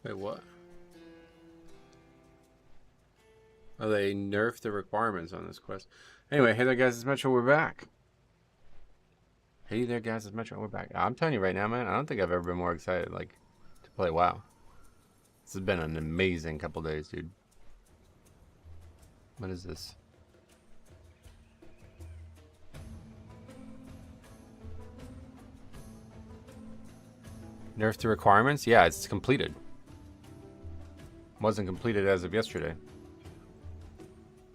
Wait, what? Oh, they nerfed the requirements on this quest. Anyway, hey there guys, it's Metro, we're back. Hey there guys, it's Metro, we're back. I'm telling you right now, man, I don't think I've ever been more excited, like, to play WoW. This has been an amazing couple days, dude. What is this? Nerf the requirements? Yeah, it's completed. Wasn't completed as of yesterday.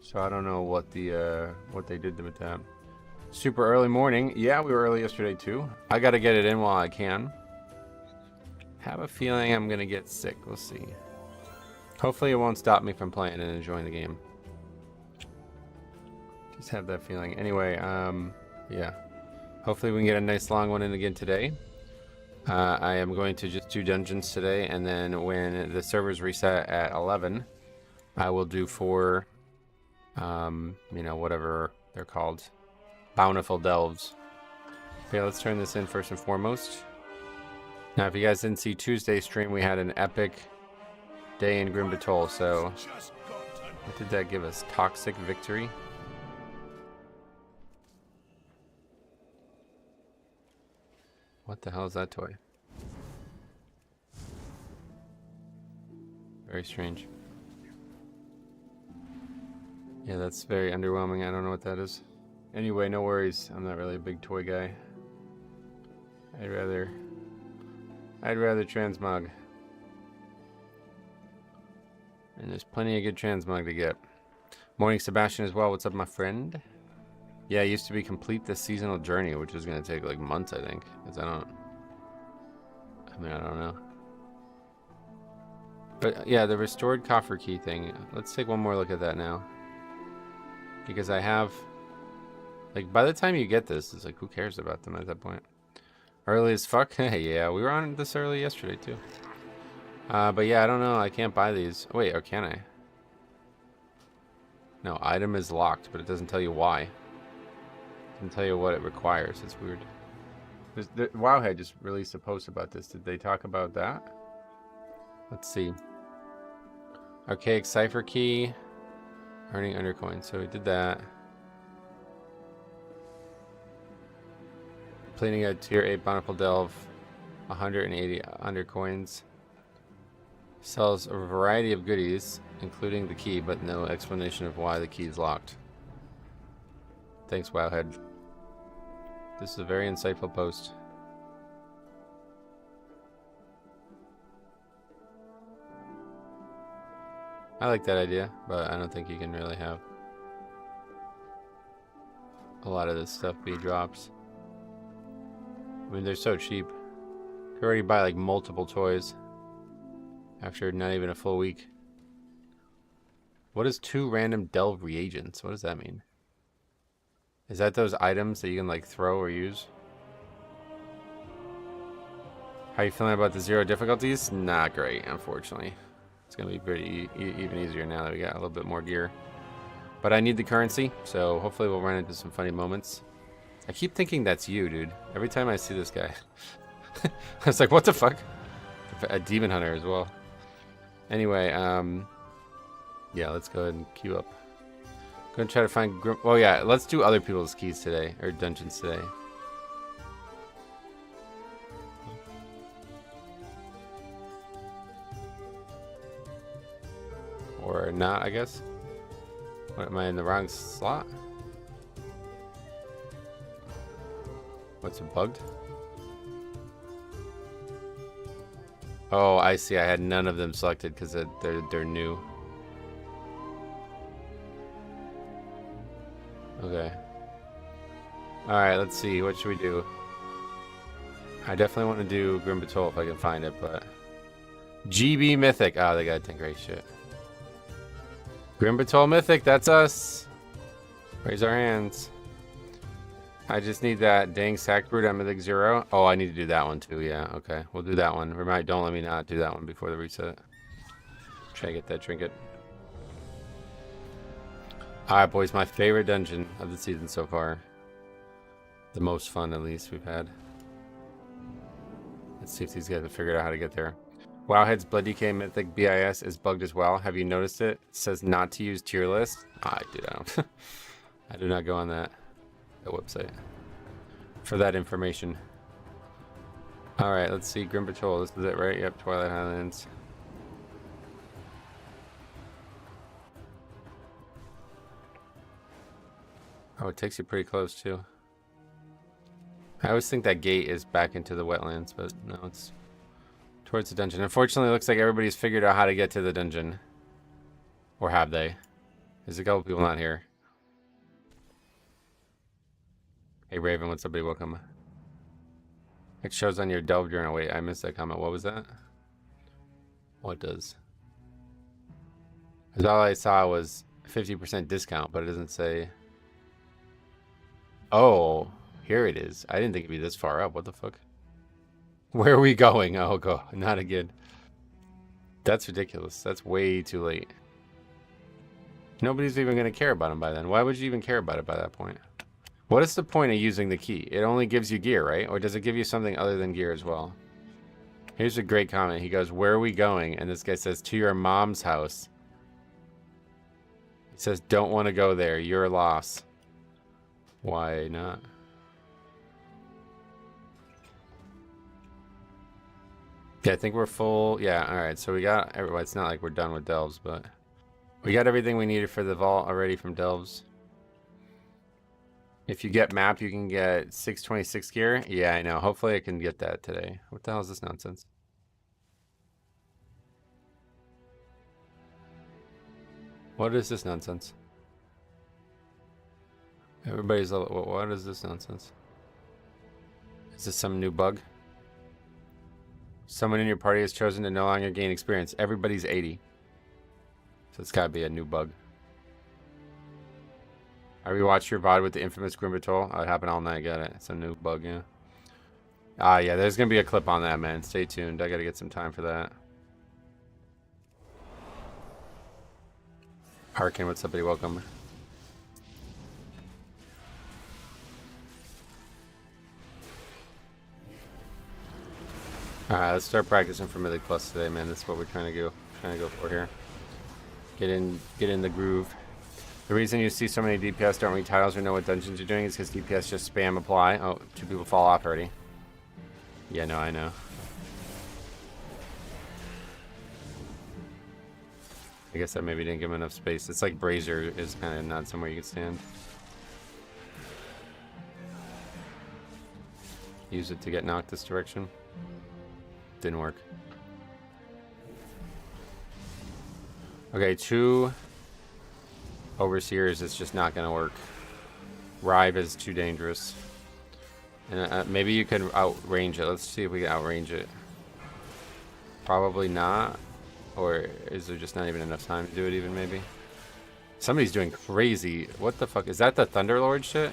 So I don't know what they did with that. Super early morning. Yeah, we were early yesterday too. I gotta get it in while I can. Have a feeling I'm gonna get sick. We'll see. Hopefully it won't stop me from playing and enjoying the game. Just have that feeling. Anyway, yeah. Hopefully we can get a nice long one in again today. I am going to just do dungeons today, and then when the servers reset at 11, I will do 4, you know, whatever they're called, Bountiful delves. Okay, let's turn this in first and foremost. Now, if you guys didn't see Tuesday's stream, we had an epic day in Batol. So, what did that give us? Toxic victory. What the hell is that toy? Very strange. Yeah, that's very underwhelming. I don't know what that is. Anyway, no worries. I'm not really a big toy guy. I'd rather transmog. And there's plenty of good transmog to get. Morning, Sebastian, as well. What's up, my friend? Yeah, it used to be complete the seasonal journey, which is going to take like months, I think. Because I don't know. But yeah, the restored coffer key thing. Let's take one more look at that now. Because I have, like, by the time you get this, it's like, who cares about them at that point? Early as fuck? Yeah, we were on this early yesterday, too. But yeah, I don't know. I can't buy these. Oh, wait, or can I? No, item is locked, but it doesn't tell you why. Can tell you what it requires. It's weird. Wowhead just released a post about this. Did they talk about that? Let's see. Archaic cipher key. Earning undercoin. So we did that. Completing a tier 8 Bountiful delve. 180 undercoins. Sells a variety of goodies, including the key, but no explanation of why the key is locked. Thanks, Wowhead. This is a very insightful post. I like that idea, but I don't think you can really have a lot of this stuff be drops. I mean, they're so cheap. You can already buy like multiple toys after not even a full week. What is 2 random delve reagents? What does that mean? Is that those items that you can like throw or use? How are you feeling about the 0 difficulties? Not great, unfortunately. It's gonna be pretty even easier now that we got a little bit more gear. But I need the currency, so hopefully we'll run into some funny moments. I keep thinking that's you, dude. Every time I see this guy. I was like, what the fuck? A demon hunter as well. Anyway, yeah, let's go ahead and queue up. Gonna try to find oh yeah, let's do other people's keys today, or dungeons today. Or not, I guess. What, am I in the wrong slot? What's it, bugged? Oh, I see. I had none of them selected because they're new. Okay. Alright, let's see. What should we do? I definitely want to do Batol if I can find it, but... GB Mythic. Oh, they got 10 great shit. Batol Mythic, that's us. Raise our hands. I just need that dang sack brute at Mythic 0. Oh, I need to do that one too. Yeah, okay. We'll do that one. Don't let me not do that one before the reset. Try to get that trinket. Alright, boys. My favorite dungeon of the season so far. The most fun, at least, we've had. Let's see if these guys have figured out how to get there. Wowhead's Blood DK Mythic BIS is bugged as well. Have you noticed it? It says not to use tier list. I don't. I do not go on that website for that information. Alright, let's see. Grim Patrol. This is it, right? Yep, Twilight Highlands. Oh, it takes you pretty close, too. I always think that gate is back into the wetlands, but no, it's towards the dungeon. Unfortunately, it looks like everybody's figured out how to get to the dungeon. Or have they? There's a couple people not here. Hey, Raven, what's up, buddy? Welcome. It shows on your Delve journal. Wait, I missed that comment. What was that? What does? Because all I saw was 50% discount, but it doesn't say... Oh, here it is. I didn't think it'd be this far up. What the fuck? Where are we going? Oh, go. Not again. That's ridiculous. That's way too late. Nobody's even going to care about him by then. Why would you even care about it by that point? What is the point of using the key? It only gives you gear, right? Or does it give you something other than gear as well? Here's a great comment. He goes, where are we going? And this guy says, to your mom's house. He says, don't want to go there. You're a loss. Why not? Yeah, I think we're full. Yeah, alright. So we got... It's not like we're done with Delves, but... We got everything we needed for the vault already from Delves. If you get map, you can get 626 gear. Yeah, I know. Hopefully I can get that today. What the hell is this nonsense? What is this nonsense? Everybody's... What is this nonsense? Is this some new bug? Someone in your party has chosen to no longer gain experience. Everybody's 80. So it's gotta be a new bug. I rewatched your VOD with the infamous Grim Batol. It happened all night. Got it. It's a new bug, yeah. Ah, yeah. There's gonna be a clip on that, man. Stay tuned. I gotta get some time for that. Harkin, what's up, buddy? Welcome. Alright, let's start practicing for Mythic Plus today, man. That's what we're trying to go for here. Get in the groove. The reason you see so many DPS don't read titles or know what dungeons you're doing is because DPS just spam apply. Oh, 2 people fall off already. Yeah, no, I know. I guess that maybe didn't give him enough space. It's like Brazier is kind of not somewhere you can stand. Use it to get knocked this direction. Didn't work. Okay, 2 Overseers is just not going to work. Rive is too dangerous. And maybe you can outrange it. Let's see if we can outrange it. Probably not. Or is there just not even enough time to do it even, maybe? Somebody's doing crazy. What the fuck? Is that the Thunderlord shit?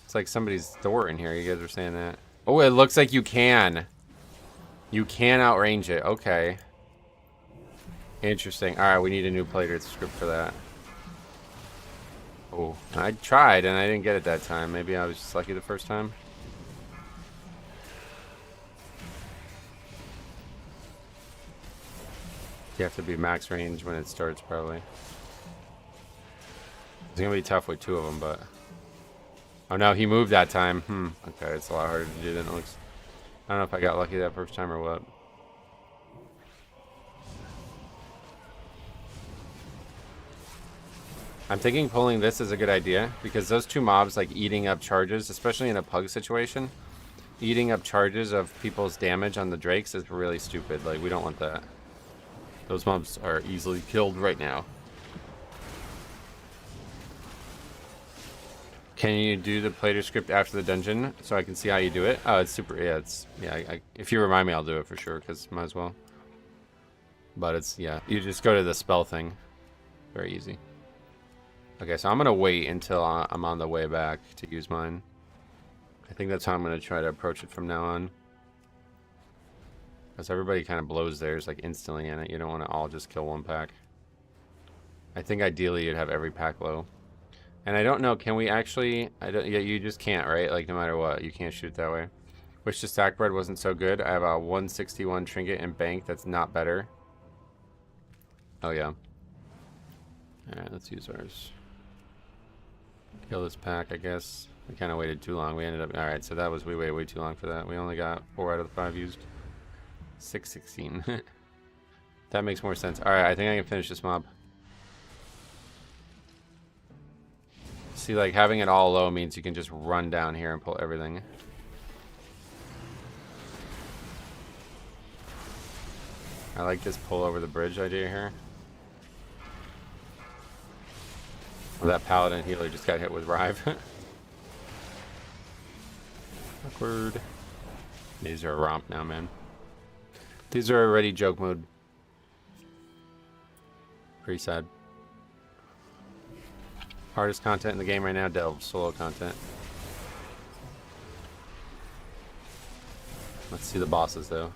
It's like somebody's Thor in here. You guys are saying that. Oh, it looks like you can. You can outrange it. Okay. Interesting. Alright, we need a new player script for that. Oh, I tried and I didn't get it that time. Maybe I was just lucky the first time. You have to be max range when it starts, probably. It's gonna be tough with 2 of them, but... Oh no, he moved that time. Okay, it's a lot harder to do than it looks. I don't know if I got lucky that first time or what. I'm thinking pulling this is a good idea, because those 2 mobs, like, eating up charges, especially in a pug situation, eating up charges of people's damage on the drakes is really stupid. Like, we don't want that. Those mobs are easily killed right now. Can you do the player script after the dungeon so I can see how you do it? Oh, it's super. Yeah, it's if you remind me, I'll do it for sure, because might as well. But it's, yeah, you just go to the spell thing. Very easy. Okay, so I'm gonna wait until I'm on the way back to use mine. I think that's how I'm gonna try to approach it from now on. Because everybody kind of blows theirs like instantly in it. You don't want to all just kill 1 pack. I think ideally you'd have every pack low. And I don't know, can we actually... yeah, you just can't, right? Like, no matter what, you can't shoot that way. Wish the stack bread wasn't so good. I have a 161 trinket and bank that's not better. Oh yeah. Alright, let's use ours. Kill this pack, I guess. We kind of waited too long. We ended up... Alright, so that was... We waited way too long for that. We only got 4 out of the 5 used. 616. That makes more sense. Alright, I think I can finish this mob. See, like, having it all low means you can just run down here and pull everything. I like this pull over the bridge idea here. Well, that paladin healer just got hit with Rive. Awkward. These are a romp now, man. These are already joke mode. Pretty sad. Hardest content in the game right now, Delve. Solo content. Let's see the bosses, though.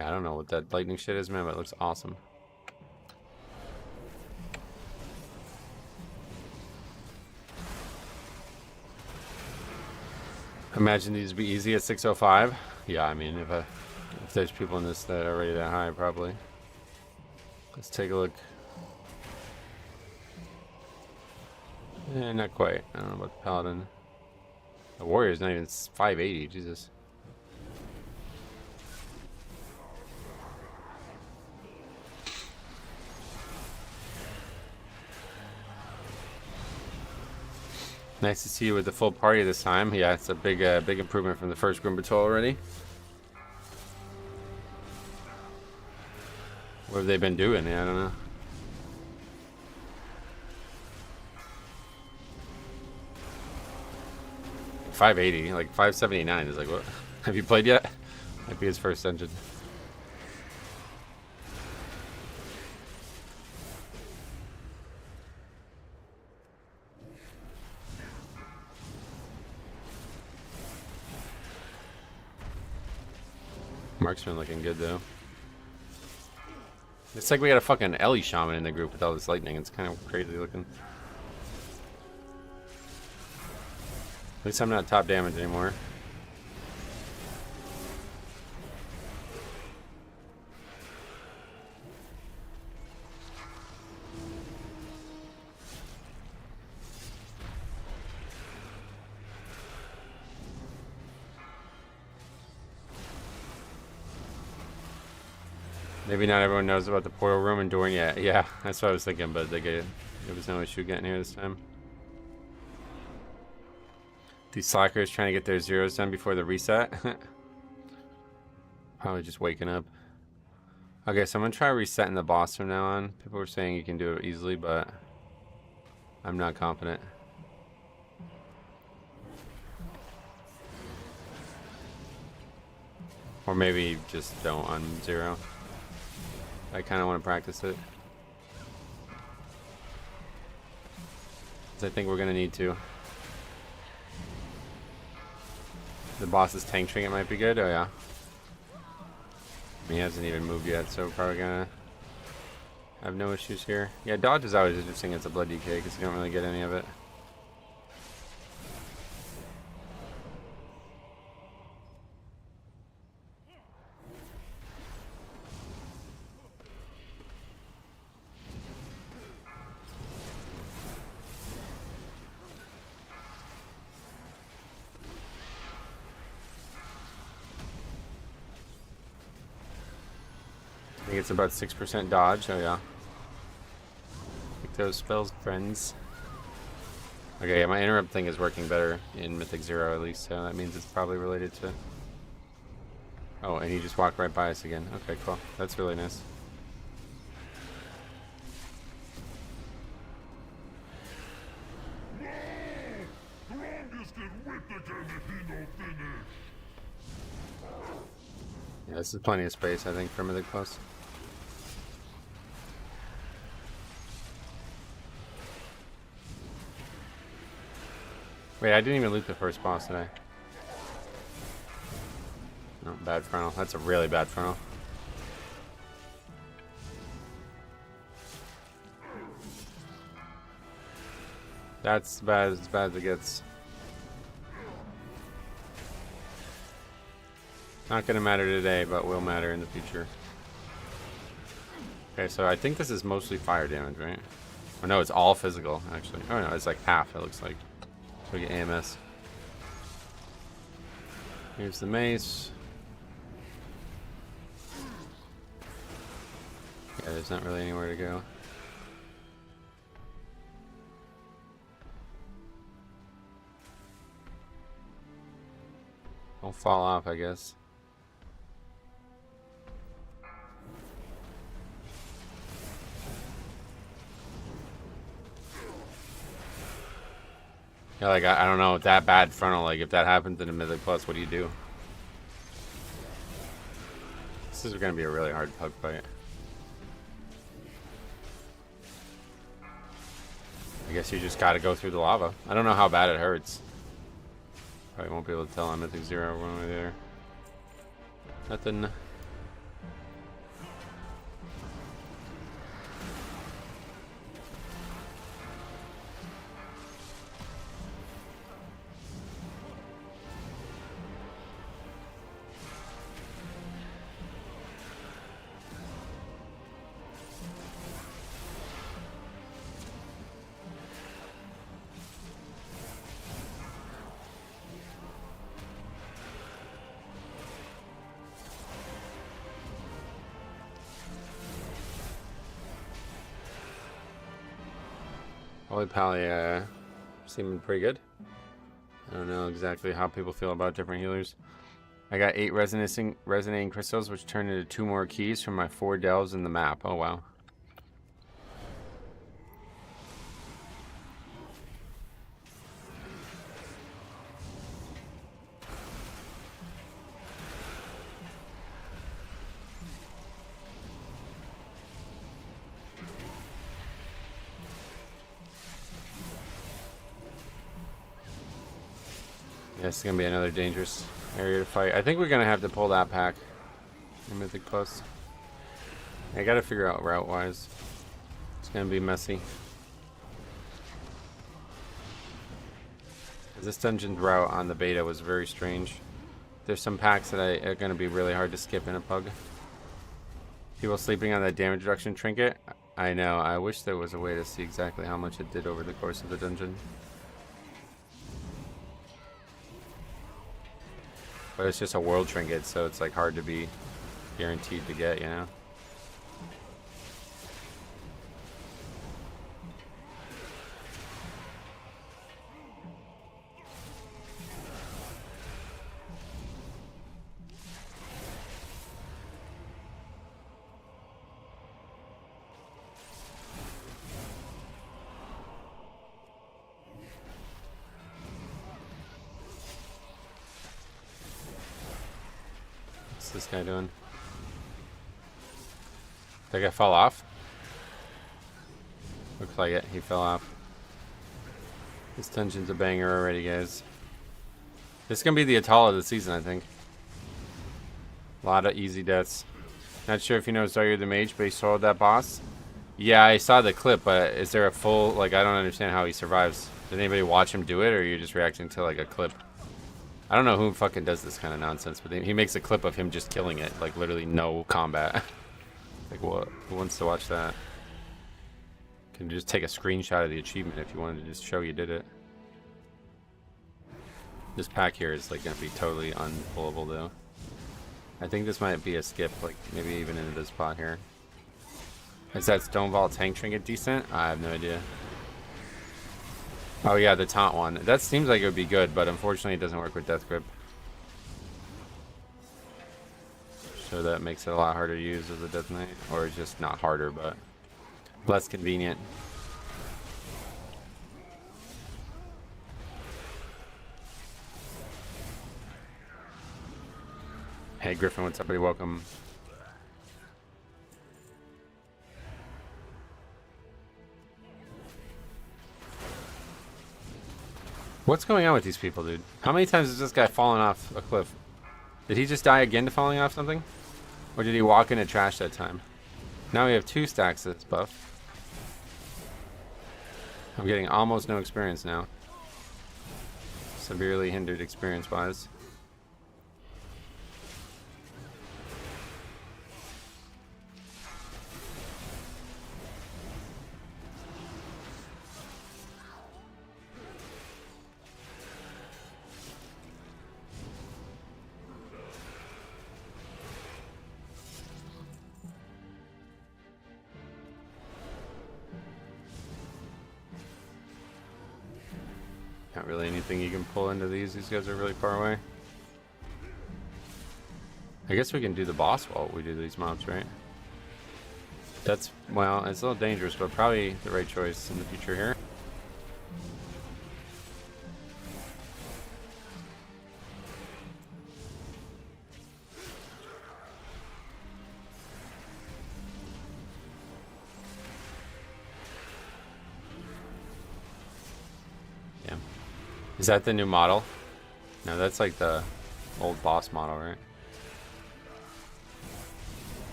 I don't know what that lightning shit is, man, but it looks awesome. Imagine these would be easy at 605. Yeah, I mean, if there's people in this that are already that high, probably. Let's take a look. Not quite. I don't know about the paladin. The warrior's not even 580. Jesus. Nice to see you with the full party this time. Yeah, it's a big improvement from the first Batol already. What have they been doing? Yeah, I don't know. $580, like $579 is like, what? Have you played yet? Might be his first engine. Marksman looking good though. It's like we got a fucking Ellie shaman in the group with all this lightning. It's kind of crazy looking. At least I'm not top damage anymore. Maybe not everyone knows about the portal room in Dorn yet. Yeah, that's what I was thinking, but there was no issue getting here this time. These slackers trying to get their zeros done before the reset. Probably just waking up. Okay, so I'm going to try resetting the boss from now on. People were saying you can do it easily, but I'm not confident. Or maybe just don't on 0. I kind of want to practice it. I think we're going to need to. The boss's tank trinket might be good. Oh, yeah. He hasn't even moved yet, so we're probably going to have no issues here. Yeah, dodge is always interesting as a blood DK because you don't really get any of it. I think it's about 6% dodge. Oh, yeah. Take those spells, friends. Okay, yeah, my interrupt thing is working better in Mythic 0 at least, so that means it's probably related to... Oh, and he just walked right by us again. Okay, cool. That's really nice. Yeah, this is plenty of space, I think, for Mythic Plus. Wait, I didn't even loot the first boss today. No, bad frontal. That's a really bad frontal. That's as bad as it gets. Not gonna matter today, but will matter in the future. Okay, so I think this is mostly fire damage, right? Oh no, it's all physical, actually. Oh no, it's like half, it looks like. So we get AMS. Here's the mace. Yeah, there's not really anywhere to go. Don't fall off, I guess. Yeah, like, I don't know, that bad frontal, like, if that happens in a Mythic Plus, what do you do? This is gonna be a really hard pug fight. I guess you just gotta go through the lava. I don't know how bad it hurts. Probably won't be able to tell on Mythic 0 one way there. Nothing. Holy pally, seeming pretty good. I don't know exactly how people feel about different healers. I got 8 resonating crystals, which turned into 2 more keys from my 4 delves in the map. Oh wow. Yeah, it's gonna be another dangerous area to fight. I think we're gonna have to pull that pack in Mythic Plus. I gotta figure out route wise. It's gonna be messy. This dungeon's route on the beta was very strange. There's some packs that are gonna be really hard to skip in a pug. People sleeping on that damage reduction trinket. I know. I wish there was a way to see exactly how much it did over the course of the dungeon. But it's just a world trinket, so it's like hard to be guaranteed to get, you know? What's this guy doing? Did that guy fall off? Looks like it. He fell off. This dungeon's a banger already, guys. This is going to be the Atala of the season, I think. A lot of easy deaths. Not sure if you know Zarya the Mage, but he soloed that boss. Yeah, I saw the clip, but is there a full... Like, I don't understand how he survives. Did anybody watch him do it, or are you just reacting to, like, a clip? I don't know who fucking does this kind of nonsense, but he makes a clip of him just killing it. Like, literally no combat. Like, what? Who wants to watch that? You can just take a screenshot of the achievement if you wanted to just show you did it. This pack here is, like, going to be totally unpullable, though. I think this might be a skip, like, maybe even into this spot here. Is that Stonewall tank trinket decent? I have no idea. Oh yeah, the taunt one. That seems like it would be good, but unfortunately it doesn't work with Death Grip. So that makes it a lot harder to use as a Death Knight. Or just not harder, but less convenient. Hey Griffin, what's up buddy? Welcome. What's going on with these people, dude? How many times has this guy fallen off a cliff? Did he just die again to falling off something? Or did he walk into trash that time? Now we have 2 stacks of this buff. I'm getting almost no experience now. Severely hindered experience-wise. Not really anything you can pull into these. These guys are really far away. I guess we can do the boss while we do these mobs, right? That's, well, it's a little dangerous, but probably the right choice in the future here. Yeah. Is that the new model? No, that's like the old boss model, right?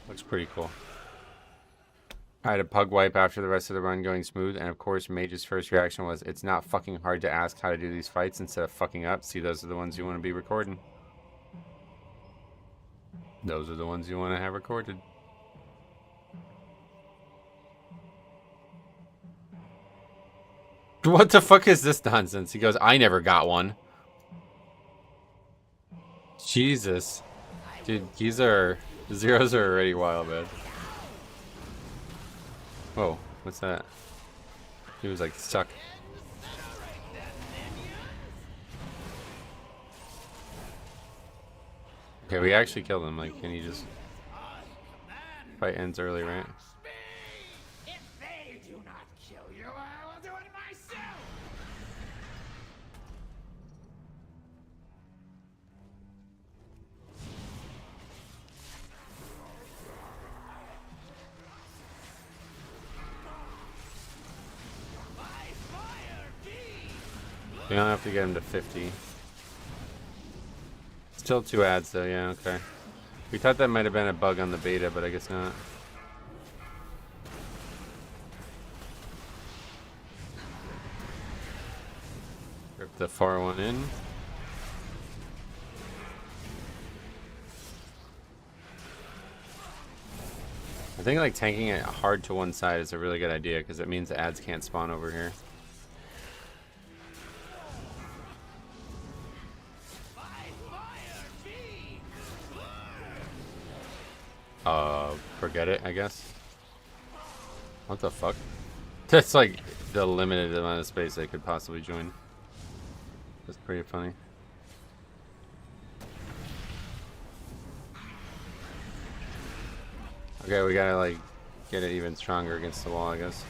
Looks pretty cool. I had a pug wipe after the rest of the run going smooth, and of course Mage's first reaction was, it's not fucking hard to ask how to do these fights instead of fucking up. See, those are the ones you want to be recording. Those are the ones you want to have recorded. What the fuck is this nonsense? He goes, I never got one. Jesus. Dude, these are... The zeros are already wild, man. Whoa, what's that? He was like stuck. Okay, we actually killed him. Like, can he just... Fight ends early, right? If they do not kill you, I will do it myself. We don't have to get him to 50. Still 2 ads though, yeah, okay. We thought that might have been a bug on the beta, but I guess not. Rip the far one in. I think like tanking it hard to one side is a really good idea because it means the ads can't spawn over here. Forget it, I guess. What the fuck? That's like the limited amount of space I could possibly join. That's pretty funny. Okay, we gotta like get it even stronger against the wall, I guess.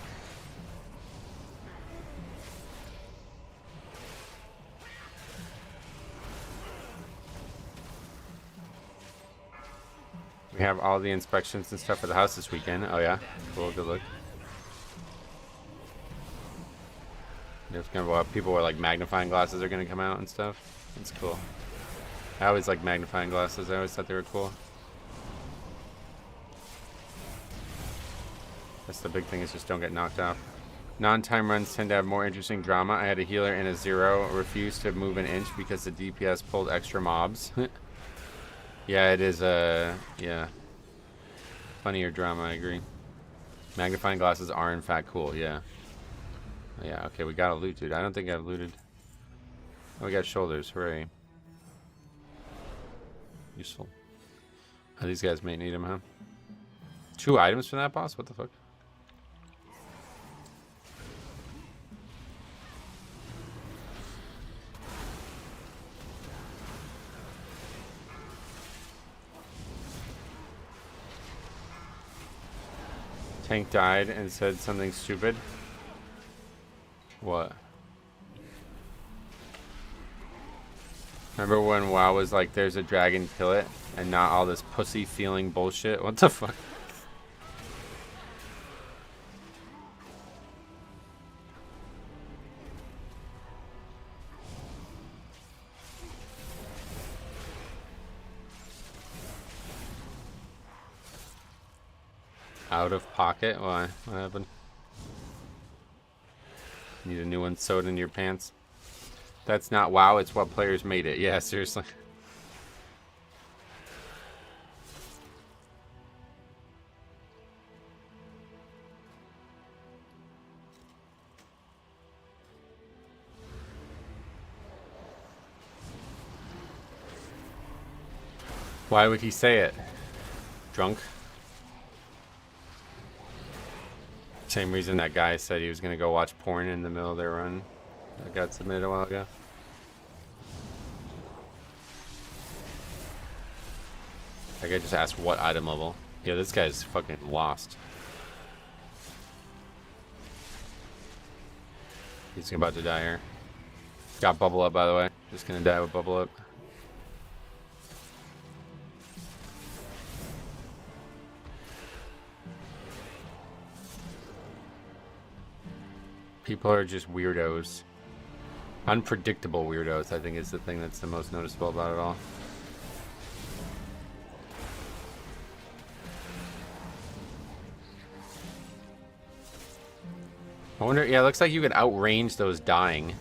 We have all the inspections and stuff for the house this weekend. Oh yeah, cool, good look. There's gonna be people with like magnifying glasses are gonna come out and stuff. That's cool. I always like magnifying glasses. I always thought they were cool. That's the big thing, is just don't get knocked off. Non-time runs tend to have more interesting drama. I had a healer in a 0 refuse to move an inch because the DPS pulled extra mobs. Yeah, it is yeah. Funnier drama, I agree. Magnifying glasses are in fact cool, yeah. Yeah, okay, we got a loot, dude. I don't think I've looted. Oh, we got shoulders, hooray. Useful. Oh, these guys may need them, huh? 2 items for that boss? What the fuck? Tank died and said something stupid. What? Remember when WoW was like, there's a dragon, kill it, and not all this pussy feeling bullshit? What the fuck? Out of pocket? Why? What happened? Need a new one sewed in your pants. That's not WoW, it's what players made it. Yeah, seriously. Why would he say it? Drunk? Same reason that guy said he was going to go watch porn in the middle of their run. That got submitted a while ago. That guy just asked what item level. Yeah, this guy's fucking lost. He's about to die here. Got bubble up, by the way. Just gonna die with bubble up. People are just weirdos. Unpredictable weirdos, I think, is the thing that's the most noticeable about it all. I wonder, yeah, it looks like you could outrange those dying.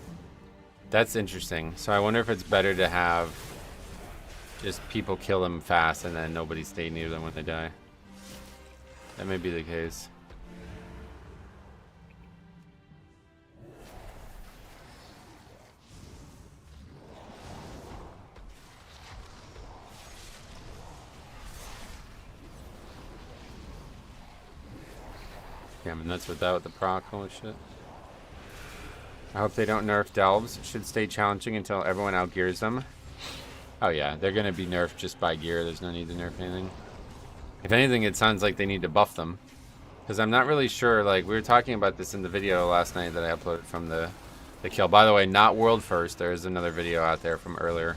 That's interesting. So I wonder if it's better to have just people kill them fast and then nobody stay near them when they die. That may be the case. Yeah, I mean, that's without the proc. Holy shit. I hope they don't nerf delves. Should stay challenging until everyone outgears them. Oh yeah, they're gonna be nerfed just by gear. There's no need to nerf anything. If anything, it sounds like they need to buff them. Because I'm not really sure, like, we were talking about this in the video last night that I uploaded from the kill. By the way, not world first. There is another video out there from earlier.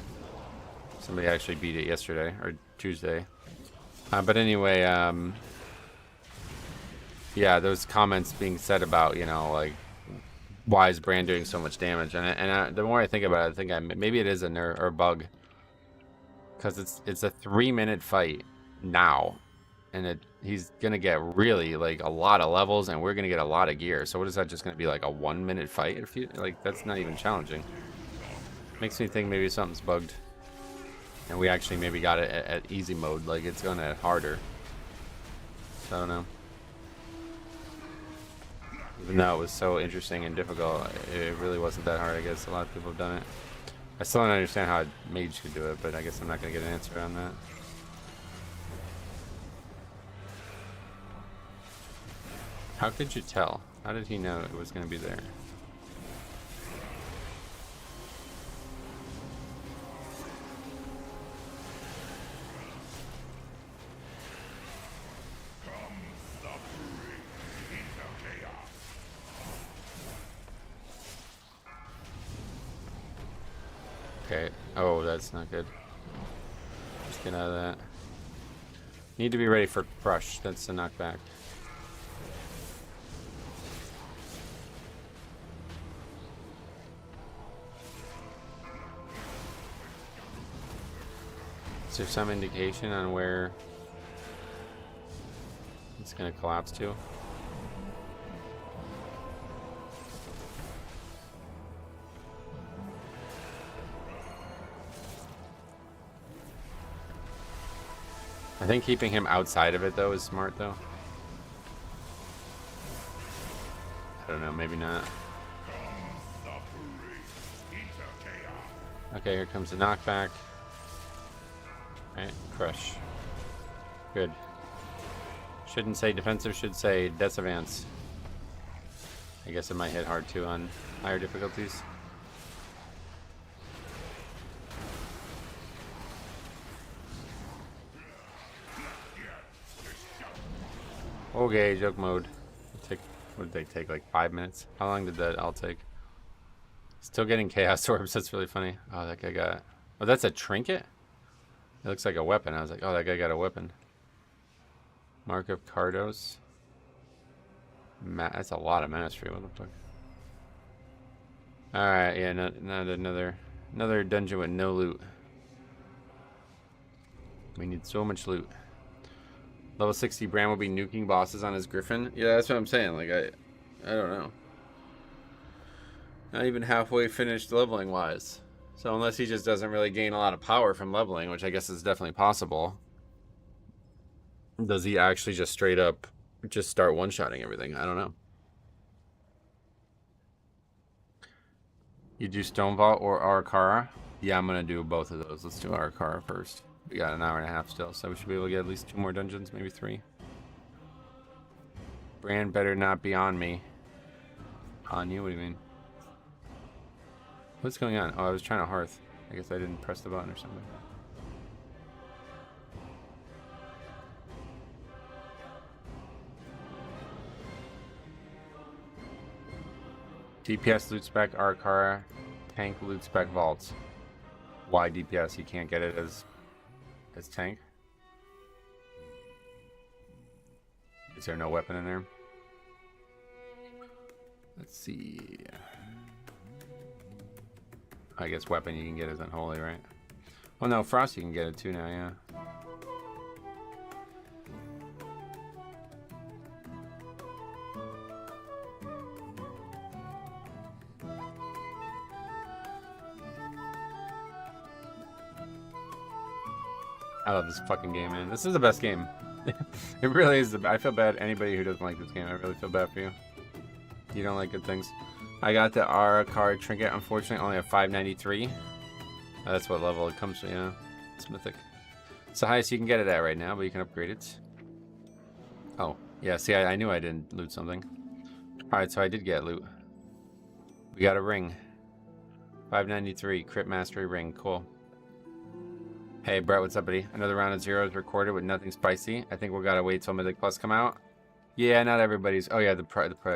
Somebody actually beat it yesterday, or Tuesday. But anyway, yeah, those comments being said about, you know, like, why is Brand doing so much damage? And the more I think about it, I think maybe it is a nerf or a bug, because it's a 3-minute fight now, and he's gonna get really like a lot of levels, and we're gonna get a lot of gear. So what is that just gonna be, like a 1-minute fight? If you like, that's not even challenging. Makes me think maybe something's bugged, and we actually maybe got it at easy mode, like it's gonna harder. So I don't know. Even though it was so interesting and difficult, it really wasn't that hard. I guess a lot of people have done it. I still don't understand how a mage could do it, but I guess I'm not going to get an answer on that. How could you tell? How did he know it was going to be there? Okay. Oh, that's not good. Just get out of that. Need to be ready for crush. That's the knockback. Is there some indication on where it's going to collapse to? I think keeping him outside of it, though, is smart, though. I don't know, maybe not. Okay, here comes the knockback. Alright, crush. Good. Shouldn't say defensive, should say Decivance. I guess it might hit hard, too, on higher difficulties. Okay, joke mode. What did they take, like 5 minutes? How long did that all take? Still getting chaos orbs, that's really funny. Oh, that guy got... Oh, that's a trinket? It looks like a weapon. I was like, oh, that guy got a weapon. Mark of Cardos. That's a lot of mastery, what the fuck? Alright, yeah, not another dungeon with no loot. We need so much loot. Level 60 Bran will be nuking bosses on his Griffin. Yeah, that's what I'm saying. Like, I don't know. Not even halfway finished leveling wise. So unless he just doesn't really gain a lot of power from leveling, which I guess is definitely possible, does he actually just straight up just start one-shotting everything? I don't know. You do Stone Vault or Ara-Kara? Yeah, I'm gonna do both of those. Let's do Ara-Kara first. We got an hour and a half still, so we should be able to get at least 2 more dungeons, maybe 3. Brand better not be on me. On you? What do you mean? What's going on? Oh, I was trying to hearth. I guess I didn't press the button or something. DPS loot spec, Ara-Kara, tank loot spec vaults. Why DPS? You can't get it as tank? Is there no weapon in there? Let's see. I guess weapon you can get is unholy, right? Well, no, frost you can get it too now, yeah. I love this fucking game, man. This is the best game. It really is. I feel bad anybody who doesn't like this game. I really feel bad for you. You don't like good things. I got the Ara-Kara trinket. Unfortunately, only at 593. That's what level it comes to. Yeah, it's mythic. It's the highest you can get it at right now, but you can upgrade it. Oh, yeah. See, I knew I didn't loot something. All right, so I did get loot. We got a ring. 593 crit mastery ring. Cool. Hey, Brett, what's up, buddy? Another round of zeros recorded with nothing spicy. I think we gotta wait till Mythic Plus come out. Yeah, not everybody's. Oh yeah,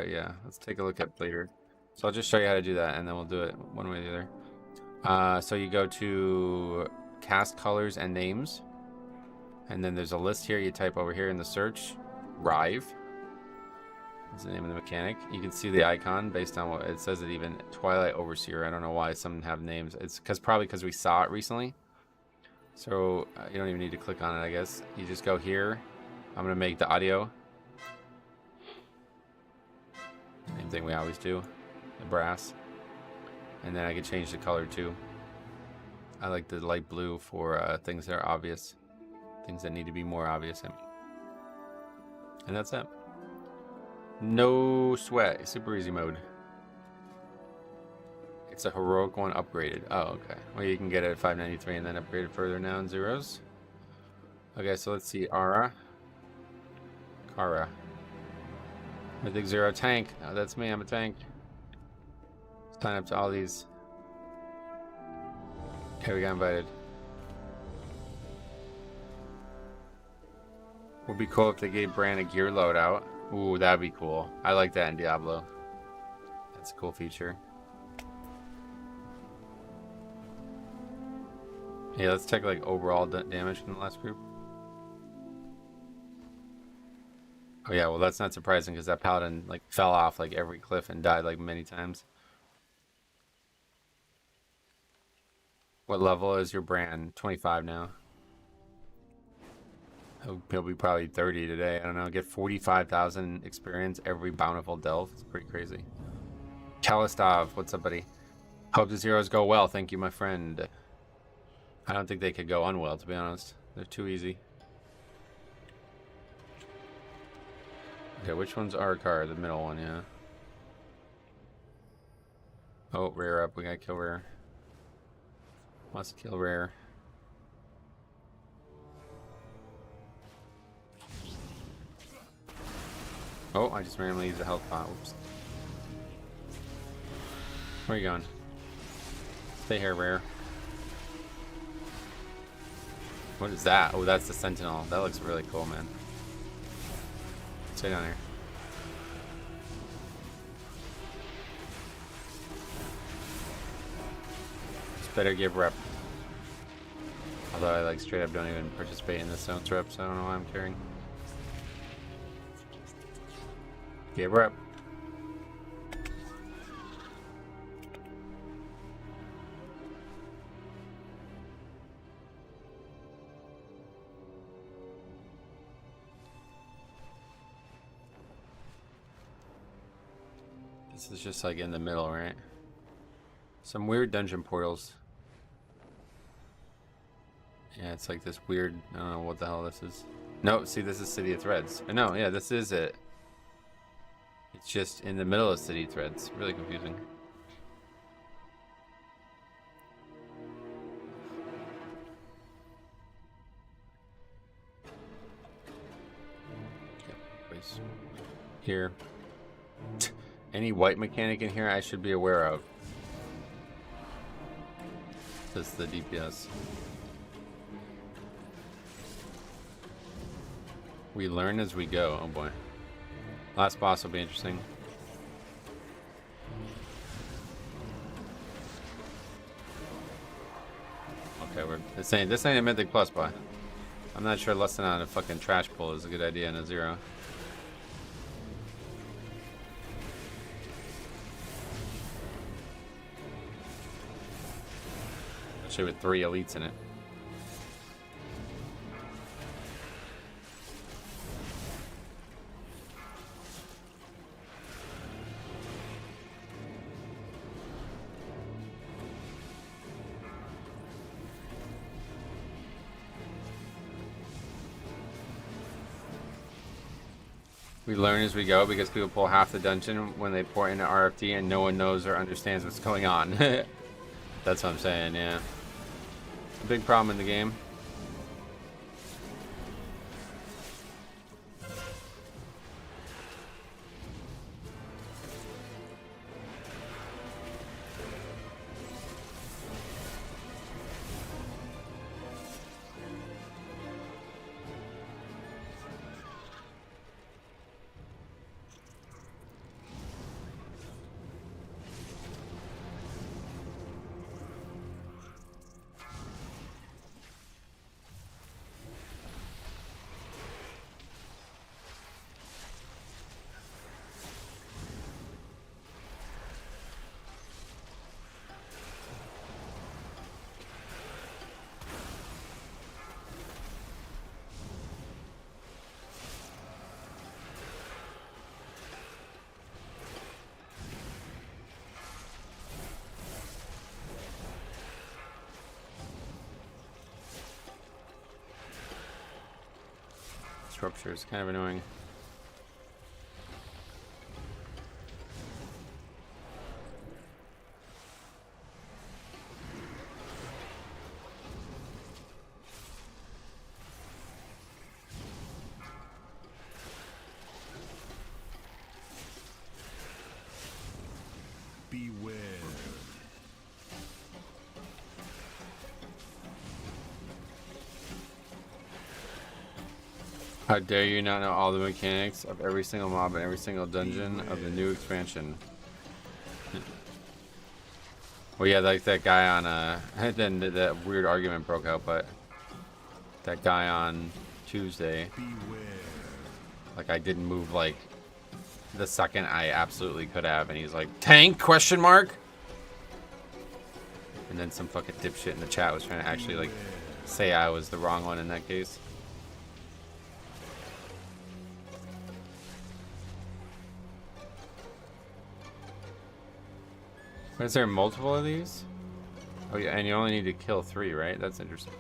yeah. Let's take a look at later. So I'll just show you how to do that, and then we'll do it one way or the other. So you go to cast colors and names, and then there's a list here. You type over here in the search, Rive. That's the name of the mechanic. You can see the icon based on what it says. It even Twilight Overseer. I don't know why some have names. It's probably because we saw it recently. So you don't even need to click on it, I guess. You just go here. I'm gonna make the audio. Same thing we always do. The brass. And then I can change the color too. I like the light blue for things that are obvious. Things that need to be more obvious. And that's it. No sweat. Super easy mode. It's a heroic one upgraded. Oh, okay. Well, you can get it at 593 and then upgrade it further now in zeros. Okay, so let's see. Ara-Kara. Mythic Zero tank. Oh, that's me. I'm a tank. Sign up to all these. Okay, we got invited. Would be cool if they gave Bran a gear loadout. Ooh, that'd be cool. I like that in Diablo. That's a cool feature. Yeah, let's check like overall damage from the last group. Oh yeah, well that's not surprising because that paladin like fell off like every cliff and died like many times. What level is your brand? 25 now. He'll be probably 30 today. I don't know. Get 45,000 experience every bountiful delve. It's pretty crazy. Kalistov, what's up, buddy? Hope the zeros go well. Thank you, my friend. I don't think they could go unwell, to be honest. They're too easy. Okay, which one's Ara-Kara? The middle one, yeah. Oh, rare up. We gotta kill rare. Must kill rare. Oh, I just randomly used a health pot. Oops. Where are you going? Stay here, rare. What is that? Oh, that's the Sentinel. That looks really cool, man. Stay down here. Just better give rep. Although I like straight up don't even participate in the stones rep, so I don't know why I'm caring. Give rep. This is just like in the middle, right? Some weird dungeon portals. Yeah, it's like this weird, I don't know what the hell this is. No, see, this is City of Threads. No, yeah, this is it. It's just in the middle of City of Threads. Really confusing. Here. Any white mechanic in here I should be aware of. Says the DPS. We learn as we go. Oh boy. Last boss will be interesting. Okay, we're saying this ain't a Mythic Plus buy. I'm not sure less than on a fucking trash pull is a good idea in a 0. Especially with 3 elites in it. We learn as we go because people pull half the dungeon when they pour into RFD and no one knows or understands what's going on. That's what I'm saying, yeah. It's a big problem in the game. Rupture is kind of annoying. Beware. How dare you not know all the mechanics of every single mob and every single dungeon of the new expansion? Well, yeah, like that guy on then that weird argument broke out, but that guy on Tuesday, like I didn't move like the second I absolutely could have, and he's like, tank question mark? And then some fucking dipshit in the chat was trying to actually like say I was the wrong one in that case. Is there multiple of these? Oh yeah, and you only need to kill 3, right? That's interesting.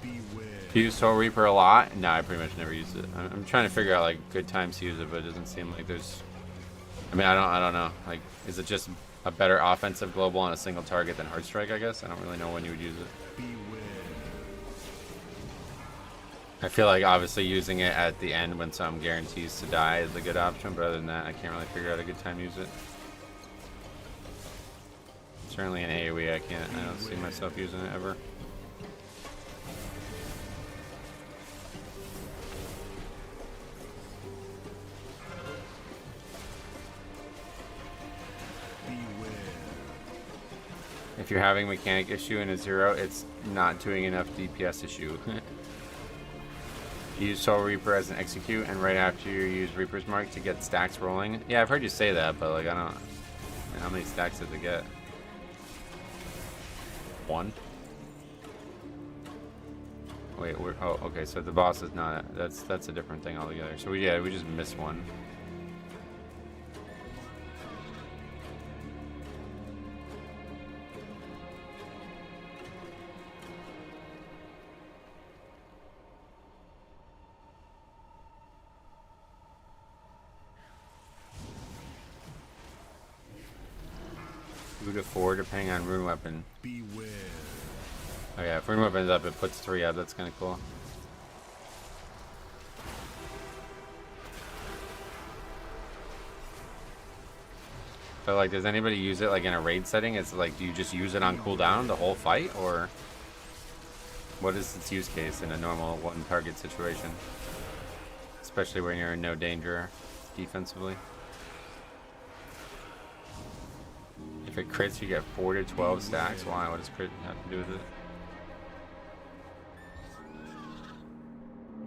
Beware. Do you use Soul Reaper a lot? No, I pretty much never use it. I'm trying to figure out like good times to use it, but it doesn't seem like there's. I mean, I don't know. Like, is it just a better offensive global on a single target than Heartstrike? I guess I don't really know when you would use it. Beware. I feel like obviously using it at the end when some guarantees to die is a good option, but other than that, I can't really figure out a good time to use it. Certainly in AoE, I don't see myself using it ever. If you're having mechanic issue in a 0, it's not doing enough DPS issue. You use Soul Reaper as an execute, and right after you use Reaper's Mark to get stacks rolling. Yeah, I've heard you say that, but like I don't. How many stacks did they get? 1. Wait, oh, okay, so the boss is not, that's a different thing altogether. So we just missed one. Two to four, depending on rune weapon. Beware. Oh yeah, if rune weapon's up, it puts 3 up. That's kind of cool. But like, does anybody use it like in a raid setting? It's like, do you just use it on cooldown the whole fight, or what is its use case in a normal one target situation? Especially when you're in no danger defensively. If it crits, you get 4 to 12 stacks. Why? What does crit have to do with it?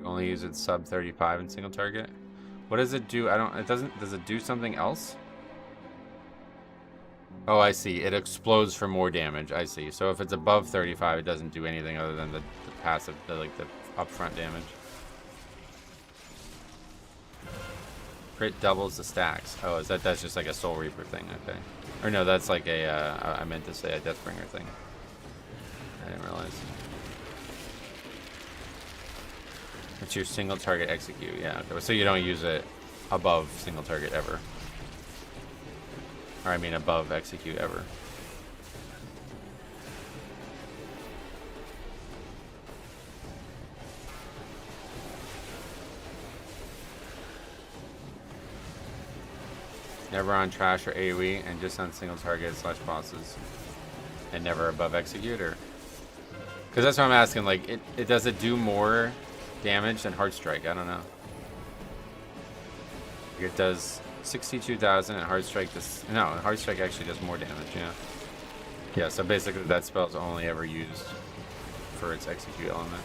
You only use it sub 35 in single target. What does it do? Does it do something else? Oh, I see. It explodes for more damage. I see. So if it's above 35, it doesn't do anything other than the passive, the upfront damage. Crit doubles the stacks. Oh, that's just like a Soul Reaper thing. Okay. Or no, that's like a, I meant to say a Deathbringer thing. I didn't realize. It's your single target execute. Yeah, okay. So you don't use it above single target ever. Or I mean above execute ever. Never on trash or AoE, and just on single target / bosses. And never above execute, or? Because that's what I'm asking, like, does it do more damage than Heartstrike? I don't know. It does 62,000 and Heartstrike does, no, Heartstrike actually does more damage, yeah. Yeah, so basically that spell's only ever used for its execute element.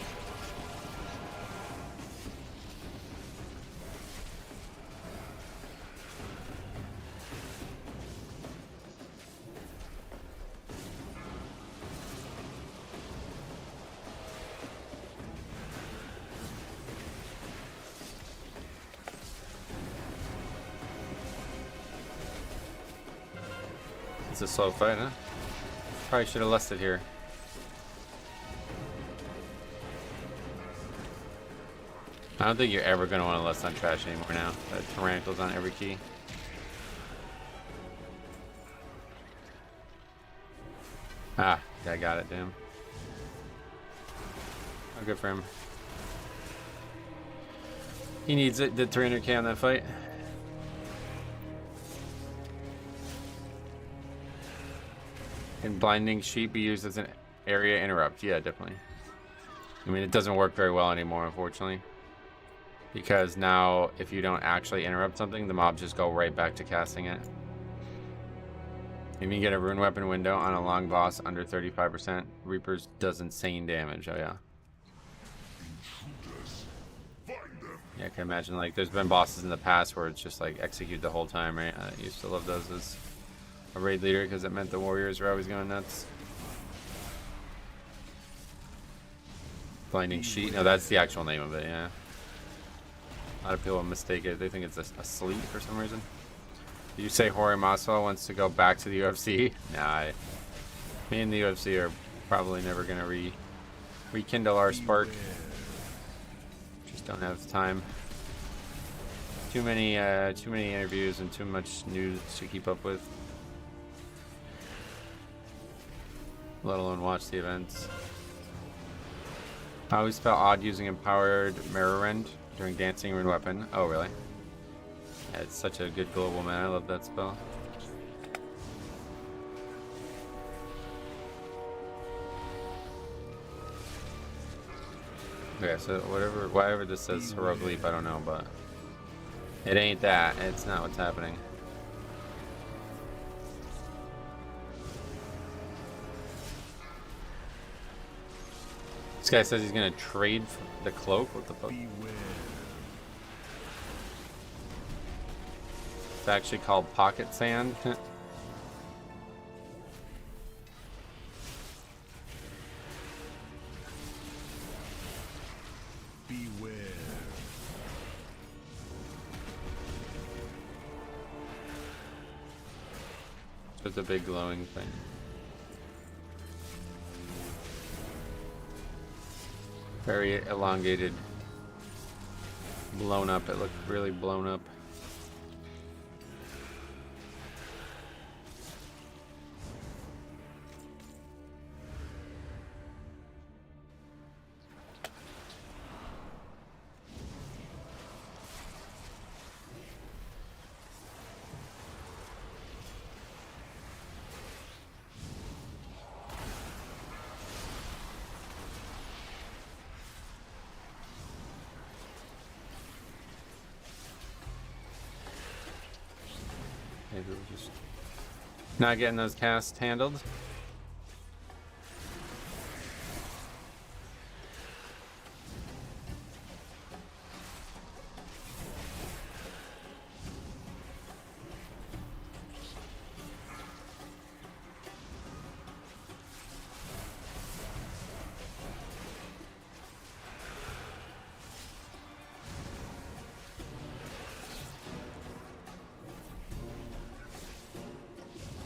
It's a slow fight, huh? Probably should have left it here. I don't think you're ever going to want to list on trash anymore now. That Tyrannical's on every key. Ah, I got it, damn. Oh, good for him. He needs it. Did 300k on that fight. Can Blinding Sheet be used as an area interrupt? Yeah, definitely. I mean, it doesn't work very well anymore, unfortunately. Because now, if you don't actually interrupt something, the mobs just go right back to casting it. If you get a rune weapon window on a long boss under 35%, Reapers does insane damage. Oh, yeah. Yeah, I can imagine, like, there's been bosses in the past where it's just, like, execute the whole time, right? I used to love those as a raid leader because it meant the warriors were always going nuts. Blinding Sheet. No, that's the actual name of it, yeah. A lot of people mistake it. They think it's a sleep for some reason. Did you say Jorge Masvidal wants to go back to the UFC? Nah, me and the UFC are probably never going to rekindle our spark. Just don't have time. Too many interviews and too much news to keep up with. Let alone watch the events. I always felt odd using Empowered Mirror Rend during Dancing Rune Weapon. Oh, really? Yeah, it's such a good global, man. I love that spell. Okay, so whatever this says Heroic Leap, I don't know, but it ain't that. It's not what's happening. This guy says he's gonna trade for the cloak. What the fuck? It's actually called Pocket Sand. Beware. It's a big glowing thing. Very elongated. Blown up. It looked really blown up. Maybe we're just not getting those casts handled.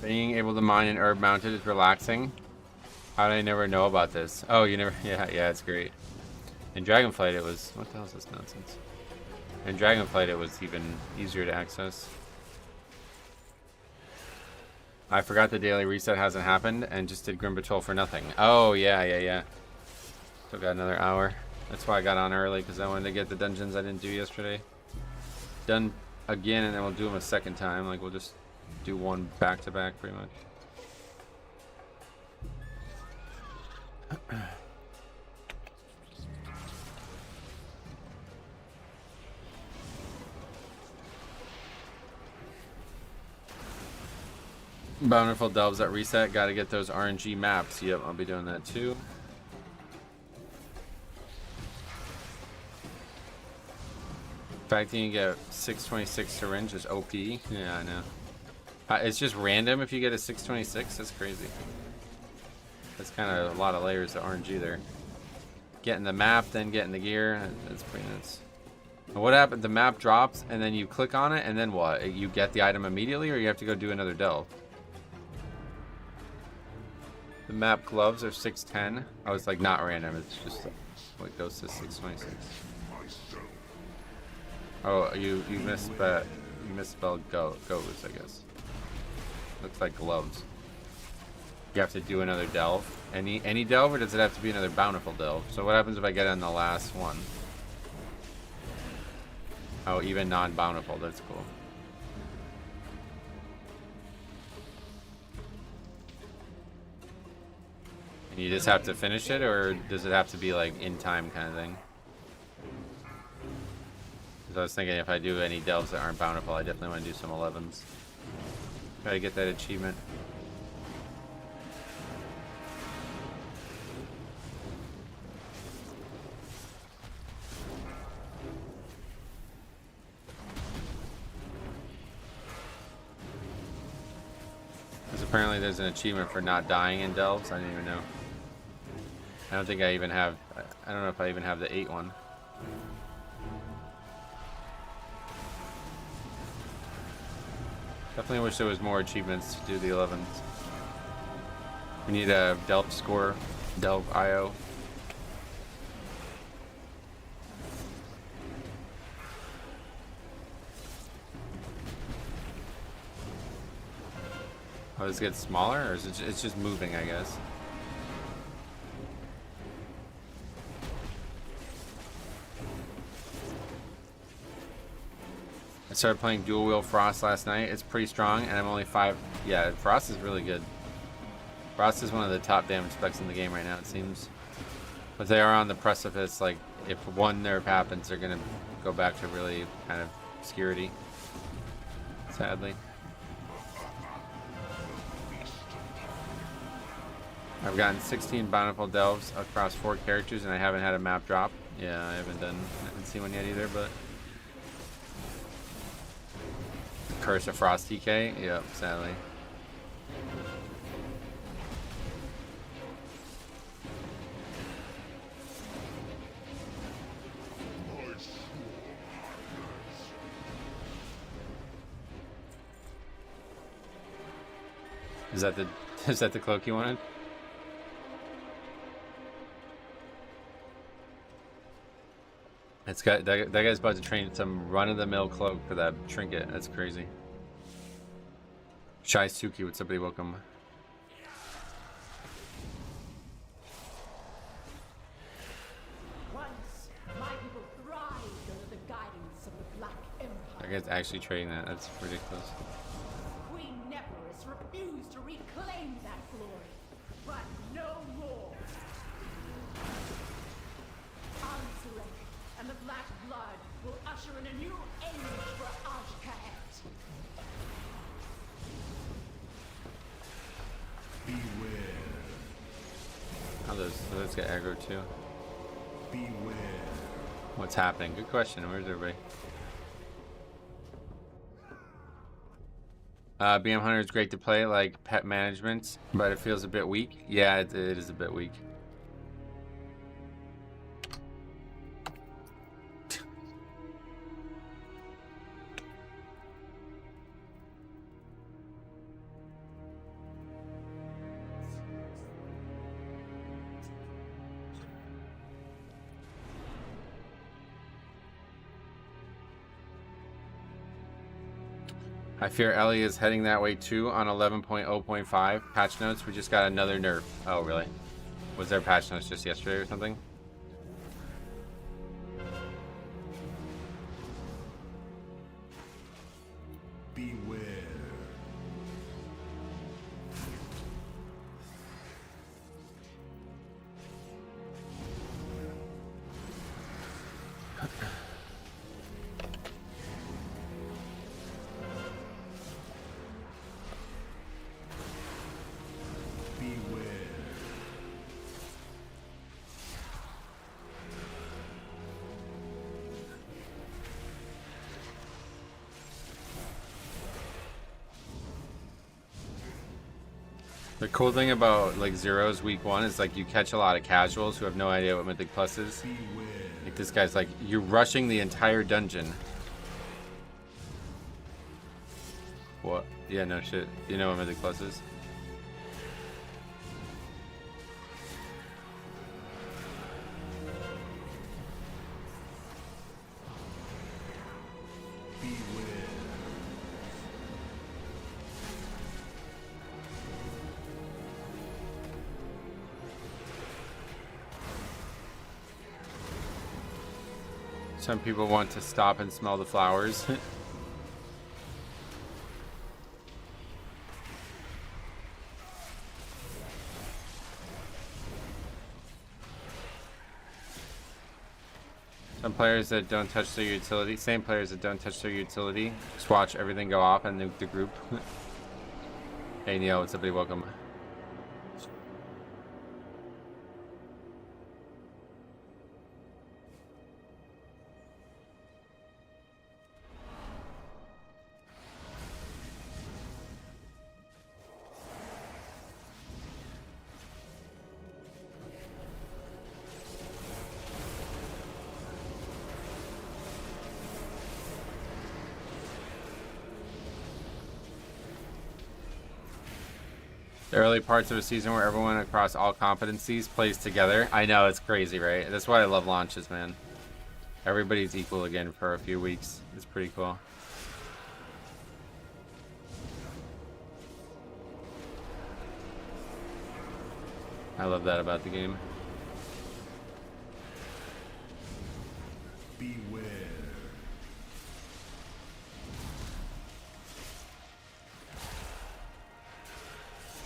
Being able to mine an herb mounted is relaxing. How did I never know about this? Oh, you never. Yeah, it's great. In Dragonflight, it was. What the hell is this nonsense? In Dragonflight, it was even easier to access. I forgot the daily reset hasn't happened and just did Grim Batol for nothing. Oh, yeah. Still got another hour. That's why I got on early, because I wanted to get the dungeons I didn't do yesterday done again, and then we'll do them a second time. Like, we'll just do one back to back pretty much. Bountiful delves at reset. Got to get those RNG maps. Yep, I'll be doing that too. The fact that you can get 626 syringe is OP. Yeah, I know. It's just random if you get a 626. That's crazy. That's kind of a lot of layers of RNG there. Getting the map, then getting the gear. That's pretty nuts. And what happened? The map drops, and then you click on it, and then what? You get the item immediately, or you have to go do another delve? The map gloves are 610. I was like, not random. It's just what goes to 626. Oh, you misspelled goes, I guess. Looks like gloves. You have to do another delve. Any delve, or does it have to be another bountiful delve? So what happens if I get on the last one? Oh, even non-bountiful. That's cool. And you just have to finish it, or does it have to be like in time kind of thing? Because I was thinking if I do any delves that aren't bountiful, I definitely want to do some 11s. Try to get that achievement. Because apparently there's an achievement for not dying in delves. I didn't even know. I don't think I even have. I don't know if I even have the 8 one. Definitely wish there was more achievements to do the 11s. We need a delve score, delve IO. Oh, does it get smaller, or is it? It's just moving, I guess. I started playing Dual Wheel Frost last night. It's pretty strong, and I'm only 5. Yeah, Frost is really good. Frost is one of the top damage specs in the game right now, it seems. But they are on the precipice. Like, if one nerf happens, they're gonna go back to really kind of obscurity. Sadly. I've gotten 16 bountiful delves across 4 characters, and I haven't had a map drop. Yeah, I haven't seen one yet either, but. Curse of Frost TK? Yep, sadly. Is that the is that the cloak you wanted? It's got that guy's about to train some run-of-the-mill cloak for that trinket. That's crazy. Shy Suki, what's up, buddy? Welcome. Once, my people thrived under the guidance of the Black Empire. That guy's actually trading that. That's ridiculous. Queen Nephris refused to reclaim that glory, but no more. Ansurek and the Black Blood will usher in a new age for Ashkaet. Beware. Oh, those get aggro too. Beware. What's happening? Good question. Where's everybody? BM Hunter is great to play, like pet management, but it feels a bit weak. Yeah, it is a bit weak. I fear Ellie is heading that way too on 11.0.5 patch notes. We just got another nerf. Oh, really? Was there patch notes just yesterday or something? Beware. The cool thing about like Zero's week 1 is like you catch a lot of casuals who have no idea what Mythic Plus is. Like this guy's like, you're rushing the entire dungeon. What? Yeah, no shit. You know what Mythic Plus is? Some people want to stop and smell the flowers. Some players that don't touch their utility, same players that don't touch their utility, just watch everything go off and nuke the group. Hey Neil, what's up, buddy? Welcome. The early parts of a season where everyone across all competencies plays together. I know, it's crazy, right? That's why I love launches, man. Everybody's equal again for a few weeks. It's pretty cool. I love that about the game. Beware.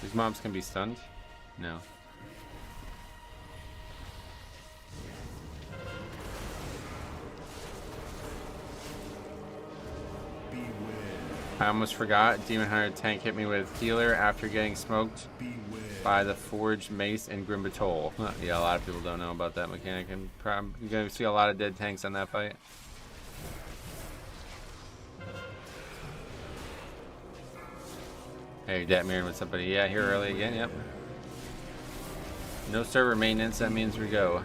These mobs can be stunned? No. Beware. I almost forgot. Demon Hunter tank hit me with healer after getting smoked Beware. by the forged mace and Grim Batol. Yeah, a lot of people don't know about that mechanic, and you're gonna see a lot of dead tanks on that fight. Hey, Datmir, what's up, buddy? Yeah, here early again, yep. No server maintenance, that means we go.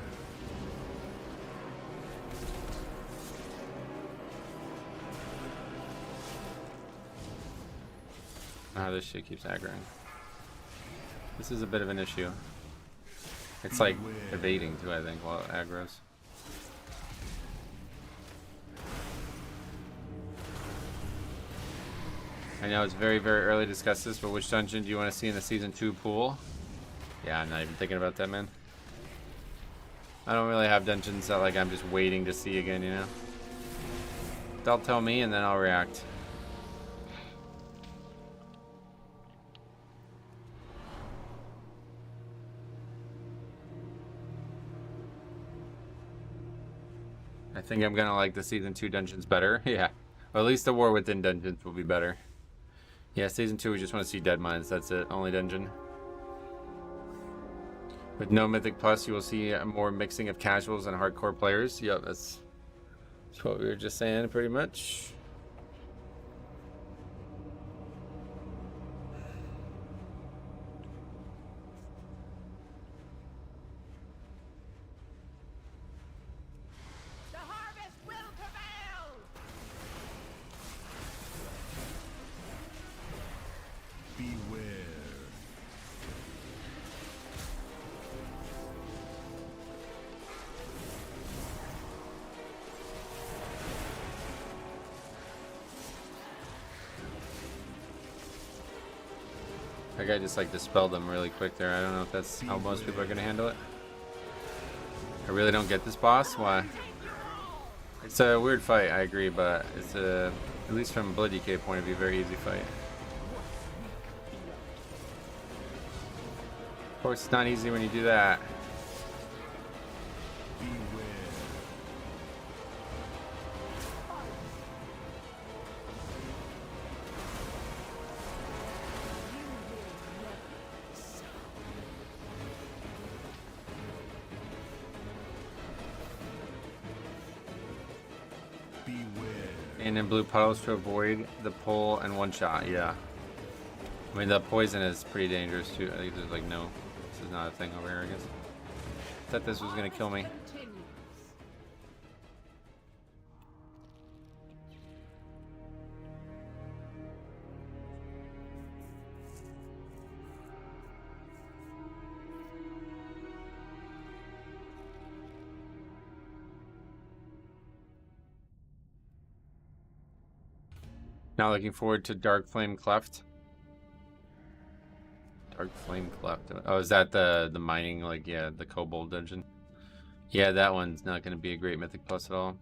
Ah, this shit keeps aggroing. This is a bit of an issue. It's like evading too, I think, while it aggroes. I know it's very, very early to discuss this, but which dungeon do you want to see in the Season 2 pool? Yeah, I'm not even thinking about that, man. I don't really have dungeons that like I'm just waiting to see again, you know? They'll tell me and then I'll react. I think I'm gonna like the Season 2 dungeons better. Yeah. Or at least the War Within dungeons will be better. Yeah, Season 2 we just want to see Dead Mines, that's it. Only dungeon. With no Mythic Plus, you will see a more mixing of casuals and hardcore players. Yep, that's what we were just saying, pretty much. The harvest will prevail! Beware. That guy just like dispelled them really quick there. I don't know if that's how most people are gonna handle it. I really don't get this boss. Why? It's a weird fight, I agree, but it's a, at least from a Blood DK point of view, very easy fight. Of course, it's not easy when you do that. Beware. And in blue puddles to avoid the pull and one shot, yeah. I mean, the poison is pretty dangerous too. I think there's like no, this is not a thing over here, I guess. Thought this was gonna kill me. Continues. Now looking forward to Dark Flame Cleft. Dark Flame Cleft. Oh, is that the mining, like, yeah, the Kobold dungeon? Yeah, that one's not going to be a great Mythic Plus at all.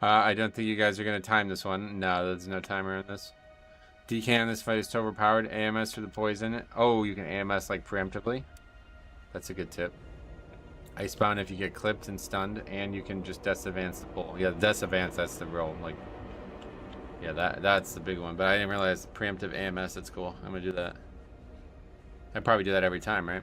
I don't think you guys are going to time this one. No, there's no timer in this. DK on this fight is too overpowered. AMS for the poison. Oh, you can AMS like preemptively. That's a good tip. Icebound if you get clipped and stunned, and you can just Death Advance the pull. Yeah, Death Advance, that's the real, like, yeah, that's the big one. But I didn't realize preemptive AMS, that's cool. I'm going to do that. I probably do that every time, right?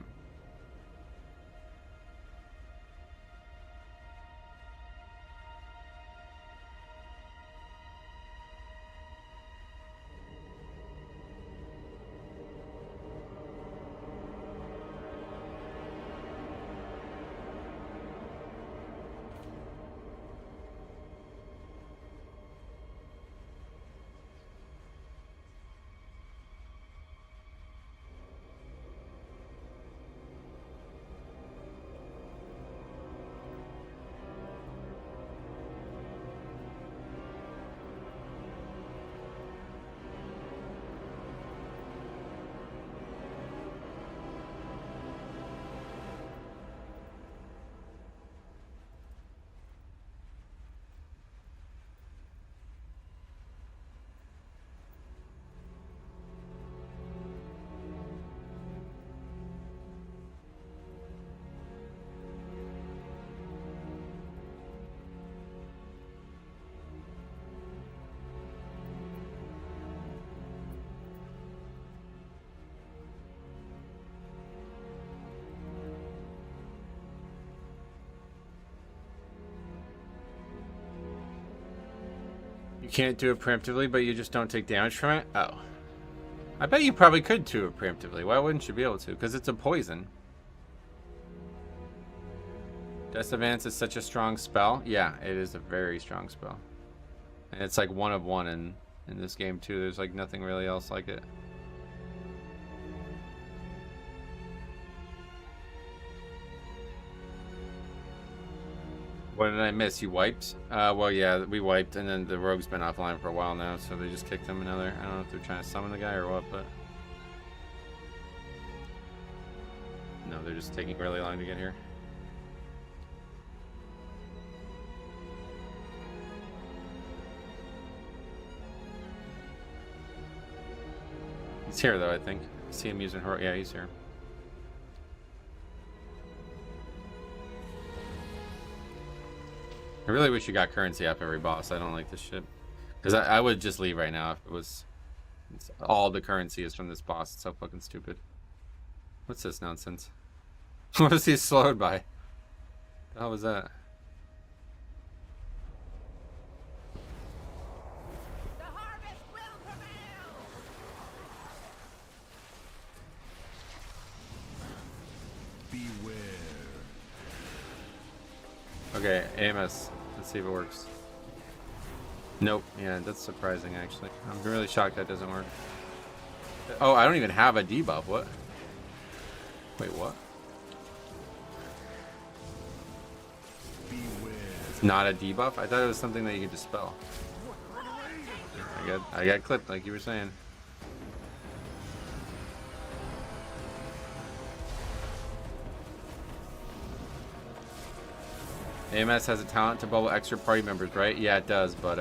You can't do it preemptively, but you just don't take damage from it? Oh. I bet you probably could do it preemptively. Why wouldn't you be able to? Because it's a poison. Death Advance is such a strong spell. Yeah, it is a very strong spell. And it's like 1 of 1 in this game too. There's like nothing really else like it. What did I miss? You wiped? Well, yeah, we wiped, and then the rogue's been offline for a while now, so they just kicked him another. I don't know if they're trying to summon the guy or what, but... No, they're just taking really long to get here. He's here, though, I think. I see him using her. Yeah, he's here. I really wish you got currency up every boss. I don't like this shit. Because I would just leave right now if it was... all the currency is from this boss. It's so fucking stupid. What's this nonsense? What is he slowed by? The hell was that? The harvest will prevail. Beware. Okay, AMS. Let's see if it works. Nope. Yeah, that's surprising, actually. I'm really shocked that doesn't work. Oh, I don't even have a debuff. What? Wait, what? Beware. It's not a debuff? I thought it was something that you could dispel. I got clipped, like you were saying. AMS has a talent to bubble extra party members, right? Yeah, it does, but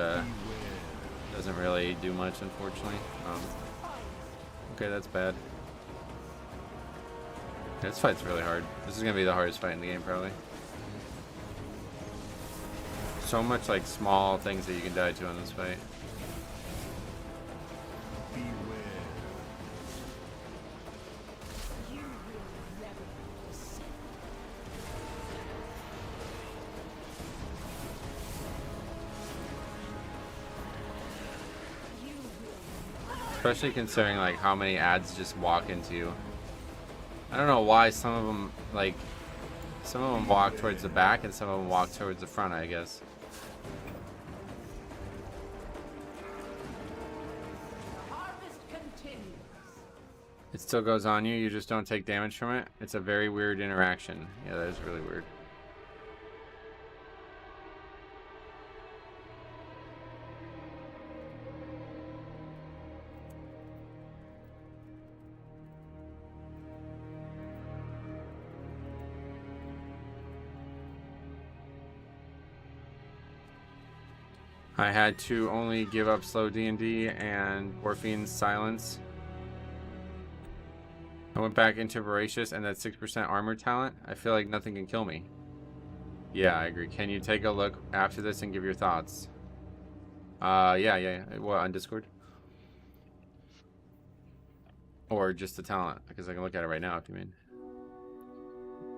doesn't really do much, unfortunately. Okay, that's bad. This fight's really hard. This is gonna be the hardest fight in the game, probably. So much like small things that you can die to in this fight. Beware. You will never be the same. You will. Especially considering like how many ads just walk into you. I don't know why some of them walk towards the back and some of them walk towards the front, I guess. The harvest continues. It still goes on you, you just don't take damage from it. It's a very weird interaction. Yeah, that is really weird. I had to only give up slow D&D and Morphine's silence. I went back into Voracious and that 6% armor talent. I feel like nothing can kill me. Yeah, I agree. Can you take a look after this and give your thoughts? Yeah. What, on Discord? Or just the talent? Because I can look at it right now if you mean.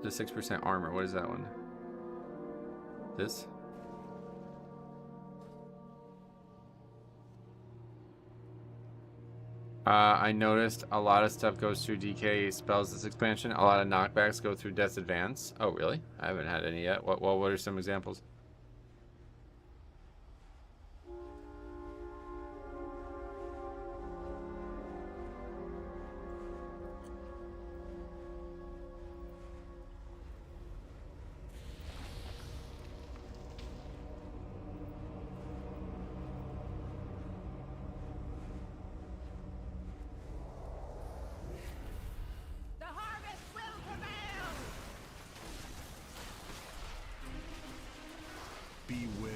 The 6% armor, what is that one? This? I noticed a lot of stuff goes through DK spells this expansion. A lot of knockbacks go through Death Advance. Oh, really? I haven't had any yet. What are some examples? The harvest will prevail. Beware.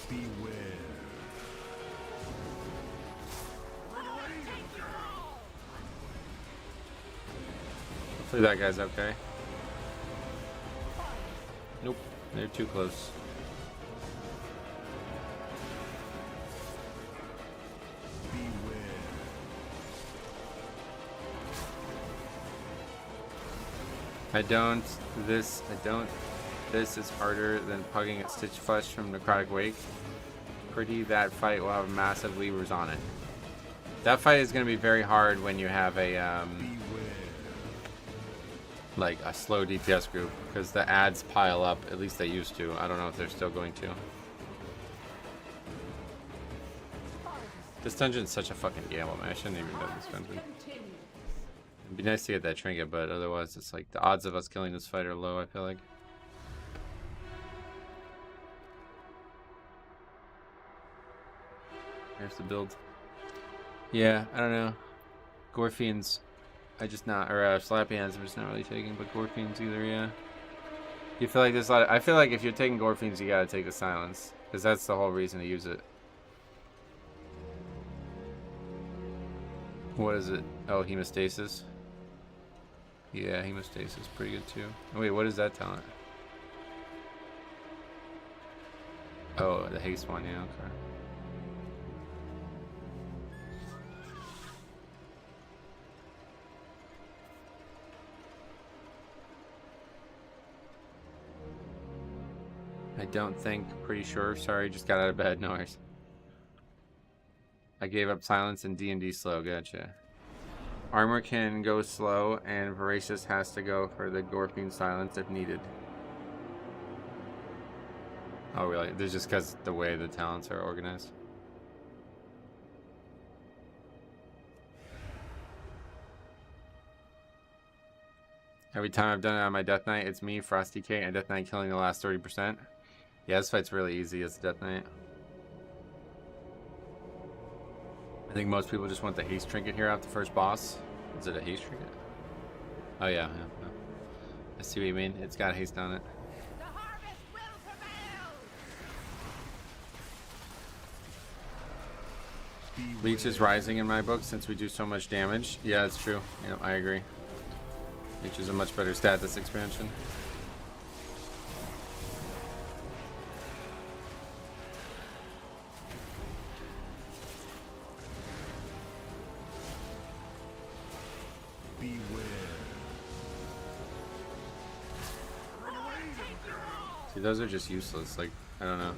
Beware. Hopefully that guy's okay. Nope, they're too close. I don't. This is harder than pugging a Stitch Flesh from Necrotic Wake. Pretty that fight will have massive levers on it. That fight is going to be very hard when you have a like a slow DPS group, because the ads pile up. At least they used to. I don't know if they're still going to. This dungeon's such a fucking gamble, man. I shouldn't even do this dungeon. It'd be nice to get that trinket, but otherwise it's like the odds of us killing this fight are low, I feel like. Here's the build. Yeah, I don't know. Gorfians, Slappy Hands I'm just not really taking, but Gorfians either, yeah. You feel like there's a lot of, I feel like if you're taking Gorfians, you gotta take the Silence, because that's the whole reason to use it. What is it? Oh, Hemostasis. Yeah, Hemostasis is pretty good too. Oh, wait, what is that talent? Oh, the haste one, yeah, okay. I don't think, pretty sure. Sorry, just got out of bed, no worries. I gave up Silence and D&D slow, gotcha. Armor can go slow, and Voracious has to go for the Gorfine Silence if needed. Oh, really? There's just because the way the talents are organized. Every time I've done it on my Death Knight, it's me, Frosty K, and Death Knight killing the last 30%. Yeah, this fight's really easy as Death Knight. I think most people just want the haste trinket here off the first boss. Is it a haste trinket? Oh yeah, yeah. I see what you mean. It's got haste on it. The harvest will prevail! Leech is rising in my book since we do so much damage. Yeah, it's true. Yeah, I agree. Leech is a much better stat this expansion. See, those are just useless. Like, I don't know.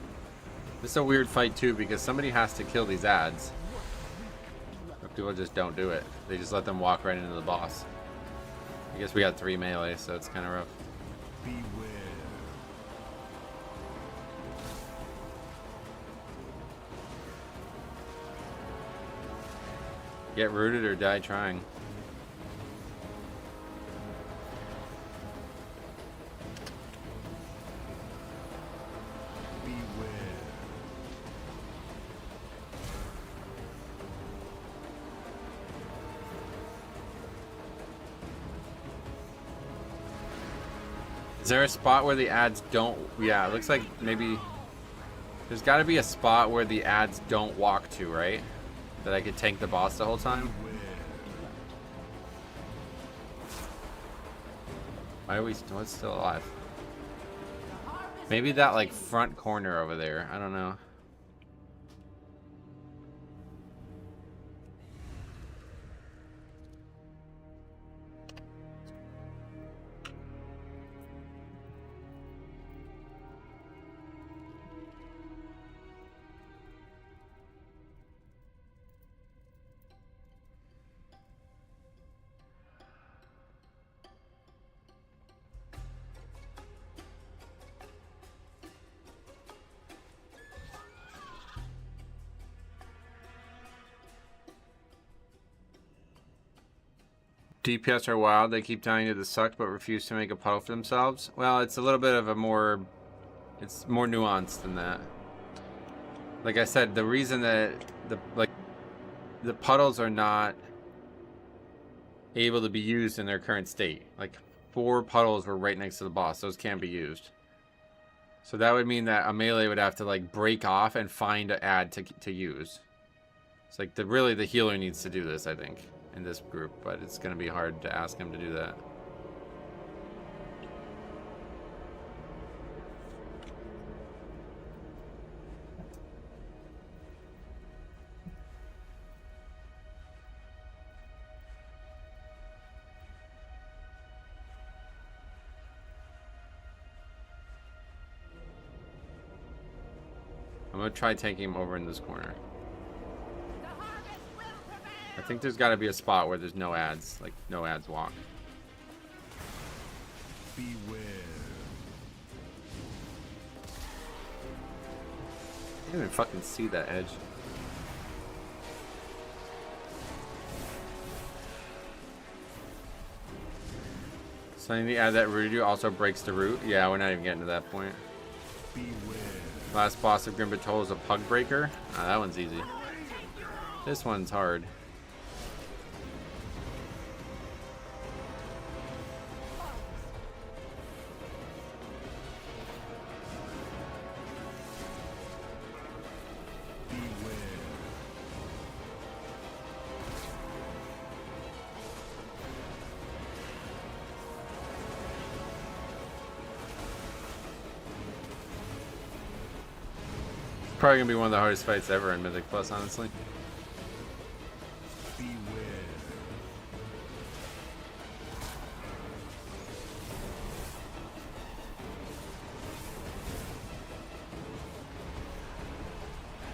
This is a weird fight too, because somebody has to kill these ads. But people just don't do it. They just let them walk right into the boss. I guess we got 3 melee, so it's kind of rough. Get rooted or die trying. Is there a spot where the ads don't... Yeah, it looks like maybe... There's got to be a spot where the ads don't walk to, right? That I could tank the boss the whole time? Why are we... What's still alive? Maybe that, like, front corner over there. I don't know. DPS are wild. They keep dying to the suck, but refuse to make a puddle for themselves. Well, it's a little bit of a more... It's more nuanced than that. Like I said, the reason that the puddles are not able to be used in their current state. Like 4 puddles were right next to the boss. Those can't be used. So that would mean that a melee would have to like break off and find an ad to use. It's like really the healer needs to do this, I think, in this group, but it's going to be hard to ask him to do that. I'm gonna try taking him over in this corner. The harvest will prevail. I think there's got to be a spot where there's no ads, like no ads walk. Beware. I can't even fucking see that edge. So I need to add that Rudu also breaks the root. Yeah, we're not even getting to that point. Beware. Last boss of Grim Batol is a Pug Breaker. Ah, that one's easy. This one's hard. Beware. Probably gonna be one of the hardest fights ever in Mythic Plus, honestly. Beware.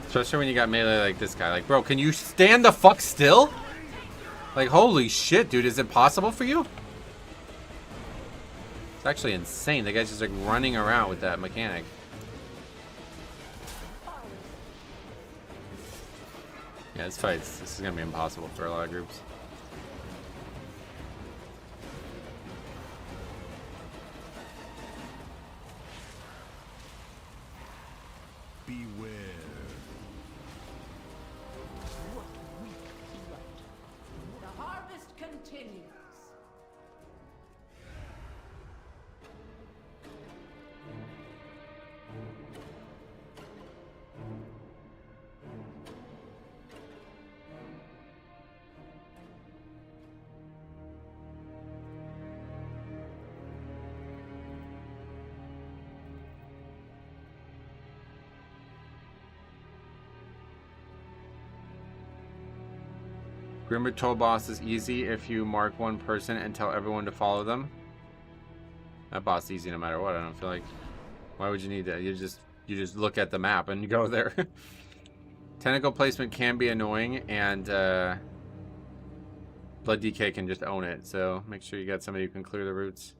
Especially when you got melee like this guy. Like, bro, can you stand the fuck still? Like, holy shit, dude. Is it possible for you? It's actually insane. The guy's just like running around with that mechanic. Yeah, this is gonna be impossible for a lot of groups. Beware. The harvest continues. Grim Batol boss is easy if you mark one person and tell everyone to follow them. That boss is easy no matter what. I don't feel like. Why would you need that? You just look at the map and you go there. Tentacle placement can be annoying, and Blood DK can just own it. So make sure you got somebody who can clear the roots.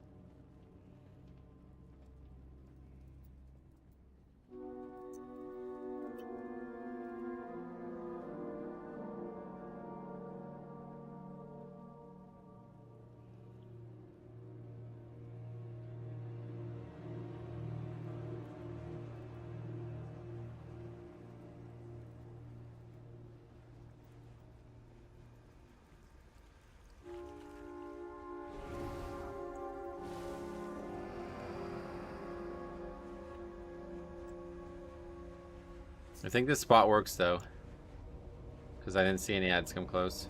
I think this spot works though, because I didn't see any ads come close.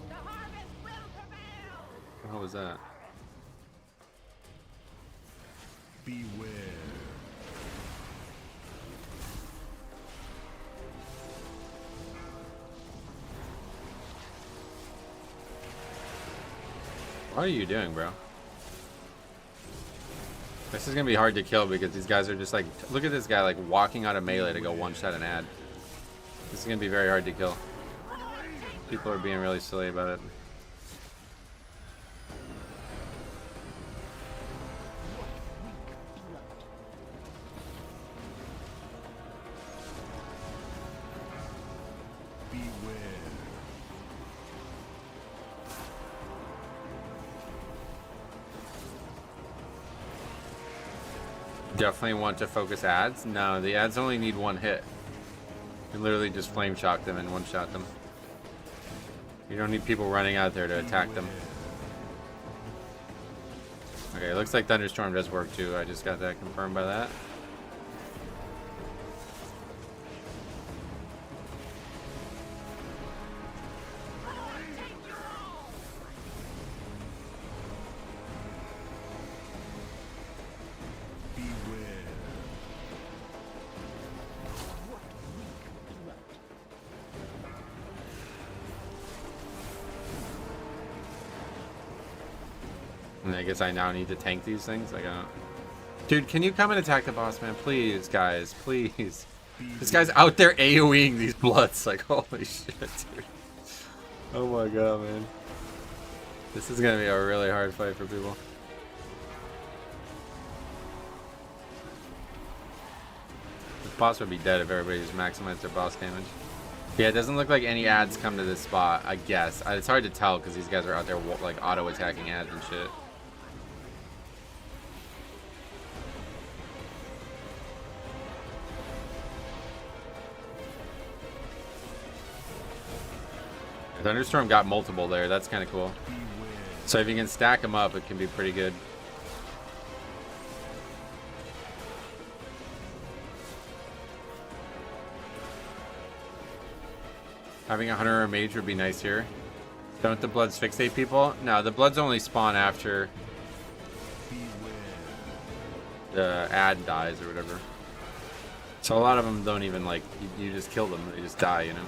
The harvest will prevail. What was that? Beware. What are you doing, bro? This is gonna be hard to kill because these guys are just like, look at this guy like walking out of melee to go one shot an ad. This is gonna be very hard to kill. People are being really silly about it. Beware. Definitely want to focus ads. No, the ads only need one hit. You literally just flame shock them and one shot them. You don't need people running out there to attack them. Okay, it looks like Thunderstorm does work too. I just got that confirmed by that. Beware. And I guess I now need to tank these things. Like, I don't... Dude, can you come and attack the boss, man? Please, guys, please. This guy's out there AoEing these bloods. Like, holy shit, dude. Oh my god, man. This is gonna be a really hard fight for people. The boss would be dead if everybody just maximized their boss damage. Yeah, it doesn't look like any ads come to this spot, I guess. It's hard to tell because these guys are out there like auto-attacking ads and shit. Thunderstorm got multiple there. That's kind of cool. So if you can stack them up, it can be pretty good. Having a hunter or a mage would be nice here. Don't the bloods fixate people? No, the bloods only spawn after the ad dies or whatever. So a lot of them don't even like, you just kill them. They just die, you know?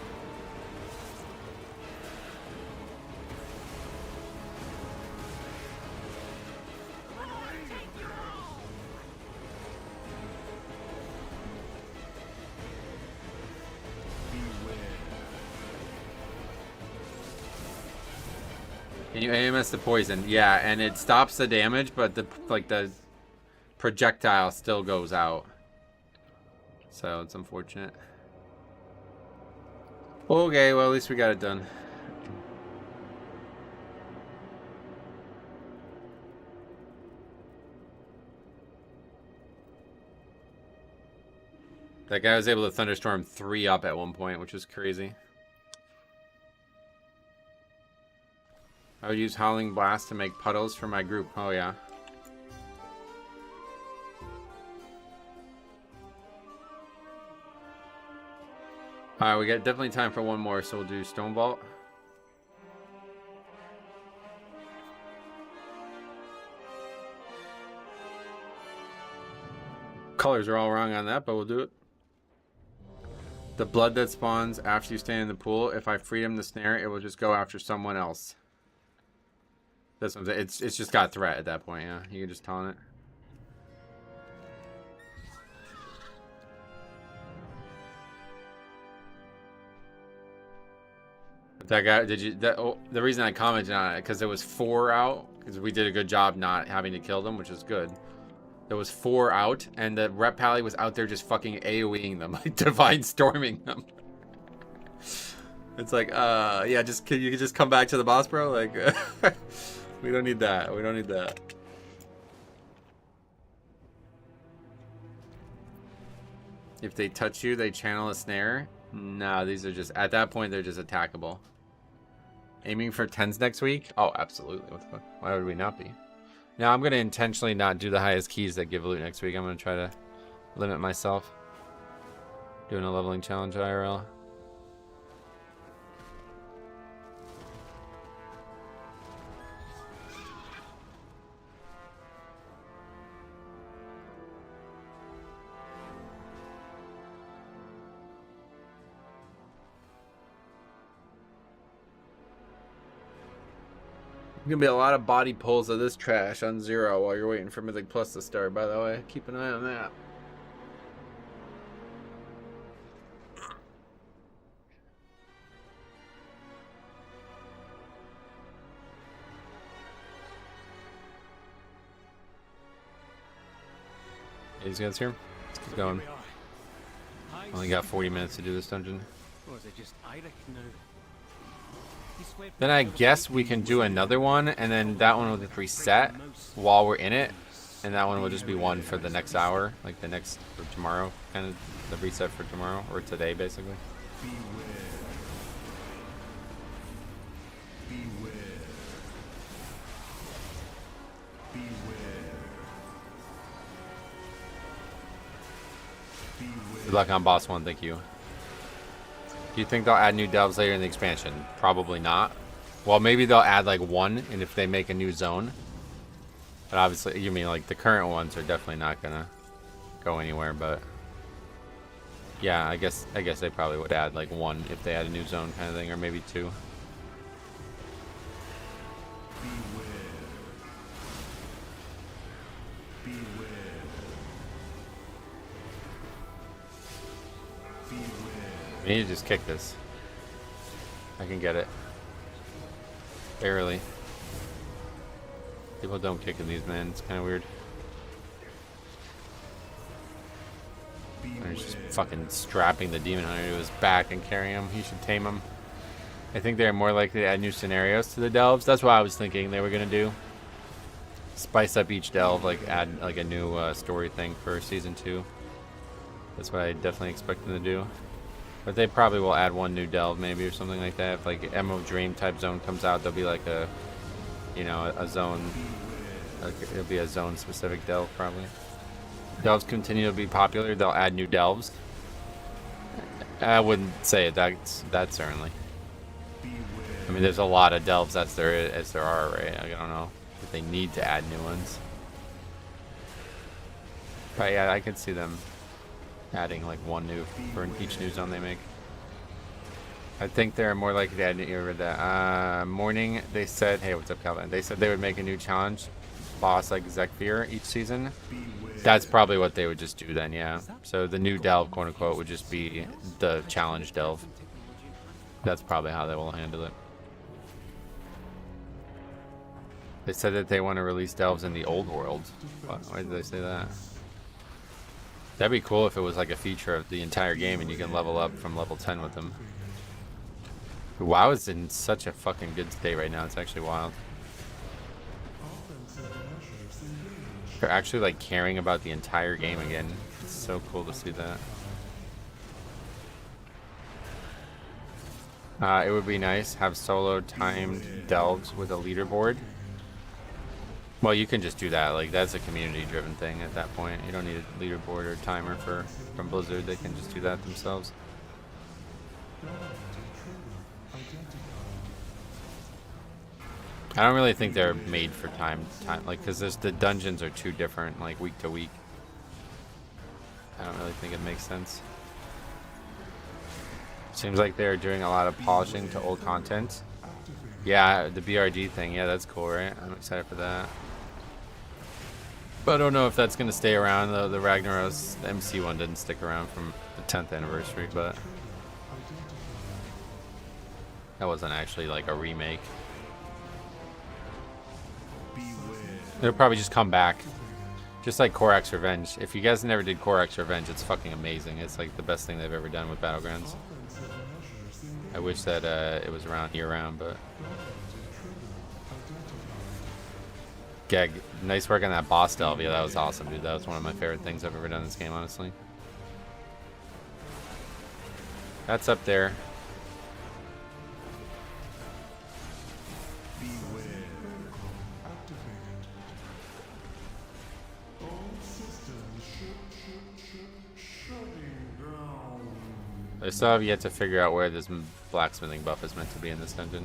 Can you AMS the poison? Yeah, and it stops the damage, but the projectile still goes out. So it's unfortunate. Okay, well at least we got it done. That guy was able to thunderstorm 3 up at one point, which was crazy. I would use Howling Blast to make puddles for my group. Oh, yeah. Alright, we got definitely time for one more, so we'll do Stone Vault. Colors are all wrong on that, but we'll do it. The blood that spawns after you stand in the pool, if I freedom the snare, it will just go after someone else. That's what I'm saying. It's just got threat at that point, yeah. You can just taunt it. That guy, did you? The reason I commented on it because there was 4 out, because we did a good job not having to kill them, which is good. There was 4 out, and the rep pally was out there just fucking AoEing them, like divine storming them. It's like, yeah, just you can just come back to the boss, bro. Like, we don't need that. We don't need that. If they touch you, they channel a snare. No, these are just at that point they're just attackable. Aiming for 10s next week? Oh, absolutely. What the fuck? Why would we not be? Now I'm gonna intentionally not do the highest keys that give loot next week. I'm gonna try to limit myself. Doing a leveling challenge IRL. Gonna be a lot of body pulls of this trash on 0 while you're waiting for Mythic Plus to start, by the way. Keep an eye on that. These guys here? Let's keep going. Only got 40 minutes to do this dungeon. Or is it just Iric now? Then I guess we can do another one, and then that one will just reset while we're in it, and that one will just be one for the next hour, like the next for tomorrow, kind of the reset for tomorrow or today, basically. Good luck on boss 1, thank you. Do you think they'll add new delves later in the expansion? Probably not. Well, maybe they'll add like 1, and if they make a new zone. But obviously, you mean like the current ones are definitely not gonna go anywhere. But yeah, I guess they probably would add like 1 if they had a new zone kind of thing, or maybe 2. I need to just kick this. I can get it. Barely. People don't kick in these, man. It's kind of weird. He's just fucking strapping the demon hunter to his back and carrying him. He should tame him. I think they're more likely to add new scenarios to the delves. That's what I was thinking they were gonna do. Spice up each delve, like add like a new story thing for season 2. That's what I definitely expect them to do. But they probably will add one new delve maybe or something like that. If like Emerald Dream type zone comes out, there'll be like a, you know, a zone. Like it'll be a zone specific delve probably. Delves continue to be popular. They'll add new delves. I wouldn't say it. That certainly. I mean, there's a lot of delves as there are, right? I don't know if they need to add new ones. But yeah, I could see them adding like one new for each new zone they make. I think they're more likely to add new. You read that? Morning, they said, hey, what's up, Calvin? They said they would make a new challenge boss like Zekfir each season. That's probably what they would just do then, yeah. So the new delve, quote unquote, would just be the challenge delve. That's probably how they will handle it. They said that they want to release delves in the old world. Why did they say that? That'd be cool if it was like a feature of the entire game and you can level up from level 10 with them. WoW is in such a fucking good state right now. It's actually wild. They're actually like caring about the entire game again. It's so cool to see that. It would be nice have solo timed delves with a leaderboard. Well, you can just do that. Like that's a community-driven thing at that point. You don't need a leaderboard or timer from Blizzard. They can just do that themselves. I don't really think they're made for time, like, because the dungeons are too different, like week to week. I don't really think it makes sense. Seems like they're doing a lot of polishing to old content. Yeah, the BRG thing. Yeah, that's cool, right? I'm excited for that. But I don't know if that's going to stay around. The Ragnaros, the MC one didn't stick around from the 10th anniversary, but that wasn't actually like a remake. They'll probably just come back. Just like Korak's Revenge. If you guys never did Korak's Revenge, it's fucking amazing. It's like the best thing they've ever done with Battlegrounds. I wish that it was around year-round, but... Gag, nice work on that boss delve. Yeah, that was awesome, dude. That was one of my favorite things I've ever done in this game, honestly. That's up there. I still have yet to figure out where this blacksmithing buff is meant to be in this dungeon.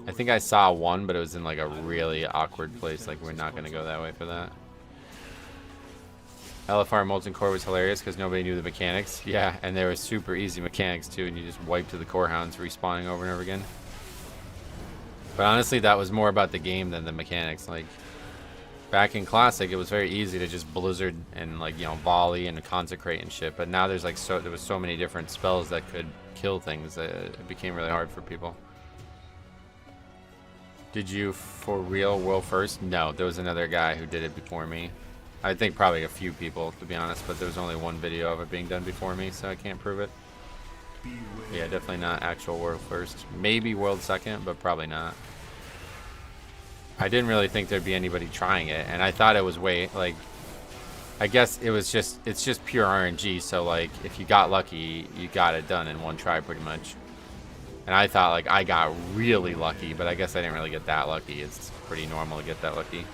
I think I saw one, but it was in like a really awkward place. Like, we're not going to go that way for that. LFR Molten Core was hilarious because nobody knew the mechanics. Yeah, and they were super easy mechanics too, and you just wipe to the core hounds respawning over and over again. But honestly, that was more about the game than the mechanics. Like, back in Classic, it was very easy to just blizzard and, like, you know, volley and consecrate and shit. But now there's like there was so many different spells that could kill things that it became really hard for people. Did you for real world first? No, there was another guy who did it before me. I think probably a few people, to be honest, but there was only one video of it being done before me, so I can't prove it. Yeah, definitely not actual world first. Maybe world second, but probably not. I didn't really think there'd be anybody trying it, and I thought it was like, I guess it's just pure RNG, so like, if you got lucky, you got it done in one try pretty much. And I thought, like, I got really lucky, but I guess I didn't really get that lucky. It's pretty normal to get that lucky.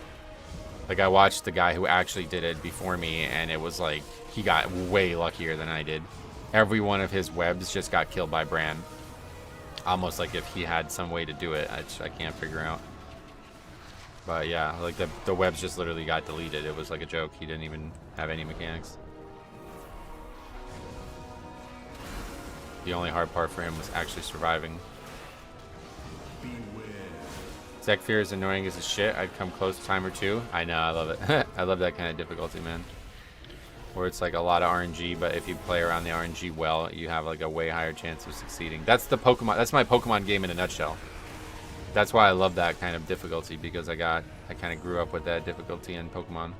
Like, I watched the guy who actually did it before me, and it was like, he got way luckier than I did. Every one of his webs just got killed by Bran. Almost like if he had some way to do it, I can't figure out. But yeah, like the webs just literally got deleted. It was like a joke. He didn't even have any mechanics. The only hard part for him was actually surviving. Zekfir is annoying as a shit. I'd come close a time or two. I know, I love it. I love that kind of difficulty, man. where it's like a lot of RNG, but if you play around the RNG well, you have like a way higher chance of succeeding. That's the Pokemon. That's my Pokemon game in a nutshell. That's why I love that kind of difficulty, because I kind of grew up with that difficulty in Pokemon.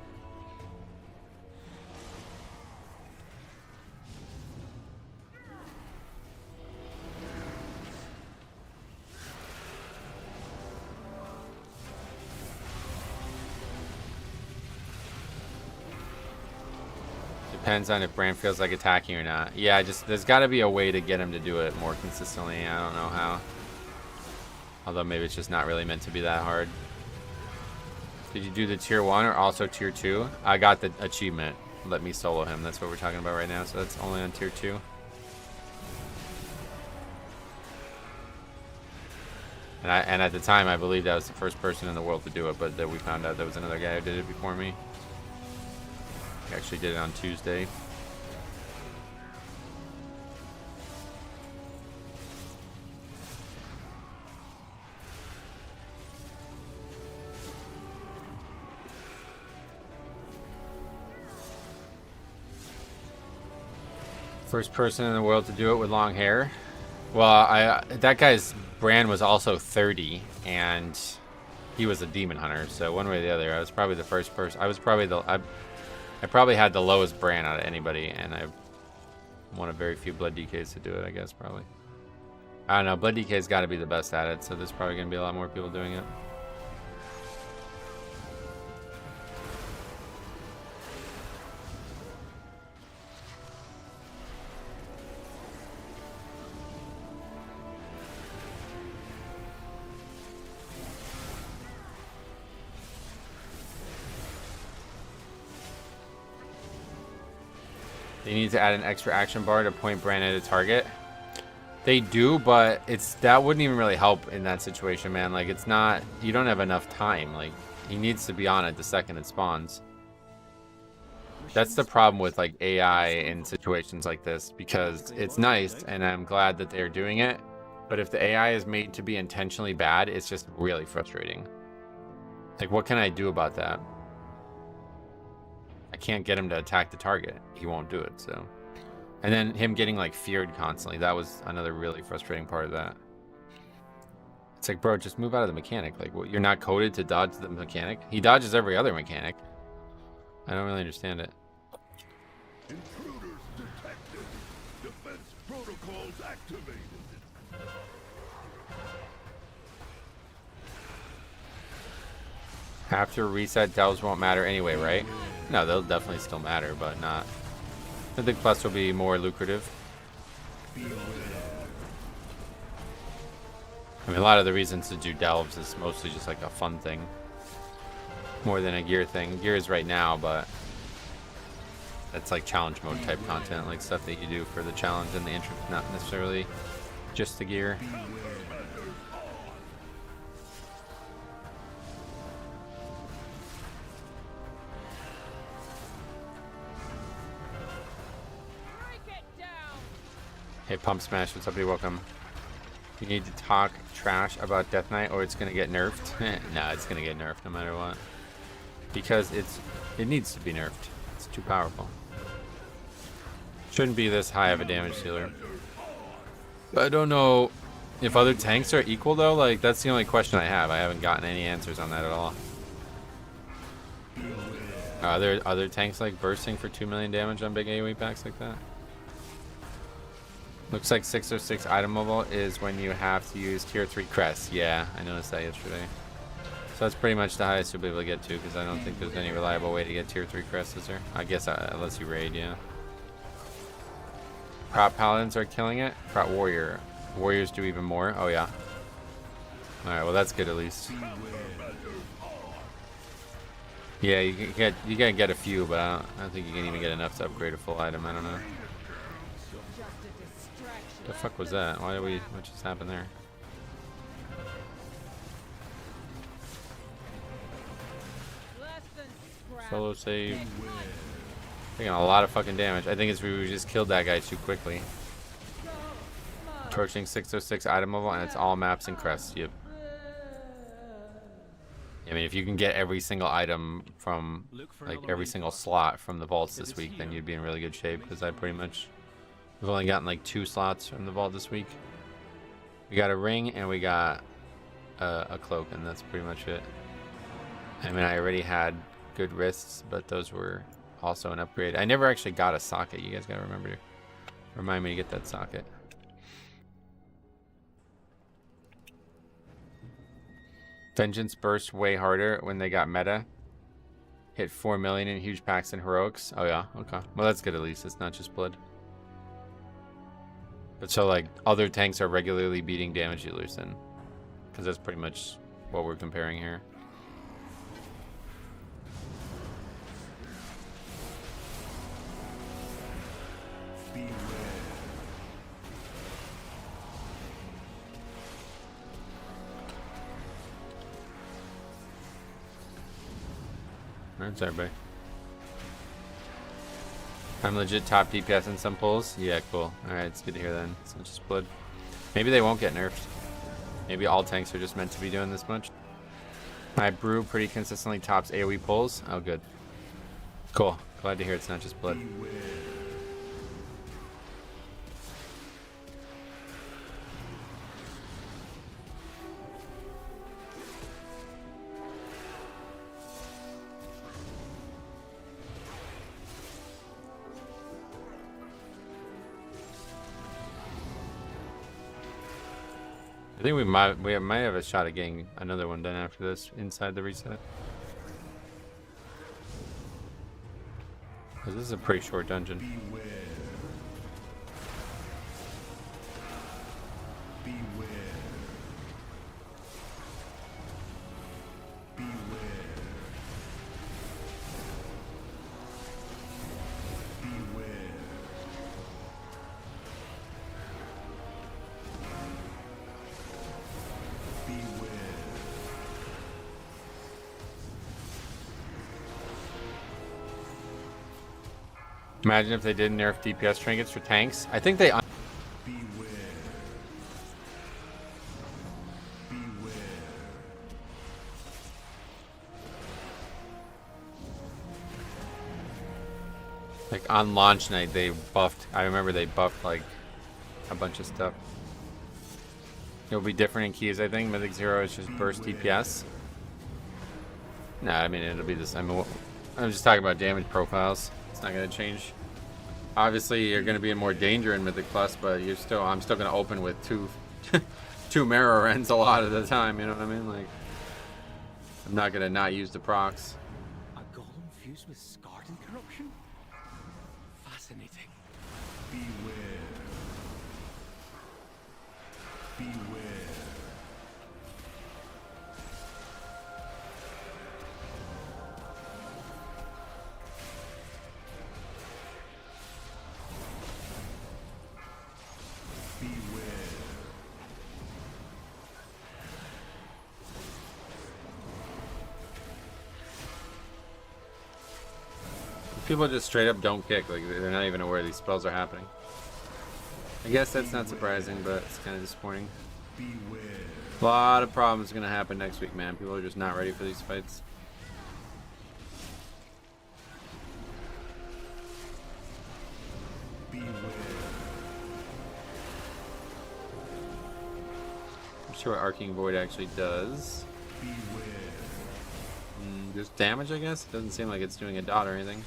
Depends on if Brand feels like attacking or not. Yeah, there's got to be a way to get him to do it more consistently. I don't know how. Although maybe it's just not really meant to be that hard. Did you do the tier 1 or also tier 2? I got the achievement. Let me solo him. That's what we're talking about right now. So that's only on tier 2. And at the time, I believed I was the first person in the world to do it, but then we found out there was another guy who did it before me. He actually did it on Tuesday. First person in the world to do it with long hair. Well, that guy's brand was also 30, and he was a demon hunter. So one way or the other, I was probably the first person. I probably had the lowest brand out of anybody, and I one of very few blood DKs to do it, I guess, probably. I don't know, blood DK's got to be the best at it, so there's probably going to be a lot more people doing it. They need to add an extra action bar to point brand at a target. They do, but that wouldn't even really help in that situation, man. Like, it's not, you don't have enough time. Like, he needs to be on it the second it spawns. That's the problem with like AI in situations like this, because it's nice and I'm glad that they're doing it, but if the AI is made to be intentionally bad, it's just really frustrating. Like, what can I do about that? I can't get him to attack the target. He won't do it, so. And then him getting like feared constantly. That was another really frustrating part of that. It's like, bro, just move out of the mechanic. Like, you're not coded to dodge the mechanic? He dodges every other mechanic. I don't really understand it. Intruders detected. Defense protocols activated. After reset, delves won't matter anyway, right? No, they'll definitely still matter, but not. Mythic Plus will be more lucrative. I mean, a lot of the reasons to do delves is mostly just like a fun thing, more than a gear thing. Gear is right now, but that's like challenge mode type content, like stuff that you do for the challenge and the intro, not necessarily just the gear. Hey, Pump Smash, what's up, buddy? Welcome. You need to talk trash about Death Knight or it's going to get nerfed. Nah, it's going to get nerfed no matter what. Because it needs to be nerfed. It's too powerful. Shouldn't be this high of a damage dealer. I don't know if other tanks are equal, though. Like, that's the only question I have. I haven't gotten any answers on that at all. Are there other tanks, like, bursting for 2 million damage on big AoE packs like that? Looks like 606 item mobile is when you have to use tier 3 crests. Yeah, I noticed that yesterday. So that's pretty much the highest you'll be able to get to, because I don't think there's any reliable way to get tier 3 crests, is there? I guess unless you raid, yeah. Prop paladins are killing it. Prop warriors do even more. Oh yeah. All right, well that's good at least. Yeah, you gotta get a few, but I don't think you can even get enough to upgrade a full item. I don't know. The fuck was that? What just happened there? Solo save. Taking a lot of fucking damage. I think it's we just killed that guy too quickly. Torching 606 item level, and it's all maps and crests. Yep. I mean, if you can get every single item from, like, every single slot from the vaults this week, then you'd be in really good shape, because I pretty much... We've only gotten, like, 2 slots from the vault this week. We got a ring, and we got a cloak, and that's pretty much it. I mean, I already had good wrists, but those were also an upgrade. I never actually got a socket. You guys gotta remind me to get that socket. Vengeance burst way harder when they got meta. Hit 4 million in huge packs and heroics. Oh yeah, okay. Well, that's good at least. It's not just blood. But so, like, other tanks are regularly beating damage dealers then. Because that's pretty much what we're comparing here. Alright, everybody. I'm legit top DPS in some pulls. Yeah, cool. Alright, it's good to hear then. It's not just blood. Maybe they won't get nerfed. Maybe all tanks are just meant to be doing this much. My brew pretty consistently tops AoE pulls. Oh, good. Cool. Glad to hear it's not just blood. I think we might have a shot at getting another one done after this inside the reset. This is a pretty short dungeon. Beware. Beware. Beware. Beware. Imagine if they did nerf DPS trinkets for tanks. I think they... Beware. Beware. Like, on launch night, they buffed... I remember they buffed, like, a bunch of stuff. It'll be different in keys, I think. Mythic 0 is just burst DPS. Nah, I mean, it'll be this... I mean, I'm just talking about damage profiles. It's not going to change. Obviously, you're going to be in more danger in Mythic Plus, but I'm still going to open with two Mirror Rends a lot of the time, you know what I mean? Like, I'm not going to not use the procs. A golem fused with scarred and corruption? Fascinating. Beware. Beware. People just straight up don't kick, like they're not even aware these spells are happening. I guess that's not surprising, but it's kind of disappointing. Beware. A lot of problems are gonna happen next week, man. People are just not ready for these fights. Beware. I'm sure what Arcing Void actually does. Beware. Just damage, I guess? It doesn't seem like it's doing a dot or anything.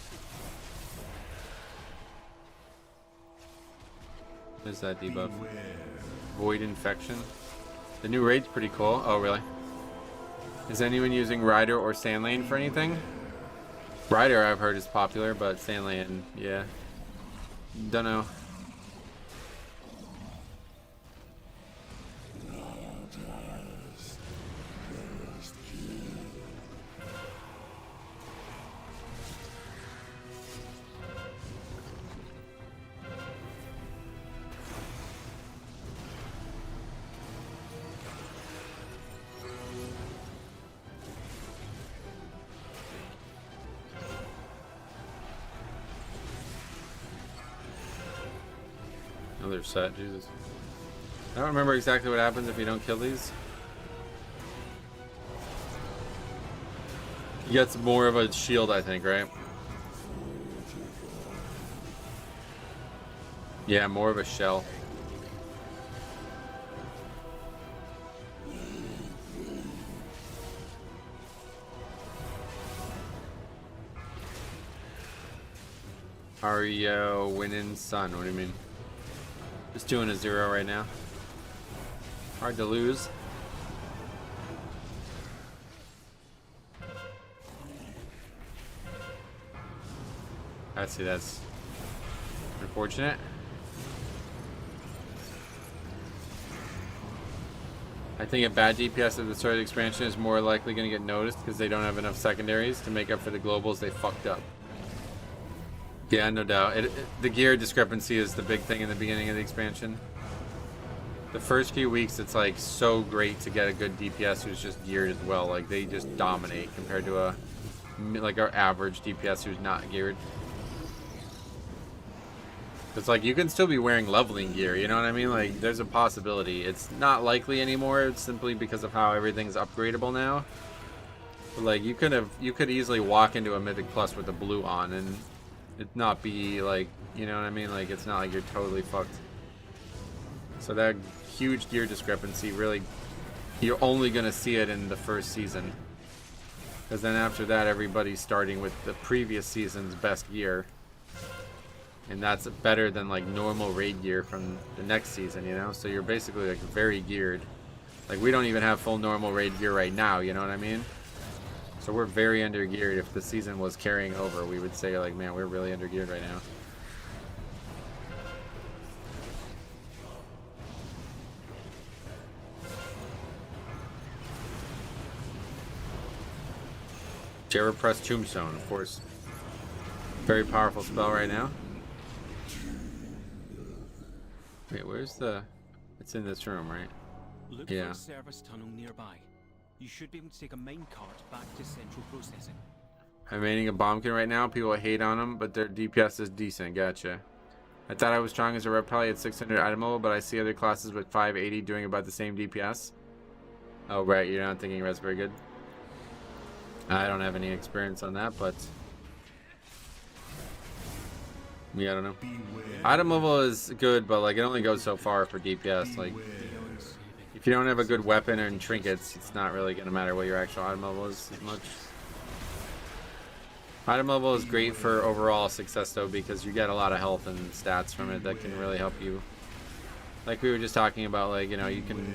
What is that debuff? Beware. Void Infection. The new raid's pretty cool. Oh, really? Is anyone using Rider or Sandlane for anything? Rider, I've heard, is popular, but Sandlane, yeah. Don't know. Another set, Jesus. I don't remember exactly what happens if you don't kill these. He gets more of a shield, I think, right? Yeah, more of a shell. Ario winning sun. What do you mean? Just doing a 0 right now. Hard to lose. I see, that's unfortunate. I think a bad DPS at the start of the expansion is more likely going to get noticed because they don't have enough secondaries to make up for the globals they fucked up. Yeah, no doubt. The gear discrepancy is the big thing in the beginning of the expansion. The first few weeks, it's like so great to get a good DPS who's just geared as well. Like they just dominate compared to a like our average DPS who's not geared. It's like you can still be wearing leveling gear, you know what I mean? Like there's a possibility. It's not likely anymore. It's simply because of how everything's upgradable now. But like you could easily walk into a Mythic Plus with the blue on and it not be like, you know what I mean? Like it's not like you're totally fucked. So that huge gear discrepancy, really, you're only gonna see it in the first season. Because then after that, everybody's starting with the previous season's best gear. And that's better than like normal raid gear from the next season, you know? So you're basically like very geared. Like we don't even have full normal raid gear right now, you know what I mean? So we're very under geared. If the season was carrying over, we would say like, man, we're really under geared right now. Terror Press Tombstone, of course. Very powerful spell right now. Wait, where's the... It's in this room, right? Look Yeah. for a service tunnel nearby. You should be able to take a mine cart back to central processing. I'm maining a bombkin right now. People hate on them, but their DPS is decent. Gotcha. I thought I was strong as a reptile at 600 item level, but I see other classes with 580 doing about the same DPS. Oh, right. You're not thinking that's very good. I don't have any experience on that, but... Yeah, I don't know. Item level is good, but like it only goes so far for DPS. Like, if you don't have a good weapon and trinkets, it's not really gonna matter what your actual item level is as much. Item level is great for overall success though, because you get a lot of health and stats from it that can really help you. Like we were just talking about, like, you know, you can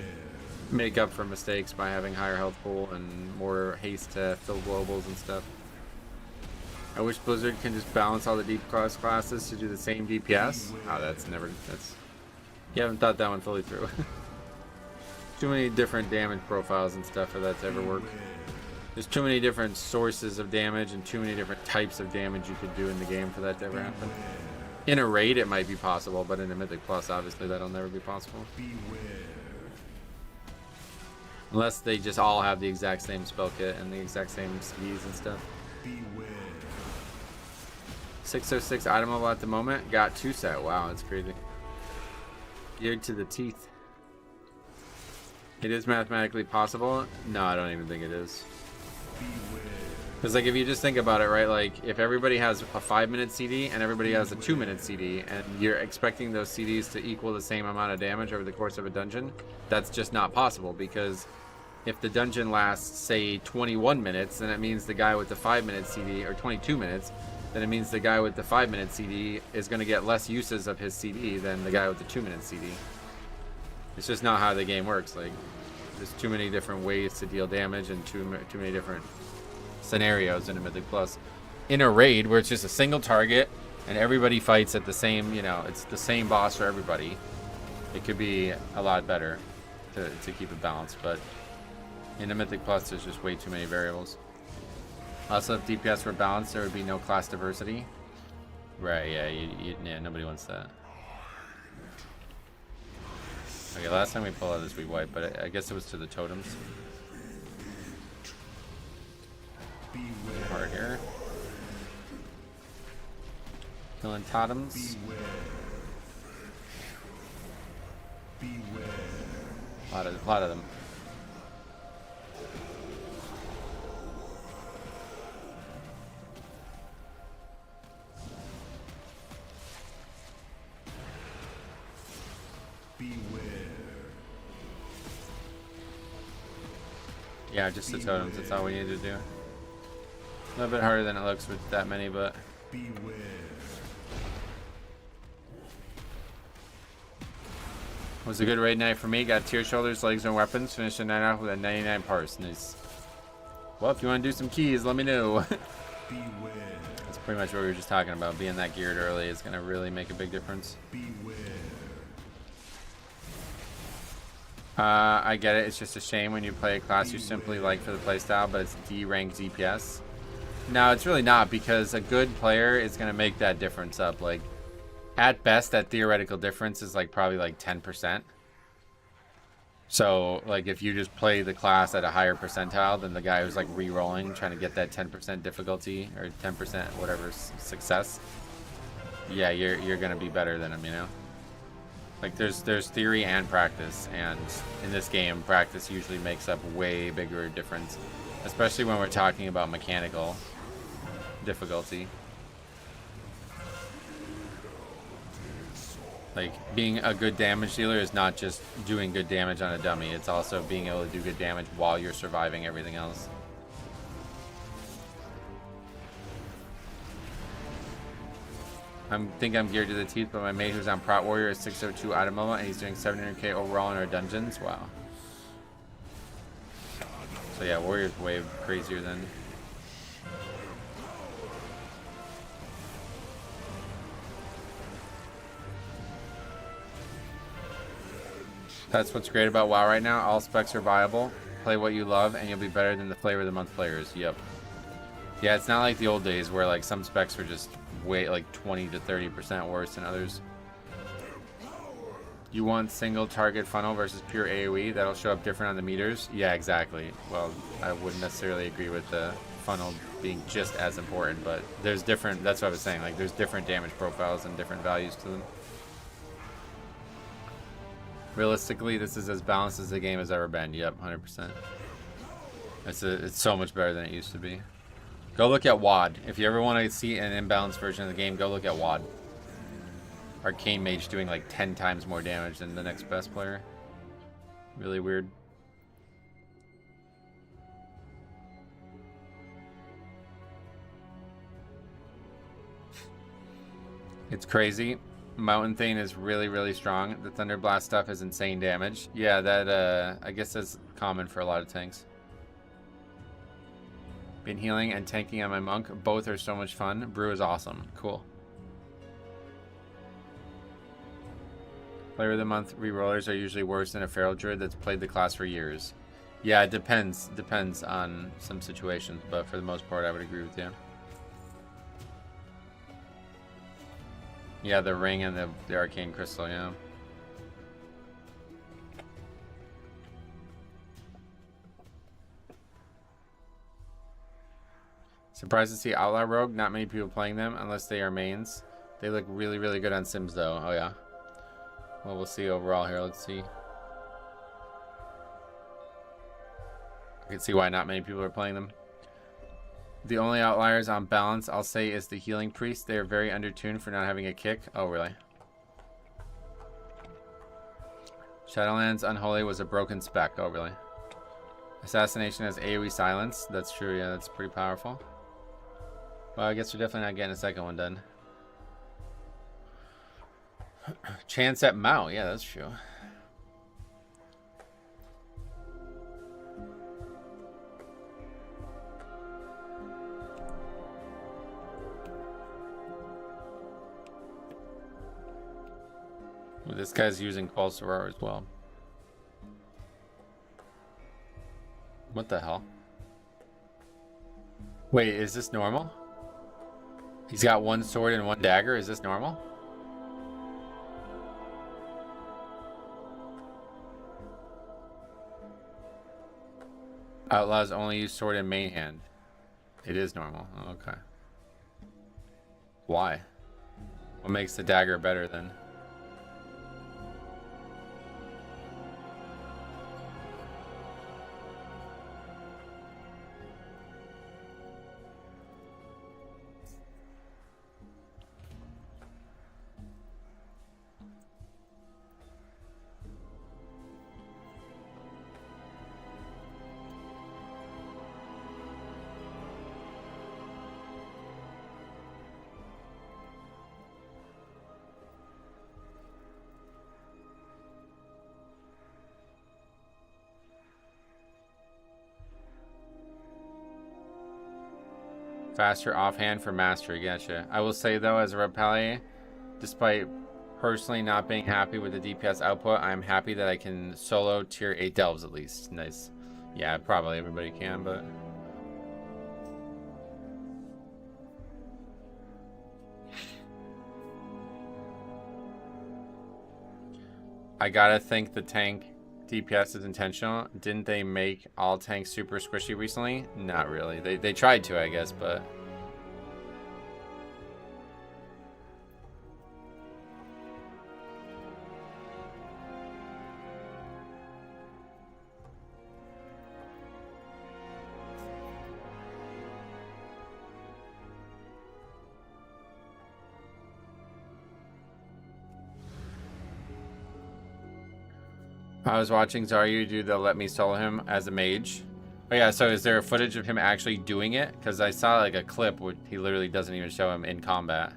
make up for mistakes by having higher health pool and more haste to fill globals and stuff. I wish Blizzard can just balance all the deep class classes to do the same DPS. Oh, that's... You haven't thought that one fully through. Too many different damage profiles and stuff for that to ever work. There's too many different sources of damage and too many different types of damage you could do in the game for that to ever happen. In a raid it might be possible, but in a Mythic Plus obviously that'll never be possible. Unless they just all have the exact same spell kit and the exact same skis and stuff. 606 item level at the moment. Got 2 set. Wow, that's crazy. Geared to the teeth. It is mathematically possible. No, I don't even think it is. Because like if you just think about it, right, like if everybody has a 5-minute CD and everybody has a 2-minute CD and you're expecting those CDs to equal the same amount of damage over the course of a dungeon, that's just not possible. Because if the dungeon lasts, say, 21 minutes, then it means the guy with the 5-minute CD, or 22 minutes, then it means the guy with the 5-minute CD is going to get less uses of his CD than the guy with the 2-minute CD. It's just not how the game works. Like, there's too many different ways to deal damage and too many different scenarios in a Mythic Plus. In a raid where it's just a single target and everybody fights at the same, you know, it's the same boss for everybody, it could be a lot better to keep it balanced. But in a Mythic Plus, there's just way too many variables. Also, if DPS were balanced, there would be no class diversity. Right, yeah, yeah, nobody wants that. Okay, last time we pulled out this we wiped, but I guess it was to the totems. Hard here. Killing totems. A lot of them. Beware. Yeah, just the totems. That's all we need to do. A little bit harder than it looks with that many, but Beware. was a good raid night for me. Got tier shoulders, legs, and weapons. Finished the night off with a 99 parse. Nice. Well, if you want to do some keys, let me know. Beware. That's pretty much what we were just talking about. Being that geared early is going to really make a big difference. Beware. I get it. It's just a shame when you play a class you simply like for the playstyle, but it's D ranked DPS. No, it's really not, because a good player is going to make that difference up. Like, at best, that theoretical difference is like probably like 10%. So, like, if you just play the class at a higher percentile than the guy who's like re-rolling, trying to get that 10% difficulty or 10% whatever success, yeah, you're going to be better than him, you know? Like, there's theory and practice, and in this game, practice usually makes up way bigger difference, especially when we're talking about mechanical difficulty. Like, being a good damage dealer is not just doing good damage on a dummy, it's also being able to do good damage while you're surviving everything else. I think I'm geared to the teeth, but my mate who's on Prot Warrior is 602 item level, and he's doing 700k overall in our dungeons. Wow. So yeah, Warrior's way crazier than... That's what's great about WoW right now. All specs are viable. Play what you love, and you'll be better than the Flavor of the Month players. Yep. Yeah, it's not like the old days where like some specs were just way like 20 to 30% worse than others. You want single target funnel versus pure AoE? That'll show up different on the meters. Yeah, exactly. Well, I wouldn't necessarily agree with the funnel being just as important, but there's different, that's what I was saying, like there's different damage profiles and different values to them. Realistically, this is as balanced as the game has ever been. Yep, 100%. It's so much better than it used to be. Go look at WoD. If you ever want to see an imbalanced version of the game, go look at WoD. Arcane Mage doing like 10 times more damage than the next best player. Really weird. It's crazy. Mountain Thane is really, really strong. The Thunder Blast stuff is insane damage. Yeah, that I guess that's common for a lot of tanks. Been healing and tanking on my monk. Both are so much fun. Brew is awesome. Cool. Player of the Month rerollers are usually worse than a Feral Druid that's played the class for years. Yeah, it depends. Depends on some situations, but for the most part, I would agree with you. Yeah, the ring and the arcane crystal, yeah. Surprised to see Outlaw Rogue. Not many people playing them unless they are mains. They look really, really good on Sims though. Oh yeah. Well, we'll see overall here. Let's see. I can see why not many people are playing them. The only outliers on balance, I'll say, is the Healing Priest. They are very undertuned for not having a kick. Oh, really? Shadowlands Unholy was a broken spec. Oh, really? Assassination has AoE silence. That's true, yeah, that's pretty powerful. Well, I guess we're definitely not getting a second one done. Chance at Mao. Yeah, that's true. Well, this guy's using Pulsar as well. What the hell? Wait, is this normal? He's got one sword and one dagger. Is this normal? Outlaws only use sword in main hand. It is normal. Oh, okay. Why? What makes the dagger better then? Faster offhand for mastery. Gotcha. I will say though, as a Repelli, despite personally not being happy with the DPS output, I'm happy that I can solo tier 8 delves at least. Nice. Yeah, probably everybody can, but I gotta think the tank DPS is intentional. Didn't they make all tanks super squishy recently? Not really. They tried to, I guess, but I was watching Zaryu do the let me solo him as a mage. Oh yeah, so is there a footage of him actually doing it? Because I saw like a clip where he literally doesn't even show him in combat.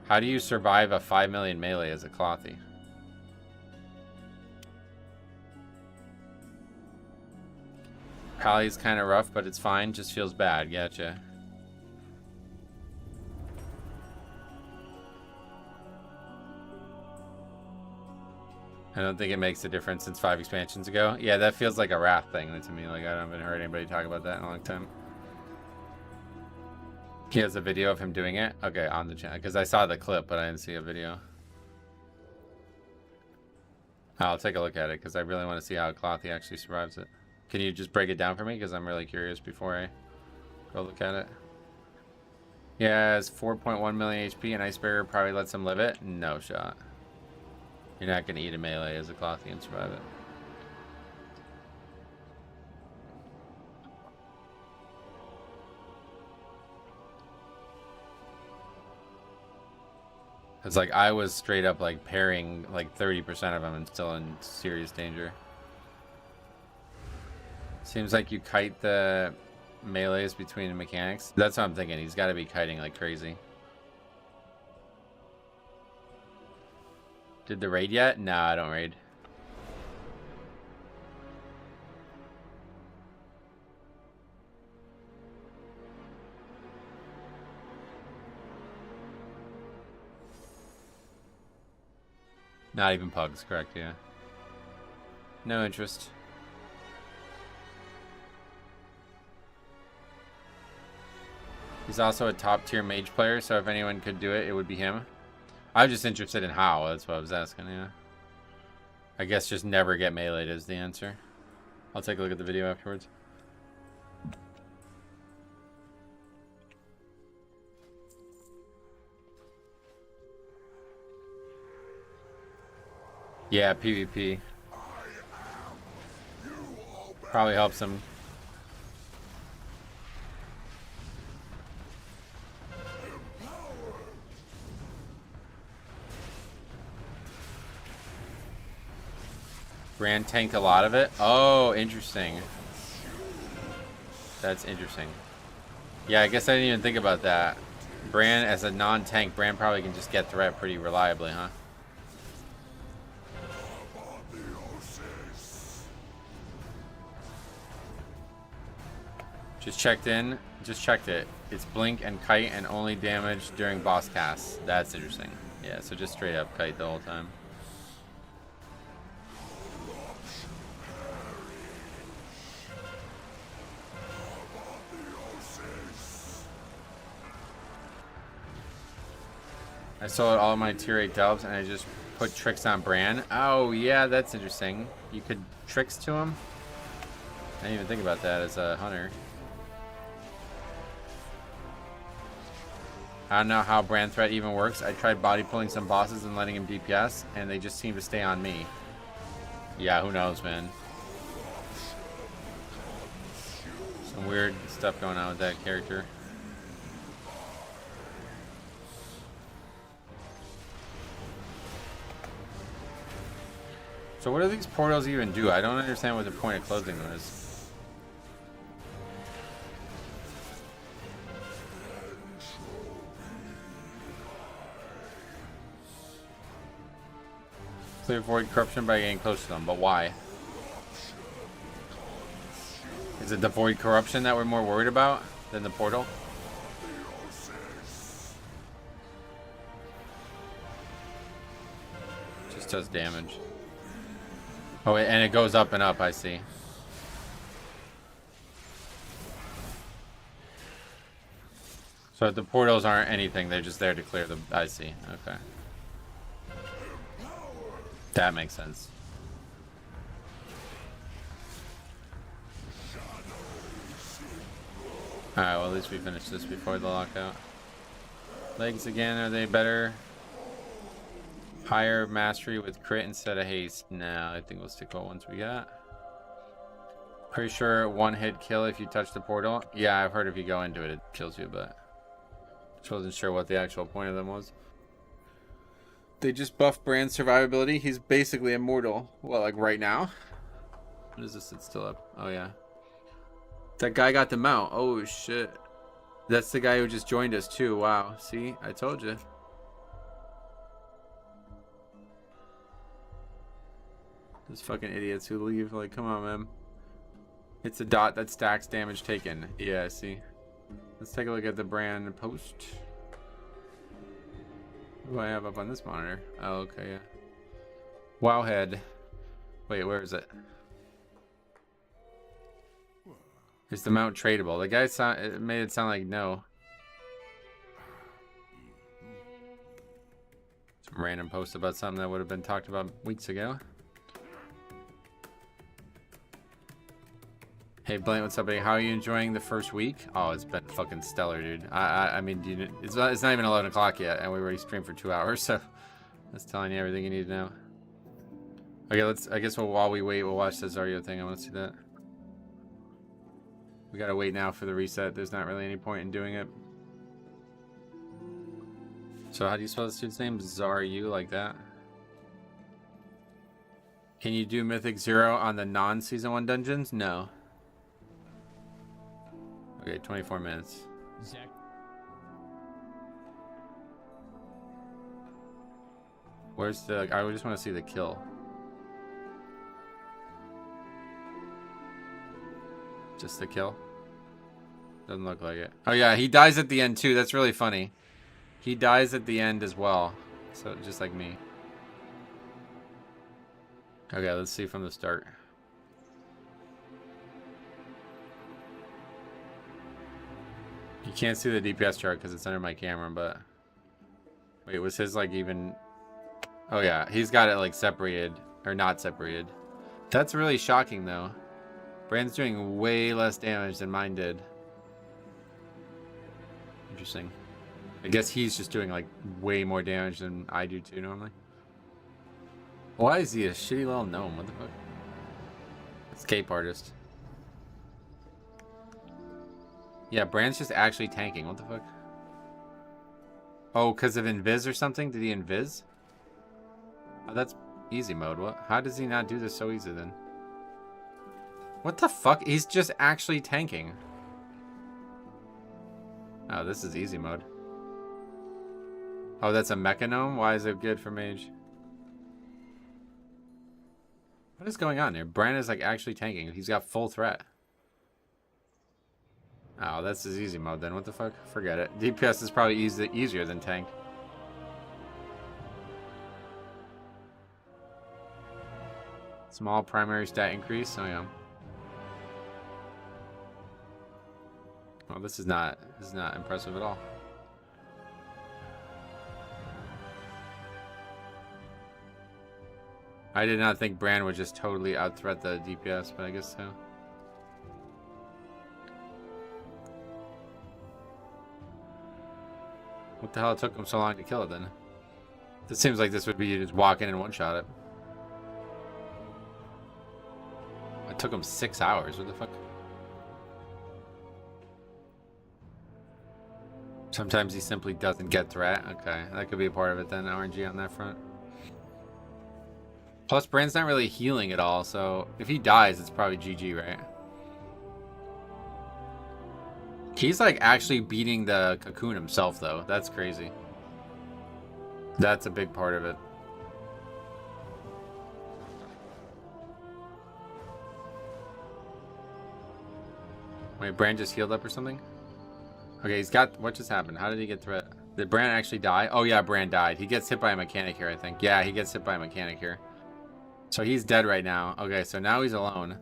How do you survive a 5 million melee as a Clothy? Pally's kind of rough, but it's fine. Just feels bad. Gotcha. I don't think it makes a difference since 5 expansions ago. Yeah, that feels like a Wrath thing to me. Like, I haven't heard anybody talk about that in a long time. He has a video of him doing it? Okay, on the channel. Because I saw the clip, but I didn't see a video. I'll take a look at it, because I really want to see how Clothy actually survives it. Can you just break it down for me? Because I'm really curious before I go look at it. Yeah, it's 4.1 million HP, and Ice Barrier probably lets him live it? No shot. You're not going to eat a melee as a Clothy and survive it. It's like I was straight up like parrying like 30% of them and still in serious danger. Seems like you kite the melees between the mechanics. That's what I'm thinking. He's got to be kiting like crazy. Did the raid yet? No, I don't raid. Not even pugs, correct, yeah. No interest. He's also a top tier mage player, so if anyone could do it, it would be him. I'm just interested in how, that's what I was asking, yeah. I guess just never get meleeed is the answer. I'll take a look at the video afterwards. Yeah, PvP. Probably helps him. Bran tanked a lot of it. Oh, interesting. That's interesting. Yeah, I guess I didn't even think about that. Bran, as a non-tank, Bran probably can just get threat pretty reliably, huh? Just checked in. Just checked it. It's blink and kite and only damage during boss casts. That's interesting. Yeah, so just straight up kite the whole time. I sold all my tier 8 delves and I just put tricks on Bran. Oh yeah, that's interesting. You could tricks to him? I didn't even think about that as a hunter. I don't know how Bran threat even works. I tried body pulling some bosses and letting him DPS and they just seem to stay on me. Yeah, who knows, man. Some weird stuff going on with that character. So what do these portals even do? I don't understand what the point of closing them is. Clear void corruption by getting close to them, but why? Is it the void corruption that we're more worried about than the portal? Just does damage. Oh, wait, and it goes up and up, I see. So the portals aren't anything, they're just there to clear the... I see, okay. That makes sense. Alright, well at least we finished this before the lockout. Legs again, are they better? Higher mastery with crit instead of haste. No, I think we'll stick with what ones we got. Pretty sure one hit kill if you touch the portal. Yeah, I've heard if you go into it, it kills you, but just wasn't sure what the actual point of them was. They just buffed Brand's survivability. He's basically immortal. Well, like right now. What is this? It's still up. Oh yeah. That guy got the mount. Oh shit. That's the guy who just joined us too. Wow. See, I told you. Those fucking idiots who leave. Like, come on, man. It's a dot that stacks damage taken. Yeah, see. Let's take a look at the brand post. What do I have up on this monitor? Oh, okay, yeah. Wowhead. Wait, where is it? Is the mount tradable? The guy it made it sound like no. Some random post about something that would have been talked about weeks ago. Hey Blaine, what's up, buddy? How are you enjoying the first week? Oh, it's been fucking stellar, dude. I mean, it's not even 11 o'clock yet, and we already streamed for 2 hours, so that's telling you everything you need to know. Okay, I guess while we wait, we'll watch the Zarya thing. I want to see that. We gotta wait now for the reset. There's not really any point in doing it. So how do you spell this dude's name? Zaryu, like that? Can you do Mythic 0 on the non-Season 1 dungeons? No. Okay, 24 minutes. Zach. Where's the... I just want to see the kill. Just the kill? Doesn't look like it. Oh yeah, he dies at the end too. That's really funny. He dies at the end as well. So just like me. Okay, let's see from the start. You can't see the DPS chart because it's under my camera, but... Wait, was his like even... Oh yeah, he's got it like separated. Or not separated. That's really shocking though. Brand's doing way less damage than mine did. Interesting. I guess he's just doing like way more damage than I do too normally. Why is he a shitty little gnome? What the fuck? Escape artist. Yeah, Brand's just actually tanking. What the fuck? Oh, because of invis or something? Did he invis? Oh, that's easy mode. What? How does he not do this so easy then? What the fuck? He's just actually tanking. Oh, this is easy mode. Oh, that's a mechanome? Why is it good for mage? What is going on here? Brand is like actually tanking. He's got full threat. Oh, that's his easy mode then. What the fuck? Forget it. DPS is probably easier than tank. Small primary stat increase. Oh yeah. Well, this is not impressive at all. I did not think Brand would just totally out-threat the DPS, but I guess so. What the hell took him so long to kill it then? This seems like this would be just walk in and one-shot it. It took him 6 hours. What the fuck? Sometimes he simply doesn't get threat. Okay, that could be a part of it then. RNG on that front. Plus, Brand's not really healing at all, so if he dies, it's probably GG, right? He's like actually beating the cocoon himself, though. That's crazy. That's a big part of it. Wait, Brand just healed up or something? Okay, he's got... What just happened? How did he get threat? Did Brand actually die? Oh yeah, Brand died. He gets hit by a mechanic here, I think. Yeah, he gets hit by a mechanic here. So he's dead right now. Okay, so now he's alone.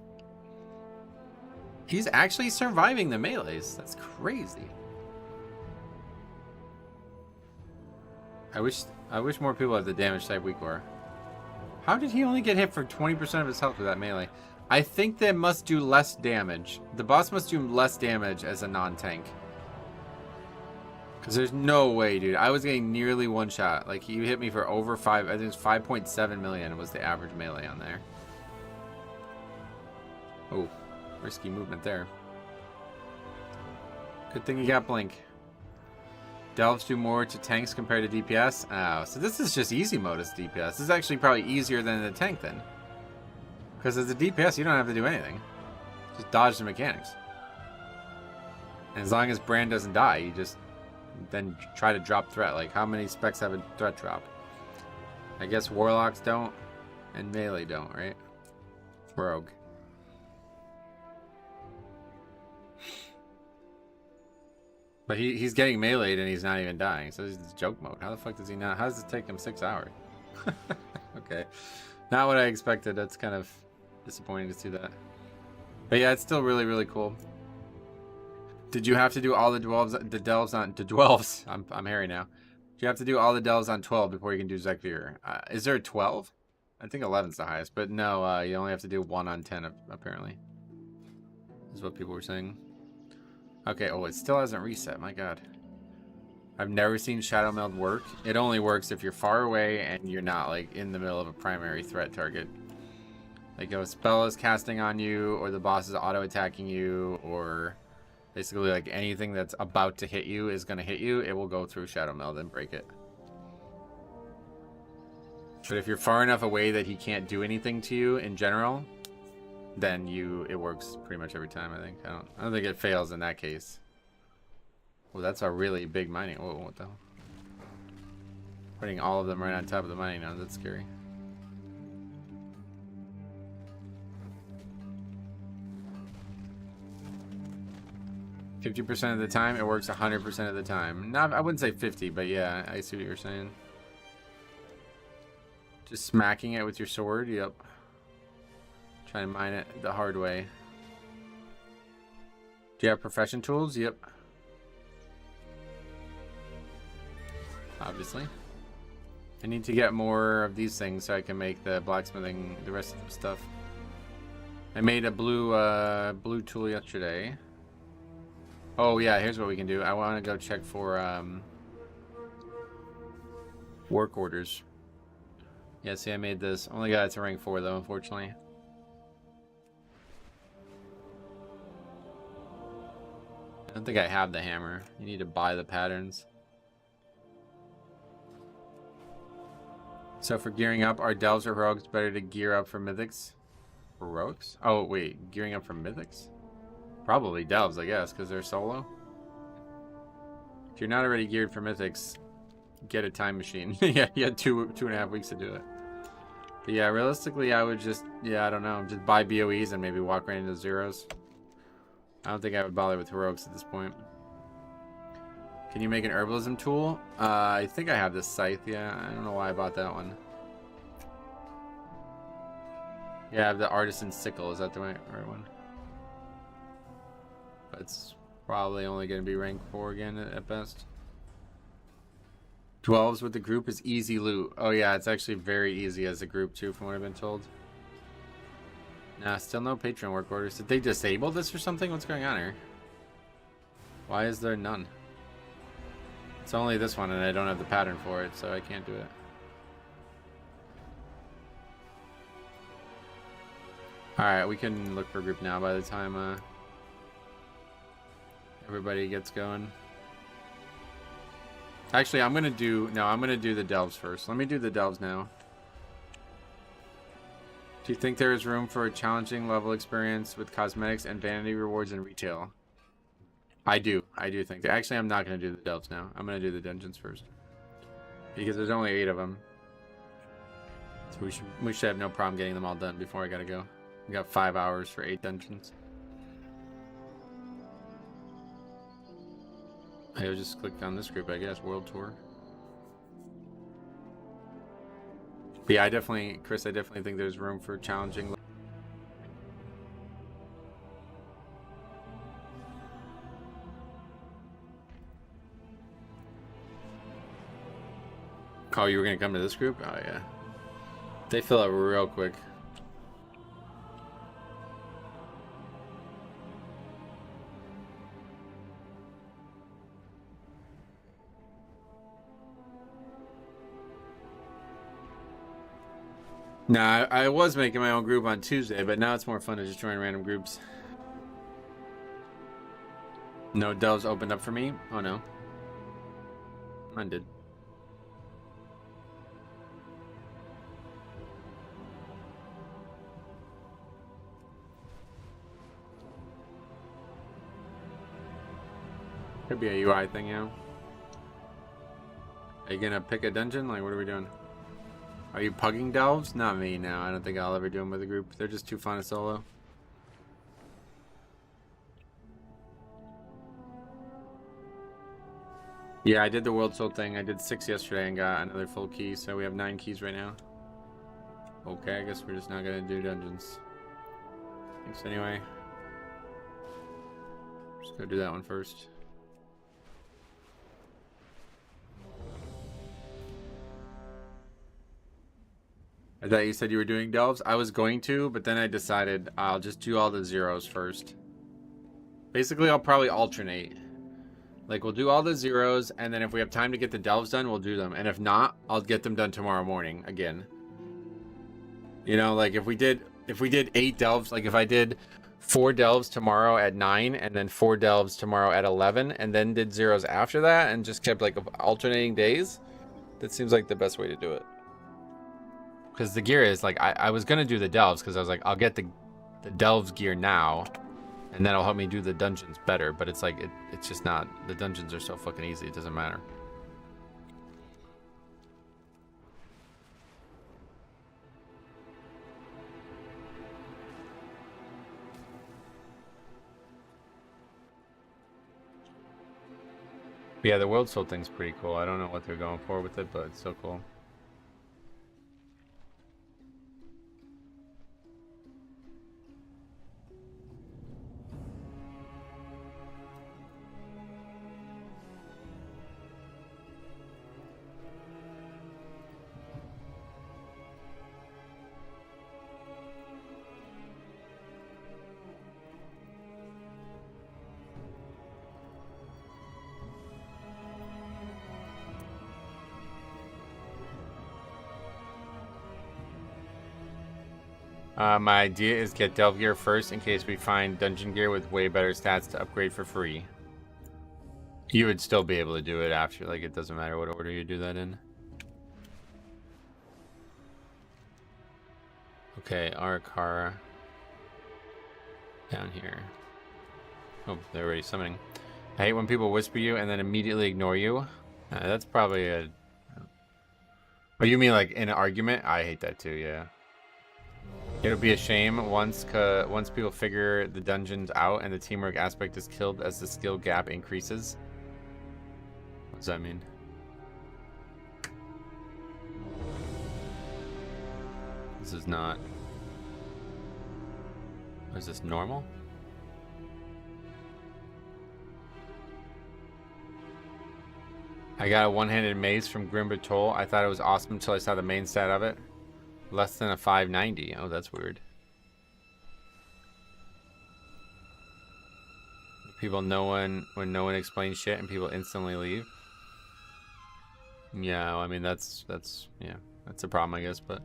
He's actually surviving the melees. That's crazy. I wish more people had the damage type weak core. How did he only get hit for 20% of his health with that melee? I think they must do less damage. The boss must do less damage as a non-tank. Because there's no way, dude. I was getting nearly one shot. Like, he hit me for over 5... I think it's 5.7 million was the average melee on there. Oh, risky movement there. Good thing you got Blink. Delves do more to tanks compared to DPS. Oh, so this is just easy mode as DPS. This is actually probably easier than the tank then. Because as a DPS, you don't have to do anything. Just dodge the mechanics. And as long as Brand doesn't die, you just then try to drop threat. Like, how many specs have a threat drop? I guess Warlocks don't, and Melee don't, right? Rogue. But he's getting meleeed and he's not even dying. So this is joke mode. How the fuck does he not? How does it take him 6 hours? Okay. Not what I expected. That's kind of disappointing to see that. But yeah, it's still really, really cool. Did you have to do all the delves on... The delves. I'm hairy now. Do you have to do all the delves on 12 before you can do Zekvir? Is there a 12? I think 11's the highest. But no, you only have to do 1 on 10, apparently. Is what people were saying. Okay, oh, it still hasn't reset. My god. I've never seen Shadow Meld work. It only works if you're far away and you're not, like, in the middle of a primary threat target. Like, if a spell is casting on you, or the boss is auto-attacking you, or basically, like, anything that's about to hit you is going to hit you, it will go through Shadow Meld and break it. But if you're far enough away that he can't do anything to you in general... then it works pretty much every time, I think. I don't think it fails in that case. Well, that's a really big mining. Whoa, what the hell? Putting all of them right on top of the mining now, that's scary. "50% of the time, it works 100% of the time." Not, I wouldn't say 50, but yeah, I see what you're saying. Just smacking it with your sword, yep. Try and mine it the hard way. Do you have profession tools? Yep. Obviously. I need to get more of these things so I can make the blacksmithing, the rest of the stuff. I made a blue tool yesterday. Oh yeah, here's what we can do. I want to go check for work orders. Yeah, see, I made this. Only got it to rank 4 though, unfortunately. I don't think I have the hammer. You need to buy the patterns. So for gearing up, are delves or heroics better to gear up for mythics? Heroics? Oh wait, gearing up for mythics? Probably delves, I guess, because they're solo. If you're not already geared for mythics, get a time machine. Yeah, you had 2.5 weeks to do it. But yeah, realistically, I would just, yeah, I don't know, just buy BOEs and maybe walk right into zeros. I don't think I would bother with heroics at this point. Can you make an herbalism tool? I think I have this scythe, yeah. I don't know why I bought that one. Yeah, I have the artisan sickle. Is that the right one? But it's probably only going to be rank 4 again at best. 12s with the group is easy loot. Oh yeah, it's actually very easy as a group too, from what I've been told. Nah, still no Patreon work orders. Did they disable this or something? What's going on here? Why is there none? It's only this one and I don't have the pattern for it, so I can't do it. Alright, we can look for a group now by the time everybody gets going. Actually, I'm gonna do the delves first. Let me do the delves now. Do you think there is room for a challenging level experience with cosmetics and vanity rewards in retail? I do think that. Actually, I'm not going to do the delves now. I'm going to do the dungeons first. Because there's only 8 of them. So we should have no problem getting them all done before I got to go. We got 5 hours for 8 dungeons. I just clicked on this group, I guess. World Tour. But yeah, Chris, I definitely think there's room for challenging. Oh, you were gonna come to this group? Oh yeah. They fill up real quick. Nah, I was making my own group on Tuesday, but now it's more fun to just join random groups. No delves opened up for me? Oh no. Mine did. Could be a UI thing, yeah. Are you gonna pick a dungeon? Like, what are we doing? Are you pugging delves? Not me, no. I don't think I'll ever do them with a group. They're just too fun to solo. Yeah, I did the World Soul thing. I did 6 yesterday and got another full key, so we have 9 keys right now. Okay, I guess we're just not gonna do dungeons. Thanks anyway. Just go do that one first. I thought you said you were doing delves. I was going to, but then I decided I'll just do all the zeros first. Basically, I'll probably alternate. Like, we'll do all the zeros, and then if we have time to get the delves done, we'll do them. And if not, I'll get them done tomorrow morning again. You know, like if we did 8 delves, like if I did 4 delves tomorrow at 9, and then 4 delves tomorrow at 11, and then did zeros after that, and just kept like alternating days, that seems like the best way to do it. Because the gear is like, I was gonna do the delves because I was like, I'll get the delves gear now, and that'll help me do the dungeons better. But it's like it's just not. The dungeons are so fucking easy. It doesn't matter. But yeah, the World Soul thing's pretty cool. I don't know what they're going for with it, but it's so cool. My idea is get delve gear first in case we find dungeon gear with way better stats to upgrade for free. You would still be able to do it after, like it doesn't matter what order you do that in. Okay, Ara-Kara. Down here. Oh, they're already summoning. I hate when people whisper you and then immediately ignore you. That's probably a... Oh, you mean like in an argument? I hate that too, yeah. It'll be a shame once people figure the dungeons out and the teamwork aspect is killed as the skill gap increases. What does that mean? This is not... Is this normal? I got a one-handed mace from Batol. I thought it was awesome until I saw the main stat of it. Less than a 590. Oh, that's weird. People know when no one explains shit and people instantly leave. Yeah, I mean that's yeah, that's a problem, I guess, but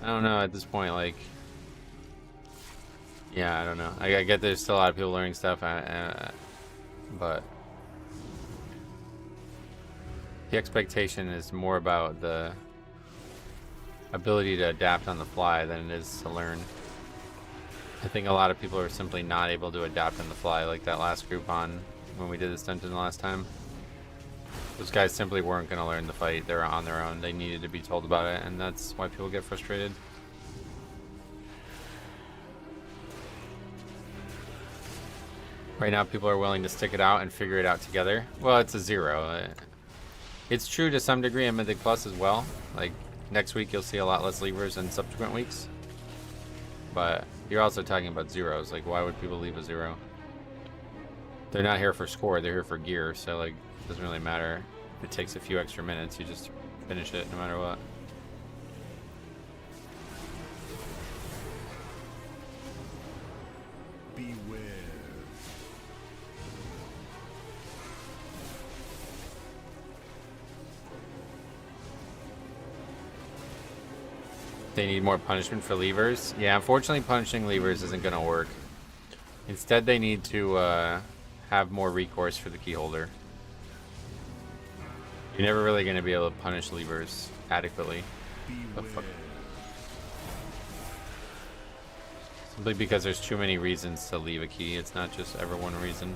I don't know at this point, like, yeah, I don't know. I get there's still a lot of people learning stuff, but the expectation is more about the ability to adapt on the fly than it is to learn. I think a lot of people are simply not able to adapt on the fly, like that last group on when we did this dungeon the last time. Those guys simply weren't going to learn the fight. They were on their own. They needed to be told about it, and that's why people get frustrated. Right now, people are willing to stick it out and figure it out together. Well, it's a 0. It's true to some degree in Mythic Plus as well. Like, next week you'll see a lot less levers than subsequent weeks. But you're also talking about zeros. Like, why would people leave a 0? They're not here for score, they're here for gear. So, like, it doesn't really matter. If it takes a few extra minutes, you just finish it no matter what. Beware. They need more punishment for levers. Yeah, unfortunately, punishing levers isn't going to work. Instead, they need to have more recourse for the key holder. You're never really going to be able to punish levers adequately. Simply because there's too many reasons to leave a key. It's not just ever one reason.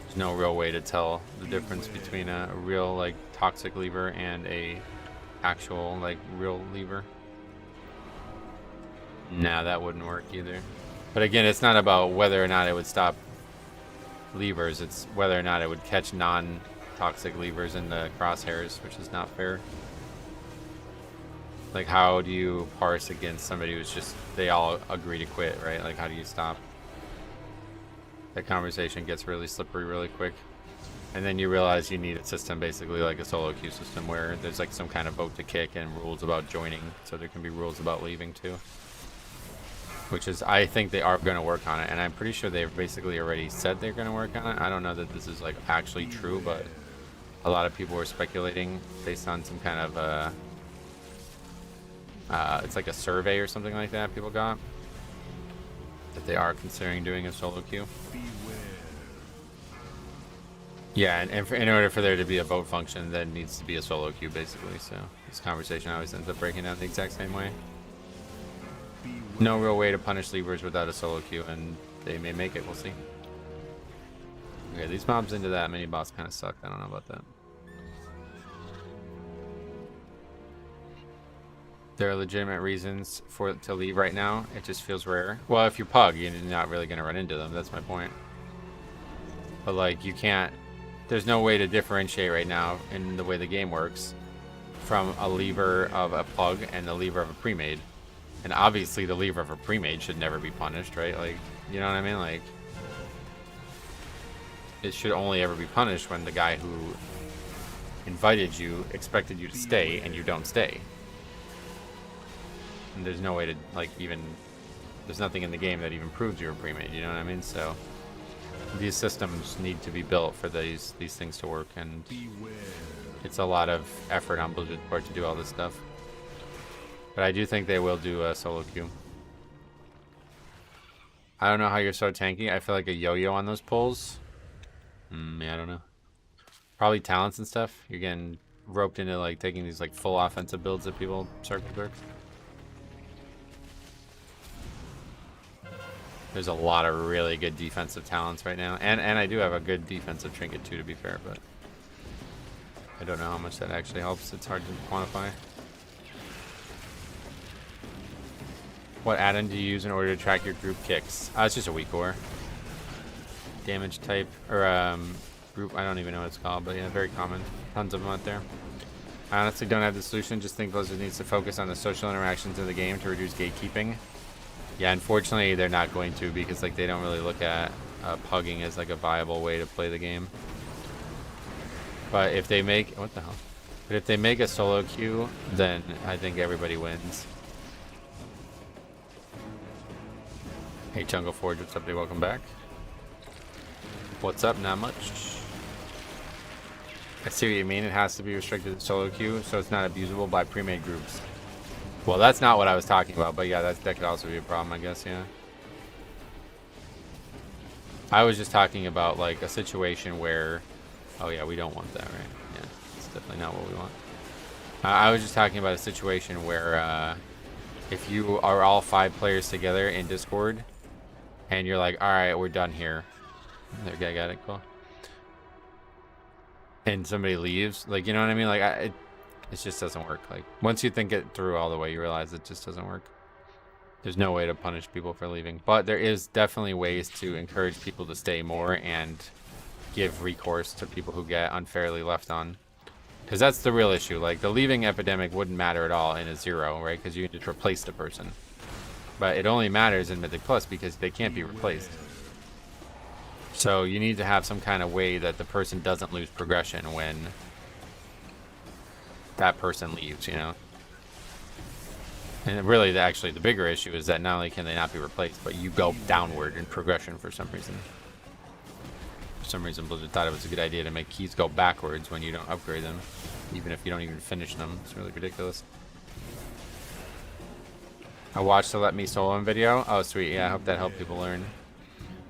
There's no real way to tell the difference between a real, like, toxic lever and a actual, like, real lever. Nah, that wouldn't work either. But again, it's not about whether or not it would stop levers, it's whether or not it would catch non-toxic levers in the crosshairs, which is not fair. Like, how do you parse against somebody who's just, they all agree to quit, right? Like, how do you stop? That conversation gets really slippery really quick. And then you realize you need a system basically like a solo queue system where there's like some kind of vote to kick and rules about joining, so there can be rules about leaving too. Which is, I think they are going to work on it, and I'm pretty sure they've basically already said they're going to work on it. I don't know that this is like actually true, but a lot of people were speculating based on some kind of it's like a survey or something like that people got, that they are considering doing a solo queue. Yeah, and in order for there to be a vote function, there needs to be a solo queue, basically. So this conversation always ends up breaking down the exact same way. No real way to punish levers without a solo queue, and they may make it. We'll see. Okay, these mobs into that mini boss kind of suck. I don't know about that. There are legitimate reasons for it to leave right now. It just feels rare. Well, if you pug, you're not really going to run into them. That's my point. But like, you can't. There's no way to differentiate right now in the way the game works from a lever of a plug and the lever of a pre-made. And obviously the lever of a pre-made should never be punished, right? Like, you know what I mean? Like, it should only ever be punished when the guy who invited you expected you to stay and you don't stay. And there's no way to, like, even, there's nothing in the game that even proves you're a pre-made, you know what I mean? So these systems need to be built for these things to work, and it's a lot of effort on Blizzard's part to do all this stuff. But I do think they will do a solo queue. I don't know how you're so tanky. I feel like a yo-yo on those pulls. Yeah, I don't know. Probably talents and stuff. You're getting roped into like taking these like full offensive builds that people circle jerk. There's a lot of really good defensive talents right now, and I do have a good defensive trinket too, to be fair, but I don't know how much that actually helps. It's hard to quantify. What add-on do you use in order to track your group kicks? It's just a weak core. Damage type, or group, I don't even know what it's called, but yeah, very common. Tons of them out there. I honestly don't have the solution, just think Blizzard needs to focus on the social interactions in the game to reduce gatekeeping. Yeah, unfortunately they're not going to, because like they don't really look at pugging as like a viable way to play the game. But if they make, what the hell? But if they make a solo queue, then I think everybody wins. Hey Jungle Forge, what's up, dude? Welcome back. What's up? Not much. I see what you mean. It has to be restricted to solo queue, so it's not abusable by pre-made groups. Well, that's not what I was talking about, but yeah, that could also be a problem, I guess, yeah. I was just talking about, like, a situation where... Oh, yeah, we don't want that, right? Yeah, it's definitely not what we want. I was just talking about a situation where if you are all 5 players together in Discord, and you're like, alright, we're done here. Okay, got it, cool. And somebody leaves, like, you know what I mean? Like, it just doesn't work. Like, once you think it through all the way, you realize it just doesn't work. There's no way to punish people for leaving, but there is definitely ways to encourage people to stay more and give recourse to people who get unfairly left on. Because that's the real issue. Like, the leaving epidemic wouldn't matter at all in a 0, right? Because you just replace the person. But it only matters in Mythic Plus because they can't be replaced. So you need to have some kind of way that the person doesn't lose progression when that person leaves, you know? And really, actually, the bigger issue is that not only can they not be replaced, but you go downward in progression for some reason. For some reason, Blizzard thought it was a good idea to make keys go backwards when you don't upgrade them, even if you don't even finish them. It's really ridiculous. I watched the Let Me Solo video. Oh, sweet. Yeah, I hope that helped people learn.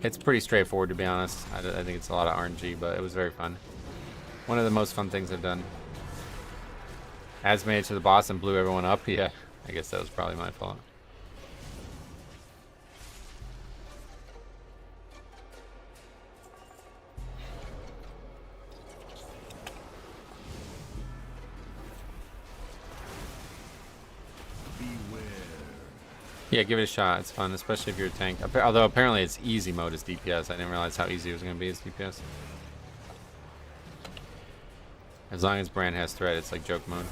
It's pretty straightforward, to be honest. I think it's a lot of RNG, but it was very fun. One of the most fun things I've done. Az made it to the boss and blew everyone up. Yeah, I guess that was probably my fault. Yeah, give it a shot. It's fun, especially if you're a tank. Although apparently it's easy mode as DPS. I didn't realize how easy it was going to be as DPS. As long as Brand has threat, it's like joke mode.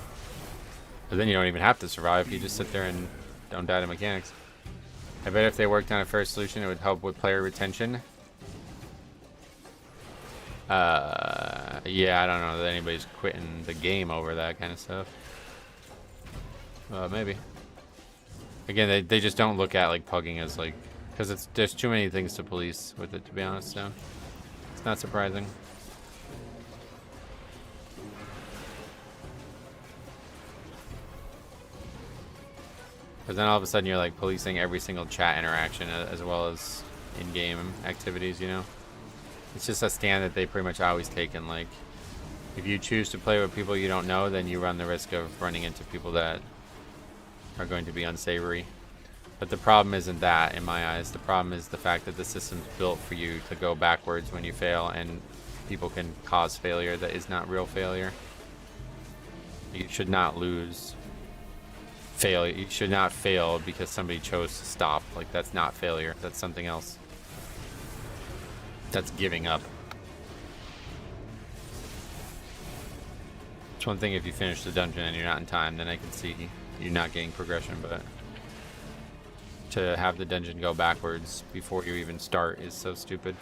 But then you don't even have to survive. You just sit there and don't die to mechanics. I bet if they worked on a fair solution, it would help with player retention. Yeah, I don't know that anybody's quitting the game over that kind of stuff. Maybe. Again, they just don't look at like pugging as like, because there's too many things to police with it, to be honest. So it's not surprising. Because then all of a sudden you're like policing every single chat interaction as well as in-game activities, you know? It's just a stand that they pretty much always take. And like, if you choose to play with people you don't know, then you run the risk of running into people that are going to be unsavory. But the problem isn't that, in my eyes. The problem is the fact that the system's built for you to go backwards when you fail, and people can cause failure that is not real failure. You should not lose failure. You should not fail because somebody chose to stop. Like, that's not failure. That's something else. That's giving up. It's one thing if you finish the dungeon and you're not in time, then I can see you're not getting progression, but to have the dungeon go backwards before you even start is so stupid.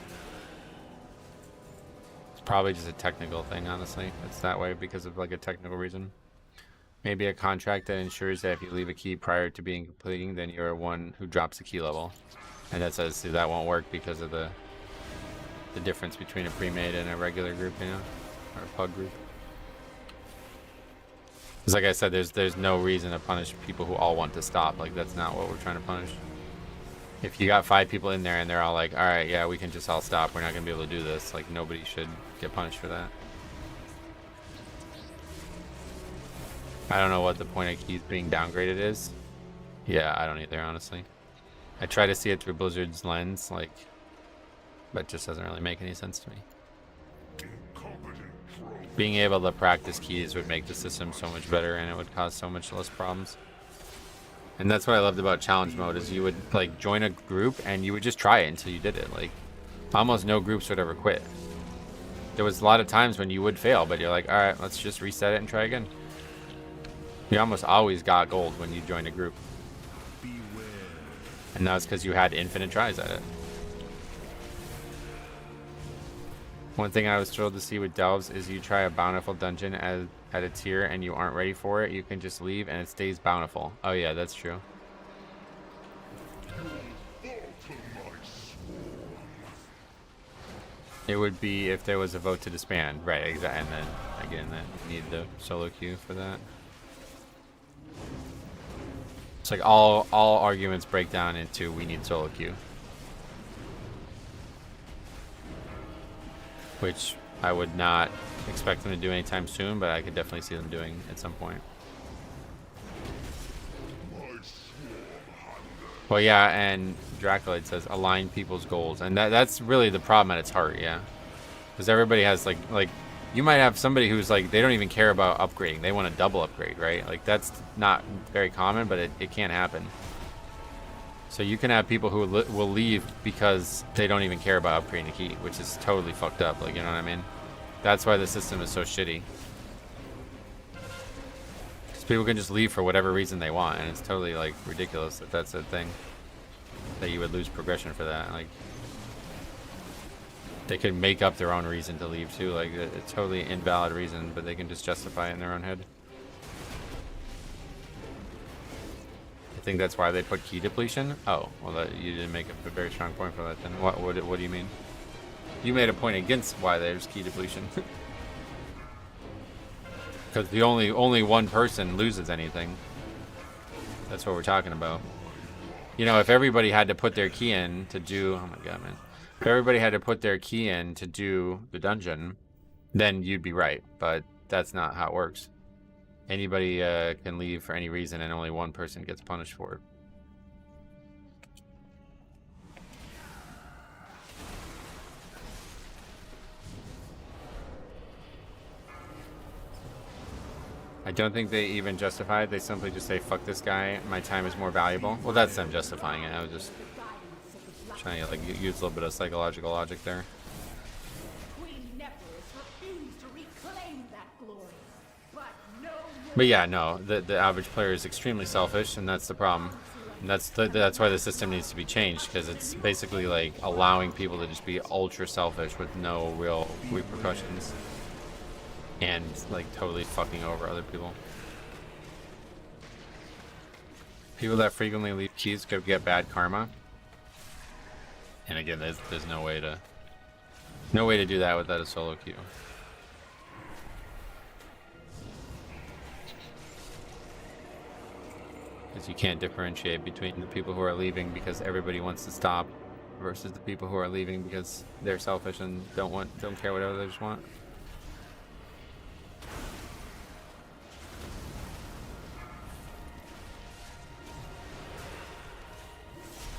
It's probably just a technical thing, honestly. It's that way because of like a technical reason. Maybe a contract that ensures that if you leave a key prior to being completing, then you're one who drops the key level. And that says that won't work because of the difference between a pre-made and a regular group, you know, or a pug group. Because like I said, there's no reason to punish people who all want to stop. Like, that's not what we're trying to punish. If you got 5 people in there and they're all like, all right, yeah, we can just all stop. We're not going to be able to do this. Like, nobody should get punished for that. I don't know what the point of keys being downgraded is. Yeah, I don't either, honestly. I try to see it through Blizzard's lens, like, but it just doesn't really make any sense to me. Being able to practice keys would make the system so much better, and it would cause so much less problems. And that's what I loved about challenge mode, is you would like join a group and you would just try it until you did it. Like, almost no groups would ever quit. There was a lot of times when you would fail, but you're like, all right, let's just reset it and try again. You almost always got gold when you joined a group. And that was because you had infinite tries at it. One thing I was thrilled to see with Delves is you try a Bountiful dungeon at a tier and you aren't ready for it, you can just leave and it stays Bountiful. Oh yeah, that's true. It would be if there was a vote to disband. Right, exactly. And then, again, that you need the solo queue for that. It's like all arguments break down into we need solo queue. Which I would not expect them to do anytime soon, but I could definitely see them doing at some point. Well, yeah, and Draculite says align people's goals, and that's really the problem at its heart, yeah. Because everybody has like you might have somebody who's like they don't even care about upgrading; they want a double upgrade, right? Like that's not very common, but it can happen. So you can have people who will leave because they don't even care about upgrading the key, which is totally fucked up. Like, you know what I mean? That's why the system is so shitty. Because people can just leave for whatever reason they want, and it's totally like ridiculous that that's a thing. That you would lose progression for that. Like, they could make up their own reason to leave too. Like, a totally invalid reason, but they can just justify it in their own head. I think that's why they put key depletion. Oh, well, you didn't make a very strong point for that. Then what do you mean? You made a point against why there's key depletion. Because the only one person loses anything. That's what we're talking about. You know, if everybody had to put their key in to do, oh my god, man. If everybody had to put their key in to do the dungeon, then you'd be right. But that's not how it works. Anybody can leave for any reason, and only one person gets punished for it. I don't think they even justify it. They simply just say, fuck this guy, my time is more valuable. Well, that's them justifying it. I was just trying to like use a little bit of psychological logic there. But yeah, no, the average player is extremely selfish, and that's the problem. And that's why the system needs to be changed, because it's basically like allowing people to just be ultra selfish with no real repercussions. And like totally fucking over other people. People that frequently leave keys could get bad karma. And again, there's no way to do that without a solo queue. Because you can't differentiate between the people who are leaving because everybody wants to stop versus the people who are leaving because they're selfish and don't care what others want.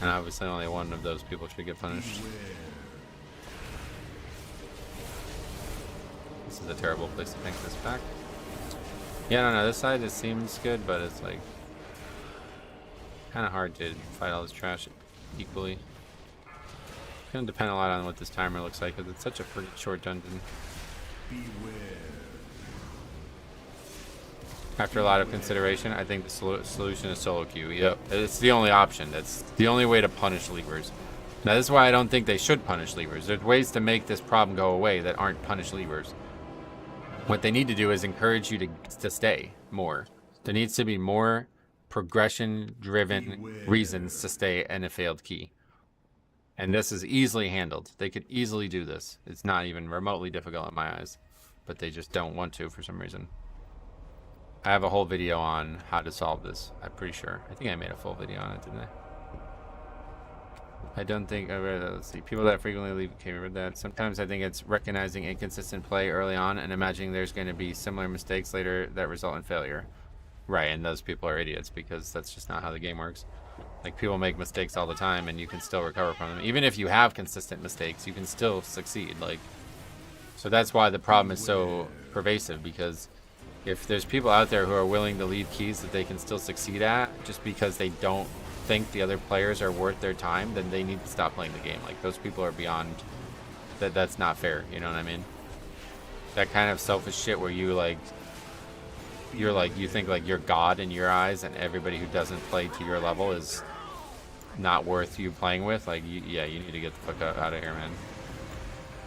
And obviously only one of those people should get punished. This is a terrible place to think this back. Yeah, I don't know, this side it seems good, but it's like kind of hard to fight all this trash equally. It's gonna depend a lot on what this timer looks like, because it's such a pretty short dungeon. After a lot of consideration, I think the solution is solo queue. Yep, it's the only option. That's the only way to punish leavers. Now, this is why I don't think they should punish leavers. There's ways to make this problem go away that aren't punish leavers. What they need to do is encourage you to stay more. There needs to be more progression-driven reasons to stay in a failed key. And this is easily handled. They could easily do this. It's not even remotely difficult in my eyes. But they just don't want to for some reason. I have a whole video on how to solve this, I'm pretty sure. I think I made a full video on it, didn't I? I don't think I read that. Let's see. People that frequently leave, okay, read that. Sometimes I think it's recognizing inconsistent play early on and imagining there's going to be similar mistakes later that result in failure. Right, and those people are idiots because that's just not how the game works. Like, people make mistakes all the time and you can still recover from them. Even if you have consistent mistakes, you can still succeed. Like, so that's why the problem is so pervasive, because if there's people out there who are willing to leave keys that they can still succeed at just because they don't think the other players are worth their time, then they need to stop playing the game. Like, those people are beyond that's not fair, you know what I mean? That kind of selfish shit where you think like you're God in your eyes and everybody who doesn't play to your level is not worth you playing with. Like, you need to get the fuck out of here, man.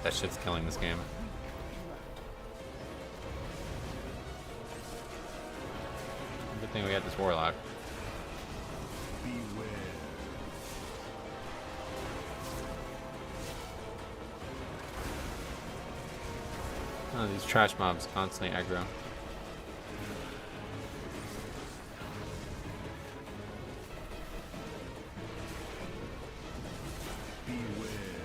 That shit's killing this game. Good thing we got this warlock. Oh, these trash mobs constantly aggro.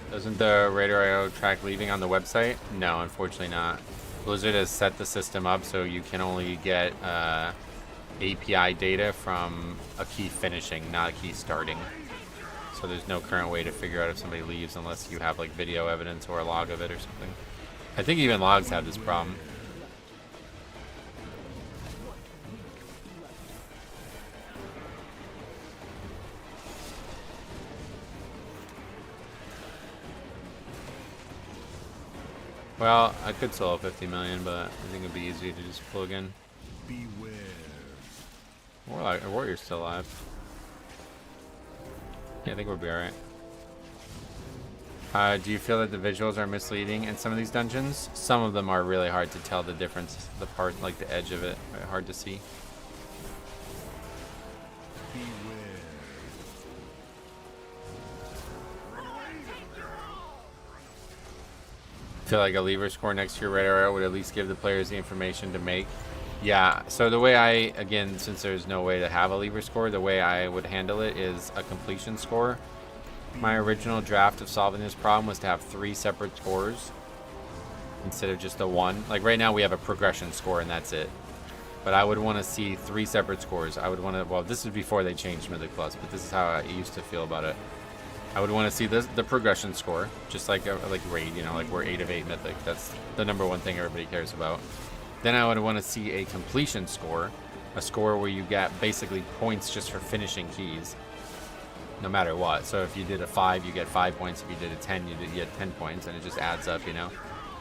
Doesn't the Radar.io track leaving on the website? No, unfortunately not. Blizzard has set the system up so you can only get API data from a key finishing, not a key starting. So there's no current way to figure out if somebody leaves unless you have like video evidence or a log of it or something. I think even logs have this problem. Well, I could solo 50 million, but I think it'd be easy to just plug in. Beware. Warrior's still alive. Yeah, I think we'll be alright. Do you feel that the visuals are misleading in some of these dungeons? Some of them are really hard to tell the difference, the part, like the edge of it, hard to see. Beware. Feel like a lever score next to your red arrow would at least give the players the information to make. Yeah, so the way again, since there's no way to have a lever score, the way I would handle it is a completion score. My original draft of solving this problem was to have 3 separate scores instead of just the one. Like right now we have a progression score and that's it. But I would want to see 3 separate scores. I would want to, well, this is before they changed Mythic Plus, but this is how I used to feel about it. I would want to see the progression score, just like raid, you know, like we're 8 of 8 Mythic. That's the #1 thing everybody cares about. Then I would want to see a completion score, a score where you get basically points just for finishing keys, no matter what. So if you did a 5, you get 5 points. If you did a 10, you get 10 points, and it just adds up, you know.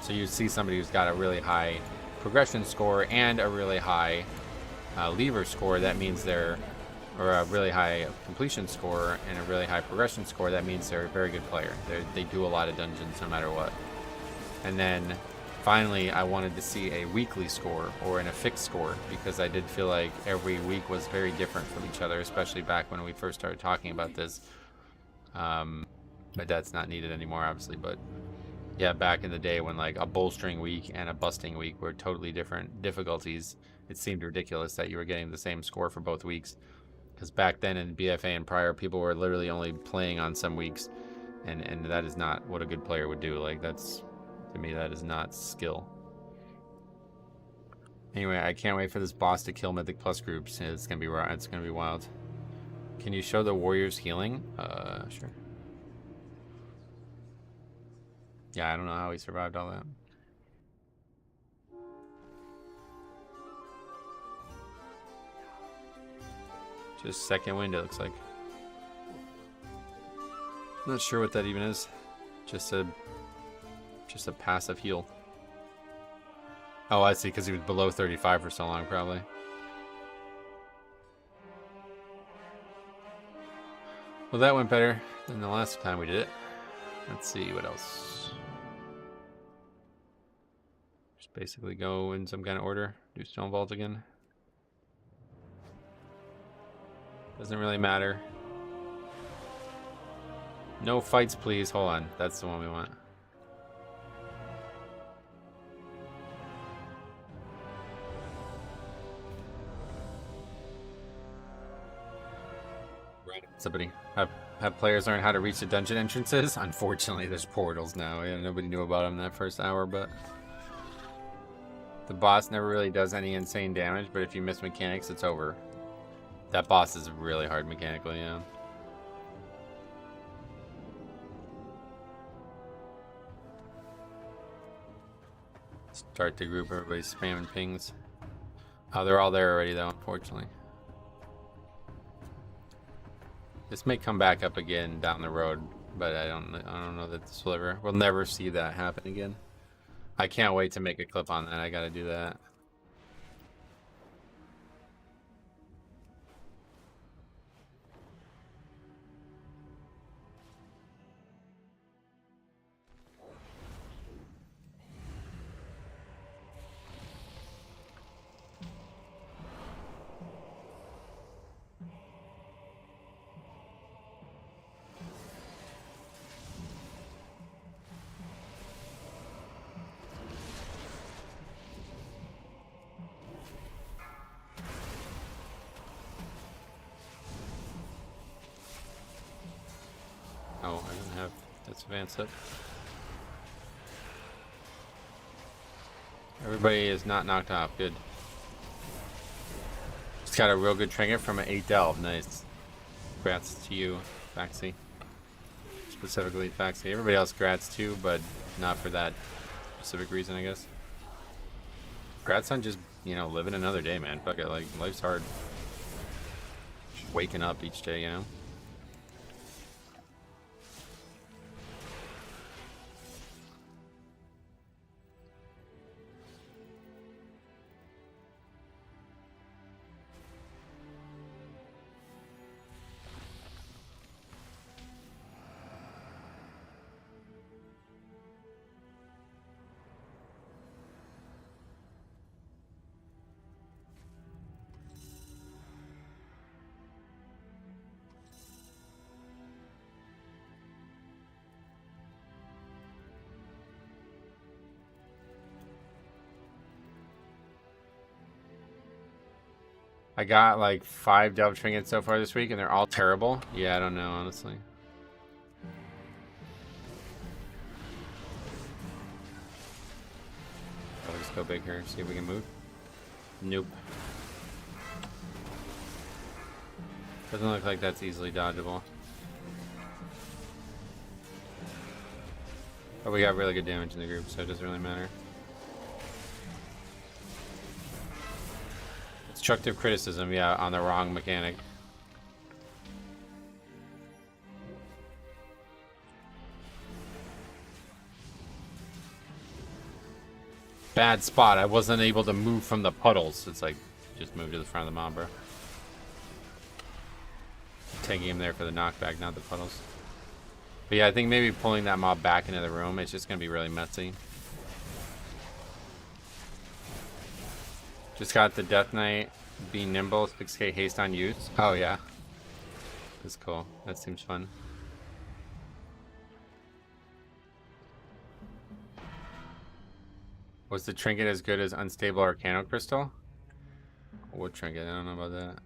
So you see somebody who's got a really high progression score and a really high lever score. That means they're, or a really high completion score and a really high progression score. That means they're a very good player. They do a lot of dungeons no matter what. And then finally, I wanted to see a weekly score or a fixed score, because I did feel like every week was very different from each other, especially back when we first started talking about this. But that's not needed anymore, obviously. But yeah, back in the day when like a bolstering week and a busting week were totally different difficulties, it seemed ridiculous that you were getting the same score for both weeks. Because back then in BFA and prior, people were literally only playing on some weeks, and that is not what a good player would do. Like that's, to me, that is not skill. Anyway, I can't wait for this boss to kill Mythic Plus groups. It's gonna be wild. Can you show the warriors healing? Sure. Yeah, I don't know how he survived all that. Just second wind, it looks like. Not sure what that even is. Just a passive heal. Oh, I see, because he was below 35 for so long, probably. Well, that went better than the last time we did it. Let's see what else. Just basically go in some kind of order. Do Stone Vault again. Doesn't really matter. No fights, please. Hold on. That's the one we want. Somebody have players learn how to reach the dungeon entrances. Unfortunately, there's portals now. Yeah, nobody knew about them that first hour, but the boss never really does any insane damage. But if you miss mechanics, it's over. That boss is really hard mechanically, yeah. Start the group. Everybody's spamming pings. Oh, they're all there already, though. Unfortunately. This may come back up again down the road, but I don't know that this will ever. We'll never see that happen again. I can't wait to make a clip on that. I gotta do that. Oh, I don't have that's advanced up. Everybody is not knocked off. Good. Just got a real good trinket from an 8 delve. Nice. Congrats to you, Faxi. Specifically, Faxi. Everybody else, congrats too, but not for that specific reason, I guess. Congrats on just, you know, living another day, man. Fuck it, like, life's hard. Just waking up each day, you know? I got like 5 Delve Trinkets so far this week, and they're all terrible. Yeah, I don't know, honestly. I'll just go big here, see if we can move. Nope. Doesn't look like that's easily dodgeable. But we got really good damage in the group, so it doesn't really matter. Constructive criticism, yeah, on the wrong mechanic. Bad spot. I wasn't able to move from the puddles. It's like, just move to the front of the mob, bro. Taking him there for the knockback, not the puddles. But yeah, I think maybe pulling that mob back into the room, it's just going to be really messy. Just got the Death Knight, be nimble, 6k haste on use. Oh yeah. That's cool. That seems fun. Was the trinket as good as Unstable Arcano Crystal? What trinket? I don't know about that.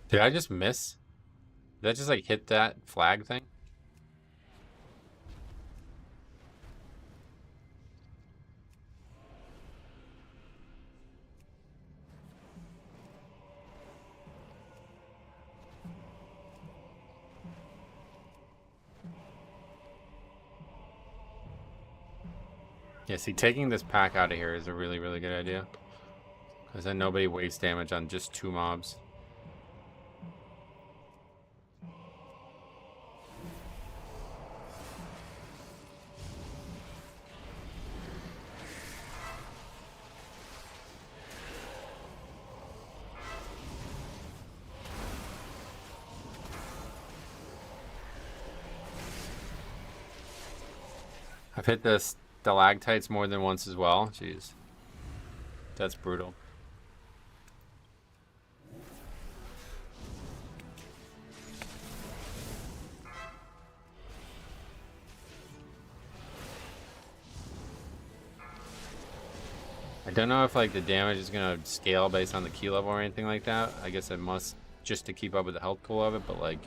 Did I just miss? Did I just like hit that flag thing? Yeah, see, taking this pack out of here is a really, really good idea. Because then nobody wastes damage on just 2 mobs. I've hit the stalactites more than once as well. Jeez. That's brutal. I don't know if like the damage is gonna scale based on the key level or anything like that. I guess it must, just to keep up with the health pool of it, but like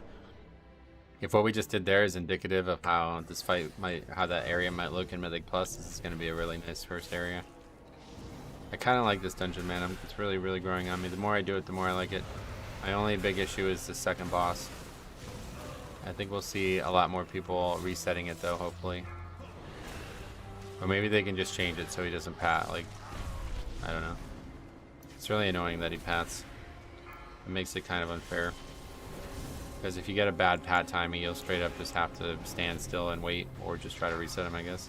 if what we just did there is indicative of how this fight might, how that area might look in Mythic Plus, this is going to be a really nice first area. I kind of like this dungeon, man. It's really, really growing on me. The more I do it, the more I like it. My only big issue is the second boss. I think we'll see a lot more people resetting it, though, hopefully. Or maybe they can just change it so he doesn't pat. Like, I don't know. It's really annoying that he pats. It makes it kind of unfair. Because if you get a bad pat timing, you'll straight up just have to stand still and wait, or just try to reset him, I guess.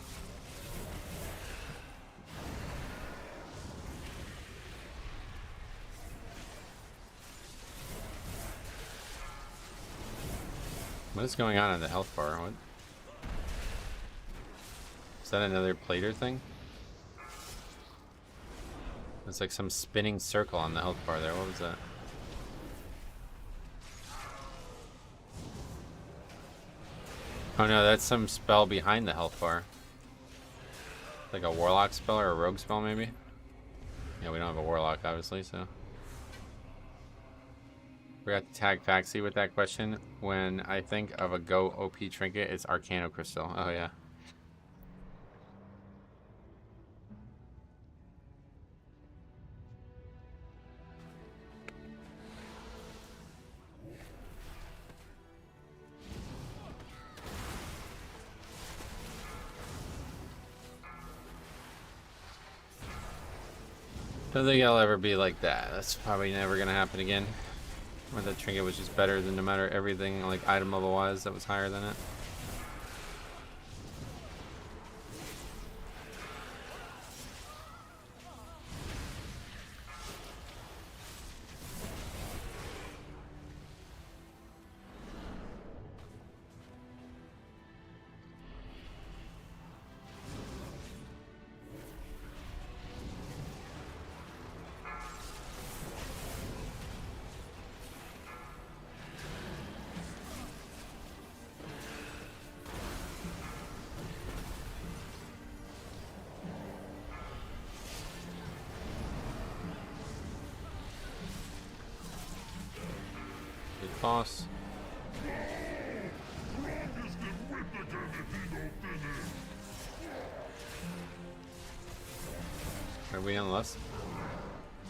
What is going on in the health bar? What? Is that another plater thing? It's like some spinning circle on the health bar there. What was that? Oh no, that's some spell behind the health bar. Like a warlock spell or a rogue spell, maybe? Yeah, we don't have a warlock, obviously, so. Forgot to tag Faxi with that question. When I think of a Go OP trinket, it's Arcano Crystal. Oh, yeah. Don't think I'll ever be like that. That's probably never gonna happen again. Where the trinket was just better than no matter everything, like item level wise, that was higher than it. boss. Are we on less?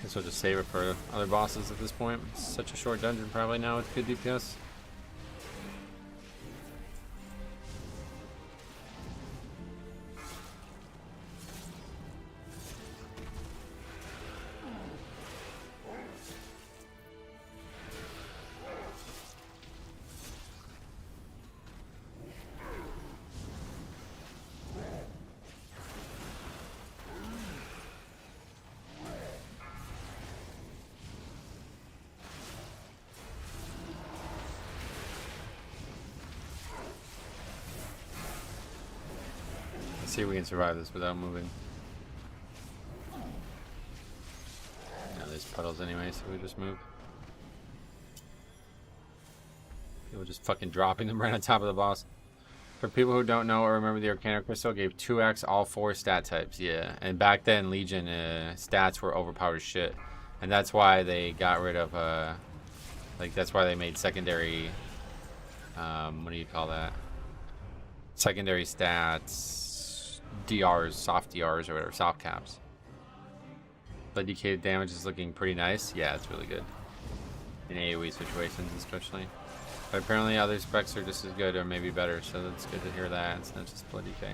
Guess we'll just save it for other bosses at this point. It's such a short dungeon probably now with good DPS. Let's see if we can survive this without moving. No, there's puddles anyway, so we just move. People just fucking dropping them right on top of the boss. For people who don't know or remember, the Arcana Crystal gave 2x all 4 stat types. Yeah, and back then Legion stats were overpowered as shit, and that's why they got rid of like that's why they made secondary. What do you call that? Secondary stats, DRs, soft DRs or whatever, soft caps. Blood decayed damage is looking pretty nice. Yeah, it's really good in AoE situations, especially. But apparently other specs are just as good or maybe better, so that's good to hear that. It's not just blood decay.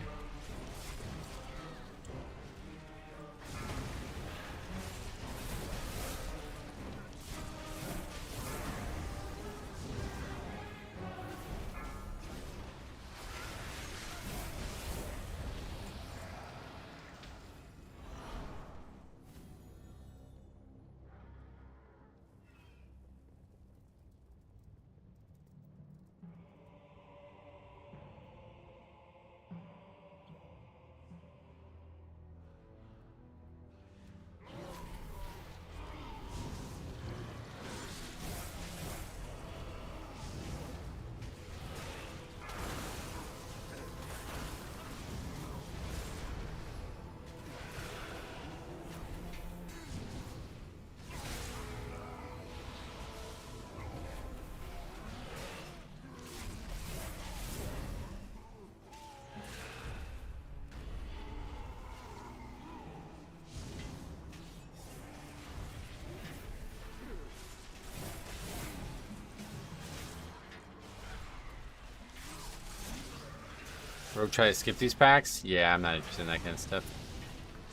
Rogue try to skip these packs? Yeah, I'm not interested in that kind of stuff.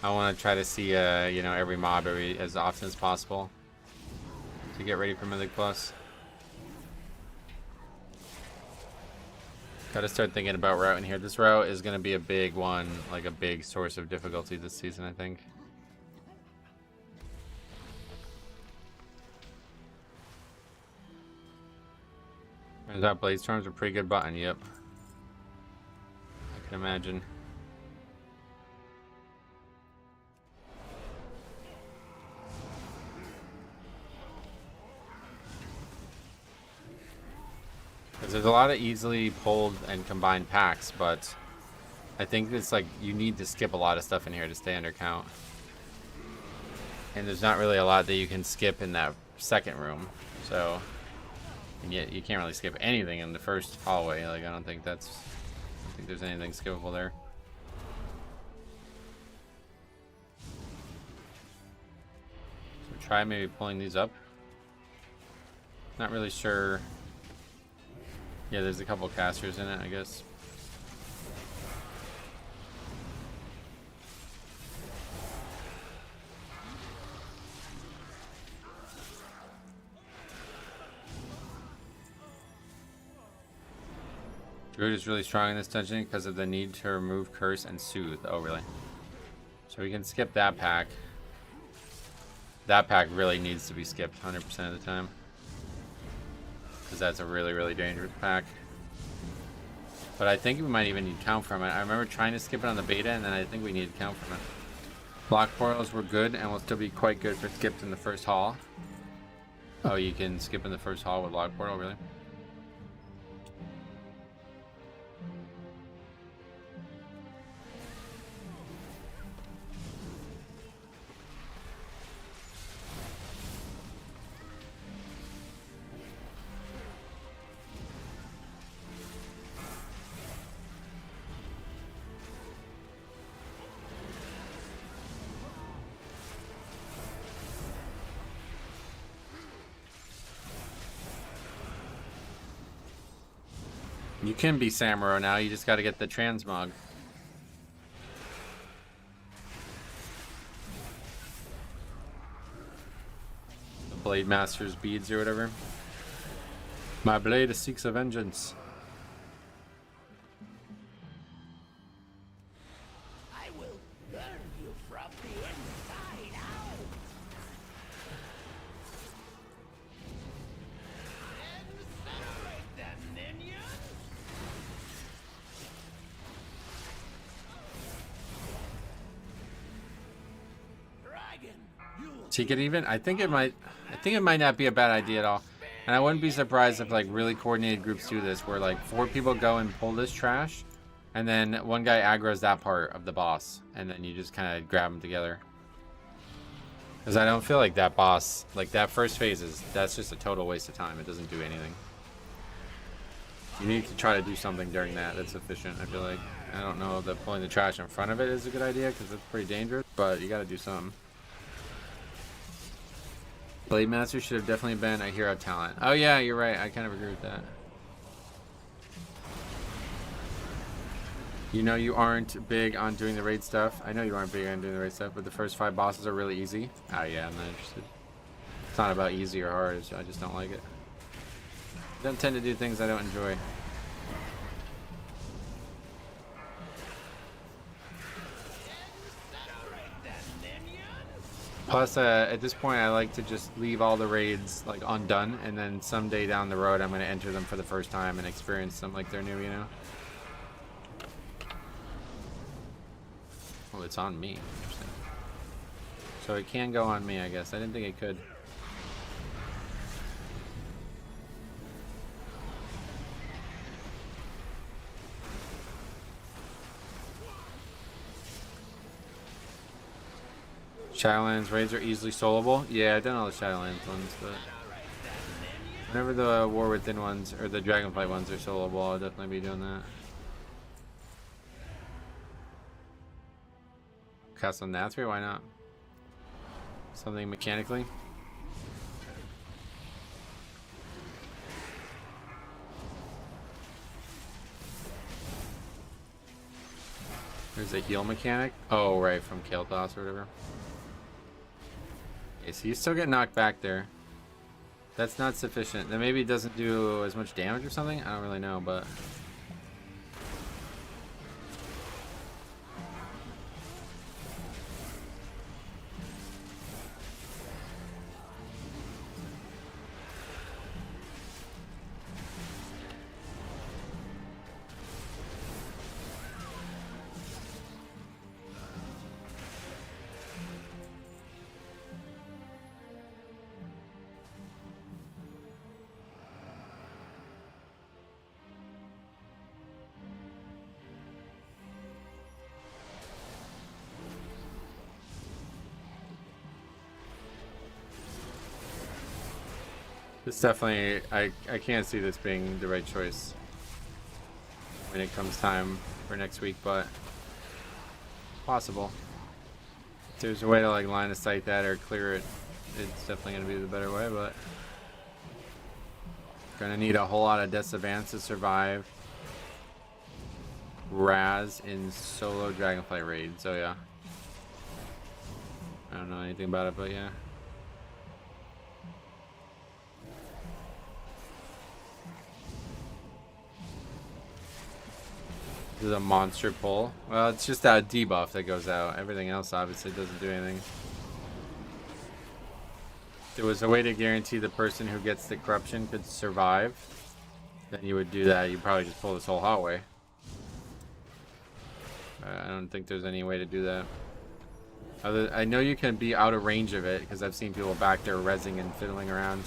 I want to try to see, you know, every mob as often as possible to get ready for Mythic Plus. Gotta start thinking about routing here. This route is going to be a big one, like a big source of difficulty this season, I think. Turns out Blade Storm's a pretty good button, yep. I can imagine. Because there's a lot of easily pulled and combined packs, but I think it's like you need to skip a lot of stuff in here to stay under count. And there's not really a lot that you can skip in that second room, so, and yet you can't really skip anything in the first hallway. Like, I don't think there's anything skippable there. So try maybe pulling these up. Not really sure. Yeah, there's a couple casters in it, I guess. Druid is really strong in this dungeon because of the need to remove Curse and Soothe. Oh, really? So we can skip that pack. That pack really needs to be skipped 100% of the time, because that's a really, really dangerous pack. But I think we might even need count from it. I remember trying to skip it on the beta, and then I think we needed count from it. Block portals were good and will still be quite good for skipped in the first hall. Oh, you can skip in the first hall with lock portal, really? You can be Samuro now, you just gotta get the transmog. The Blade Master's beads or whatever. My blade seeks a vengeance. I will burn you from the inside out. Incinerate them, minions! Dragon, you will Take it even? I think it might not be a bad idea at all. And I wouldn't be surprised if like really coordinated groups do this where like 4 people go and pull this trash and then one guy aggroes that part of the boss and then you just kind of grab them together. Because I don't feel like that boss, like that first phase that's just a total waste of time. It doesn't do anything. You need to try to do something during that that's efficient, I feel like. I don't know that pulling the trash in front of it is a good idea because it's pretty dangerous, but you got to do something. Blade Master should have definitely been a hero talent. Oh yeah, you're right. I kind of agree with that. You know you aren't big on doing the raid stuff. I know you aren't big on doing the raid stuff, but the first 5 bosses are really easy. Oh yeah, I'm not interested. It's not about easy or hard. I just don't like it. I don't tend to do things I don't enjoy. Plus, at this point, I like to just leave all the raids like undone, and then someday down the road, I'm going to enter them for the first time and experience them like they're new, you know? Well, it's on me. Interesting. So it can go on me, I guess. I didn't think it could. Shadowlands raids are easily soloable. Yeah, I've done all the Shadowlands ones, but whenever the War Within ones or the Dragonflight ones are soloable, I'll definitely be doing that. Castle Nathri, why not? Something mechanically. There's a heal mechanic. Oh, right, from Kael'thas or whatever. Okay, so you still get knocked back there. That's not sufficient. Then maybe it doesn't do as much damage or something? I don't really know, but... This definitely, I can't see this being the right choice when it comes time for next week, but possible. If there's a way to like line of sight that or clear it, it's definitely going to be the better way, but gonna need a whole lot of Death's Advance to survive Raz in solo Dragonflight raid, so yeah. I don't know anything about it, but yeah. This is a monster pull. Well, it's just that debuff that goes out. Everything else obviously doesn't do anything. If there was a way to guarantee the person who gets the corruption could survive, then you would do that. You'd probably just pull this whole hallway. I don't think there's any way to do that. I know you can be out of range of it because I've seen people back there rezzing and fiddling around.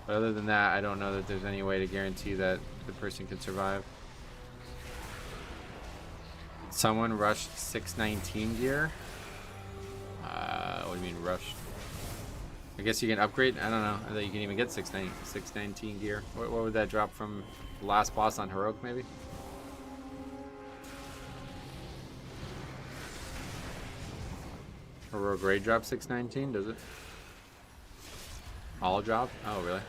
But other than that, I don't know that there's any way to guarantee that the person can survive. Someone rushed 619 gear? What do you mean rushed? I guess you can upgrade? I don't know. I thought you can even get 619 gear. What would that drop from the last boss on Heroic, maybe? Heroic raid drop 619, does it? All drop? Oh, really?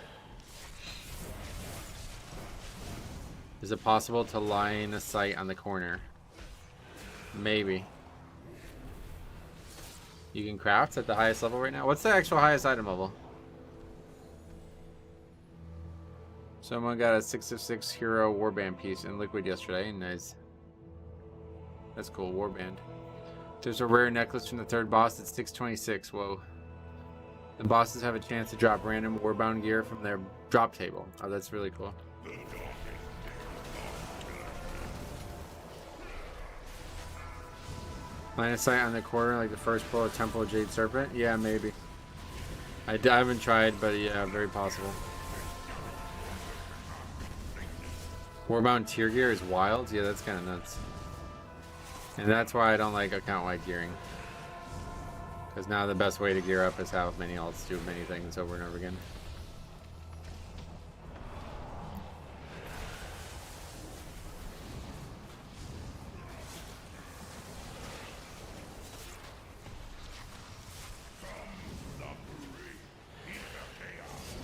Is it possible to line a sight on the corner? Maybe. You can craft at the highest level right now? What's the actual highest item level? Someone got a 6 of 6 hero warband piece in liquid yesterday. Nice. That's cool, warband. There's a rare necklace from the third boss at 626. Whoa. The bosses have a chance to drop random warbound gear from their drop table. Oh, that's really cool. Line of sight on the corner, like the first pull of Temple of Jade Serpent? Yeah, maybe. I haven't tried, but yeah, very possible. Warbound tier gear is wild? Yeah, that's kind of nuts. And that's why I don't like account-wide gearing. Because now the best way to gear up is have many alts do many things over and over again.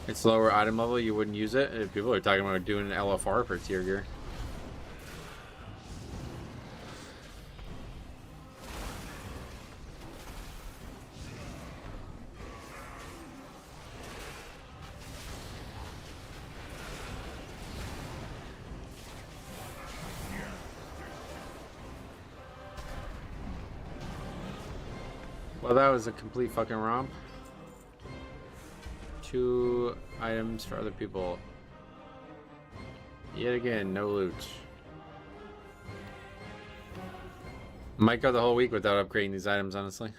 It's lower item level, you wouldn't use it? People are talking about doing an LFR for tier gear. Well, that was a complete fucking romp. 2 items for other people. Yet again, no loot. Might go the whole week without upgrading these items, honestly.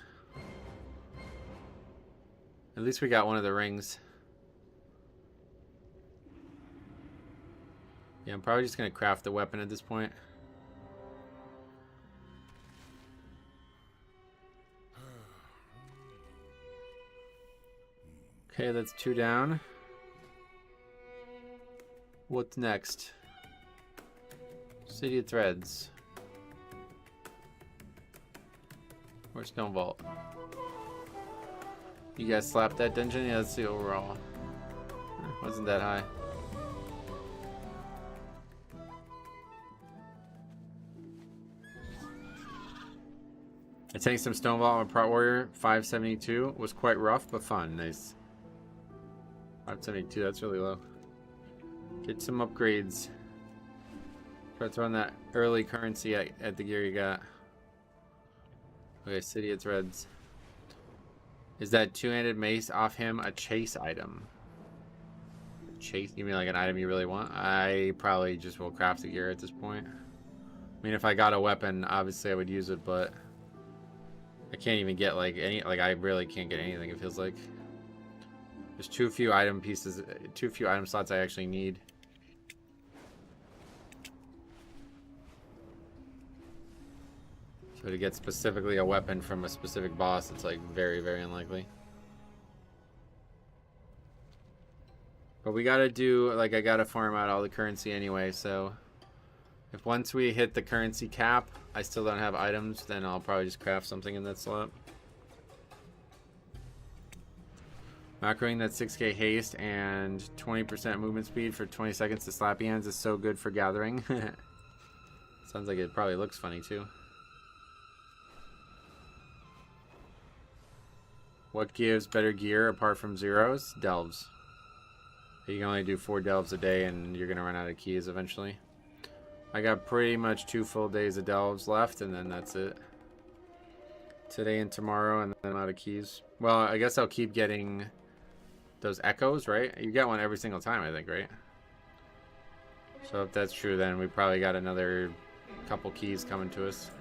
At least we got one of the rings. Yeah, I'm probably just gonna craft the weapon at this point. Okay, that's 2 down. What's next? City of Threads. Or Stone Vault. You guys slapped that dungeon? Yeah, let's see overall. Wasn't that high. I tanked some Stone Vault on Prot Warrior. 572 was quite rough, but fun. Nice. 572, that's really low. Get some upgrades. Try throwing that early currency at the gear you got. Okay, City of Threads. Is that 2-handed mace off him a chase item? Chase? You mean like an item you really want? I probably just will craft the gear at this point. I mean, if I got a weapon, obviously I would use it, but I can't even get like any, like I really can't get anything, it feels like. There's too few item pieces, too few item slots I actually need. So to get specifically a weapon from a specific boss, it's like very, very unlikely. But we gotta do, like I gotta farm out all the currency anyway, so if once we hit the currency cap, I still don't have items, then I'll probably just craft something in that slot. Macroing that 6k haste and 20% movement speed for 20 seconds to slappy hands is so good for gathering. Sounds like it probably looks funny too. What gives better gear apart from zeros? Delves. You can only do 4 delves a day and you're going to run out of keys eventually. I got pretty much 2 full days of delves left and then that's it. Today and tomorrow and then I'm out of keys. Well, I guess I'll keep getting those echoes, right? You get one every single time, I think, right? So if that's true, then we probably got another couple keys coming to us.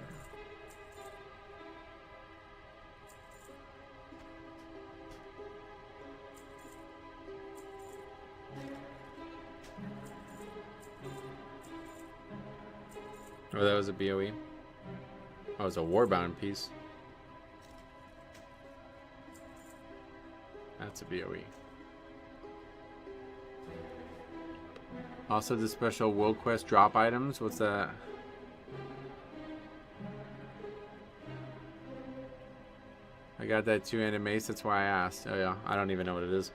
Oh, that was a BOE. Oh, it was a Warbound piece. That's a BOE. Also, the special Will Quest drop items. What's that? I got that 2-handed mace. That's why I asked. Oh yeah, I don't even know what it is.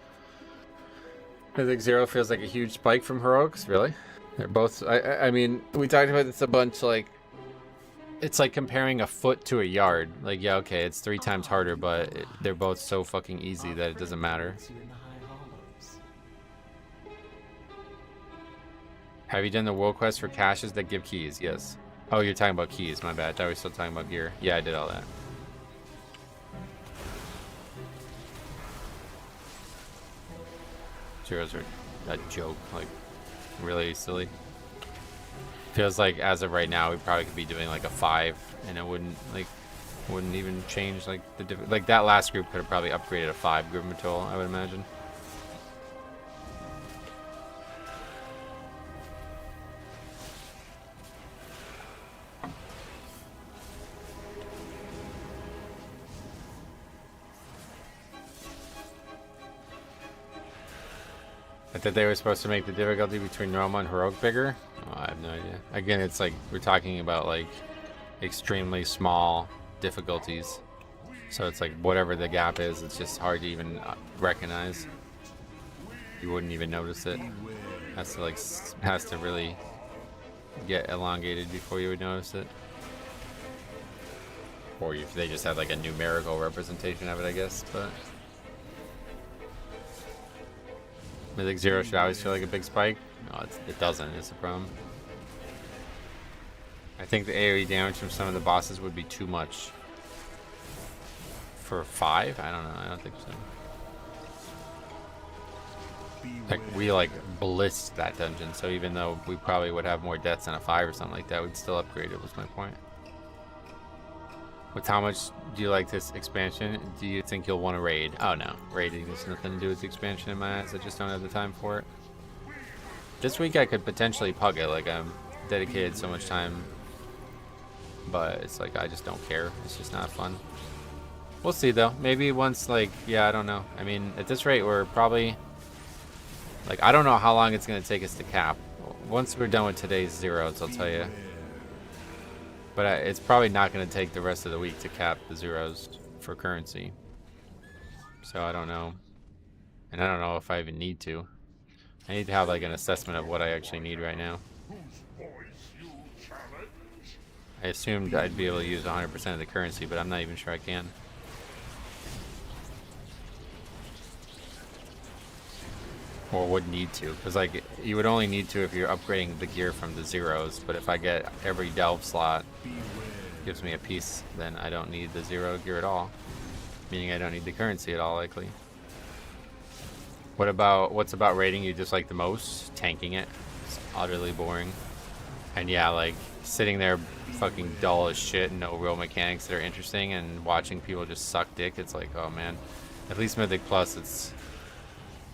I think 0 feels like a huge spike from heroics. Really? They're both. I mean, we talked about this a bunch. Like, it's like comparing a foot to a yard. Like, yeah, okay, it's 3 times harder, but they're both so fucking easy that it doesn't matter. Have you done the world quest for caches that give keys? Yes. Oh, you're talking about keys. My bad. I thought we were still talking about gear. Yeah, I did all that. Zeros are a joke. Like, really silly. Feels like as of right now, we probably could be doing like a 5, and it wouldn't even change like like that last group could have probably upgraded a 5 group Batol, I would imagine. I thought they were supposed to make the difficulty between normal and heroic bigger. Oh, I have no idea. Again, it's like we're talking about like extremely small difficulties. So it's like whatever the gap is, it's just hard to even recognize. You wouldn't even notice it. Has to really get elongated before you would notice it. Or if they just had like a numerical representation of it, I guess, but Mythic 0 should always feel like a big spike. No, it doesn't. It's a problem. I think the AoE damage from some of the bosses would be too much. For 5? I don't know. I don't think so. Like, we like blitzed that dungeon, so even though we probably would have more deaths than a 5 or something like that, we'd still upgrade it, was my point. With how much do you like this expansion? Do you think you'll want to raid? Oh no, raiding has nothing to do with the expansion in my eyes. I just don't have the time for it. This week I could potentially pug it, like I'm dedicated so much time, but it's like I just don't care. It's just not fun. We'll see though. Maybe once, like, yeah, I don't know. I mean, at this rate, we're probably like, I don't know how long it's gonna take us to cap. Once we're done with today's zeros, I'll tell you. But it's probably not going to take the rest of the week to cap the zeros for currency. So I don't know. And I don't know if I even need to. I need to have like an assessment of what I actually need right now. I assumed I'd be able to use 100% of the currency, but I'm not even sure I can. Or would need to, because like you would only need to if you're upgrading the gear from the zeros, but if I get every delve slot gives me a piece, then I don't need the 0 gear at all, meaning I don't need the currency at all, likely. What's about raiding you just like the most? Tanking it. It's utterly boring. And yeah, like sitting there fucking dull as shit and no real mechanics that are interesting, and watching people just suck dick. It's like, oh man. At least Mythic Plus, it's,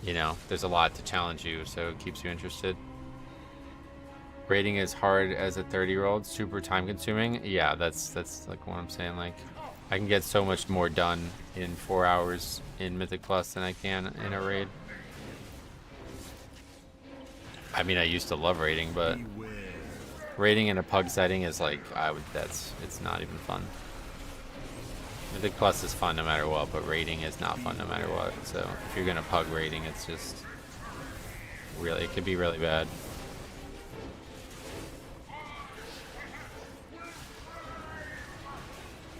you know, there's a lot to challenge you, so it keeps you interested. Raiding is hard as a 30-year-old, super time consuming. Yeah, that's like what I'm saying. Like, I can get so much more done in 4 hours in Mythic Plus than I can in a raid. I mean, I used to love raiding, but raiding in a pug setting is like, it's not even fun. Mythic Plus is fun no matter what, but raiding is not fun no matter what. So if you're gonna pug raiding, it's just really, it could be really bad.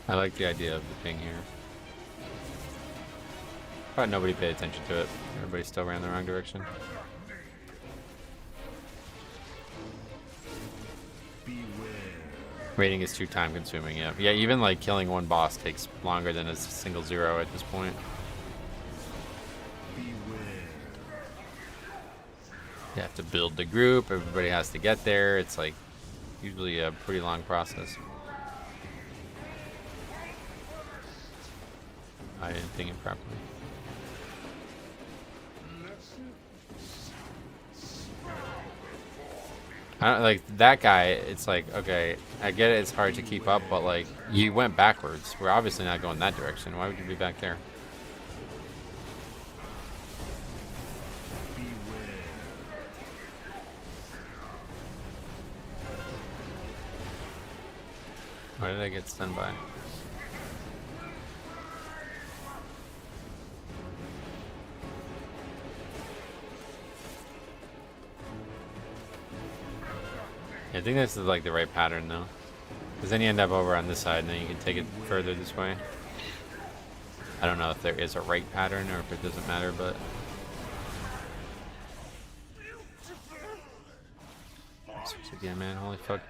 I like the idea of the ping here. But nobody paid attention to it. Everybody still ran the wrong direction. Raiding is too time consuming, yeah. Yeah, even like killing one boss takes longer than a single 0 at this point. You have to build the group, everybody has to get there. It's like usually a pretty long process. I didn't think it properly. I don't like that guy. It's like, okay, I get it, it's hard to keep up, but like you went backwards. We're obviously not going that direction. Why would you be back there? Why did I get stunned by? I think this is like the right pattern though. Because then you end up over on this side and then you can take it further this way. I don't know if there is a right pattern or if it doesn't matter, but... Again, man, holy fuck.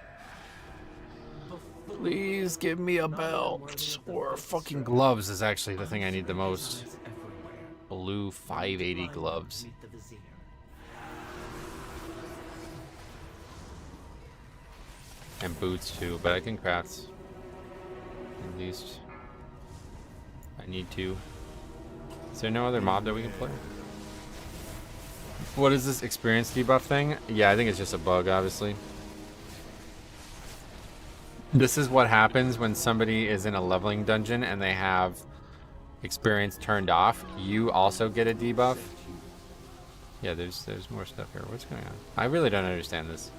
Please give me a belt or fucking gloves is actually the thing I need the most. Blue 580 gloves. And boots too, but I can craft at least. I need to. Is there no other mob that we can play? What is this experience debuff thing? Yeah, I think it's just a bug, obviously. This is what happens when somebody is in a leveling dungeon and they have experience turned off. You also get a debuff. Yeah, there's more stuff here. What's going on? I really don't understand this.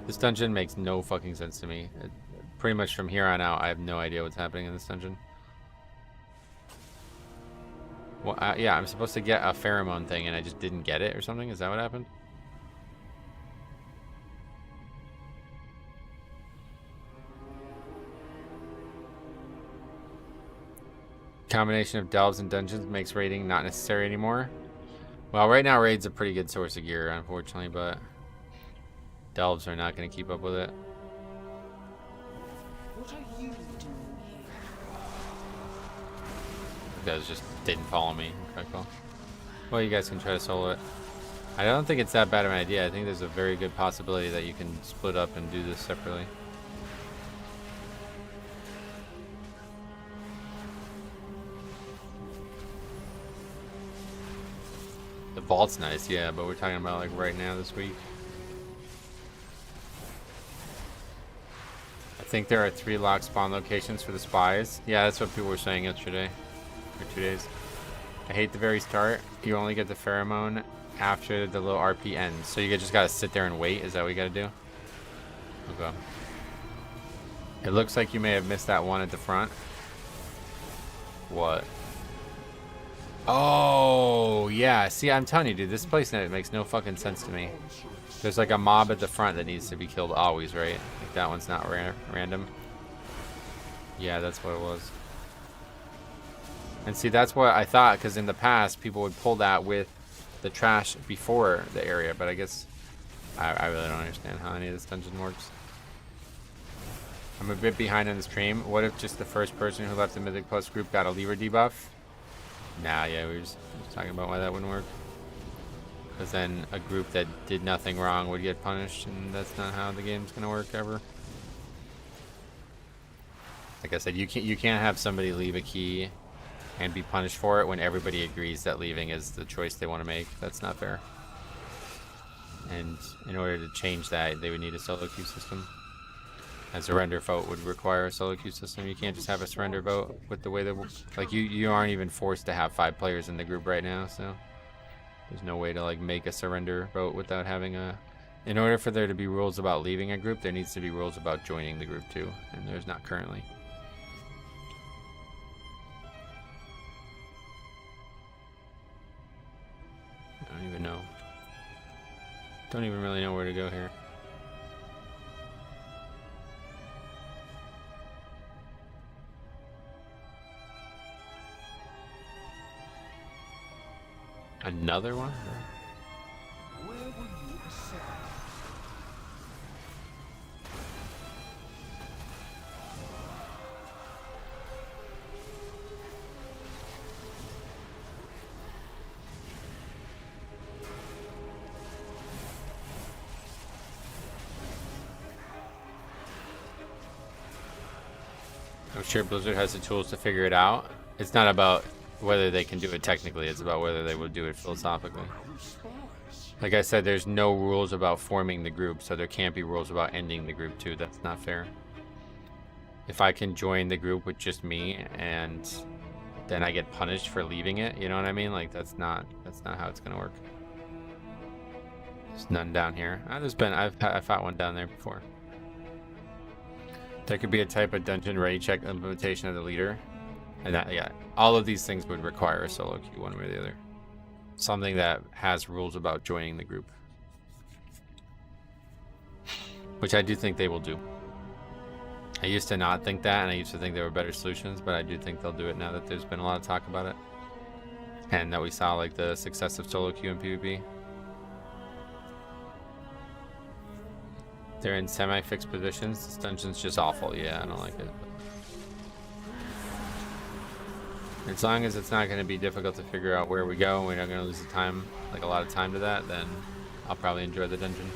This dungeon makes no fucking sense to me. Pretty much from here on out, I have no idea what's happening in this dungeon. Well, yeah, I'm supposed to get a pheromone thing and I just didn't get it or something. Is that what happened? Combination of delves and dungeons makes raiding not necessary anymore. Well, right now raid's a pretty good source of gear, unfortunately, but delves are not going to keep up with it. What are you doing here? Those just didn't follow me. Okay, cool. Well, you guys can try to solo it. I don't think it's that bad of an idea. I think there's a very good possibility that you can split up and do this separately. The vault's nice, yeah, but we're talking about like right now this week. I think there are 3 locked spawn locations for the spies. Yeah, that's what people were saying yesterday. Or 2 days. I hate the very start. You only get the pheromone after the little RP ends. So you just gotta sit there and wait. Is that what you gotta do? Okay. It looks like you may have missed that one at the front. What? Oh, yeah. See, I'm telling you, dude, this place makes no fucking sense to me. There's like a mob at the front that needs to be killed always, right? Like that one's not random. Yeah, that's what it was. And see, that's what I thought, because in the past, people would pull that with the trash before the area, but I guess I really don't understand how any of this dungeon works. I'm a bit behind on the stream. What if just the first person who left the Mythic Plus group got a lever debuff? Nah, yeah, we were just talking about why that wouldn't work. Because then a group that did nothing wrong would get punished, and that's not how the game's gonna work ever. Like I said, you can't have somebody leave a key and be punished for it when everybody agrees that leaving is the choice they want to make. That's not fair. And in order to change that, they would need a solo queue system. A surrender vote would require a solo queue system. You can't just have a surrender vote with the way that, like, you aren't even forced to have 5 players in the group right now, so there's no way to like make a surrender vote without having a. In order for there to be rules about leaving a group, there needs to be rules about joining the group too, and there's not currently. I don't even know. Don't even really know where to go here. Another one? Where will you ascend? I'm sure Blizzard has the tools to figure it out. It's not about whether they can do it technically, it's about whether they will do it philosophically. Like I said, there's no rules about forming the group, so there can't be rules about ending the group too. That's not fair. If I can join the group with just me and then I get punished for leaving it, you know what I mean? Like that's not how it's gonna work. There's none down here. I've fought one down there before. There could be a type of dungeon ready check implementation of the leader. And that, yeah, all of these things would require a solo queue one way or the other. Something that has rules about joining the group. which I do think they will do. I used to not think that, and I used to think there were better solutions, but I do think they'll do it now that there's been a lot of talk about it. And that we saw like the success of solo queue and PvP. They're in semi-fixed positions. This dungeon's just awful. Yeah, I don't like it. As long as it's not going to be difficult to figure out where we go and we're not going to lose the time, like a lot of time to that, then I'll probably enjoy the dungeon.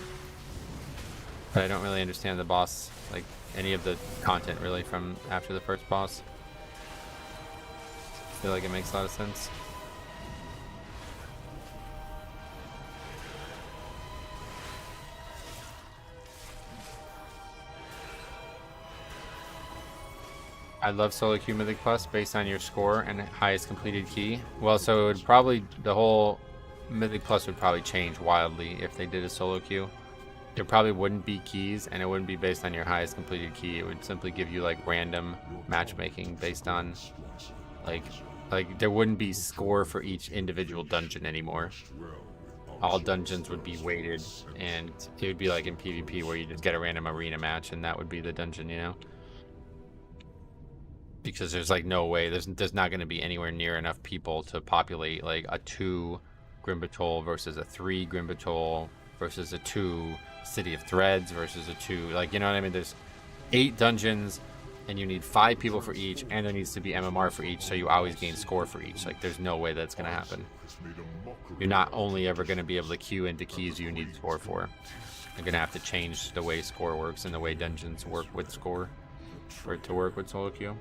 But I don't really understand the boss, like any of the content really from after the first boss. I feel like it makes a lot of sense. I love solo queue Mythic Plus based on your score and highest completed key. Well, so it would probably, the whole Mythic Plus would probably change wildly if they did a solo queue. It probably wouldn't be keys, and it wouldn't be based on your highest completed key. It would simply give you like random matchmaking based on like there wouldn't be score for each individual dungeon anymore. All dungeons would be weighted, and it would be like in PvP where you just get a random arena match and that would be the dungeon, you know? Because there's like no way, there's not going to be anywhere near enough people to populate like a 2 Grim Batol versus a 3 Grim Batol versus a 2 City of Threads versus a 2, like, you know what I mean? There's 8 dungeons and you need 5 people for each, and there needs to be MMR for each, so you always gain score for each. Like, there's no way that's going to happen. You're not only ever going to be able to queue into keys you need score for. You're going to have to change the way score works and the way dungeons work with score for it to work with solo queue.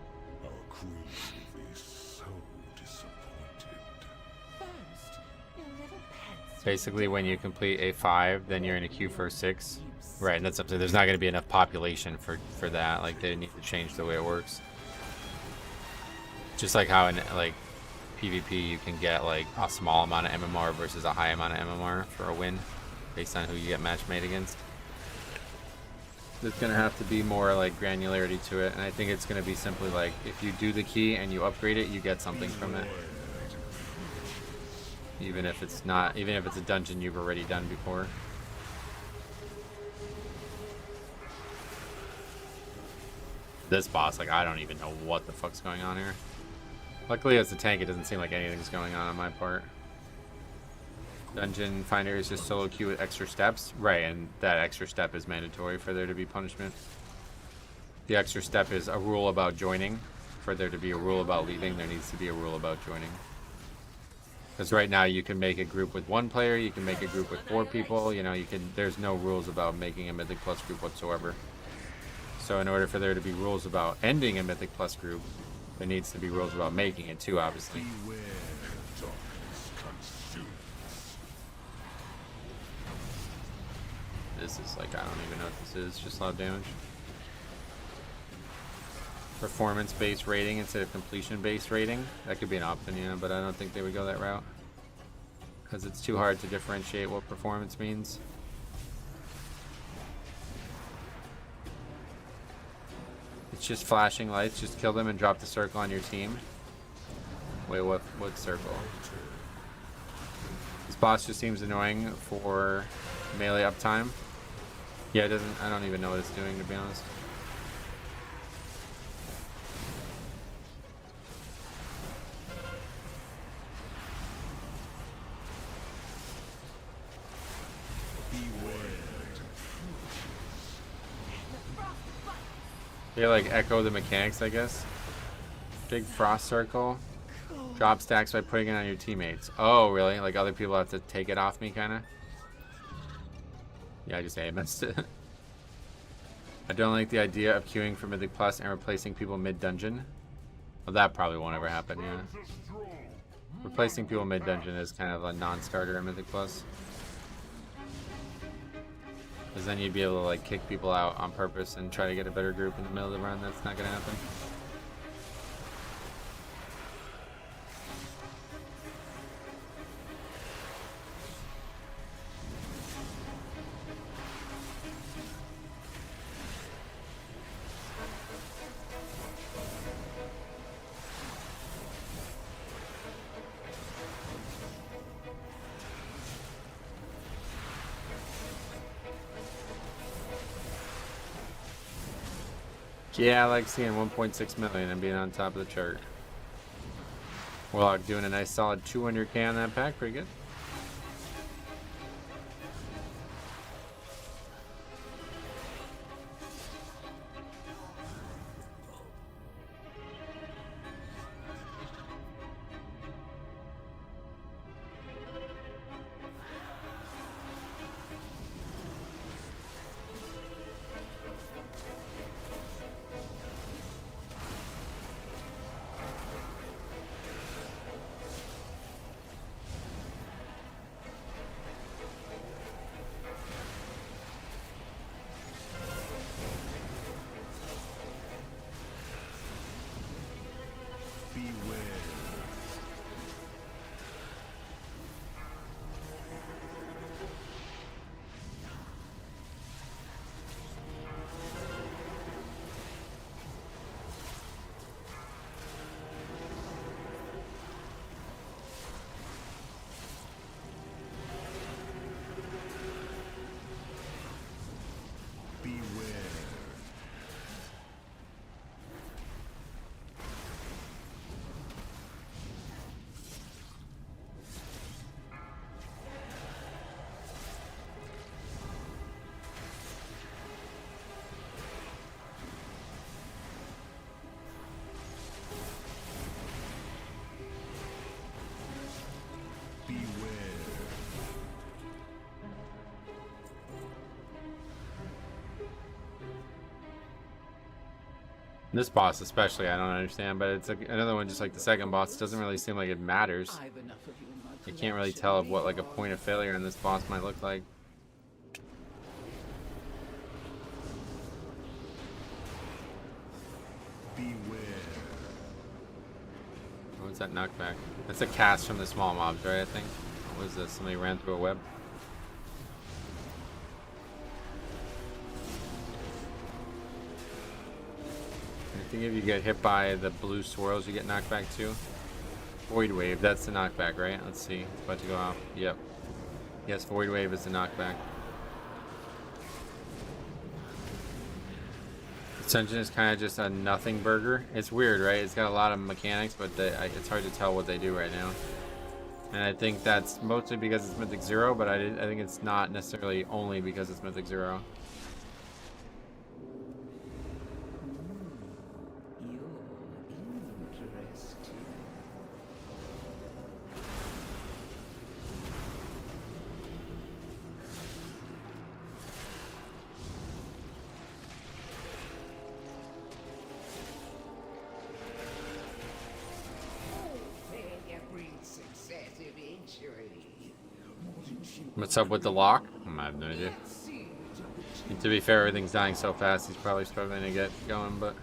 Basically, when you complete a 5, then you're in a queue for a 6. Right, and that's up to, there's not going to be enough population for that. Like, they need to change the way it works. Just like how in like PvP you can get like a small amount of MMR versus a high amount of MMR for a win based on who you get match made against. There's going to have to be more like granularity to it, and I think it's going to be simply like if you do the key and you upgrade it, you get something from it. Even if it's not, even if it's a dungeon you've already done before. This boss, like, I don't even know what the fuck's going on here. Luckily, as a tank, it doesn't seem like anything's going on my part. Dungeon Finder is just solo queue with extra steps. Right, and that extra step is mandatory for there to be punishment. The extra step is a rule about joining. For there to be a rule about leaving, there needs to be a rule about joining. Because right now you can make a group with 1 player, you can make a group with 4 people, you know, you can, there's no rules about making a Mythic Plus group whatsoever. So in order for there to be rules about ending a Mythic Plus group, there needs to be rules about making it too, obviously. This is like, I don't even know what this is, just a lot of damage. Performance-based rating instead of completion-based rating. That could be an option, yeah, but I don't think they would go that route. Because it's too hard to differentiate what performance means. It's just flashing lights. Just kill them and drop the circle on your team. Wait, what circle? This boss just seems annoying for melee uptime. Yeah, it doesn't, I don't even know what it's doing, to be honest. They like echo the mechanics, I guess. Big frost circle. Drop stacks by putting it on your teammates. Oh, really? Like other people have to take it off me, kind of? Yeah, I just missed it. I don't like the idea of queuing for Mythic Plus and replacing people mid-dungeon. Well, that probably won't ever happen, yeah. Replacing people mid-dungeon is kind of a non-starter in Mythic Plus. Because then you'd be able to like kick people out on purpose and try to get a better group in the middle of the run. That's not going to happen. Yeah, I like seeing 1.6 million and being on top of the chart. Warlock doing a nice solid 200k on that pack, pretty good. Beware. Beware. Beware. This boss especially, I don't understand, but it's another one just like the second boss. It doesn't really seem like it matters. I've enough of you in my You can't really tell of what like a point of failure in this boss might look like. Beware. What's that knockback? That's a cast from the small mobs, right? I think. What was this? Somebody ran through a web. I think if you get hit by the blue swirls, you get knocked back too. Void Wave, that's the knockback, right? Let's see. It's about to go off. Yep. Yes, Void Wave is the knockback. This engine is kind of just a nothing burger. It's weird, right? It's got a lot of mechanics, but it's hard to tell what they do right now. And I think that's mostly because it's Mythic Zero, but I think it's not necessarily only because it's Mythic Zero. You're interesting. Failure breeds successive injury. What's up with the lock? I have no idea. And to be fair, everything's dying so fast, he's probably struggling to get going, but...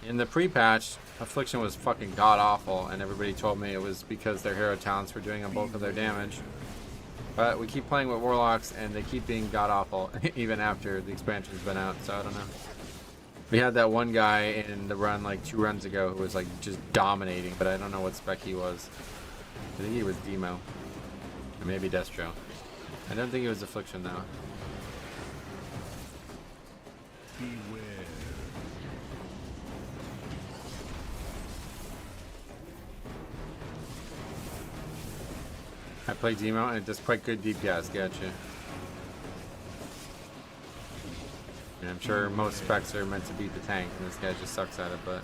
In the pre-patch, Affliction was fucking god-awful, and everybody told me it was because their hero talents were doing a bulk of their damage. But we keep playing with Warlocks, and they keep being god-awful, even after the expansion's been out, so I don't know. We had that one guy in the run, like 2 runs ago, who was like just dominating, but I don't know what spec he was. I think he was Demo. Or maybe Destro. I don't think it was Affliction, though. Beware. I play Demo, and it does quite good DPS, gotcha. And I'm sure most specs are meant to beat the tank, and this guy just sucks at it, but...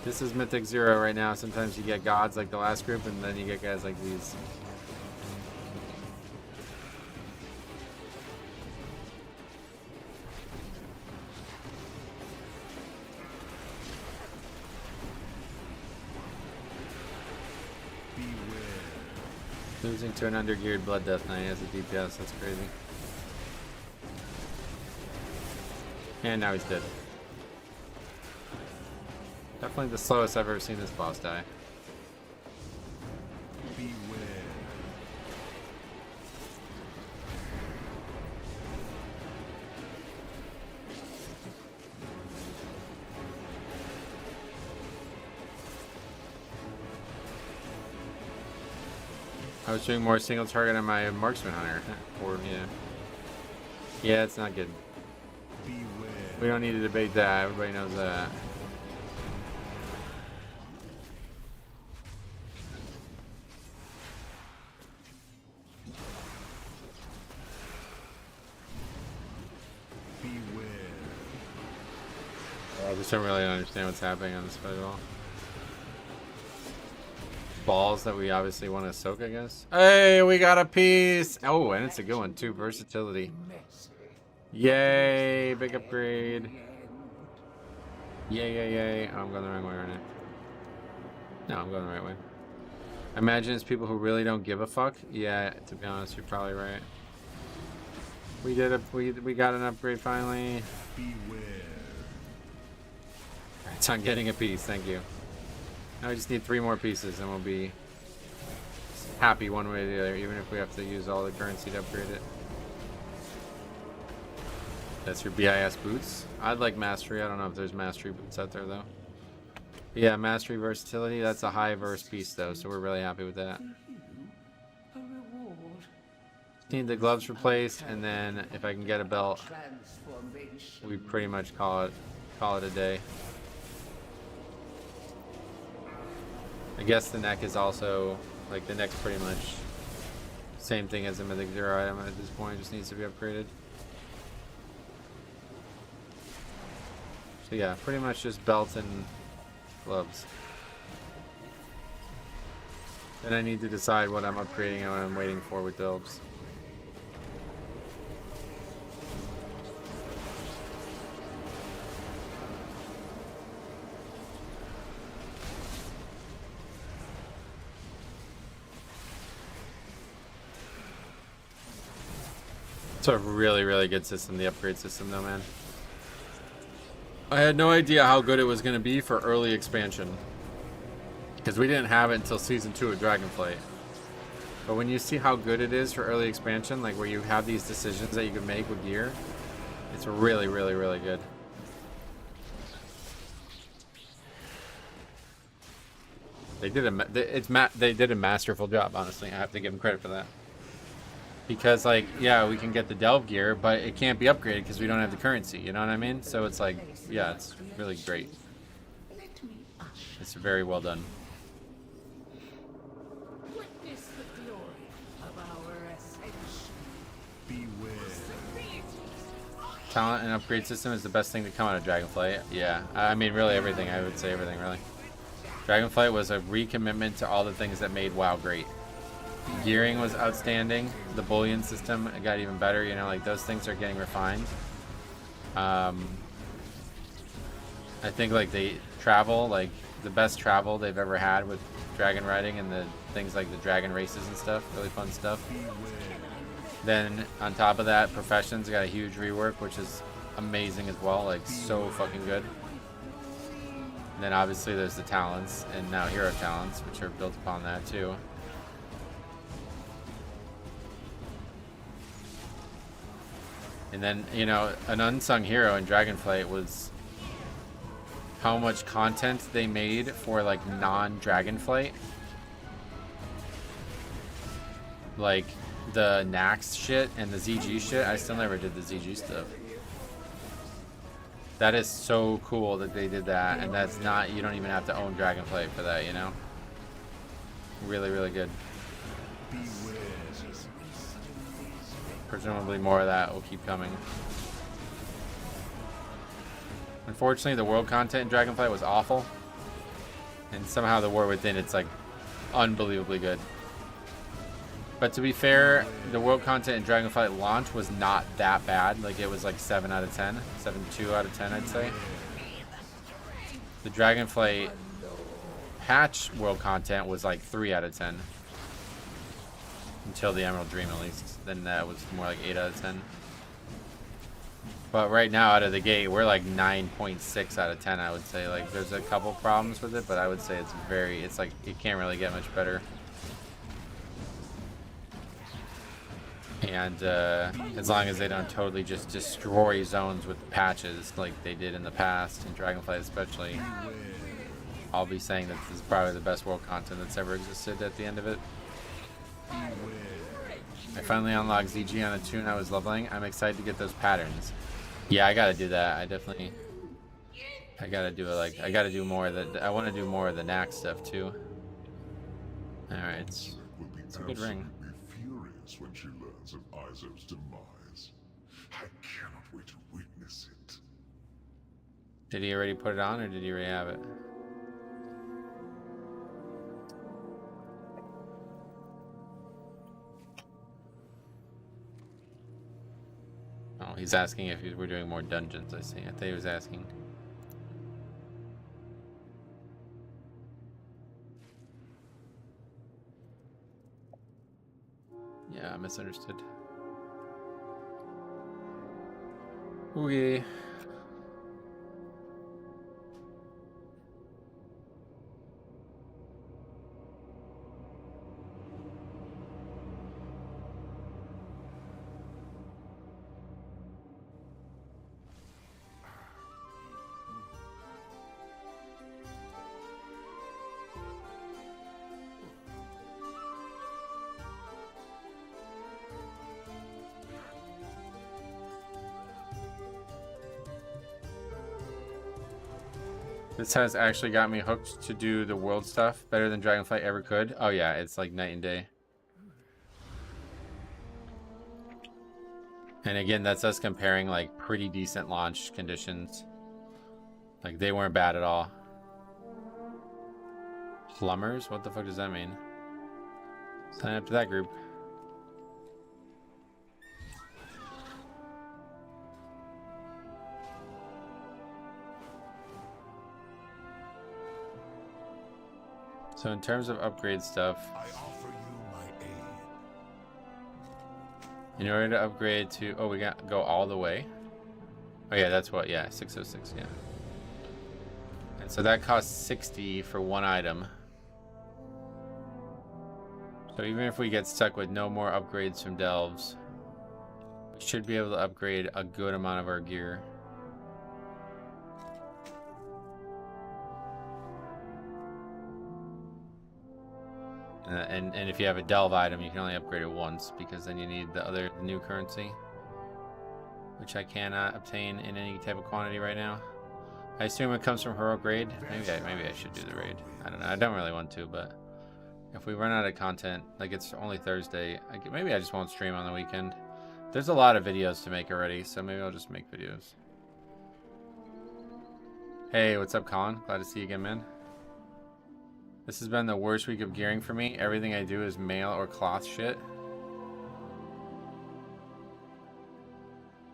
This is Mythic Zero right now. Sometimes you get gods like the last group, and then you get guys like these. Beware. Losing to an undergeared Blood Death Knight as a DPS, that's crazy. And now he's dead. Definitely the slowest I've ever seen this boss die. Beware. I was doing more single target on my marksman hunter. Or yeah, it's not good. Beware. We don't need to debate that. Everybody knows that. Beware. I just don't really understand what's happening on this fight at all. Balls that we obviously want to soak, I guess. Hey, we got a piece. Oh, and it's a good one too. Versatility. Yay, big upgrade. Yay, yay, yay. Oh, I'm going the wrong way right now. No, I'm going the right way. Imagine it's people who really don't give a fuck. Yeah, to be honest, you're probably right. We did we got an upgrade finally. Beware. It's on getting a piece, thank you. Now we just need 3 more pieces and we'll be happy one way or the other, even if we have to use all the currency to upgrade it. That's your BIS boots. I'd like mastery. I don't know if there's mastery boots out there though. Yeah, mastery versatility. That's a high verse piece though, so we're really happy with that. Need the gloves replaced, and then if I can get a belt, we pretty much call it a day. I guess the neck is also, like, the neck's pretty much same thing as a Mythic 0 item at this point, just needs to be upgraded. So yeah, pretty much just belt and gloves. Then I need to decide what I'm upgrading and what I'm waiting for with builds. It's a really, really good system, the upgrade system though, man. I had no idea how good it was going to be for early expansion, because we didn't have it until Season 2 of Dragonflight. But when you see how good it is for early expansion, like where you have these decisions that you can make with gear, it's really, really, really good. They did a masterful job, honestly. I have to give them credit for that. Because, like, yeah, we can get the Delve gear, but it can't be upgraded because we don't have the currency, you know what I mean? So it's like, yeah, it's really great. It's very well done. Witness the glory of our ascension. Beware. Talent and upgrade system is the best thing to come out of Dragonflight. Yeah, I mean, really everything. I would say everything, really. Dragonflight was a recommitment to all the things that made WoW great. Gearing was outstanding. The bullion system got even better. You know, like those things are getting refined. I think like they travel, like the best travel they've ever had with dragon riding and the things like the dragon races and stuff. Really fun stuff. Then on top of that, professions got a huge rework, which is amazing as well. Like so fucking good. And then obviously there's the talents and now hero talents, which are built upon that too. And then, you know, an unsung hero in Dragonflight was how much content they made for, like, non-Dragonflight. Like, the Nax shit and the ZG shit. I still never did the ZG stuff. That is so cool that they did that, and that's not, you don't even have to own Dragonflight for that, you know? Really, really good. Presumably more of that will keep coming. Unfortunately, the world content in Dragonflight was awful. And somehow the War Within, it's like unbelievably good. But to be fair, the world content in Dragonflight launch was not that bad. Like it was like 7 out of 10. 7.2 out of 10, I'd say. The Dragonflight patch world content was like 3 out of 10. Until the Emerald Dream, at least. Then that was more like 8 out of 10. But right now, out of the gate, we're like 9.6 out of 10, I would say. Like, there's a couple problems with it, but I would say it's like, it can't really get much better. And as long as they don't totally just destroy zones with patches like they did in the past, in Dragonflight especially, I'll be saying that this is probably the best world content that's ever existed at the end of it. I finally unlocked ZG on a tune I was leveling. I'm excited to get those patterns. Yeah, I gotta do that. I gotta do it. Like, I gotta do more of the. I want to do more of the knack stuff too. All right, it's a good ring. Furious when she learns of Izo's demise. I cannot wait to witness it. Did he already put it on, or did he already have it? Oh, he's asking if we're doing more dungeons. I see. I thought he was asking. Yeah, I misunderstood. Okay. This has actually got me hooked to do the world stuff better than Dragonflight ever could. Oh yeah, it's like night and day. And again, that's us comparing like pretty decent launch conditions. Like they weren't bad at all. Plumbers? What the fuck does that mean? Sign up to that group. So in terms of upgrade stuff, I offer you my aid. in order to upgrade to, oh, we got to go all the way. Oh yeah, that's what, yeah, 606, yeah. And so that costs 60 for one item. So even if we get stuck with no more upgrades from delves, we should be able to upgrade a good amount of our gear. And if you have a delve item, you can only upgrade it once, because then you need the other new currency, which I cannot obtain in any type of quantity right now. I assume it comes from heroic raid. Maybe I should do the raid. I don't know. I don't really want to, but if we run out of content, like it's only Thursday, maybe I just won't stream on the weekend. There's a lot of videos to make already, so maybe I'll just make videos. Hey, what's up, Colin? Glad to see you again, man. This has been the worst week of gearing for me. Everything I do is mail or cloth shit.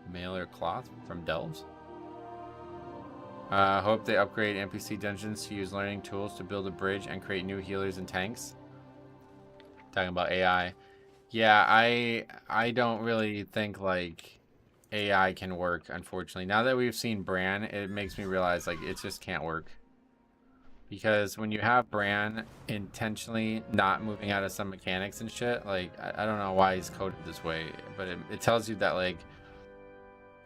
Mail or cloth from delves? Hope they upgrade NPC dungeons to use learning tools to build a bridge and create new healers and tanks. Talking about AI. Yeah, I don't really think like AI can work, unfortunately. Now that we've seen Bran, it makes me realize like it just can't work. Because when you have Bran intentionally not moving out of some mechanics and shit, like, I don't know why he's coded this way, but it tells you that, like,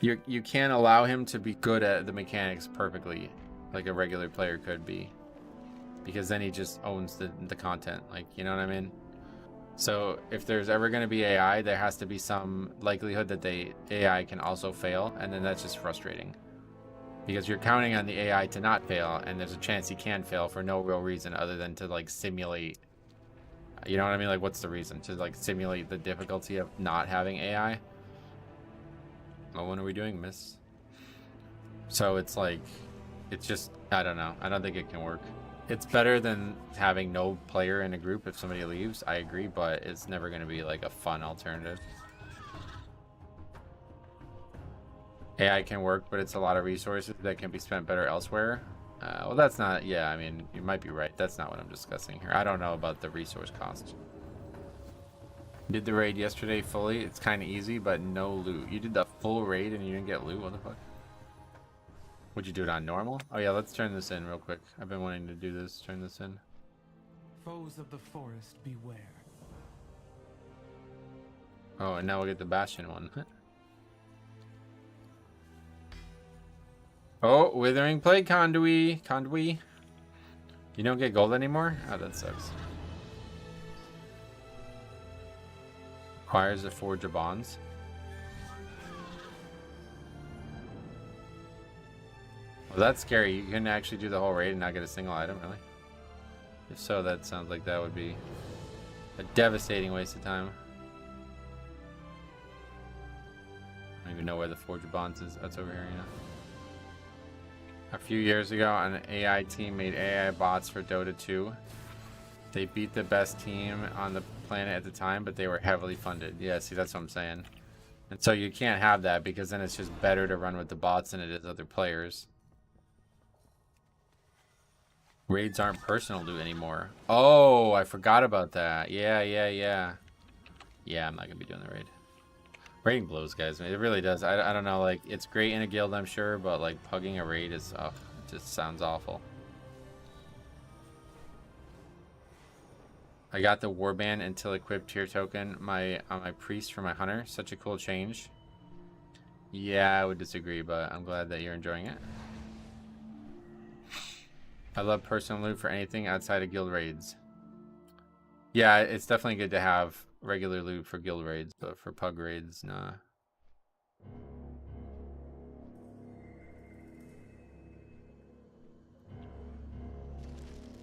you can't allow him to be good at the mechanics perfectly, like a regular player could be. Because then he just owns the content, like, you know what I mean? So, if there's ever going to be AI, there has to be some likelihood that AI can also fail, and then that's just frustrating. Because you're counting on the AI to not fail, and there's a chance he can fail for no real reason other than to like simulate, you know what I mean? Like, what's the reason? To like simulate the difficulty of not having AI? Well, when are we doing, miss? So it's like, it's just, I don't know. I don't think it can work. It's better than having no player in a group if somebody leaves, I agree, but it's never going to be like a fun alternative. AI can work, but it's a lot of resources that can be spent better elsewhere. Well, that's not, yeah, I mean, you might be right. That's not what I'm discussing here. I don't know about the resource cost. Did the raid yesterday fully. It's kind of easy, but no loot. You did the full raid and you didn't get loot? What the fuck? Would you do it on normal? Oh yeah, let's turn this in real quick. I've been wanting to do this. Turn this in. Foes of the forest, beware. Oh, and now we'll get the Bastion one. Oh, Withering Plague Conduit. Conduit. You don't get gold anymore? Oh, that sucks. Requires a forge of bonds. Well, that's scary. You can actually do the whole raid and not get a single item, really? If so, that sounds like that would be a devastating waste of time. I don't even know where the Forge of Bonds is. That's over here, you know. A few years ago, an AI team made AI bots for Dota 2. They beat the best team on the planet at the time, but they were heavily funded. Yeah, see, that's what I'm saying. And so you can't have that, because then it's just better to run with the bots than it is other players. Raids aren't personal loot anymore. Oh, I forgot about that. Yeah. Yeah, I'm not gonna be doing the raid. Raiding blows, guys. I mean, it really does. I don't know, like, it's great in a guild, I'm sure, but like pugging a raid is, oh, it just sounds awful. I got the warband until equipped tier token on my priest for my hunter. Such a cool change. Yeah, I would disagree, but I'm glad that you're enjoying it. I love personal loot for anything outside of guild raids. Yeah, it's definitely good to have regular loot for guild raids, but for pug raids, nah.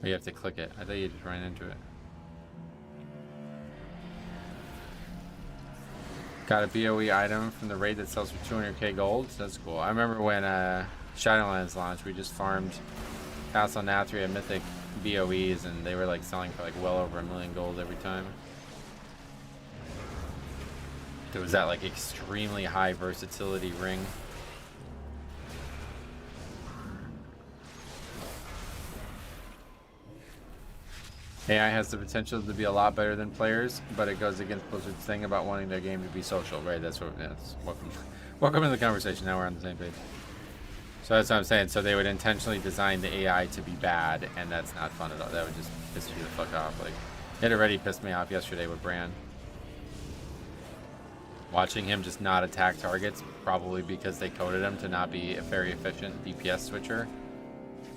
Oh, you have to click it. I thought you just ran into it. Got a BOE item from the raid that sells for 200k gold. So that's cool. I remember when Shadowlands launched, we just farmed Castle Nathria Mythic BOEs, and they were like selling for like well over 1 million gold every time. There was that like extremely high versatility ring. AI has the potential to be a lot better than players, but it goes against Blizzard's thing about wanting their game to be social, right? That's welcome to the conversation. Now we're on the same page. So that's what I'm saying. So they would intentionally design the AI to be bad, and that's not fun at all. That would just piss you the fuck off. Like, it already pissed me off yesterday with Bran. Watching him just not attack targets, probably because they coded him to not be a very efficient DPS switcher.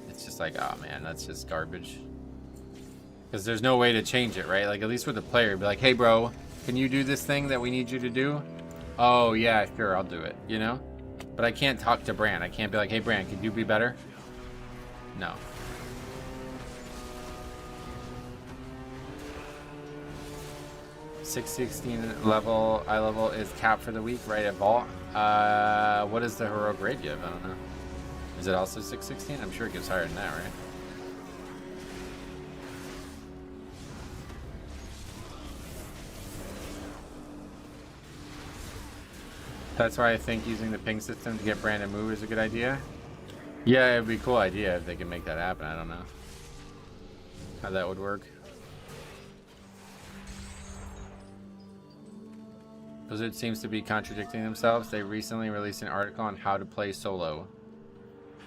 It's just like, oh man, that's just garbage. Because there's no way to change it, right? Like, at least with the player, be like, hey bro, can you do this thing that we need you to do? Oh yeah, sure, I'll do it, you know? But I can't talk to Bran. I can't be like, hey Bran, could you be better? No. $616 level, eye level is capped for the week, right, at Vault. What is the heroic raid give? I don't know. Is it also 616? I'm sure it gives higher than that, right? That's why I think using the ping system to get Bran to move is a good idea. Yeah, it'd be a cool idea if they could make that happen. I don't know how that would work. Blizzard seems to be contradicting themselves. They recently released an article on how to play solo.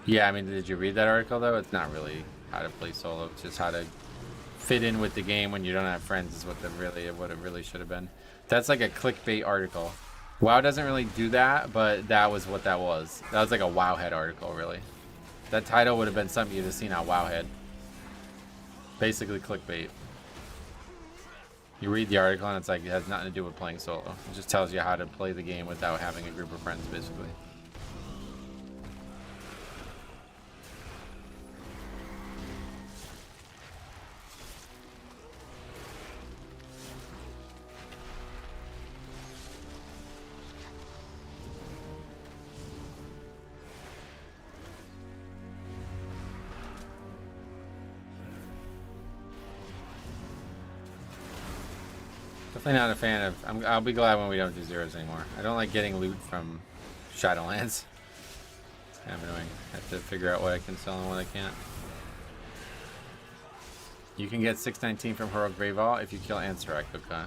Yeah, I mean, did you read that article though? It's not really how to play solo. It's just how to fit in with the game when you don't have friends is what it really should have been. That's like a clickbait article. WoW doesn't really do that, but that was what that was. That was like a Wowhead article, really. That title would have been something you'd have seen on Wowhead. Basically clickbait. You read the article and it's like, it has nothing to do with playing solo. It just tells you how to play the game without having a group of friends, basically. Definitely not a fan of. I'll be glad when we don't do zeros anymore. I don't like getting loot from Shadowlands. It's kind of annoying. I have to figure out what I can sell and what I can't. You can get 619 from Heroic Greyvault if you kill Ansarak. Okay.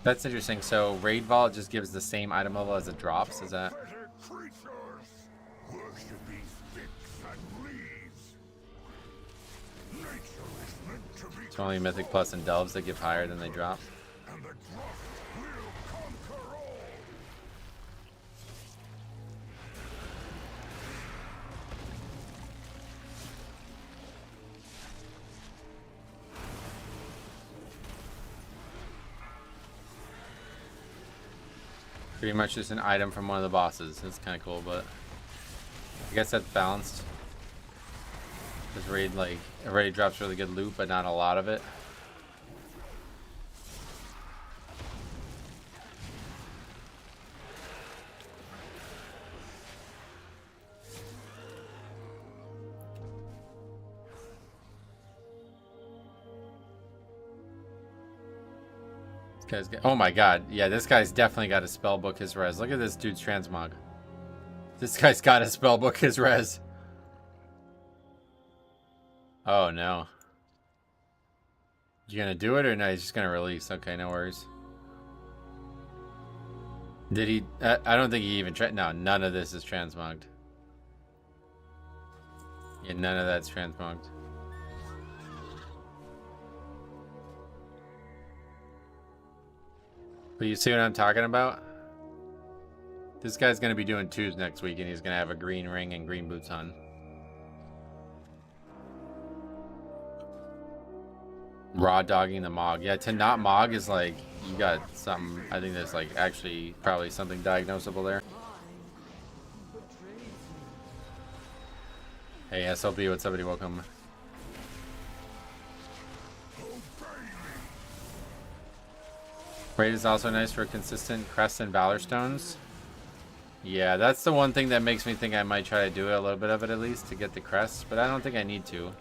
That's interesting. So Raid Vault just gives the same item level as it drops. Is that? It's only Mythic Plus and Delves that give higher than they drop. Pretty much just an item from one of the bosses. It's kind of cool, but I guess that's balanced. This raid, like, it already drops really good loot, but not a lot of it. This guy's got, oh my god, yeah, this guy's definitely got a spellbook his res. Look at this dude's transmog. This guy's got a spellbook his res. Oh no. You gonna do it or no? He's just gonna release. Okay, no worries. Did he? I don't think he even no, none of this is transmogged. Yeah, none of that's transmogged. But you see what I'm talking about? This guy's gonna be doing 2s next week, and he's gonna have a green ring and green boots on. Raw dogging the Mog. Yeah, to not Mog is like, you got something, I think there's like actually probably something diagnosable there. Hey SLB, what's up, buddy? Welcome. Raid is also nice for consistent crest and valor stones. Yeah, that's the one thing that makes me think I might try to do it, a little bit of it at least, to get the crests, but I don't think I need to.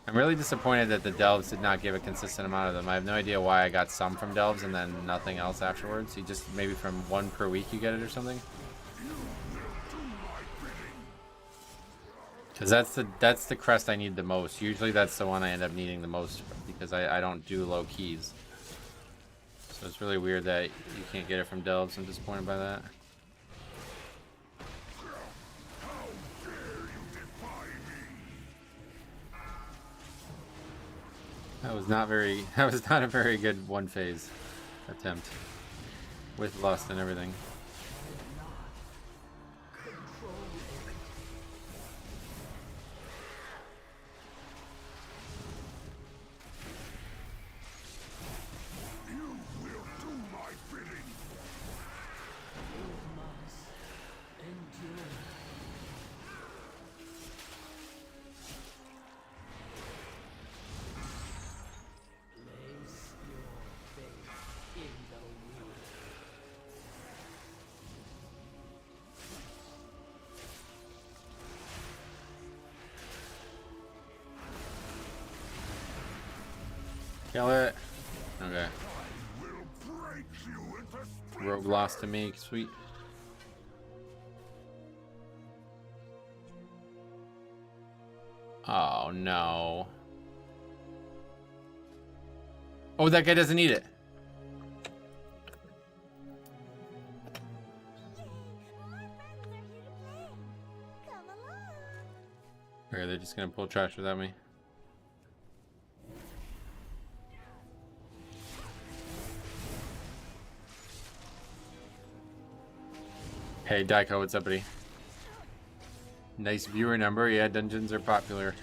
I'm really disappointed that the delves did not give a consistent amount of them. I have no idea why I got some from delves and then nothing else afterwards. You just, maybe from 1 per week you get it or something? Because that's the crest I need the most. Usually that's the one I end up needing the most because I don't do low keys. So it's really weird that you can't get it from delves. I'm disappointed by that. That was not a very good one phase attempt with lust and everything. Kill it. Okay. Rogue lost to me. Sweet. Oh no. Oh, that guy doesn't need it. Okay, they're just gonna pull trash without me. Hey Daiko, what's up, buddy? Nice viewer number. Yeah, dungeons are popular.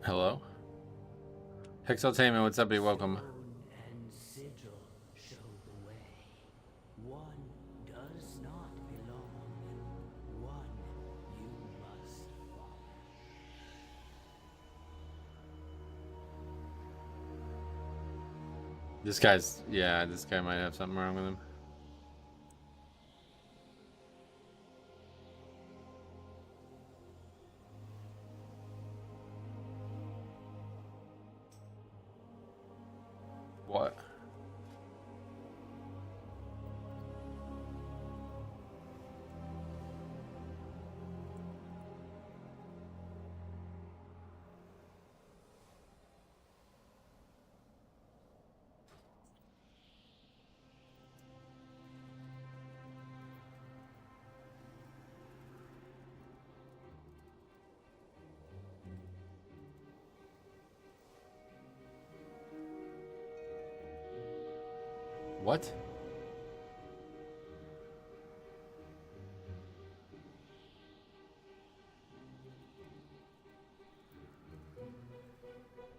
Hello? Pixeltainment, what's up, buddy? Welcome. And sigil show the way. One does not belong. One you must follow. This guy's, yeah, this guy might have something wrong with him. What? What?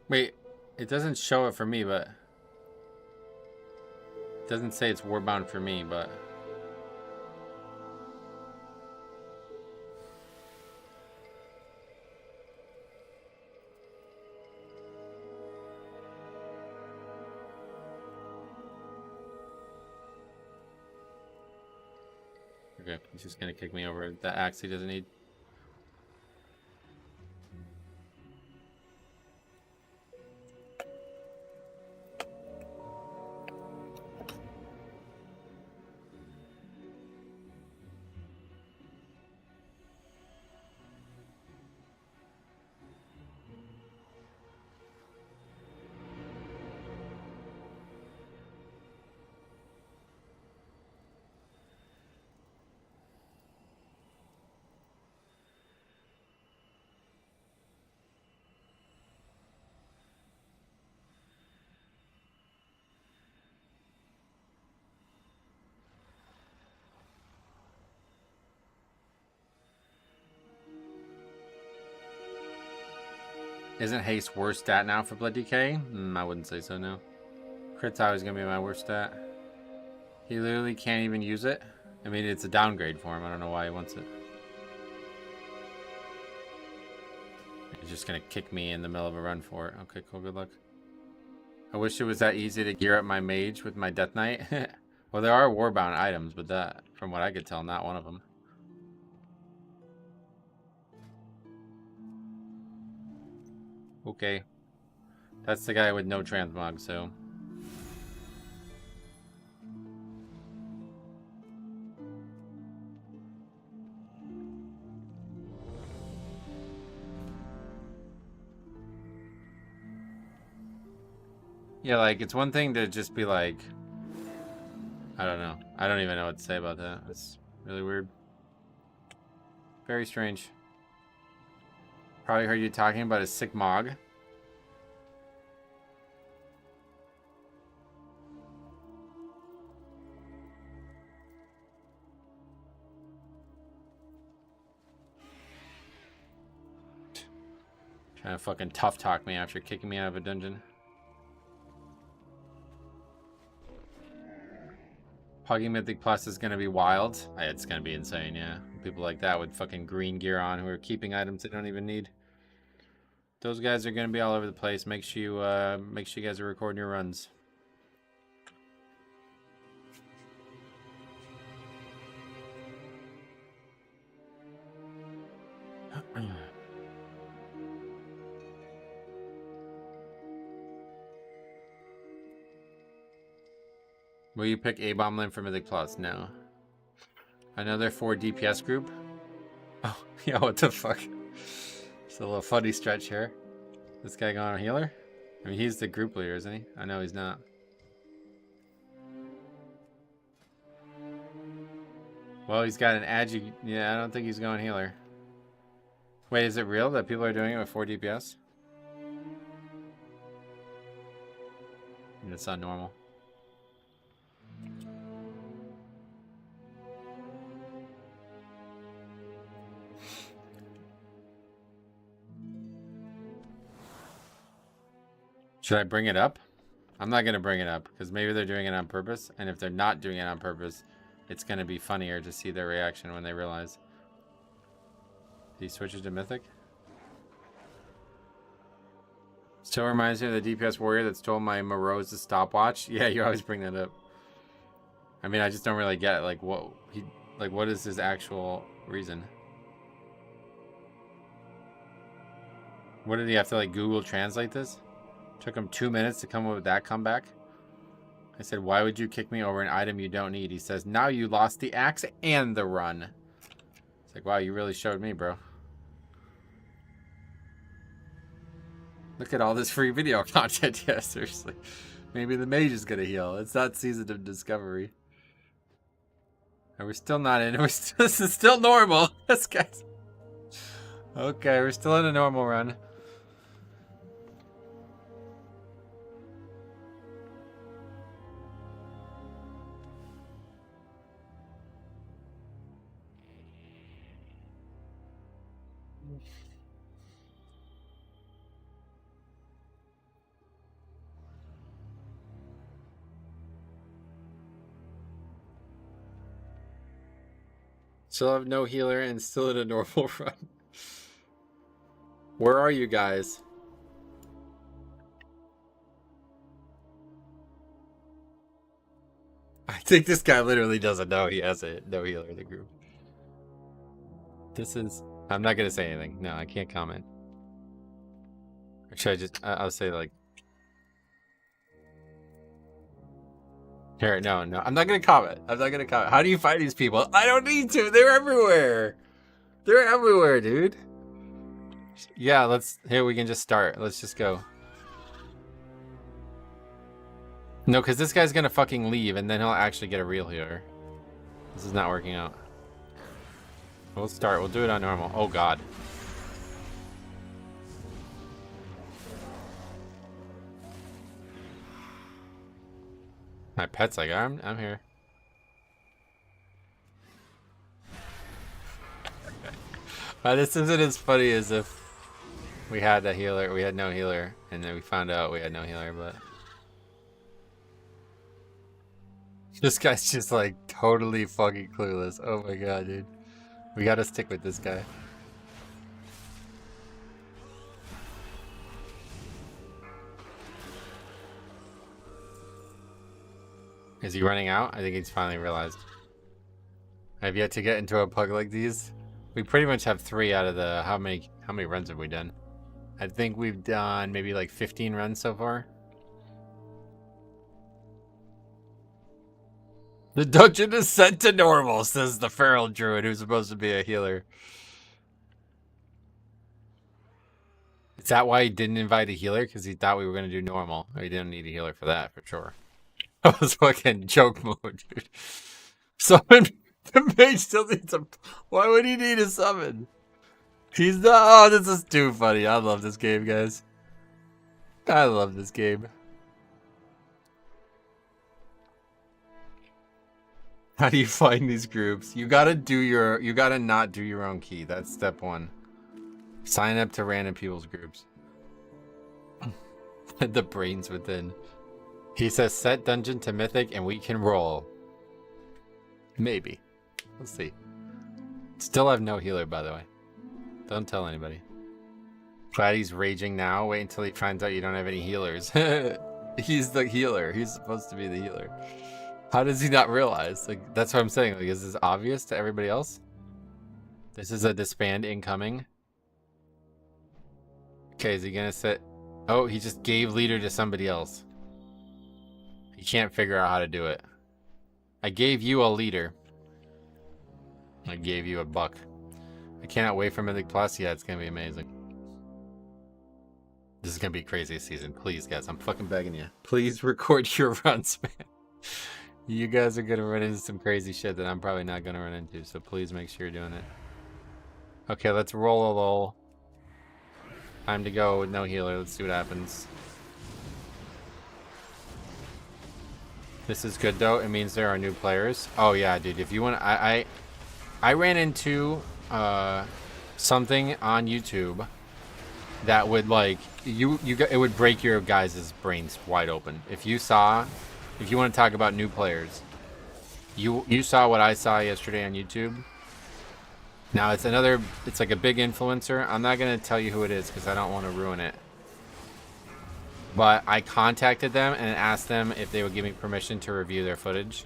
Wait, it doesn't show it for me, but it doesn't say it's warbound for me, but okay, he's just gonna kick me over. That axe he doesn't need. Isn't haste worst stat now for Blood DK? I wouldn't say so, no. Crit's always gonna be my worst stat. He literally can't even use it. I mean, it's a downgrade for him. I don't know why he wants it. He's just gonna kick me in the middle of a run for it. Okay, cool, good luck. I wish it was that easy to gear up my mage with my Death Knight. Well, there are warbound items, but that, from what I could tell, not one of them. Okay. That's the guy with no transmog, so... Yeah, like, it's one thing to just be like... I don't know. I don't even know what to say about that. It's really weird. Very strange. Probably heard you talking about a sick mog. Trying to fucking tough talk me after kicking me out of a dungeon. Pugging Mythic Plus is gonna be wild. It's gonna be insane, yeah. People like that with fucking green gear on who are keeping items they don't even need. Those guys are gonna be all over the place. Make sure you guys are recording your runs. Will you pick A-Bomb Limb for Mythic Plus? No. Another 4 DPS group? Oh, yeah, what the fuck? It's a little funny stretch here. This guy going on healer? I mean, he's the group leader, isn't he? I know he's not. Well, he's got an agi... Yeah, I don't think he's going healer. Wait, is it real that people are doing it with 4 DPS? That's not normal. Should I bring it up? I'm not going to bring it up because maybe they're doing it on purpose. And if they're not doing it on purpose, it's going to be funnier to see their reaction when they realize. He switches to Mythic. Still reminds me of the DPS warrior that stole my Morose stopwatch. Yeah, you always bring that up. I mean, I just don't really get it. Like, what is his actual reason? What did he have to, like, Google Translate this? Took him 2 minutes to come up with that comeback. I said, why would you kick me over an item you don't need? He says, now you lost the axe and the run. It's like, wow, you really showed me, bro. Look at all this free video content. Yeah, seriously. Maybe the mage is going to heal. It's not Season of Discovery. And we're still not in. This is still normal. Yes, guys. Okay, we're still in a normal run. Still have no healer and still in a normal run. Where are you guys? I think this guy literally doesn't know he has a no healer in the group. This is... I'm not going to say anything. No, I can't comment. Or should I just... I'll say like... Here, no. I'm not going to comment. How do you find these people? I don't need to. They're everywhere. They're everywhere, dude. Yeah, let's... Here, we can just start. Let's just go. No, because this guy's going to fucking leave, and then he'll actually get a real healer. This is not working out. We'll start. We'll do it on normal. Oh, God. My pet's like, I'm here. This isn't as funny as if we had a healer. We had no healer, and then we found out we had no healer, but... This guy's just like totally fucking clueless. Oh my god, dude. We gotta stick with this guy. Is he running out? I think he's finally realized. I've yet to get into a pug like these. We pretty much have 3 out of the... How many runs have we done? I think we've done maybe like 15 runs so far. The dungeon is set to normal, says the feral druid who's supposed to be a healer. Is that why he didn't invite a healer? Because he thought we were going to do normal. He didn't need a healer for that, for sure. That was fucking joke mode, dude. Summon. The mage still needs a... Why would he need a summon? He's not... Oh, this is too funny. I love this game, guys. I love this game. How do you find these groups? You gotta not do your own key. That's step 1. Sign up to random people's groups. The brains within. He says set dungeon to mythic and we can roll. Maybe. Let's see. Still have no healer, by the way. Don't tell anybody. Glad he's raging now. Wait until he finds out you don't have any healers. He's the healer. He's supposed to be the healer. How does he not realize? Like, that's what I'm saying. Like, is this obvious to everybody else? This is a disband incoming. Okay, is he gonna sit? Oh, he just gave leader to somebody else. He can't figure out how to do it. I gave you a leader. I gave you a buck. I cannot wait for Mythic Plus. Yeah, it's gonna be amazing. This is gonna be crazy season. Please, guys, I'm fucking begging you. Please record your runs, man. You guys are gonna run into some crazy shit that I'm probably not gonna run into, so please make sure you're doing it. Okay, let's roll a lull. Time to go with no healer. Let's see what happens. This is good though. It means there are new players. Oh yeah, dude. If you want, I ran into something on YouTube that would like it would break your guys' brains wide open. If you want to talk about new players, you saw what I saw yesterday on YouTube. Now it's like a big influencer. I'm not gonna tell you who it is because I don't want to ruin it. But I contacted them and asked them if they would give me permission to review their footage.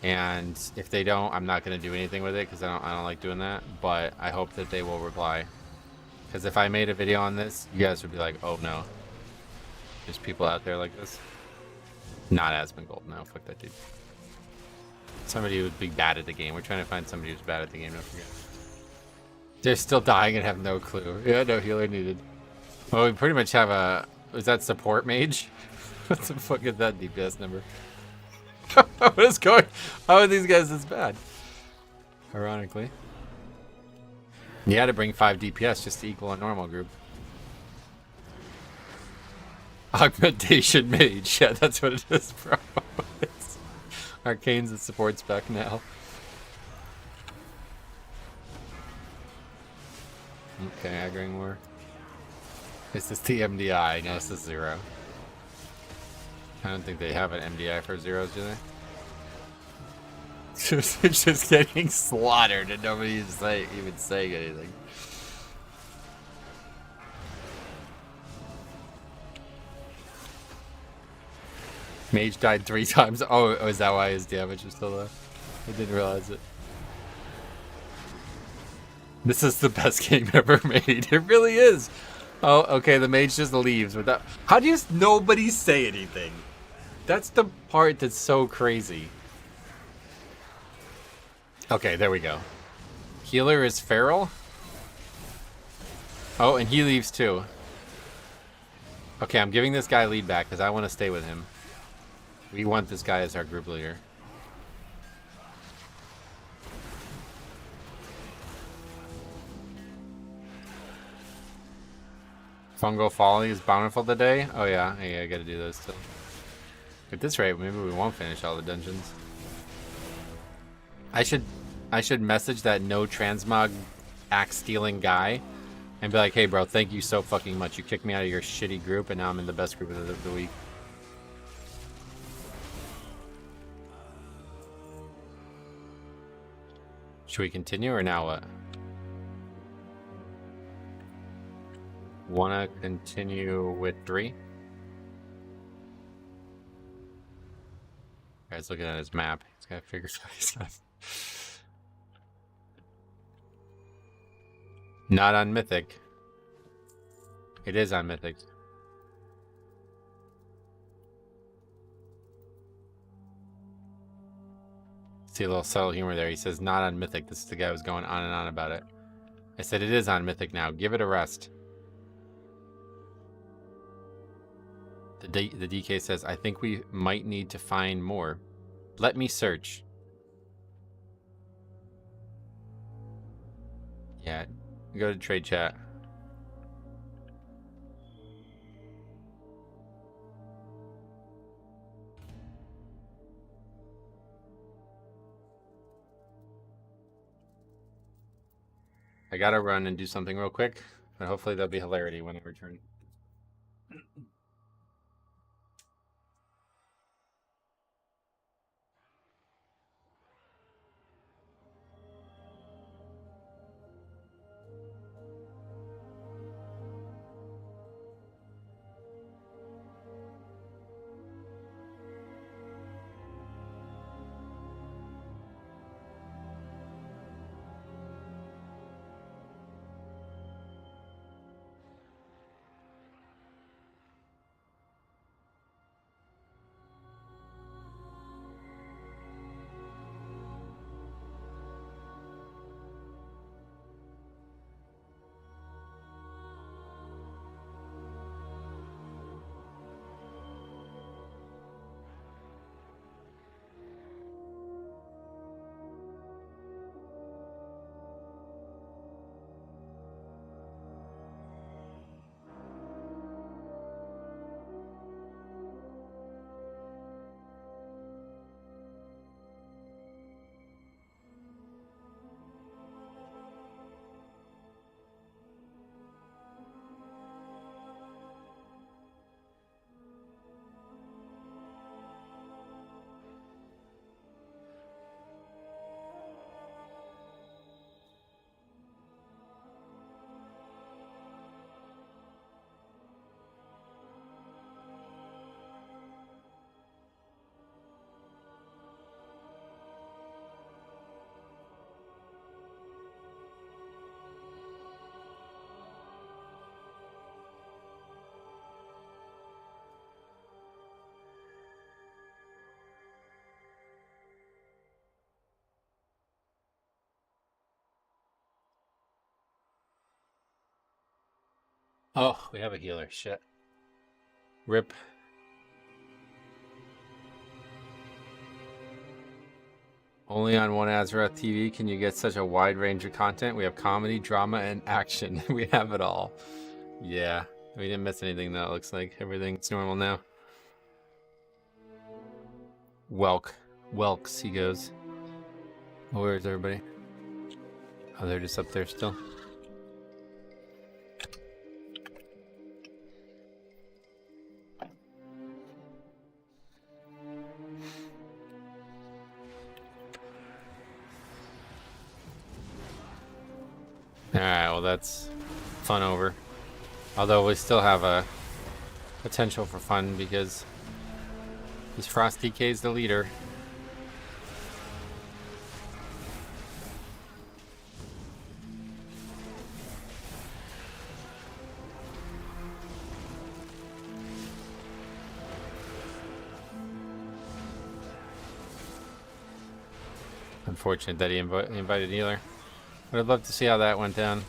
And if they don't, I'm not gonna do anything with it because I don't like doing that. But I hope that they will reply. Because if I made a video on this, you guys would be like, oh no, there's people out there like this. Not Asmongold, no, fuck that dude. Somebody who would be bad at the game. We're trying to find somebody who's bad at the game, don't forget. They're still dying and have no clue. Yeah, no healer needed. Well, we pretty much have a... Is that support mage? What the fuck is that DPS number? What is going... How are these guys this bad? Ironically. You had to bring 5 DPS just to equal a normal group. Augmentation mage. Yeah, that's what it is, bro. Arcane's the support spec now. Okay, aggroing more. Is this the MDI? No, it's the 0. I don't think they have an MDI for 0s, do they? It's just getting slaughtered and nobody's even saying anything. Mage died 3 times. Oh, is that why his damage was still low? I didn't realize it. This is the best game ever made. It really is. Oh, okay. The mage just leaves without. How do you nobody say anything? That's the part that's so crazy. Okay, there we go. Healer is feral. Oh, and he leaves too. Okay, I'm giving this guy lead back because I want to stay with him. We want this guy as our group leader. Fungal Folly is Bountiful today? Oh yeah, hey, I gotta do those still. At this rate, maybe we won't finish all the dungeons. I should message that no transmog axe stealing guy and be like, hey bro, thank you so fucking much. You kicked me out of your shitty group and now I'm in the best group of the week. Should we continue or now what? Wanna continue with 3? Guy's looking at his map. He's gotta figure stuff. Not on Mythic. It is on Mythic. See a little subtle humor there. He says not on Mythic. This is the guy who's going on and on about it. I said it is on Mythic now. Give it a rest. The DK says, I think we might need to find more. Let me search. Yeah, go to trade chat. I gotta run and do something real quick, but hopefully there'll be hilarity when I return. Oh, we have a healer. Shit. Rip. Only on One Azeroth TV can you get such a wide range of content. We have comedy, drama, and action. We have it all. Yeah. We didn't miss anything though. It looks like everything's normal now. Welks, he goes. Oh, where is everybody? Oh, they're just up there still. So that's fun over. Although we still have a potential for fun because this Frost DK is the leader. Unfortunate that he invited Healer. But I'd love to see how that went down.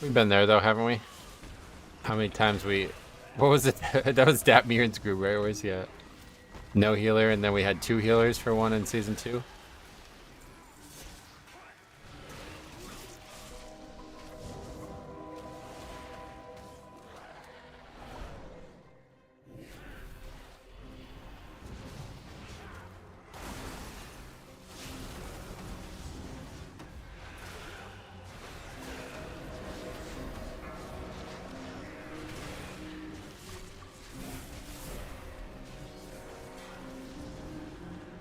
We've been there though, haven't we? How many times we... What was it? That was Datmiran's group, right? Where's he at? No healer, and then we had 2 healers for one in season 2.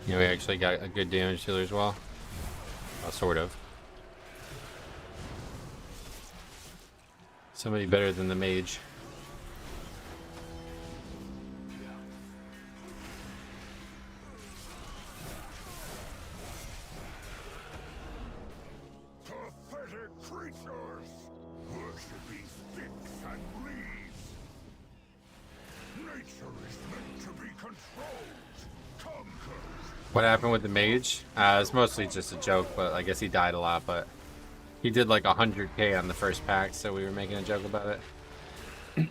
Yeah, we actually got a good damage dealer as well. Well, sort of. Somebody better than the mage. Pathetic creatures! Worshipping sticks and leaves! Nature is meant to be controlled, conquered. What happened with the mage? It's mostly just a joke, but I guess he died a lot, but he did like 100k on the first pack, so we were making a joke about it.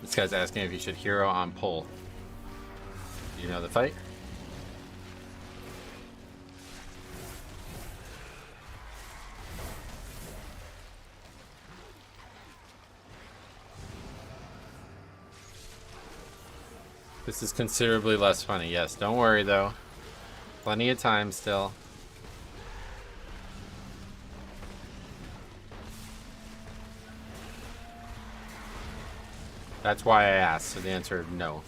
This guy's asking if you should hero on pull. Do you know the fight? This is considerably less funny. Yes, don't worry though. Plenty of time still. That's why I asked, so the answer is no.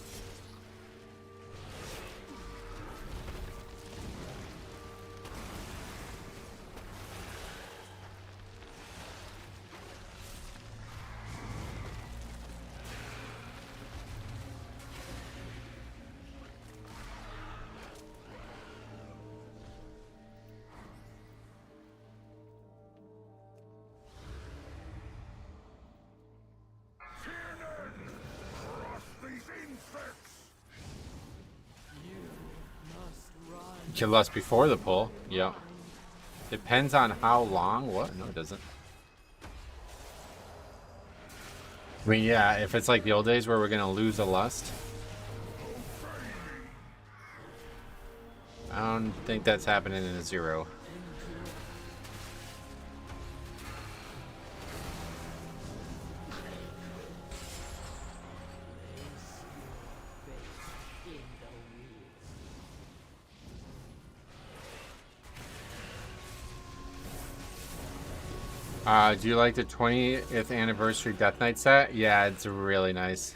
Kill us before the pull. Yep. Depends on how long. What? No, it doesn't. I mean, yeah, if it's like the old days where we're gonna lose a lust. I don't think that's happening in a 0. Do you like the 20th anniversary Death Knight set? Yeah, it's really nice.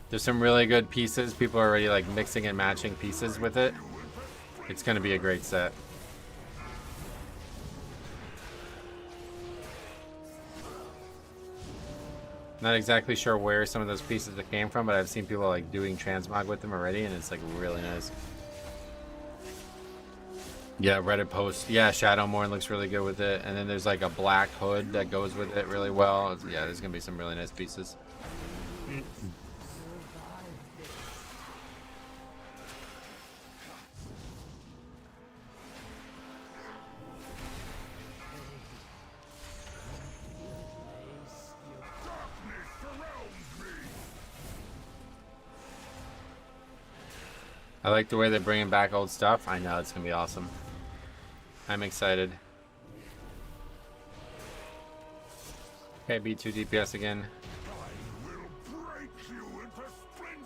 There's some really good pieces. People are already like mixing and matching pieces with it. It's gonna be a great set. Not exactly sure where some of those pieces came from, but I've seen people like doing transmog with them already, and it's like really nice. Yeah, Reddit post. Yeah, Shadowmourne looks really good with it. And then there's like a black hood that goes with it really well. Yeah, there's going to be some really nice pieces. I like the way they're bringing back old stuff. I know, it's going to be awesome. I'm excited. Okay, B2 DPS again.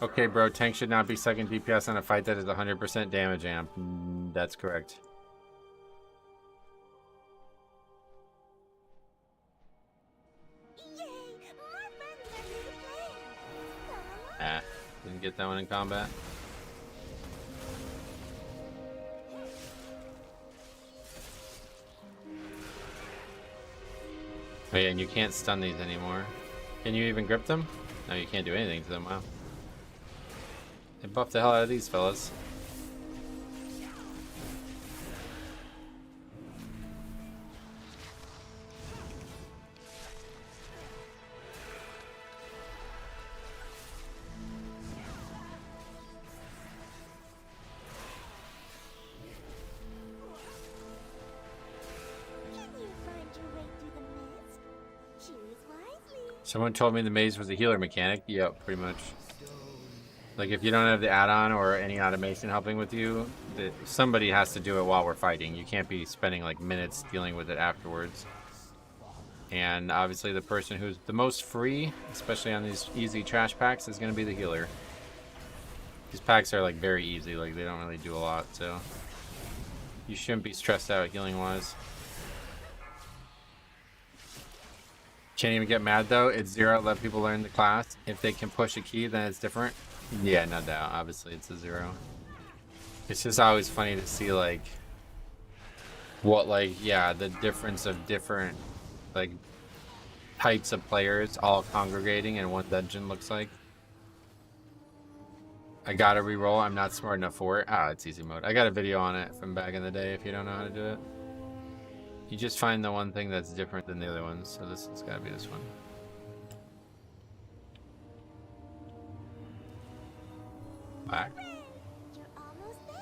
Okay, bro, tank should not be second DPS on a fight that is 100% damage amp. That's correct. Ah, didn't get that one in combat. Oh yeah, and you can't stun these anymore. Can you even grip them? No, you can't do anything to them. Wow. They buffed the hell out of these fellas. Someone told me the maze was a healer mechanic. Yep, pretty much. Like if you don't have the add-on or any automation helping with you, somebody has to do it while we're fighting. You can't be spending like minutes dealing with it afterwards. And obviously the person who's the most free, especially on these easy trash packs, is going to be the healer. These packs are like very easy, like they don't really do a lot, so you shouldn't be stressed out healing wise. Can't even get mad though. It's 0. Let people learn the class. If they can push a key, then it's different. Yeah, no doubt. Obviously, it's a 0. It's just always funny to see like what the difference of different like types of players all congregating in one dungeon looks like. I gotta reroll. I'm not smart enough for it. Ah, it's easy mode. I got a video on it from back in the day if you don't know how to do it. You just find the one thing that's different than the other ones. So this has got to be this one. Back. You're almost there.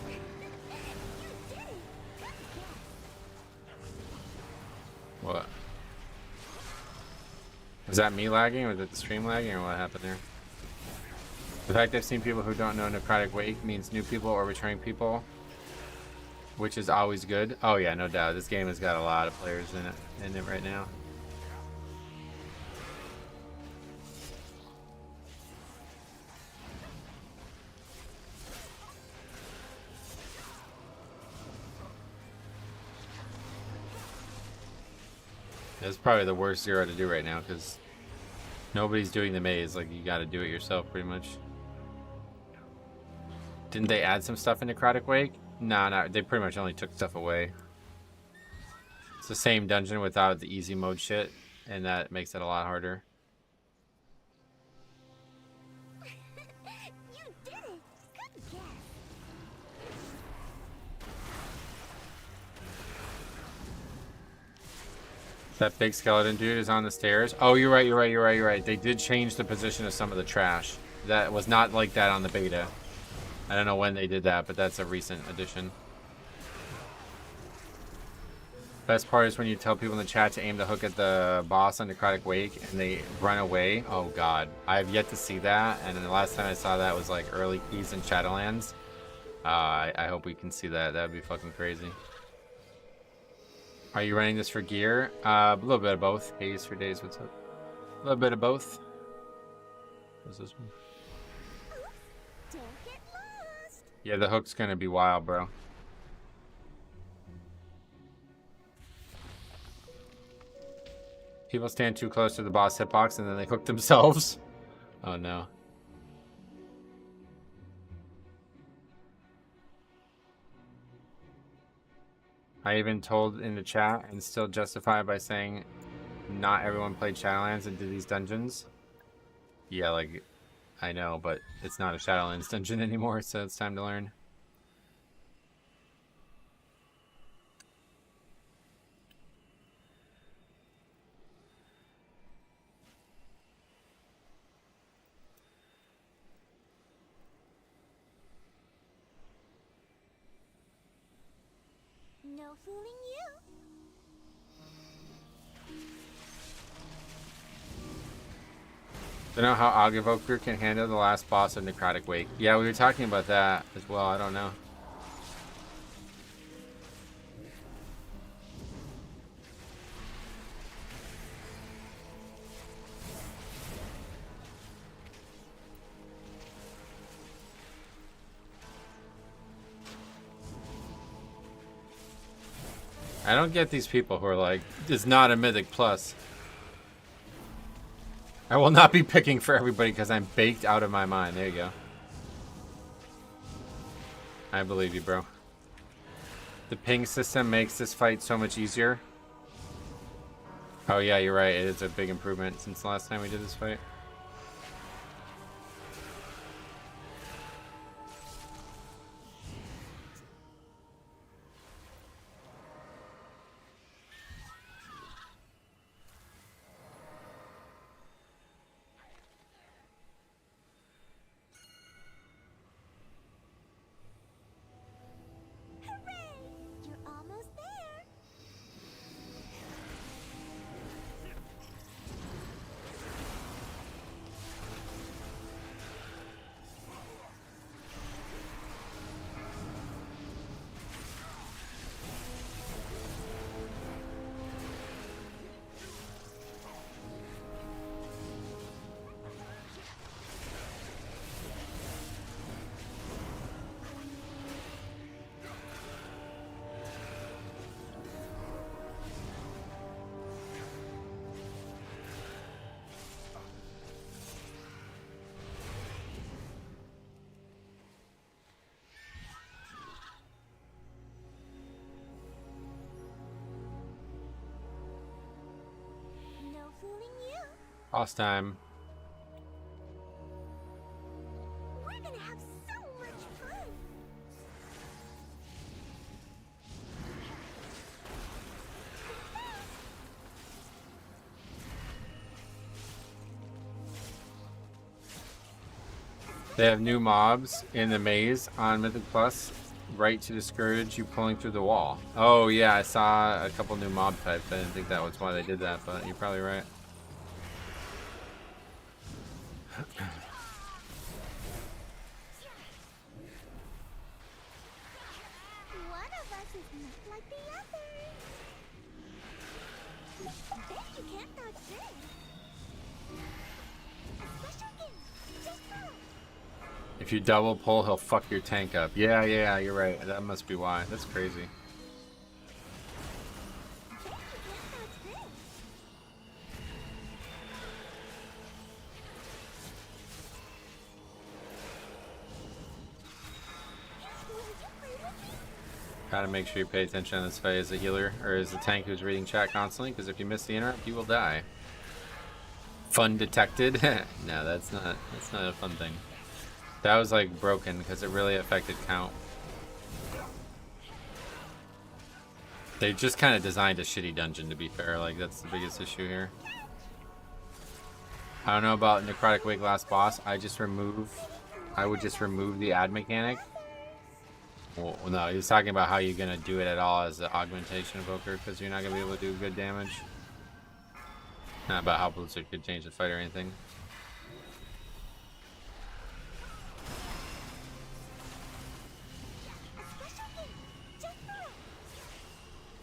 You did it. What? Was that me lagging, or was it the stream lagging, or what happened there? The fact I've seen people who don't know Necrotic Wake means new people or returning people, which is always good. Oh yeah, no doubt. This game has got a lot of players in it right now. It's probably the worst 0 to do right now because nobody's doing the maze. Like you got to do it yourself pretty much. Didn't they add some stuff in Necrotic Wake? No, they pretty much only took stuff away. It's the same dungeon without the easy mode shit, and that makes it a lot harder. You did it. Good guess. That big skeleton dude is on the stairs. Oh, you're right. They did change the position of some of the trash. That was not like that on the beta. I don't know when they did that, but that's a recent addition. Best part is when you tell people in the chat to aim the hook at the boss on Necrotic Wake and they run away. Oh god, I have yet to see that, and the last time I saw that was like early keys in Shadowlands. I hope we can see that. That would be fucking crazy. Are you running this for gear? A little bit of both. Haze for days, what's up? A little bit of both. What's this one? Don't get lost. Yeah, the hook's gonna be wild, bro. People stand too close to the boss hitbox and then they hook themselves. Oh no. I even told in the chat and still justify by saying not everyone played Shadowlands and did these dungeons. Yeah, like, I know, but it's not a Shadowlands dungeon anymore, so it's time to learn. No fooling you. Don't know how Agavoker can handle the last boss of Necrotic Wake. Yeah, we were talking about that as well. I don't know. I don't get these people who are like, it's not a Mythic Plus. I will not be picking for everybody because I'm baked out of my mind. There you go. I believe you, bro. The ping system makes this fight so much easier. Oh yeah, you're right. It is a big improvement since the last time we did this fight. Hooray! You're almost there. No fooling you. Boss time. We're gonna have so much fun. They have new mobs in the maze on Mythic Plus, right to discourage you pulling through the wall. Oh yeah, I saw a couple new mob types. I didn't think that was why they did that, but you're probably right. One of us is not like the others. Bet you can't dodge this. Special gift. Just roll. If you double pull, he'll fuck your tank up. Yeah, you're right. That must be why. That's crazy. Bet you can't dodge this. Will you play with me? Gotta make sure you pay attention on this fight as a healer, or as a tank who's reading chat constantly, because if you miss the interrupt, you will die. Fun detected? No, that's not a fun thing. That was like broken because it really affected count. They just kind of designed a shitty dungeon, to be fair. Like, that's the biggest issue here. I don't know about Necrotic Wake last boss. I would just remove the add mechanic. Well, no, he was talking about how you're gonna do it at all as an augmentation evoker, because you're not gonna be able to do good damage. Not about how Blizzard could change the fight or anything.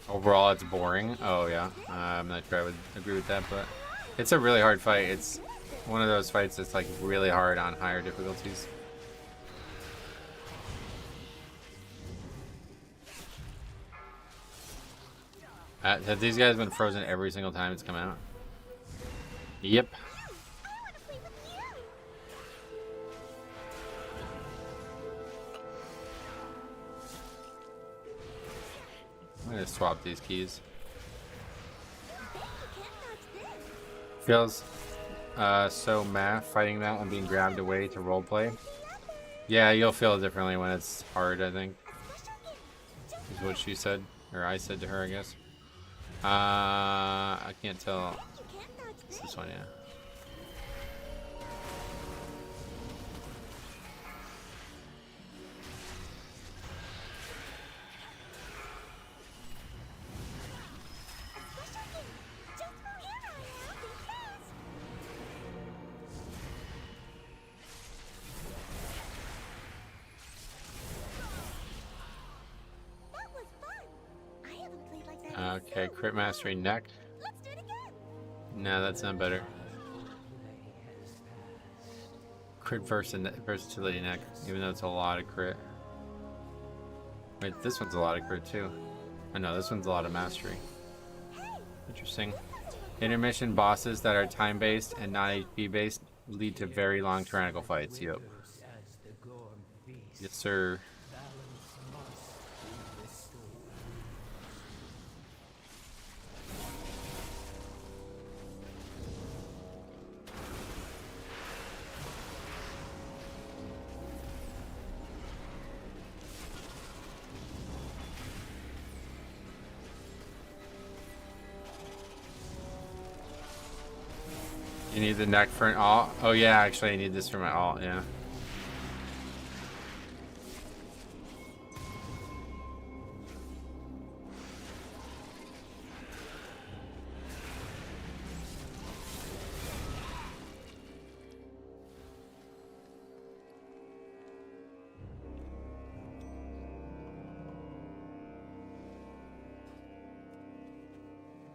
Overall, it's boring. Oh yeah, I'm not sure I would agree with that, but it's a really hard fight. It's one of those fights that's like really hard on higher difficulties. Have these guys been frozen every single time it's come out? Yep. I want to play with you. I'm gonna swap these keys. Bet you can't dodge this. Feels so meh fighting that and being grabbed away to roleplay. Yeah, you'll feel it differently when it's hard, I think. Is what she said. Or I said to her, I guess. I can't tell. You can't dodge It's this. this one, yeah. Special gift. Just for here I am. Be fast. That was fun. I haven't played like that in Okay, so crit mastery long. neck. Let's do it again. No, that's not better. Crit versatility neck, even though it's a lot of crit. Wait, this one's a lot of crit too. Oh no, this one's a lot of mastery. Interesting. Intermission bosses that are time-based and not HP-based lead to very long tyrannical fights. Yep. Yes, sir. You need the neck for an alt? Oh yeah, actually I need this for my alt, yeah.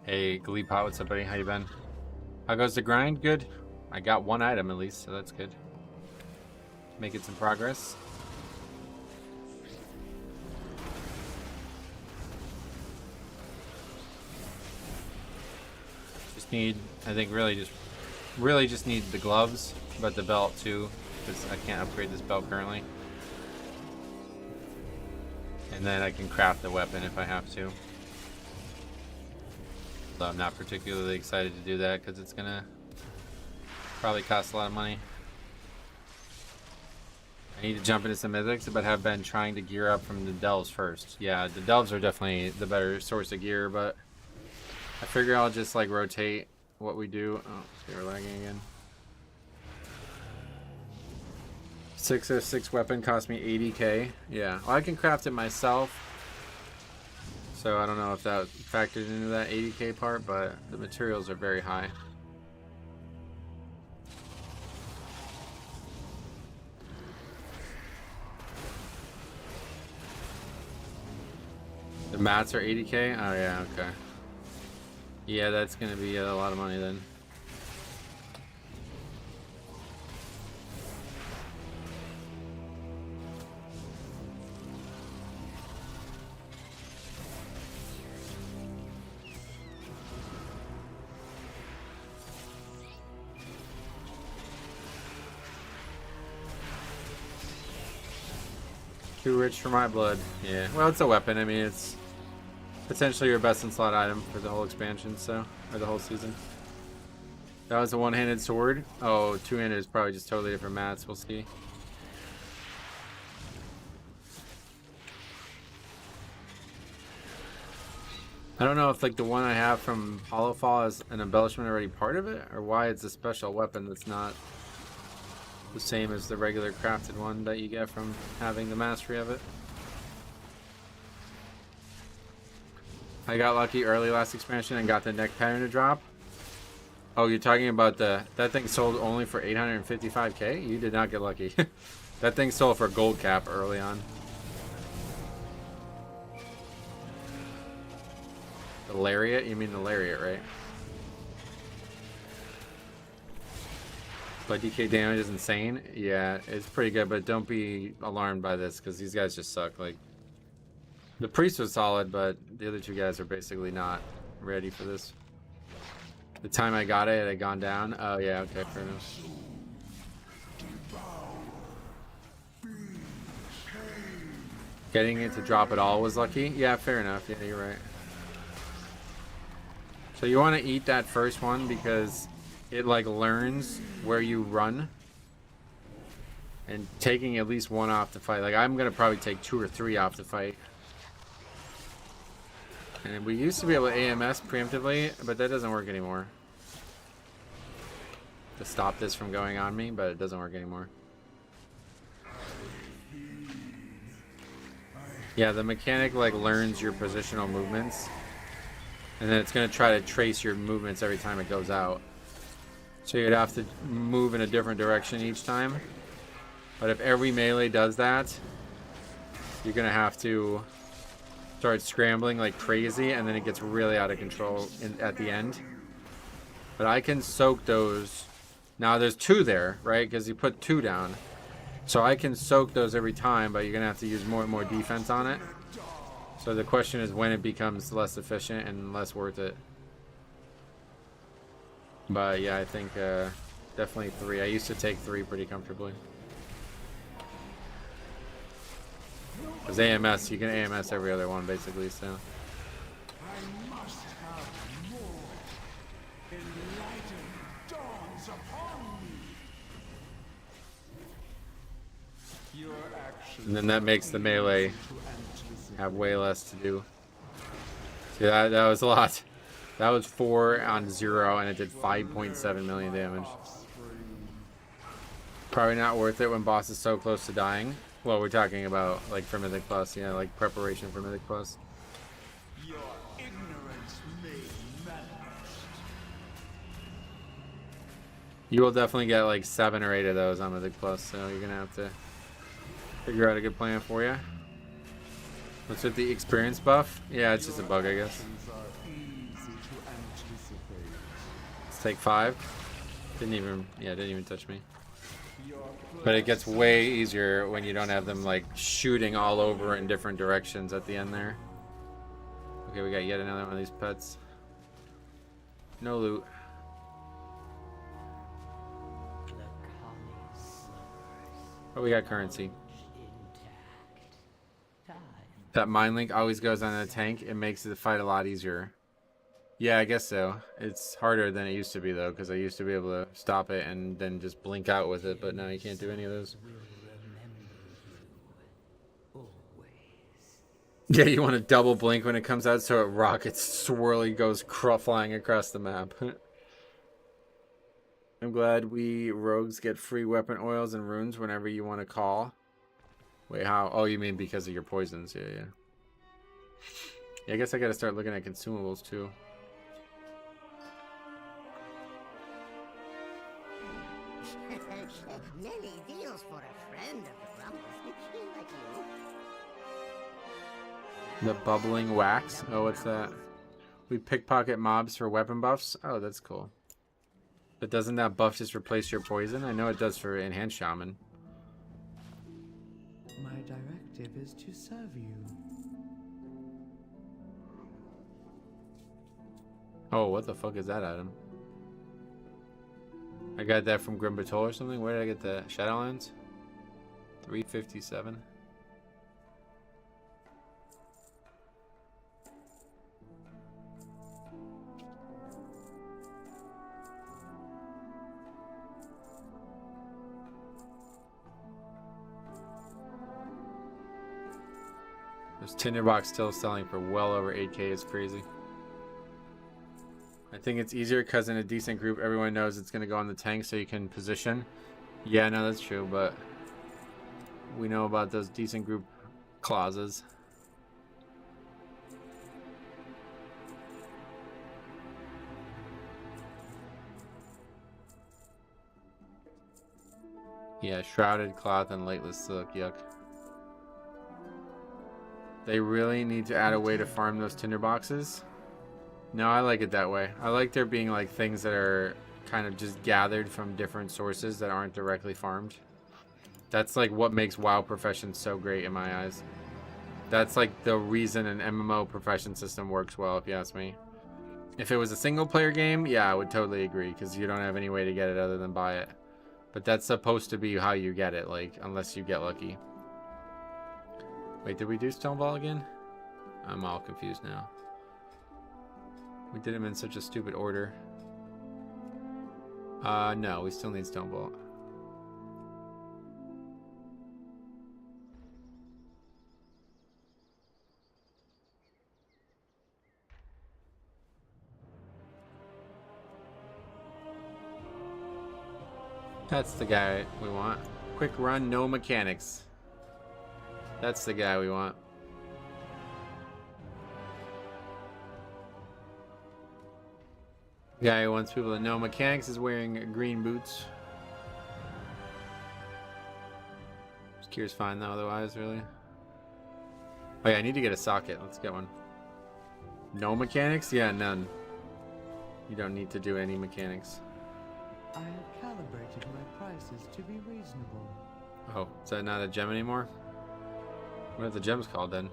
Hey, Gleepot, what's up, buddy? How you been? How goes the grind? Good. I got one item at least, so that's good. Making some progress. Just need, I think, really just need the gloves, but the belt too, because I can't upgrade this belt currently. And then I can craft the weapon if I have to. So I'm not particularly excited to do that because it's gonna probably cost a lot of money. I need to jump into some mythics, but have been trying to gear up from the delves first. Yeah, the delves are definitely the better source of gear, but I figure I'll just like rotate what we do. Oh, see, we're lagging again. 606 weapon cost me 80k. Yeah, well, I can craft it myself. So I don't know if that factored into that 80k part, but the materials are very high. The mats are 80k? Oh yeah, okay. Yeah, that's gonna be a lot of money then. Too rich for my blood. Yeah. Well, it's a weapon. I mean, it's potentially your best in slot item for the whole expansion, so, or the whole season. That was a one-handed sword. Oh, two-handed is probably just totally different mats. We'll see. I don't know if like the one I have from Hollowfall is an embellishment already part of it, or why it's a special weapon that's not the same as the regular crafted one that you get from having the mastery of it. I got lucky early last expansion and got the neck pattern to drop. Oh, you're talking about that thing sold only for 855k? You did not get lucky. That thing sold for gold cap early on. The lariat? You mean the lariat, right? But DK damage is insane. Yeah, it's pretty good, but don't be alarmed by this because these guys just suck. Like, the priest was solid, but the other two guys are basically not ready for this. The time I got it, it had gone down. Oh yeah, okay, fair enough. Getting it to drop at all was lucky. Yeah, fair enough. Yeah, you're right. So you want to eat that first one because it like learns where you run, and taking at least one off the fight. Like I'm gonna probably take 2 or 3 off the fight. And we used to be able to AMS preemptively, but that doesn't work anymore. To stop this from going on me, but it doesn't work anymore. Yeah, the mechanic like learns your positional movements, and then it's gonna try to trace your movements every time it goes out. So you'd have to move in a different direction each time. But if every melee does that, you're gonna have to start scrambling like crazy, and then it gets really out of control at the end. But I can soak those. Now there's 2 there, right? Because you put 2 down. So I can soak those every time, but you're gonna have to use more and more defense on it. So the question is when it becomes less efficient and less worth it. But yeah, I think definitely 3. I used to take 3 pretty comfortably. Because AMS, you can AMS every other one basically, so. I must have more. Enlightened dawns upon me. Your actions. And then that makes the melee have way less to do. See, that was a lot. That was 4 on 0, and it did 5.7 million damage. Probably not worth it when boss is so close to dying. Well, we're talking about like for Mythic Plus, yeah, like preparation for Mythic Plus. Your ignorance made manifest. You will definitely get like 7 or 8 of those on Mythic Plus, so you're gonna have to figure out a good plan for you. What's with the experience buff? Yeah, it's just a bug, I guess. Let's take 5. Didn't even touch me. But it gets way easier when you don't have them like shooting all over in different directions at the end there. Okay, we got yet another one of these pets. No loot. Oh, we got currency. That mind link always goes on a tank. It makes the fight a lot easier. Yeah, I guess so. It's harder than it used to be though, because I used to be able to stop it and then just blink out with it, but now you can't do any of those. Yeah, you want to double blink when it comes out so it rockets swirly goes flying across the map. I'm glad we rogues get free weapon oils and runes whenever you want to call. Wait, how? Oh, you mean because of your poisons? Yeah, yeah. Yeah, I guess I gotta start looking at consumables too. Many deals for a friend of the Rumbles. Like you. The bubbling wax. Oh, what's that? We pickpocket mobs for weapon buffs. Oh, that's cool. But doesn't that buff just replace your poison? I know it does for enhanced shaman. My directive is to serve you. Oh, what the fuck is that item? I got that from Batol or something. Where did I get that? Shadowlands? 357. This tinderbox still selling for well over 8K is crazy. I think it's easier because in a decent group, everyone knows it's going to go on the tank so you can position. Yeah, no, that's true, but we know about those decent group clauses. Yeah, shrouded cloth and lightless silk, yuck. They really need to add a way to farm those tinderboxes. No, I like it that way. I like there being like things that are kind of just gathered from different sources that aren't directly farmed. That's like what makes WoW profession so great in my eyes. That's like the reason an MMO profession system works well, if you ask me. If it was a single player game, yeah, I would totally agree, because you don't have any way to get it other than buy it. But that's supposed to be how you get it, like, unless you get lucky. Wait, did we do Stoneball again? I'm all confused now. We did them in such a stupid order. No, we still need Stoneball. That's the guy we want. Quick run, no mechanics. That's the guy we want. The guy who wants people to know mechanics is wearing green boots. Secures fine though, otherwise, really. Oh yeah, I need to get a socket. Let's get one. No mechanics? Yeah, none. You don't need to do any mechanics. I have calibrated my prices to be reasonable. Oh, is that not a gem anymore? What are the gems called then?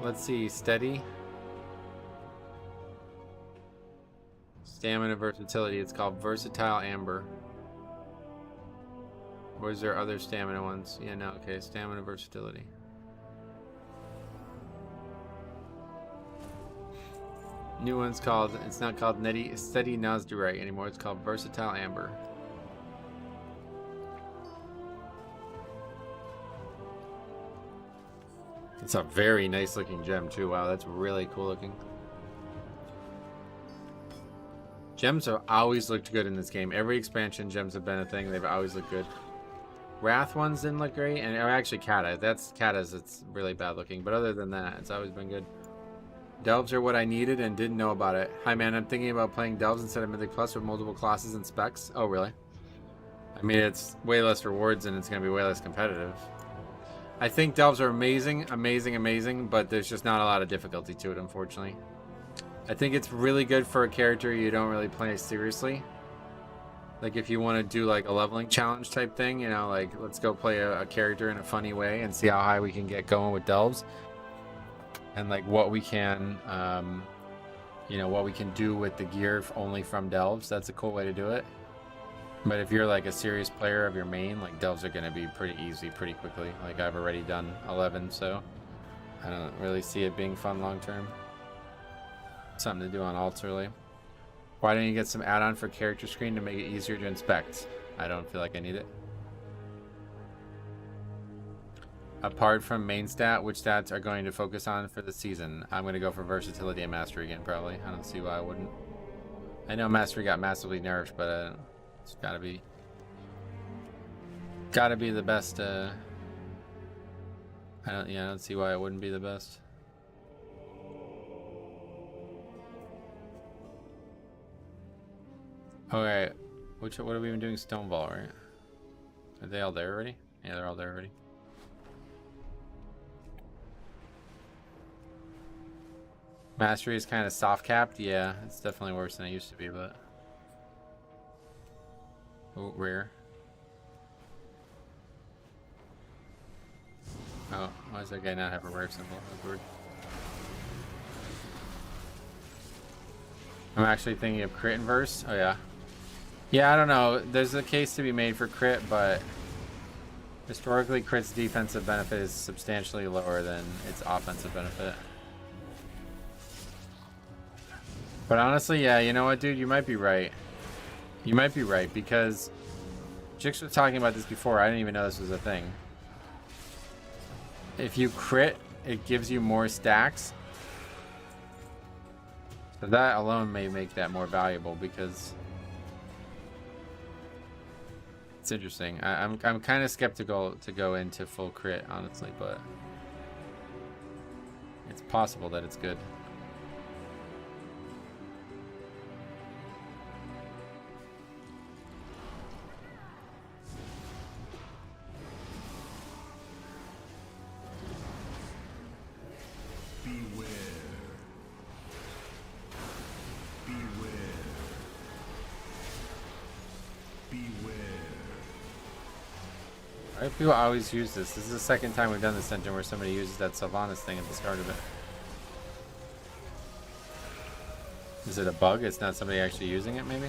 Let's see, steady. Stamina versatility. It's called versatile amber. Or is there other stamina ones? Yeah, no, okay, stamina versatility. New one's called, it's not called steady Nozdurite anymore, it's called versatile amber. It's a very nice looking gem too. Wow, that's really cool looking. Gems have always looked good in this game. Every expansion, gems have been a thing. They've always looked good. Wrath ones didn't look great, and actually Kata. That's Kata's. It's really bad looking, but other than that, it's always been good. Delves are what I needed and didn't know about it. Hi man, I'm thinking about playing Delves instead of Mythic Plus with multiple classes and specs. Oh really? I mean, it's way less rewards and it's going to be way less competitive. I think Delves are amazing, but there's just not a lot of difficulty to it, unfortunately. I think it's really good for a character you don't really play seriously. Like if you want to do like a leveling challenge type thing, you know, like let's go play a character in a funny way and see how high we can get going with Delves. And like what we can, you know, what we can do with the gear only from Delves. That's a cool way to do it. But if you're like a serious player of your main, like Delves are going to be pretty easy pretty quickly. Like I've already done 11, so I don't really see it being fun long term. Something to do on alts really. Why don't you get some add-on for character screen to make it easier to inspect? I don't feel like I need it. Apart from main stat, which stats are going to focus on for the season? I'm going to go for versatility and mastery again, probably. I don't see why I wouldn't. I know mastery got massively nerfed, but it's gotta be the best. I don't see why it wouldn't be the best. Okay, what have we been doing? Stoneball, right? Are they all there already? Yeah, they're all there already. Mastery is kind of soft capped. Yeah, it's definitely worse than it used to be, but. Oh, rare. Oh, why does that guy not have a rare symbol? That's weird. I'm actually thinking of crit inverse. Oh yeah. Yeah, I don't know. There's a case to be made for crit, but historically crit's defensive benefit is substantially lower than its offensive benefit. But honestly, yeah, you know what, dude? You might be right. You might be right, because Jix was talking about this before. I didn't even know this was a thing. If you crit, it gives you more stacks. So that alone may make that more valuable, because it's interesting. I'm kind of skeptical to go into full crit, honestly, but it's possible that it's good. Why do people always use this? This is the second time we've done this dungeon where somebody uses that Sylvanas thing at the start of it. Is it a bug? It's not somebody actually using it, maybe?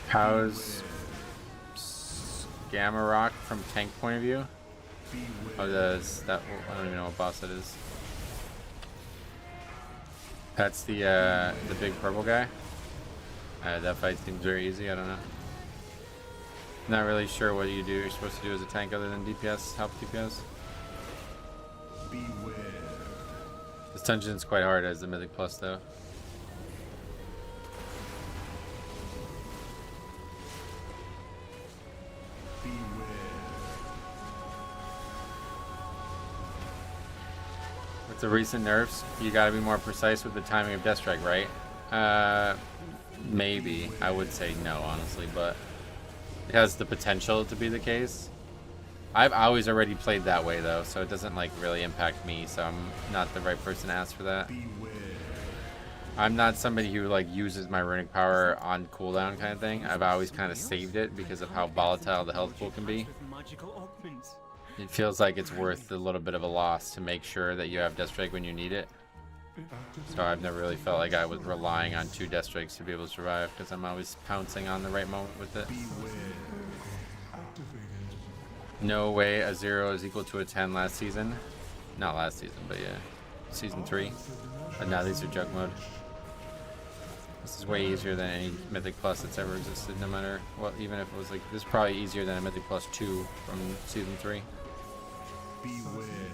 How's Gamma Rock from tank point of view? Oh, I don't even know what boss that is. That's the big purple guy. That fight seems very easy. I don't know. Not really sure what you're supposed to do as a tank other than DPS, help DPS. Beware. This dungeon is quite hard as the Mythic Plus, though. With the recent nerfs, you gotta be more precise with the timing of Death Strike, right? Maybe. I would say no, honestly, but it has the potential to be the case. I've always already played that way, though, so it doesn't, like, really impact me, so I'm not the right person to ask for that. I'm not somebody who, like, uses my runic power on cooldown kind of thing. I've always kind of saved it because of how volatile the health pool can be. It feels like it's worth a little bit of a loss to make sure that you have Death Strike when you need it. So I've never really felt like I was relying on 2 Death Strikes to be able to survive, because I'm always pouncing on the right moment with it. No way a 0 is equal to a 10 last season. Not last season, but yeah. Season 3. But now these are jug mode. This is way easier than any Mythic Plus that's ever existed, no matter what. Even if it was like, this is probably easier than a Mythic Plus 2 from Season 3.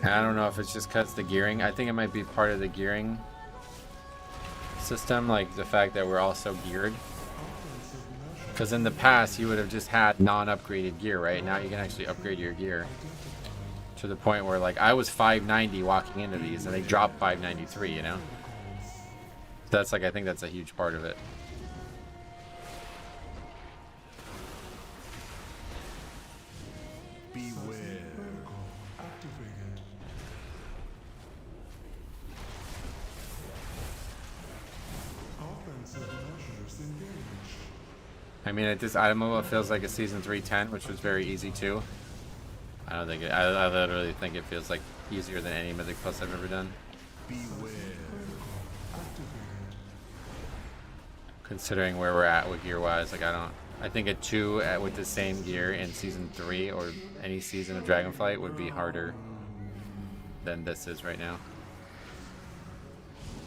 And I don't know if it's just because the gearing. I think it might be part of the gearing system, like the fact that we're also geared. Because in the past, you would have just had non-upgraded gear, right? Now you can actually upgrade your gear to the point where, like, I was 590 walking into these, and they dropped 593, you know? That's like, I think that's a huge part of it. Beware. Activated. Offensive measures engaged. I mean, at this item level, it feels like a Season 310, which was very easy too. I don't think I literally think it feels like easier than any Mythic Plus I've ever done. Beware. Considering where we're at with gear wise, like I think a 2 with the same gear in Season 3 or any season of Dragonflight would be harder than this is right now.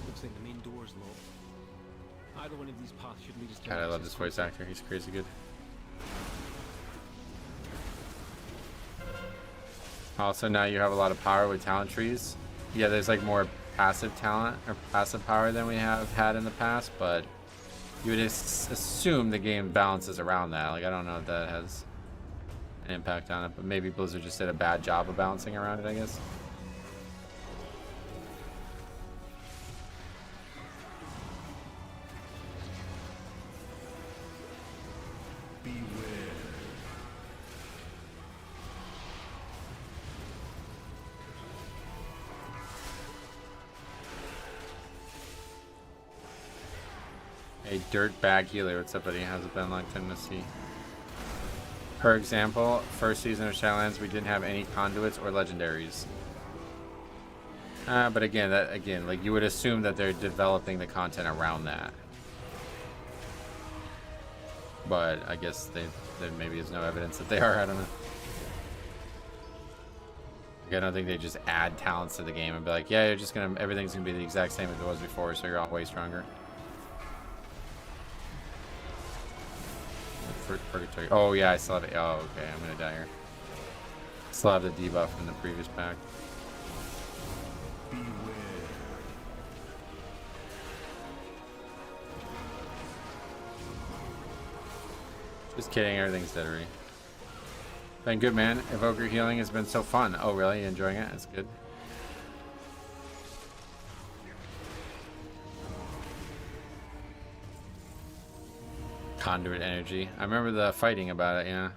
Looks like the main door's locked. Either one of these paths should lead us to God, I love this voice actor. He's crazy good. Also, now you have a lot of power with talent trees. Yeah, there's like more passive talent or passive power than we have had in the past, but you would assume the game balances around that. Like, I don't know if that has an impact on it, but maybe Blizzard just did a bad job of balancing around it, I guess. A dirt bag healer. What's up, buddy? How's it been? Long time to see. For example, first season of Shadowlands, we didn't have any conduits or legendaries. But again, like you would assume that they're developing the content around that. But I guess there maybe is no evidence that they are. I don't know. Like, I don't think they just add talents to the game and be like, yeah, everything's gonna be the exact same as it was before, so you're all way stronger. Purgatory. Oh yeah, I still have it. Oh, okay, I'm gonna die here. Still have the debuff from the previous pack. Just kidding, everything's deadery. Been good, man. Evoker healing has been so fun. Oh really? You enjoying it? That's good. Conduit energy. I remember the fighting about it, yeah.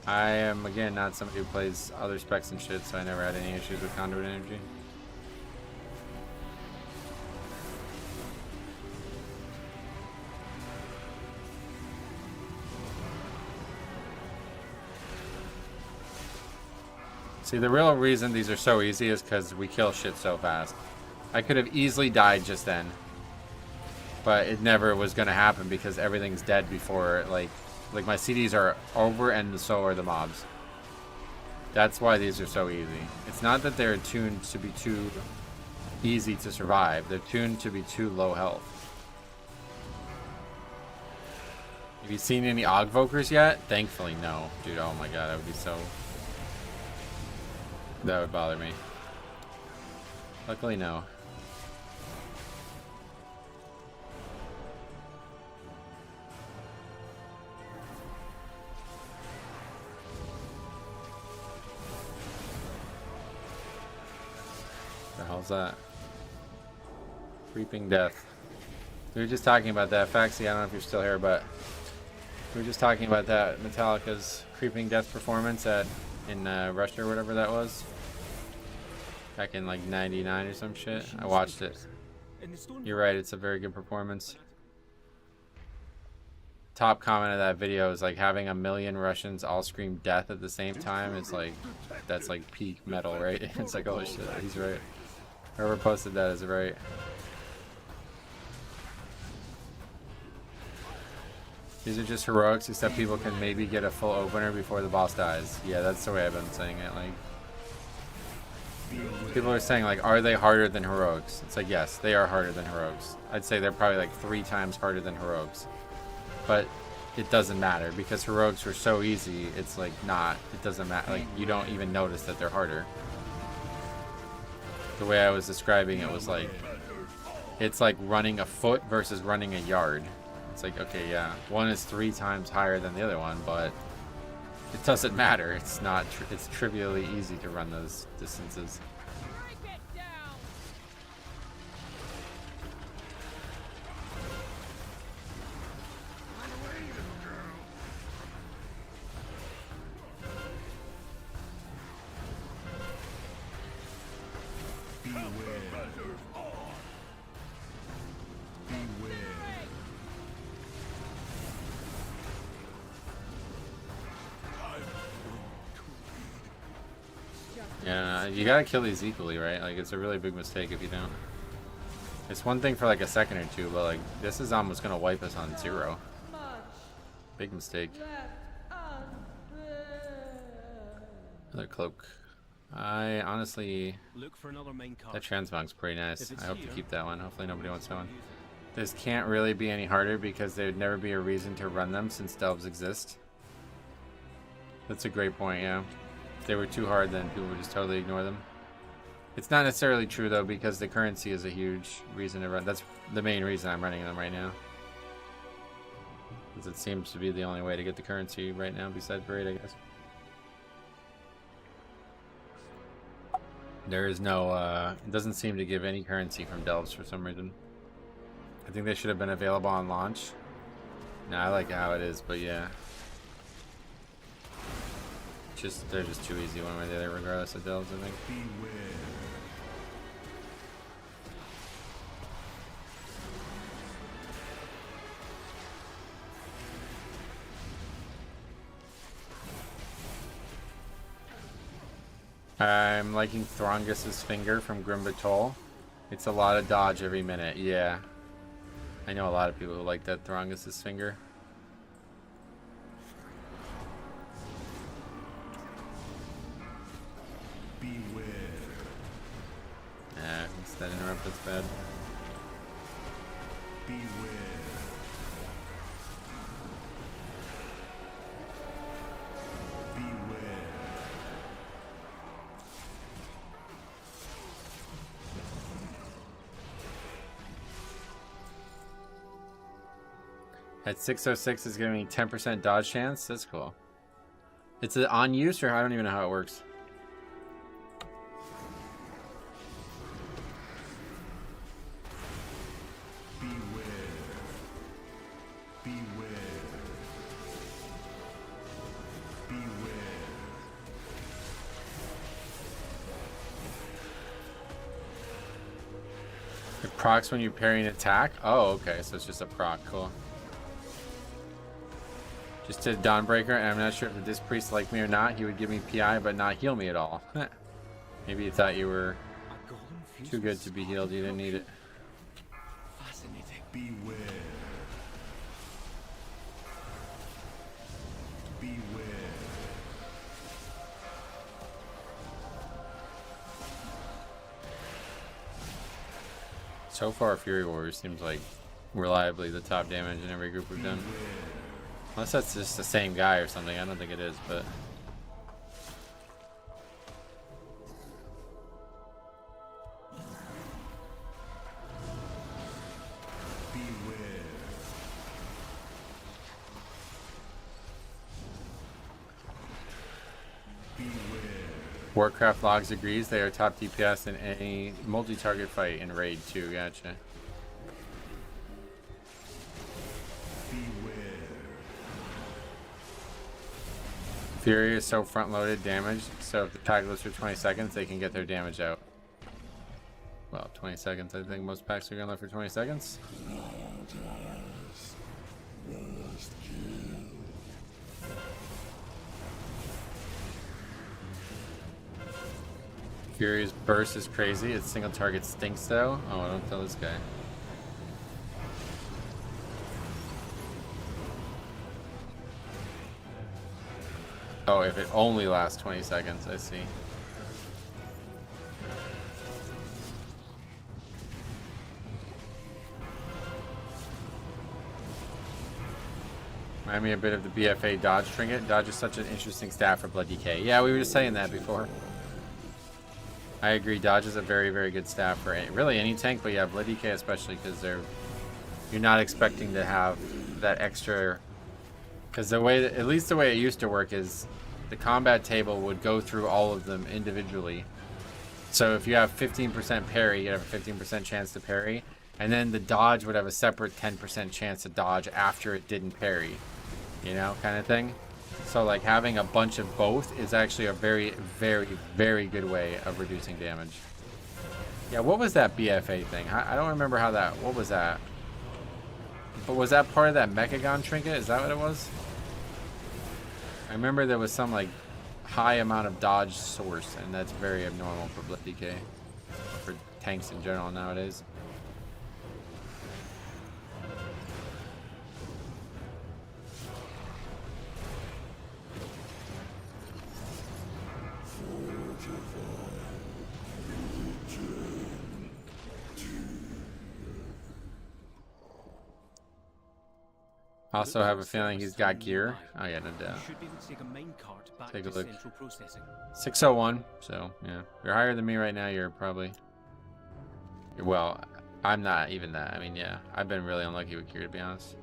I am, again, not somebody who plays other specs and shit, so I never had any issues with conduit energy. See, the real reason these are so easy is because we kill shit so fast. I could have easily died just then. But it never was going to happen because everything's dead before, like my CDs are over and so are the mobs. That's why these are so easy. It's not that they're tuned to be too easy to survive. They're tuned to be too low health. Have you seen any Ogvokers yet? Thankfully, no. Dude, oh my god, that would be so... That would bother me. Luckily, no. The hell's that? Creeping Death. We were just talking about that. Faxi, I don't know if you're still here, but we were just talking about that. Metallica's Creeping Death performance in Russia or whatever that was. Back in like 99 or some shit. I watched it. You're right, it's a very good performance. Top comment of that video is like having 1 million Russians all scream death at the same time. It's like, that's like peak metal, right? It's like, oh shit, he's right. Whoever posted that is right. These are just heroics, except people can maybe get a full opener before the boss dies. Yeah, that's the way I've been saying it. Like, People are saying, like, are they harder than heroics? It's like, yes, they are harder than heroics. I'd say they're probably like 3 times harder than heroics. But it doesn't matter because heroics are so easy. It's like not. It doesn't matter. Like you don't even notice that they're harder. The way I was describing it was like, it's like running a foot versus running a yard. It's like, okay, yeah, one is 3 times higher than the other one, but it doesn't matter. It's not. It's trivially easy to run those distances. Yeah, you gotta kill these equally, right? Like, it's a really big mistake if you don't. It's one thing for like a second or two, but like, this is almost gonna wipe us on 0. Big mistake. Another cloak. I honestly... Look for another main card. That transmog's pretty nice. I hope to keep that one. Hopefully nobody wants that one. This can't really be any harder because there would never be a reason to run them since delves exist. That's a great point, yeah. If they were too hard, then people would just totally ignore them. It's not necessarily true, though, because the currency is a huge reason to run. That's the main reason I'm running them right now. Because it seems to be the only way to get the currency right now, besides raid, I guess. There is no, it doesn't seem to give any currency from delves for some reason. I think they should have been available on launch. No, I like how it is, but yeah. They're just too easy one way or the other, regardless of delves, I think. I'm liking Throngus's finger from Batol. It's a lot of dodge every minute. Yeah. I know a lot of people who like that Throngus's finger. Beware. Yeah, that interrupt is bad. Beware. At 606 is giving me 10% dodge chance. That's cool. It's on use, or I don't even know how it works. Beware. Beware. Beware. It procs when you parry an attack? Oh, okay, so it's just a proc. Cool. Just did Dawnbreaker, and I'm not sure if this priest liked me or not. He would give me PI, but not heal me at all. Maybe he thought you were too good to be healed. You didn't need it. Fascinating. Beware. Beware. So far, Fury Warrior seems like reliably the top damage in every group we've done. Unless that's just the same guy or something. I don't think it is, but... Beware. Beware. Warcraft Logs agrees they are top DPS in any multi-target fight in Raid 2. Gotcha. Fury is so front-loaded damage, so if the pack goes for 20 seconds, they can get their damage out. Well, 20 seconds. I think most packs are going to live for 20 seconds. Fury's burst is crazy. Its single target stinks, though. Oh, don't tell this guy. Oh, if it only lasts 20 seconds, I see. Remind me a bit of the BFA dodge trinket. Dodge is such an interesting stat for Blood DK. Yeah, we were just saying that before. I agree. Dodge is a very, very good stat for really any tank, but yeah, Blood DK especially because you're not expecting to have that extra. Because the way, at least the way it used to work is the combat table would go through all of them individually. So if you have 15% parry, you have a 15% chance to parry, and then the dodge would have a separate 10% chance to dodge after it didn't parry. You know, kind of thing. So like having a bunch of both is actually a very, very, very good way of reducing damage. Yeah, what was that BFA thing? I don't remember how that, what was that? But was that part of that Mechagon trinket? Is that what it was? I remember there was some like high amount of dodge source, and that's very abnormal for Blood DK. For tanks in general nowadays. Also have a feeling he's got gear. Oh yeah, no doubt. Take a look. 601. So yeah, you're higher than me right now. You're probably. Well, I'm not even that. I mean, yeah, I've been really unlucky with gear to be honest.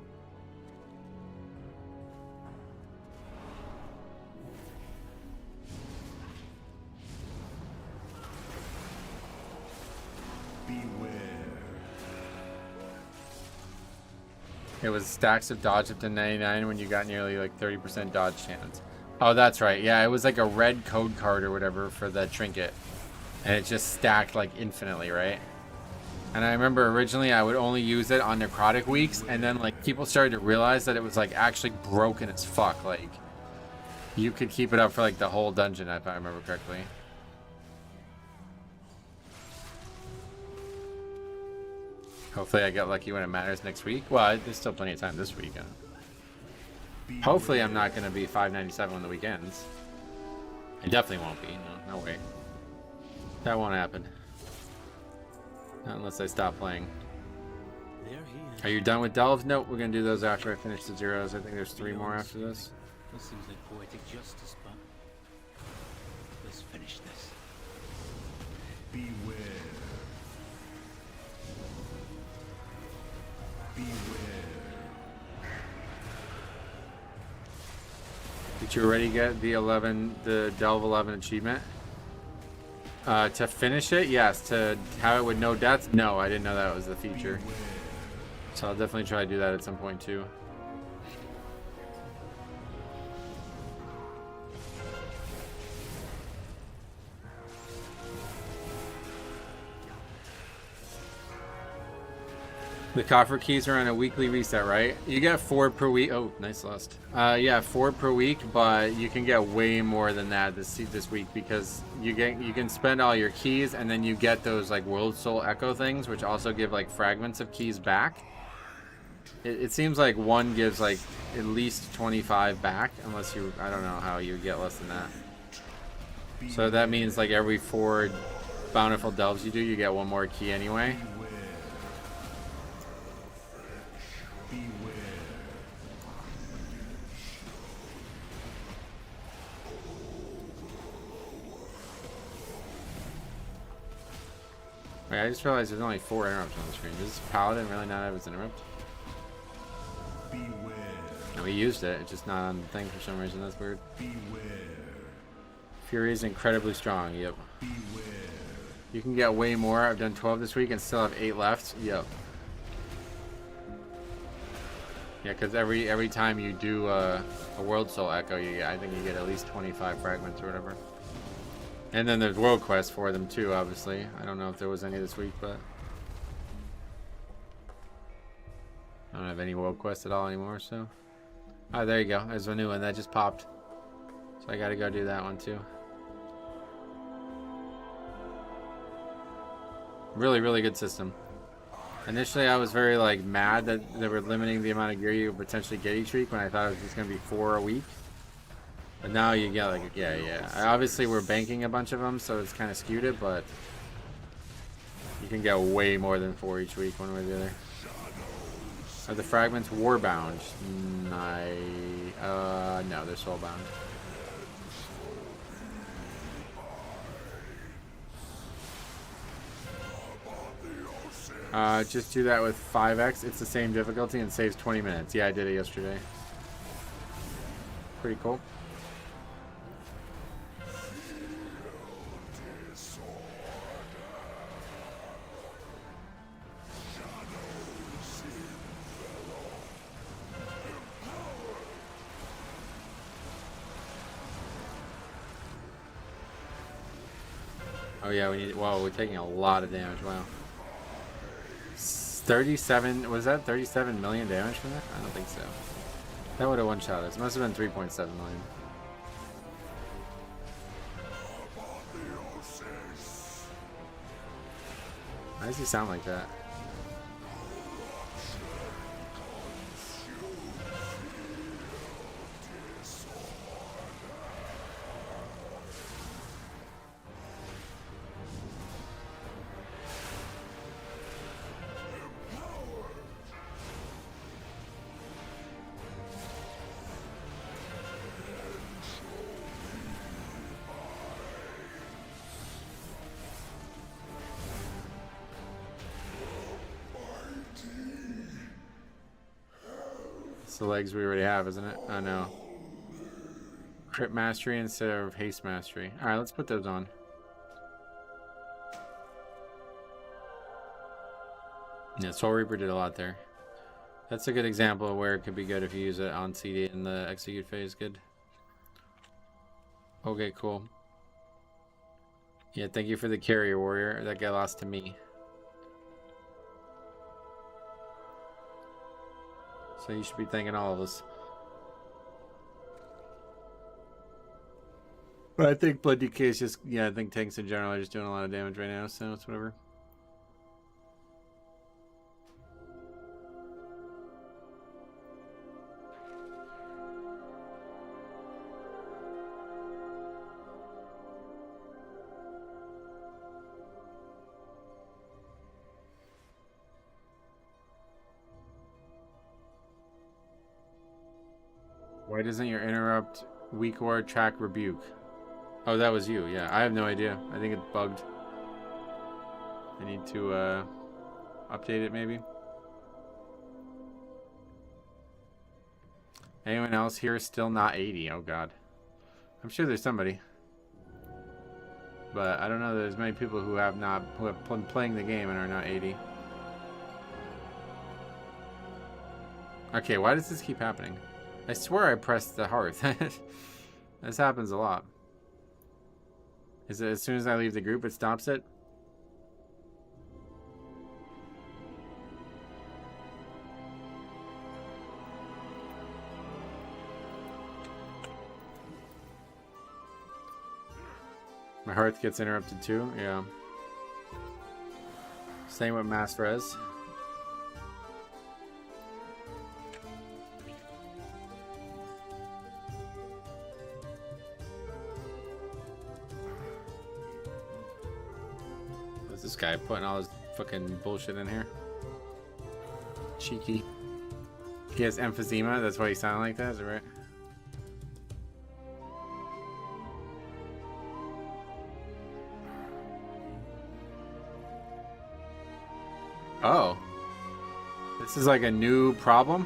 It was stacks of dodge up to 99 when you got nearly like 30% dodge chance. Oh, that's right. Yeah, it was like a red code card or whatever for the trinket. And it just stacked like infinitely, right? And I remember originally I would only use it on necrotic weeks, and then like people started to realize that it was like actually broken as fuck. Like you could keep it up for like the whole dungeon if I remember correctly. Hopefully I get lucky when it matters next week. Well, there's still plenty of time this week. Hopefully I'm not going to be 597 on the weekends. I definitely won't be. No way. That won't happen. Not unless I stop playing. Are you done with delves? Nope, we're going to do those after I finish the zeros. I think there's 3 more after this. That seems like poetic justice, but let's finish this. Beware. Did you already get the Delve 11 achievement? To finish it, yes. To have it with no deaths, no. I didn't know that was the feature. So I'll definitely try to do that at some point too. The coffer keys are on a weekly reset, right? You get 4 per week. Oh, nice lust. Yeah, 4 per week, but you can get way more than that this week because you can spend all your keys, and then you get those like World Soul Echo things, which also give like fragments of keys back. It seems like one gives like at least 25 back, unless you, I don't know how you get less than that. So that means like every 4 Bountiful delves you do, you get 1 more key anyway. Wait, I just realized there's only 4 interrupts on the screen. Does Paladin really not have its interrupt? Beware. No, we used it. It's just not on the thing for some reason. That's weird. Beware. Fury is incredibly strong. Yep. Beware. You can get way more. I've done 12 this week and still have 8 left. Yep. Yeah, because every time you do a World Soul Echo, I think you get at least 25 fragments or whatever. And then there's world quests for them too, obviously. I don't know if there was any this week, but I don't have any world quests at all anymore, so. Oh, there you go. There's a new one that just popped. So I gotta go do that one too. Really, really good system. Initially, I was very like mad that they were limiting the amount of gear you would potentially get each week when I thought it was just gonna be 4 a week. But now you get like, yeah. Obviously, we're banking a bunch of them, so it's kind of skewed it, but you can get way more than 4 each week, one way or the other. Are the fragments warbound? No, they're soulbound. Just do that with 5x. It's the same difficulty and saves 20 minutes. Yeah, I did it yesterday. Pretty cool. Oh yeah, we need. Whoa, we're taking a lot of damage. Wow. 37. Was that 37 million damage from that? I don't think so. That would have one-shot us. It must have been 3.7 million. Why does he sound like that? It's the legs we already have, isn't it? Oh no. Crit mastery instead of haste mastery. Alright, let's put those on. Yeah, Soul Reaper did a lot there. That's a good example of where it could be good if you use it on CD in the execute phase. Good. Okay, cool. Yeah, thank you for the carrier warrior. That got lost to me. So you should be thanking all of us. But I think Blood DK is just, yeah, I think tanks in general are just doing a lot of damage right now, so it's whatever. Why doesn't your interrupt weak or track rebuke? Oh, that was you. Yeah, I have no idea. I think it's bugged. I need to update it maybe. Anyone else here still not 80? Oh god. I'm sure there's somebody. But I don't know there's many people who have been playing the game and are not 80. Okay, why does this keep happening? I swear I pressed the hearth. This happens a lot. Is it as soon as I leave the group it stops it? My hearth gets interrupted too? Yeah. Same with mass res. This guy putting all his fucking bullshit in here. Cheeky. He has emphysema, that's why he sounded like that, is it right? Oh. This is like a new problem?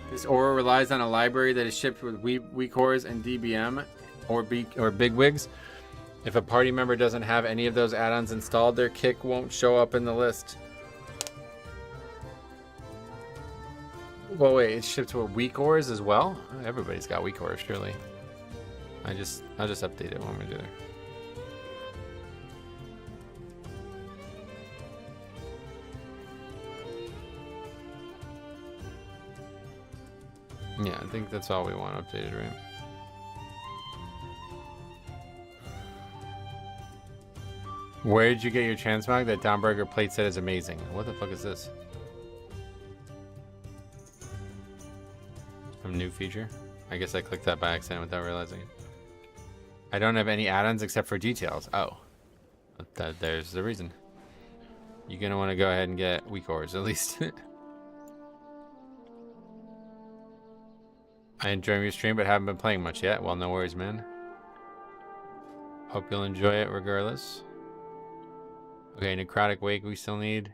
This aura relies on a library that is shipped with weak auras and DBM or bigwigs. If a party member doesn't have any of those add-ons installed, their kick won't show up in the list. Well, wait, it's shipped with weak auras as well? Everybody's got weak auras, surely. I'll just update it when we do it. Yeah, I think that's all we want updated, right? Where did you get your transmog? That Downburger plate set is amazing. What the fuck is this? Some new feature? I guess I clicked that by accident without realizing it. I don't have any add-ons except for details. Oh. There's the reason. You're gonna want to go ahead and get weak ores at least. I enjoy your stream, but haven't been playing much yet. Well, no worries, man. Hope you'll enjoy it regardless. Okay, Necrotic Wake we still need.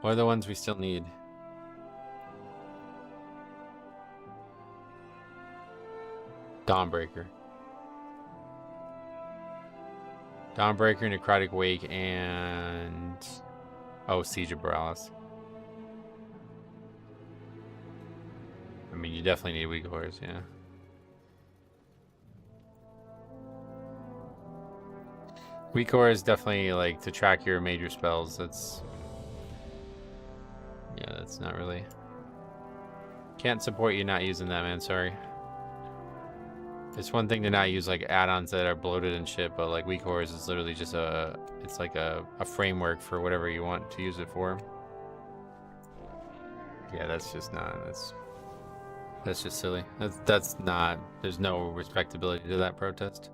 What are the ones we still need? Dawnbreaker. Dawnbreaker, Necrotic Wake, and... Oh, Siege of Borealis. I mean, you definitely need weak cores, yeah. Weak core is definitely like to track your major spells. That's... Yeah, that's not really... Can't support you not using that, man, sorry. It's one thing to not use like add-ons that are bloated and shit, but like weak cores is literally just a... It's like a framework for whatever you want to use it for. Yeah, that's just not... That's just silly. That's not... There's no respectability to that protest.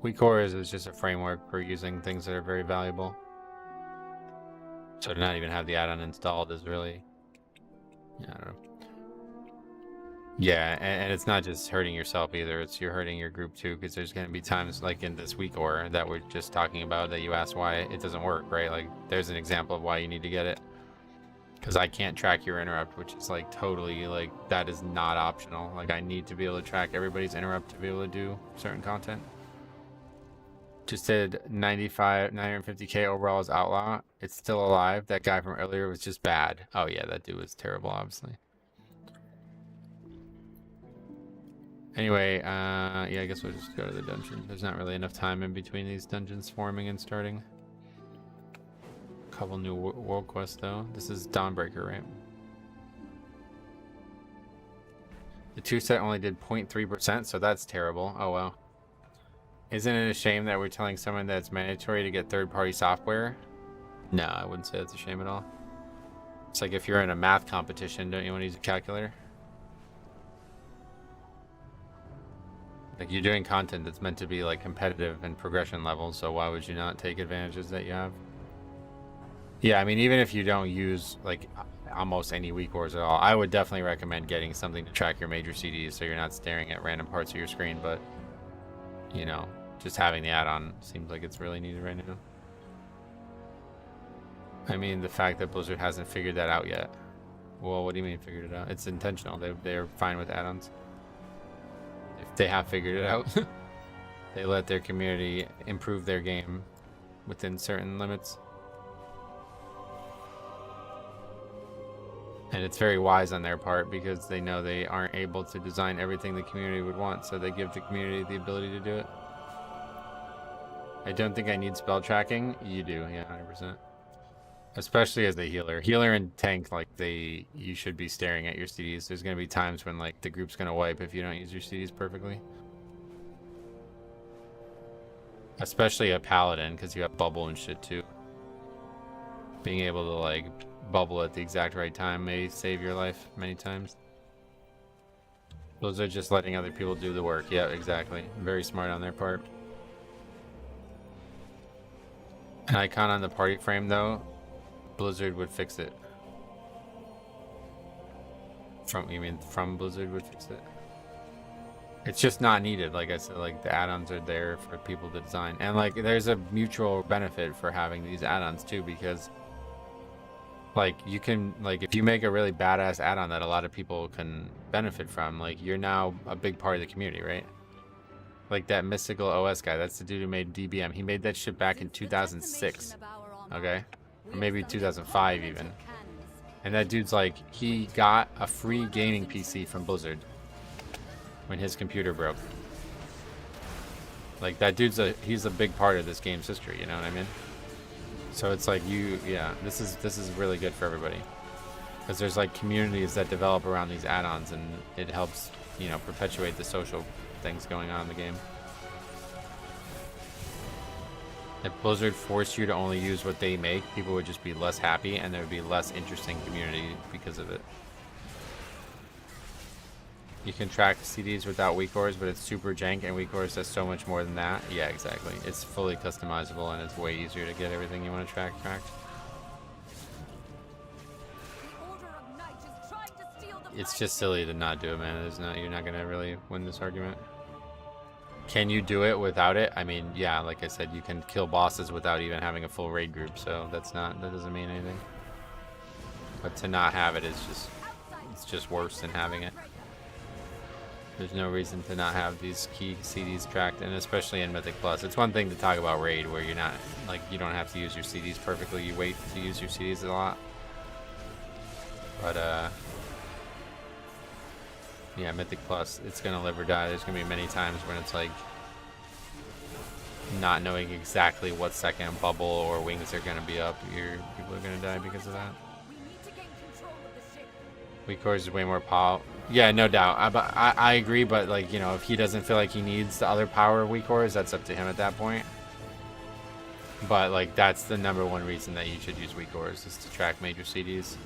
Weak cores is just a framework for using things that are very valuable. So to not even have the add-on installed is really... Yeah, I don't know. Yeah, and it's not just hurting yourself either. It's you're hurting your group too, because there's going to be times like in this week core that we're just talking about that you asked why it doesn't work, right? Like there's an example of why you need to get it. Because I can't track your interrupt, which is like totally like that is not optional. Like I need to be able to track everybody's interrupt to be able to do certain content. Just did 950k overall as outlaw. It's still alive. That guy from earlier was just bad. Oh yeah, that dude was terrible, obviously. Anyway, yeah, I guess we'll just go to the dungeon. There's not really enough time in between these dungeons forming and starting. A couple new world quests though. This is Dawnbreaker, right? The 2 set only did 0.3%, so that's terrible. Oh well. Isn't it a shame that we're telling someone that it's mandatory to get third-party software? No, I wouldn't say it's a shame at all. It's like if you're in a math competition, don't you want to use a calculator? Like you're doing content that's meant to be like competitive and progression levels, so why would you not take advantages that you have? Yeah, I mean, even if you don't use like almost any weak cores at all, I would definitely recommend getting something to track your major CDs so you're not staring at random parts of your screen, but you know, just having the add-on seems like it's really needed right now. I mean, the fact that Blizzard hasn't figured that out yet. Well, what do you mean figured it out? It's intentional. They're fine with add-ons. If they have figured it out, they let their community improve their game within certain limits. And it's very wise on their part because they know they aren't able to design everything the community would want, so they give the community the ability to do it. I don't think I need spell tracking. You do, yeah, 100%. Especially as a healer. Healer and tank, like you should be staring at your CDs. There's gonna be times when like the group's gonna wipe if you don't use your CDs perfectly. Especially a paladin, because you have bubble and shit too. Being able to like bubble at the exact right time may save your life many times. Those are just letting other people do the work. Yeah, exactly. Very smart on their part. An icon on the party frame though, Blizzard would fix it. You mean from Blizzard would fix it? It's just not needed. Like I said, like the add-ons are there for people to design. And like there's a mutual benefit for having these add-ons too, because like you can, like if you make a really badass add-on that a lot of people can benefit from, like you're now a big part of the community, right? Like that mystical OS guy, that's the dude who made DBM. He made that shit back in 2006, okay? Or maybe 2005 even. And that dude's like, he got a free gaming PC from Blizzard when his computer broke. Like that dude's he's a big part of this game's history, you know what I mean? So it's like yeah, this is really good for everybody. Because there's like communities that develop around these add-ons and it helps, you know, perpetuate the social things going on in the game. If Blizzard forced you to only use what they make, people would just be less happy and there would be less interesting community because of it. You can track CDs without weak cores, but it's super jank and weak cores does so much more than that. Yeah, exactly. It's fully customizable and it's way easier to get everything you want to tracked. it's just silly to not do it, man. You're not gonna really win this argument. Can you do it without it? I mean, yeah, like I said, you can kill bosses without even having a full raid group, so that doesn't mean anything. But to not have it is it's just worse than having it. There's no reason to not have these key CDs tracked, and especially in Mythic Plus. It's one thing to talk about raid where you're not, like, you don't have to use your CDs perfectly. You wait to use your CDs a lot. But, yeah, Mythic Plus, it's gonna live or die. There's gonna be many times when it's like not knowing exactly what second bubble or wings are gonna be up. People are gonna die because of that. Weak cores is way more power. Yeah, no doubt. I agree, but like, you know, if he doesn't feel like he needs the other power of weak cores, that's up to him at that point. But like, that's the #1 reason that you should use weak cores, is to track major CDs.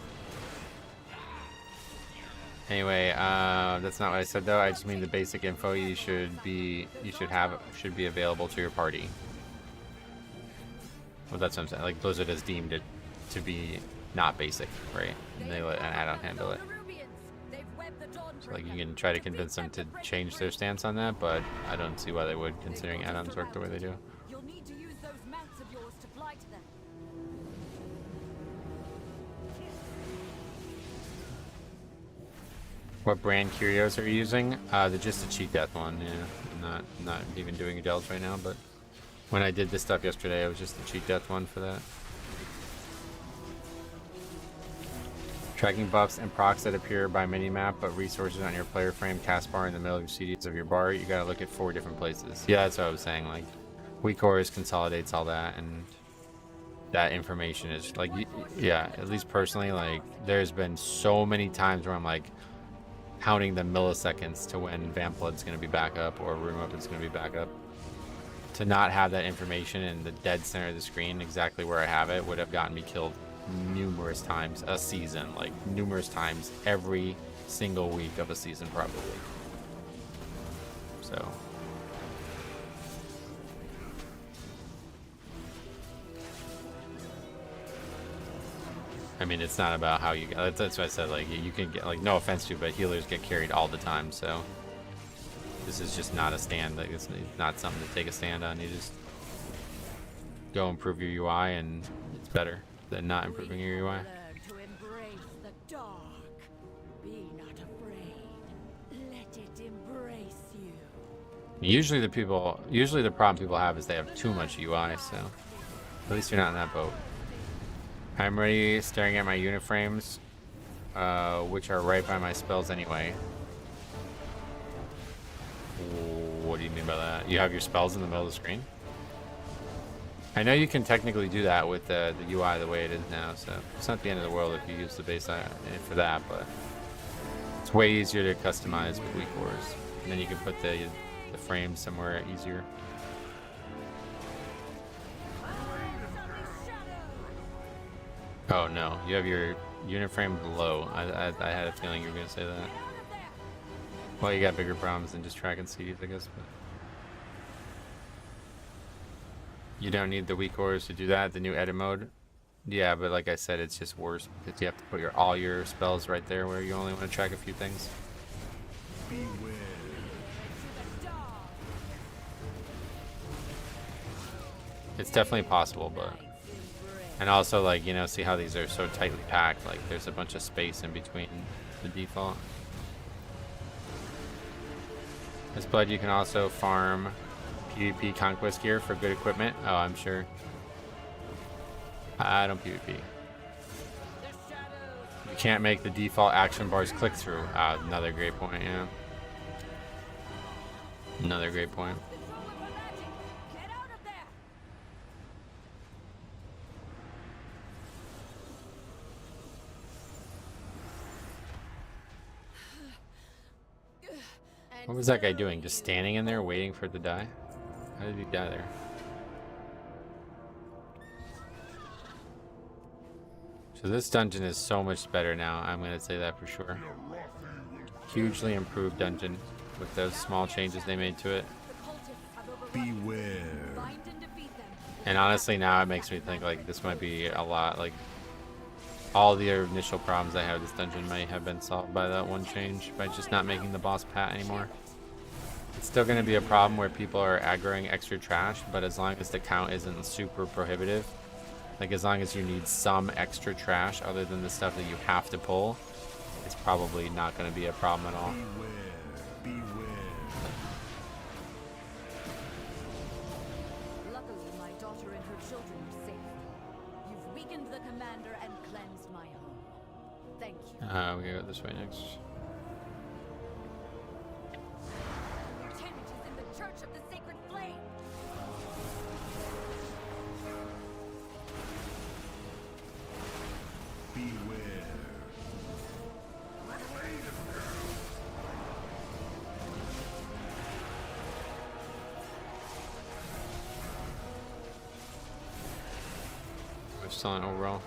Anyway, that's not what I said though. I just mean the basic info should be available to your party. Well, that's what I'm saying. Like, Blizzard has deemed it to be not basic, right? And they let an add-on handle it. So, like, you can try to convince them to change their stance on that, but I don't see why they would, considering add-ons work the way they do. You'll need to use those mats of yours to fly to them. What brand curios are you using? They're just a cheat death one. Yeah, I'm not even doing gels right now, but when I did this stuff yesterday, it was just the cheat death one for that. Tracking buffs and procs that appear by minimap, but resources on your player frame taskbar in the middle of your CDs of your bar, you gotta look at 4 different places. Yeah, that's what I was saying. Like, weak cores consolidates all that, and that information is like, yeah, at least personally, like, there's been so many times where I'm like counting the milliseconds to when Vamp Blood's gonna be back up or Room Up is gonna be back up. To not have that information in the dead center of the screen, exactly where I have it, would have gotten me killed numerous times a season, like numerous times every single week of a season, probably. So I mean, it's not about how you get, that's what I said, like, you can get, like, no offense to, but healers get carried all the time, so this is just not a stand, like, it's not something to take a stand on. You just go improve your UI, and it's better than not improving your UI. Learn to embrace the dark. Be not afraid. Let it embrace you. Usually the problem people have is they have too much UI, so at least you're not in that boat. I'm ready, staring at my unit frames, which are right by my spells anyway. What do you mean by that? You have your spells in the middle of the screen? I know you can technically do that with the UI the way it is now, so it's not the end of the world if you use the base for that, but it's way easier to customize with weak cores. And then you can put the frames somewhere easier. Oh no, you have your unit frame below. I had a feeling you were going to say that. Well, you got bigger problems than just tracking CDs, I guess, but you don't need the weak cores to do that, the new edit mode. Yeah, but like I said, it's just worse because you have to put all your spells right there where you only want to track a few things. Beware. It's definitely possible, but... And also, like, you know, see how these are so tightly packed? Like, there's a bunch of space in between the default. This blood, you can also farm PvP conquest gear for good equipment. Oh, I'm sure. I don't PvP. You can't make the default action bars click through. Another great point, yeah. Another great point. What was that guy doing? Just standing in there waiting for it to die? How did he die there? So this dungeon is so much better now, I'm going to say that for sure. Hugely improved dungeon with those small changes they made to it. Beware. And honestly now it makes me think like this might be a lot, like all the initial problems I had with this dungeon might have been solved by that one change, by just not making the boss pat anymore. It's still going to be a problem where people are aggroing extra trash, but as long as the count isn't super prohibitive, like as long as you need some extra trash other than the stuff that you have to pull, it's probably not going to be a problem at all. Luckily, my daughter and her children are safe. You've weakened the commander and cleansed my home. Thank you. We gotta go this way next. Lieutenant is in the Church of the Sacred Flame. Beware. We're still on overall.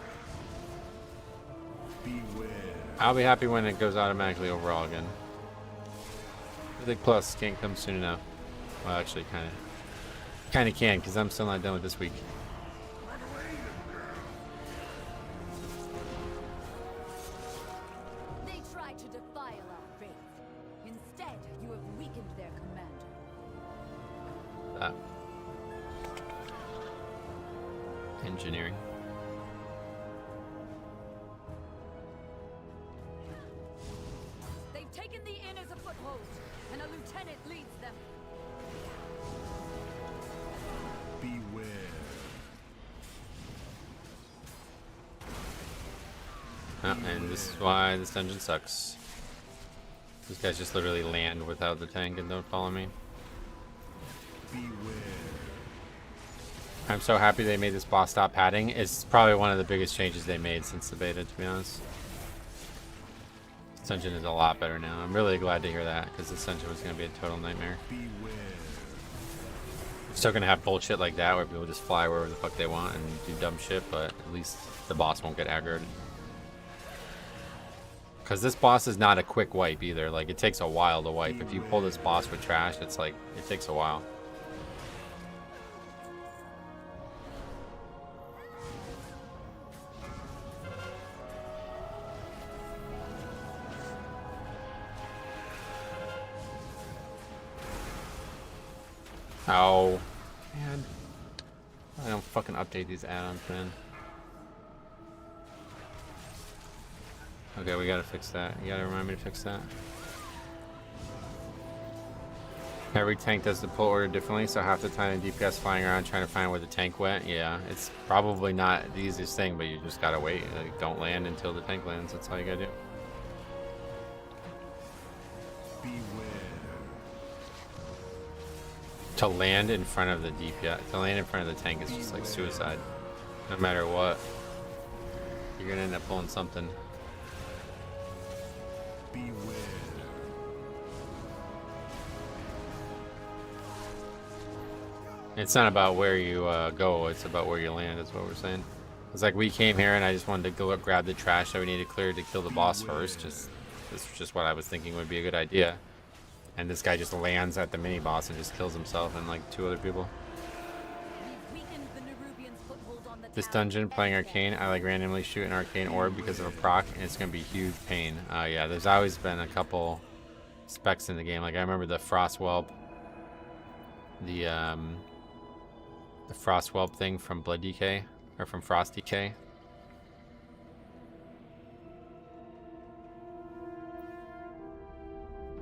Beware. I'll be happy when it goes automatically overall again. Mythic Plus can't come soon enough. Well, actually, kind of can, because I'm still not done with this week. They tried to defile our faith. Instead, you have weakened their commander. Engineering. They've taken the inn as a foothold, and a lieutenant leads them. Beware. And this is why this dungeon sucks. These guys just literally land without the tank and don't follow me. Beware. I'm so happy they made this boss stop padding. It's probably one of the biggest changes they made since the beta, to be honest. This dungeon is a lot better now. I'm really glad to hear that, because this dungeon was going to be a total nightmare. Beware. Still going to have bullshit like that where people just fly wherever the fuck they want and do dumb shit, but at least the boss won't get aggroed. Because this boss is not a quick wipe either. Like, it takes a while to wipe. If you pull this boss with trash, it's like, it takes a while. Oh, man. I don't fucking update these add-ons, man. Okay, we gotta fix that. You gotta remind me to fix that. Every tank does the pull order differently, so half the time the DPS flying around trying to find where the tank went. Yeah, it's probably not the easiest thing, but you just gotta wait. Like, don't land until the tank lands. That's all you gotta do. To land in front of the DPS, to land in front of the tank is just like suicide. No matter what, you're gonna end up pulling something. Beware. It's not about where you go, it's about where you land, is what we're saying. It's like we came here and I just wanted to go grab the trash that we needed cleared to kill the boss first. This is just what I was thinking would be a good idea. And this guy just lands at the mini boss and just kills himself and like 2 other people. This dungeon, playing Arcane, I like randomly shoot an Arcane orb because of a proc, and it's gonna be huge pain. Yeah, there's always been a couple specs in the game. Like I remember the Frost Whelp, the Frost Whelp thing from Blood Decay, or from Frost Decay.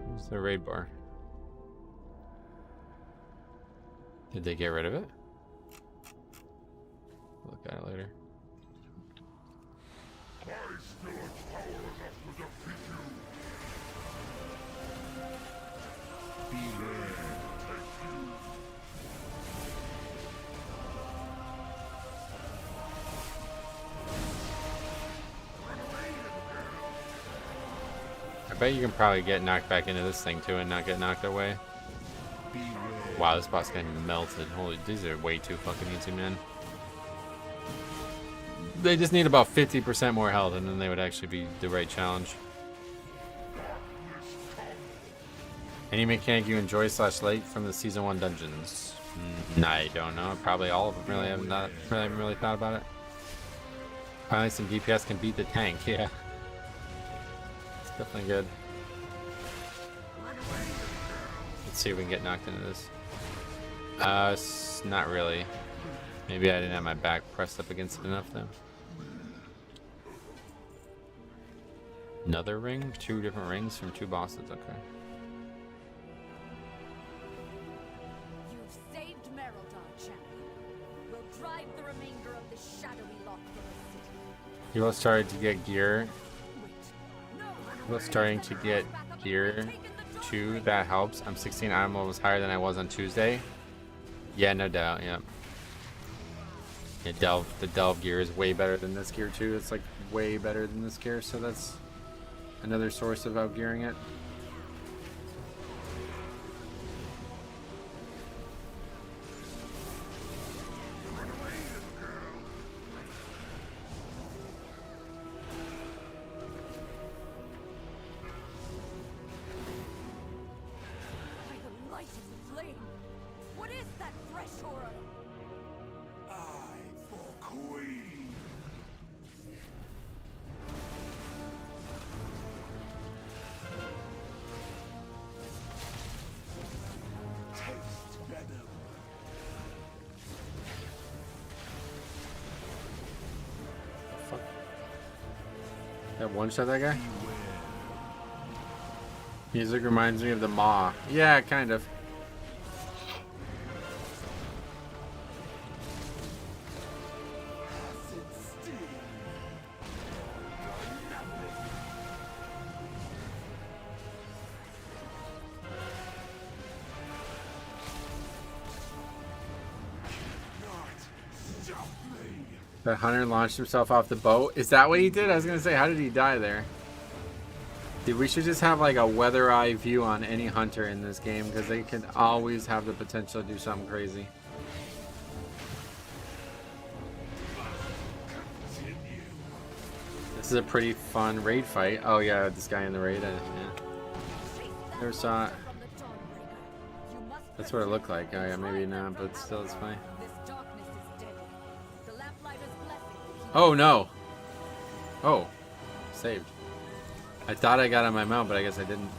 Where's the raid bar? Did they get rid of it? Look at it later. I still have power enough to defeat you. Beware. I bet you can probably get knocked back into this thing too and not get knocked away. Wow, this boss getting melted. Holy, these are way too fucking easy, man. They just need about 50% more health and then they would actually be the right challenge. Any mechanic you enjoy / like from the Season 1 dungeons? I don't know. Probably all of them, really. I've not really thought about it. Finally, some DPS can beat the tank. Yeah, it's definitely good. Let's see if we can get knocked into this. Not really. Maybe I didn't have my back pressed up against it enough though. Another ring? 2 different rings from 2 bosses. Okay. You've saved Merildar, champion. We'll drive the remainder of the shadowy lock from the city. People started to get gear. Wait. No. People starting to get gear too. That helps. I'm 16 item levels higher than I was on Tuesday. Yeah, no doubt. Yeah. Yeah, the delve gear is way better than this gear too. It's like way better than this gear, so that's another source of outgearing it. By the light of the flame. What is that fresh aura? I for Queen. Taste better. Fuck. That one shot that guy? Music reminds me of the Maw. Yeah, kind of. The hunter launched himself off the boat. Is that what he did? I was gonna say, how did he die there? Dude, we should just have like a weather eye view on any hunter in this game because they can always have the potential to do something crazy. This is a pretty fun raid fight. Oh yeah, this guy in the raid. Yeah. Never saw it. That's what it looked like. Oh yeah, maybe not, but still it's fine. Oh no! Oh, saved. I thought I got on my mount, but I guess I didn't.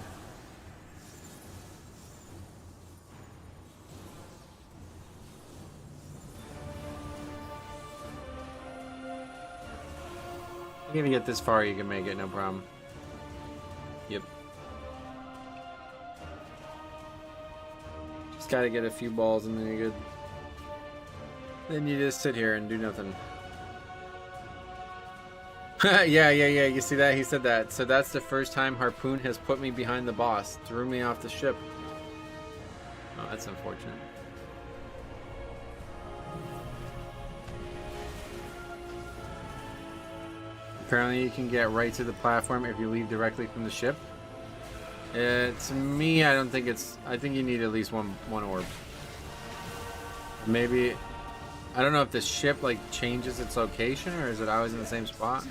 You're gonna get this far, you can make it, no problem. Yep. Just gotta get a few balls and then you're good. Then you just sit here and do nothing. yeah, you see that? He said that. So that's the first time Harpoon has put me behind the boss. Threw me off the ship. Oh, that's unfortunate. Apparently you can get right to the platform if you leave directly from the ship. To me, I don't think it's... I think you need at least one orb. Maybe... I don't know if the ship like changes its location or is it always in the same spot?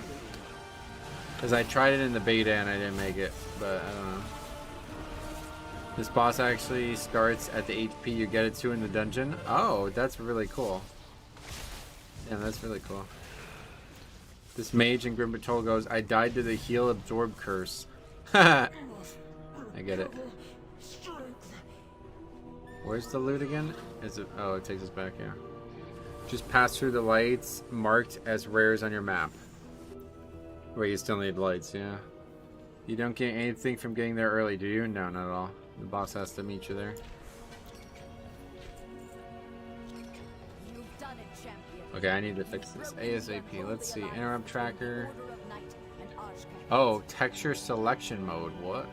Because I tried it in the beta and I didn't make it, but I don't know. This boss actually starts at the HP you get it to in the dungeon. Oh, that's really cool. Yeah, that's really cool. This mage in Grim Batol goes, I died to the heal absorb curse. I get it. Where's the loot again? Is it? Oh, it takes us back here. Just pass through the lights marked as rares on your map. Wait, you still need lights, yeah. You don't get anything from getting there early, do you? No, not at all. The boss has to meet you there. You've done it, champion. Okay, I need to fix this ASAP. Let's see. Interrupt tracker. Oh, texture selection mode. What?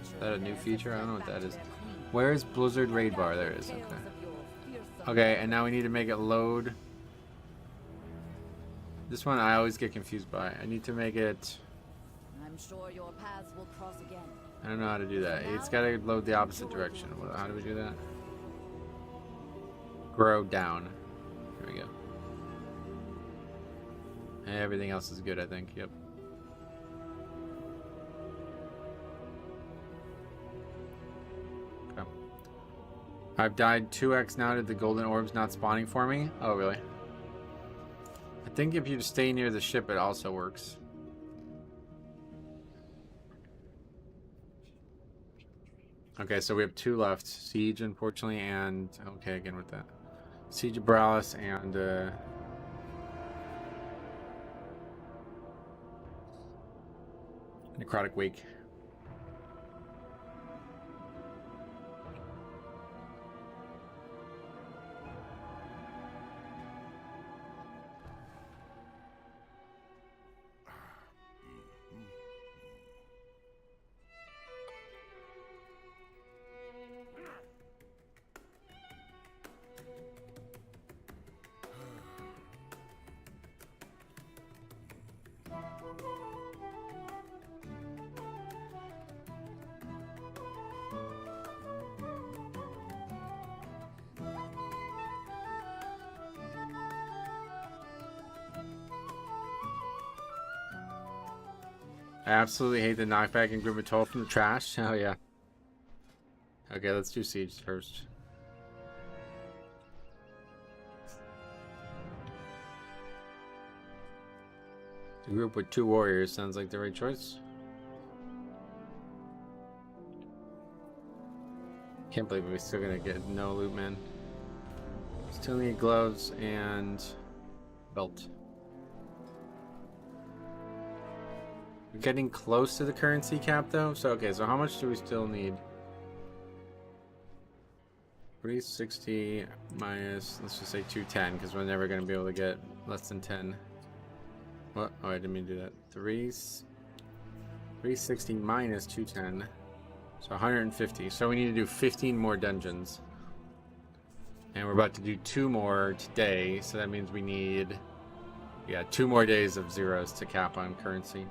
Is that a new feature? I don't know what that is. Where is Blizzard raid bar? There it is. Okay. Okay, and now we need to make it load. This one I always get confused by. I need to make it... I'm sure your paths will cross again. I don't know how to do that. It's got to load the opposite direction. How do we do that? Grow down. Here we go. And everything else is good, I think. Yep. Okay. I've died 2x now. Did the golden orbs not spawning for me? Oh, really? I think if you stay near the ship, it also works. Okay, so we have 2 left. Siege, unfortunately, and... Okay, again with that. Siege of Bralis and... Necrotic Wake. I absolutely hate the knockback and group Batol from the trash. Hell yeah. Okay, let's do Siege first. The group with 2 warriors sounds like the right choice. Can't believe we're still gonna get no loot, man. Still need gloves and belt. We're getting close to the currency cap though. So okay, so how much do we still need? 360 minus, let's just say 210, because we're never going to be able to get less than 10. What? Oh, I didn't mean to do that. 360 minus 210. So 150. So we need to do 15 more dungeons. And we're about to do 2 more today. So that means we need, yeah, 2 more days of zeros to cap on currency.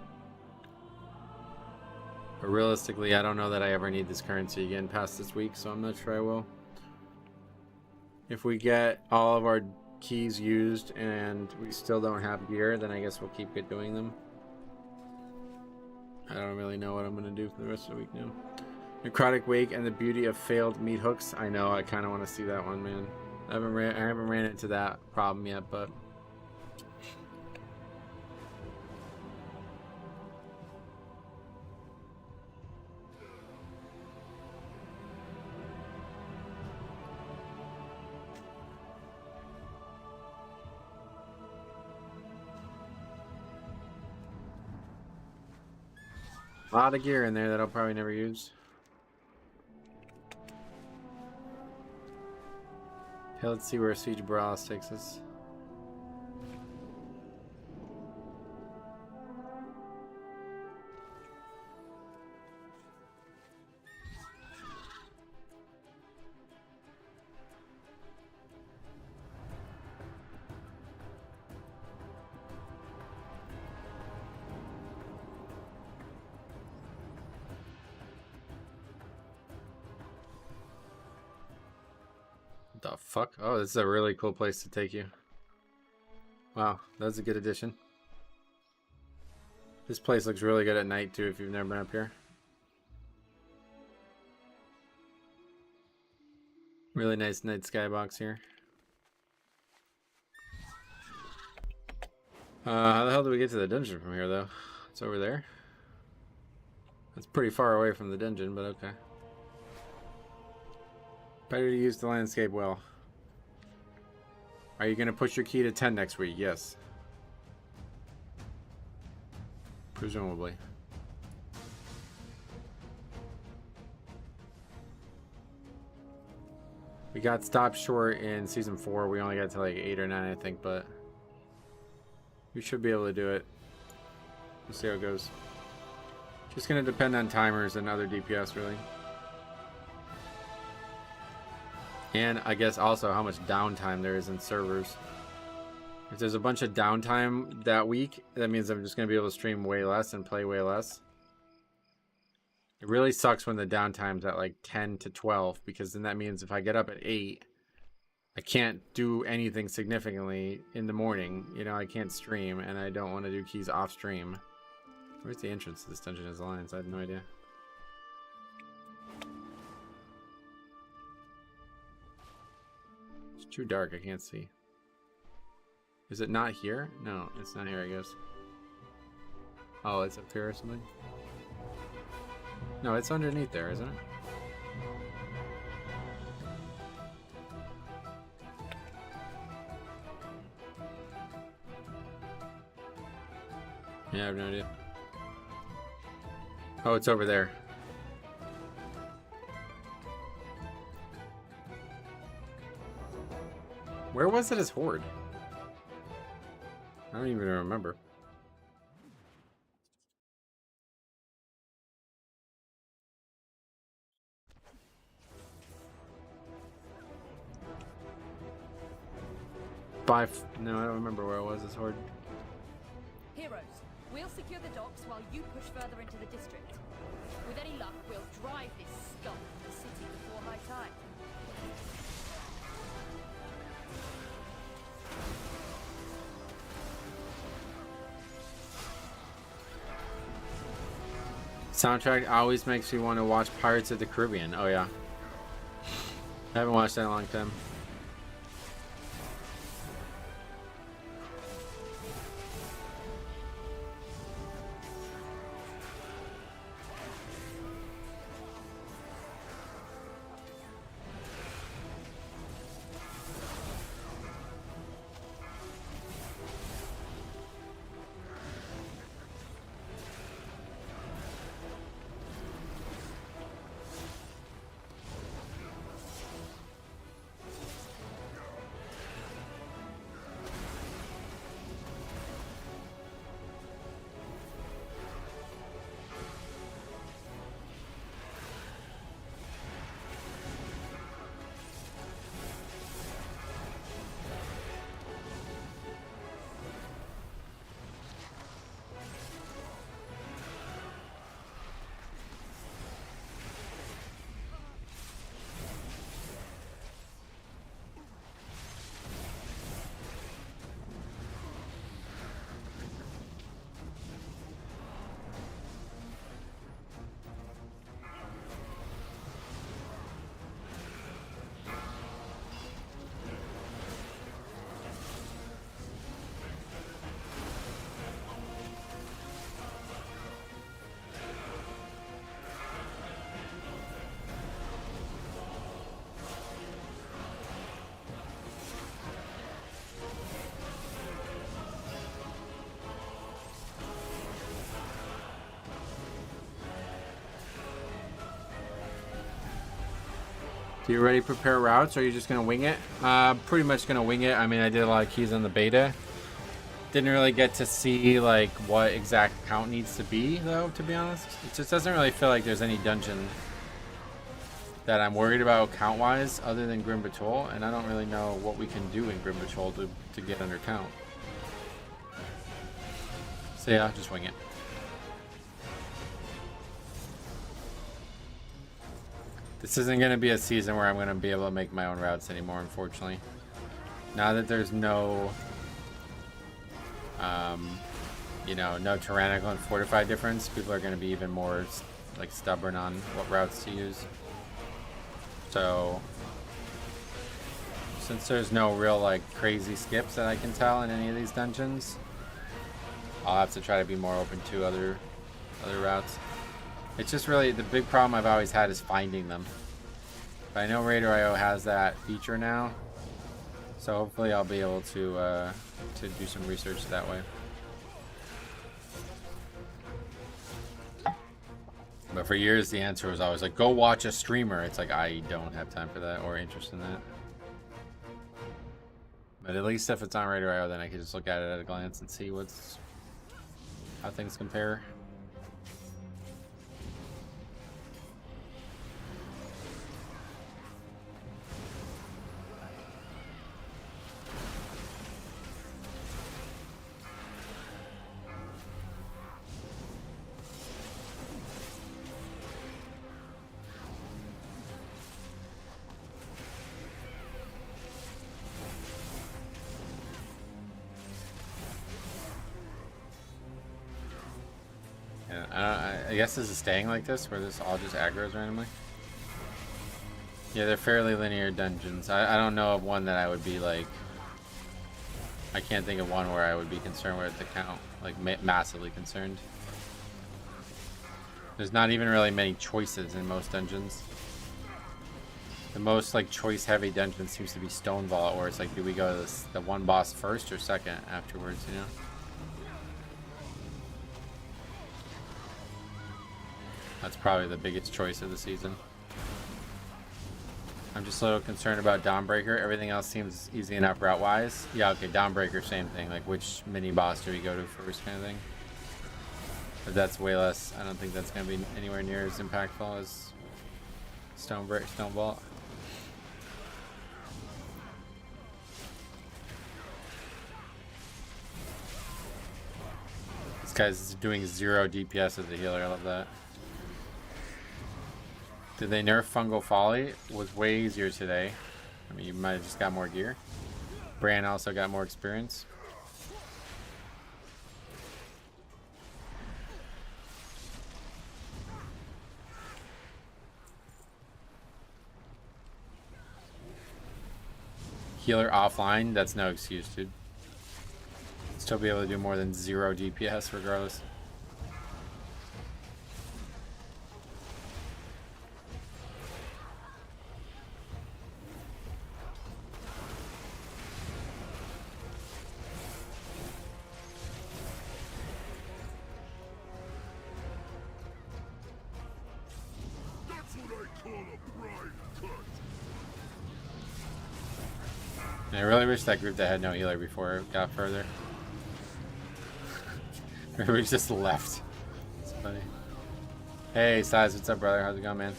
But realistically, I don't know that I ever need this currency again past this week, so I'm not sure I will. If we get all of our keys used and we still don't have gear, then I guess we'll keep doing them. I don't really know what I'm going to do for the rest of the week now. Necrotic Wake and the beauty of failed meat hooks. I know, I kind of want to see that one, man. I haven't ran into that problem yet, but... a lot of gear in there that I'll probably never use. Okay, let's see where Siege of Bralis takes us. The fuck? Oh, this is a really cool place to take you. Wow, that's a good addition. This place looks really good at night too if you've never been up here. Really nice night skybox here. How the hell do we get to the dungeon from here though? It's over there. That's pretty far away from the dungeon, but okay. Better to use the landscape well. Are you going to push your key to 10 next week? Yes. Presumably. We got stopped short in season 4. We only got to like 8 or 9, I think, but we should be able to do it. We'll see how it goes. Just going to depend on timers and other DPS, really. And I guess also how much downtime there is in servers. If there's a bunch of downtime that week, that means I'm just going to be able to stream way less and play way less. It really sucks when the downtime's at like 10 to 12, because then that means if I get up at 8, I can't do anything significantly in the morning. You know, I can't stream, and I don't want to do keys off stream. Where's the entrance to this dungeon as Alliance? I have no idea. Too dark, I can't see. Is it not here? No, it's not here, I guess. Oh, it's up here or something? No, it's underneath there, isn't it? Yeah, I have no idea. Oh, it's over there. Where was it as Horde? I don't even remember. No, I don't remember where it was as Horde. Heroes, we'll secure the docks while you push further into the district. With any luck, we'll drive this scum from the city before high tide. Soundtrack always makes me want to watch Pirates of the Caribbean. Oh yeah. I haven't watched that in a long time. Do you already prepare routes, or are you just going to wing it? Pretty much going to wing it. I mean, I did a lot of keys on the beta. Didn't really get to see, like, what exact count needs to be, though, to be honest. It just doesn't really feel like there's any dungeon that I'm worried about count-wise, other than Grim Batol, and I don't really know what we can do in Grim Batol to get under count. So yeah, just wing it. This isn't going to be a season where I'm going to be able to make my own routes anymore, unfortunately. Now that there's no, you know, no tyrannical and fortified difference, people are going to be even more, like, stubborn on what routes to use. So, since there's no real, like, crazy skips that I can tell in any of these dungeons, I'll have to try to be more open to other routes. It's just really, the big problem I've always had is finding them. But I know Raider.io has that feature now, so hopefully I'll be able to do some research that way. But for years the answer was always like, go watch a streamer. It's like, I don't have time for that or interest in that. But at least if it's on Raider.io, then I can just look at it at a glance and see how things compare. I guess this is staying like this, where this all just aggroes randomly. Yeah, they're fairly linear dungeons. I don't know of one that I would be like... I can't think of one where I would be concerned with the count. Like, massively concerned. There's not even really many choices in most dungeons. The most, like, choice-heavy dungeon seems to be Stone Vault, where it's like, do we go to the one boss first or second afterwards, you know? That's probably the biggest choice of the season. I'm just a little concerned about Dawnbreaker. Everything else seems easy enough route-wise. Yeah, okay, Dawnbreaker, same thing. Like, which mini-boss do we go to first kind of thing. But that's way less. I don't think that's going to be anywhere near as impactful as Stone Vault. This guy's doing 0 DPS as a healer. I love that. Did they nerf Fungal Folly? It was way easier today. I mean, you might have just got more gear. Bran also got more experience. Healer offline, that's no excuse, dude. Still be able to do more than 0 DPS regardless. I really wish that group that had no healer before it got further. We just left. It's funny. Hey, Size, what's up, brother? How's it going, man?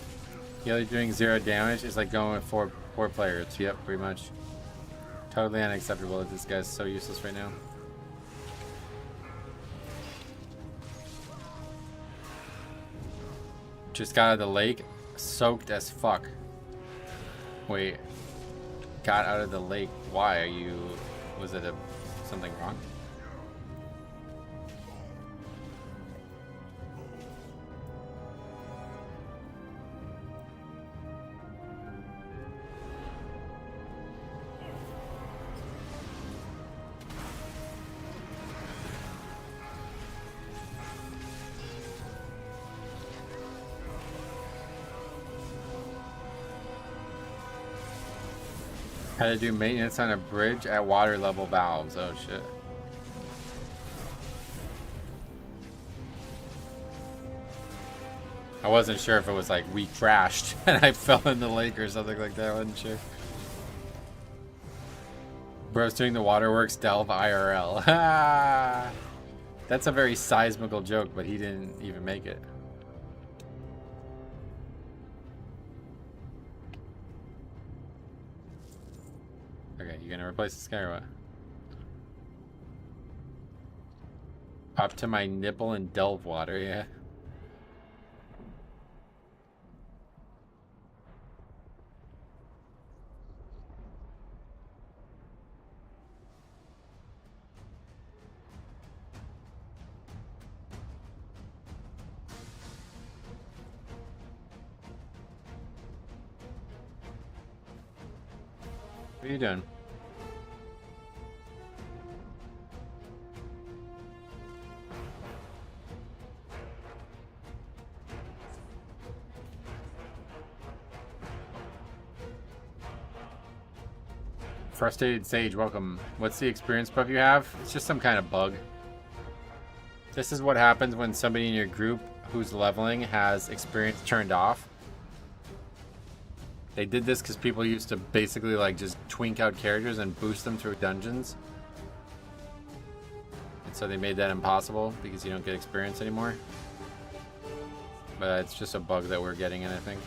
Healer doing 0 damage is like going with four players. Yep, pretty much. Totally unacceptable that this guy's so useless right now. Just got out of the lake, soaked as fuck. Wait. Got out of the lake. Why are you? Was it something wrong? Had to do maintenance on a bridge at water level valves. Oh shit. I wasn't sure if it was like we crashed and I fell in the lake or something like that. I wasn't sure. Bro's doing the waterworks delve IRL. That's a very seismical joke, but he didn't even make it. Okay, you gonna replace this guy or what? Up to my nipple in delve water, yeah. What are you doing? Frustrated Sage, welcome. What's the experience buff you have? It's just some kind of bug. This is what happens when somebody in your group who's leveling has experience turned off. They did this because people used to basically like just twink out characters and boost them through dungeons. And so they made that impossible because you don't get experience anymore. But it's just a bug that we're getting in, I think.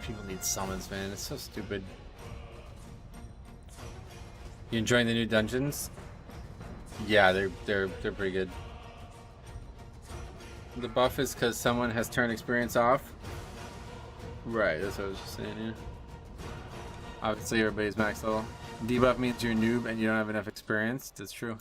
People need summons, man. It's so stupid. You enjoying the new dungeons? Yeah, they're pretty good. The buff is because someone has turned experience off. Right, that's what I was just saying. Yeah. Obviously, everybody's max level. Debuff means you're a noob and you don't have enough experience. That's true.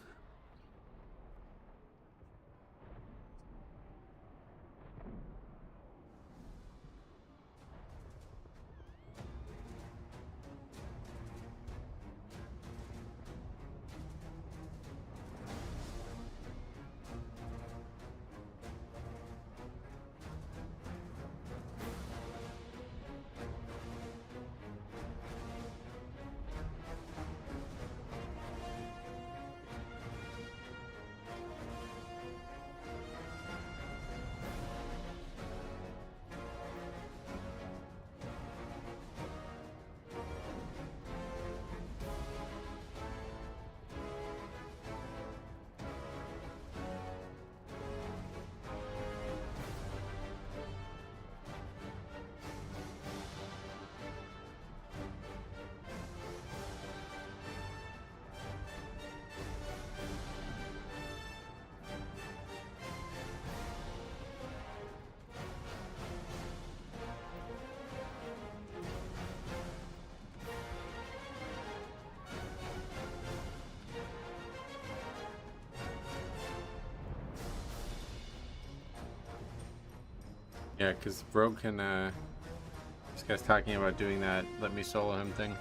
Yeah, because Rogue can, this guy's talking about doing that let me solo him thing.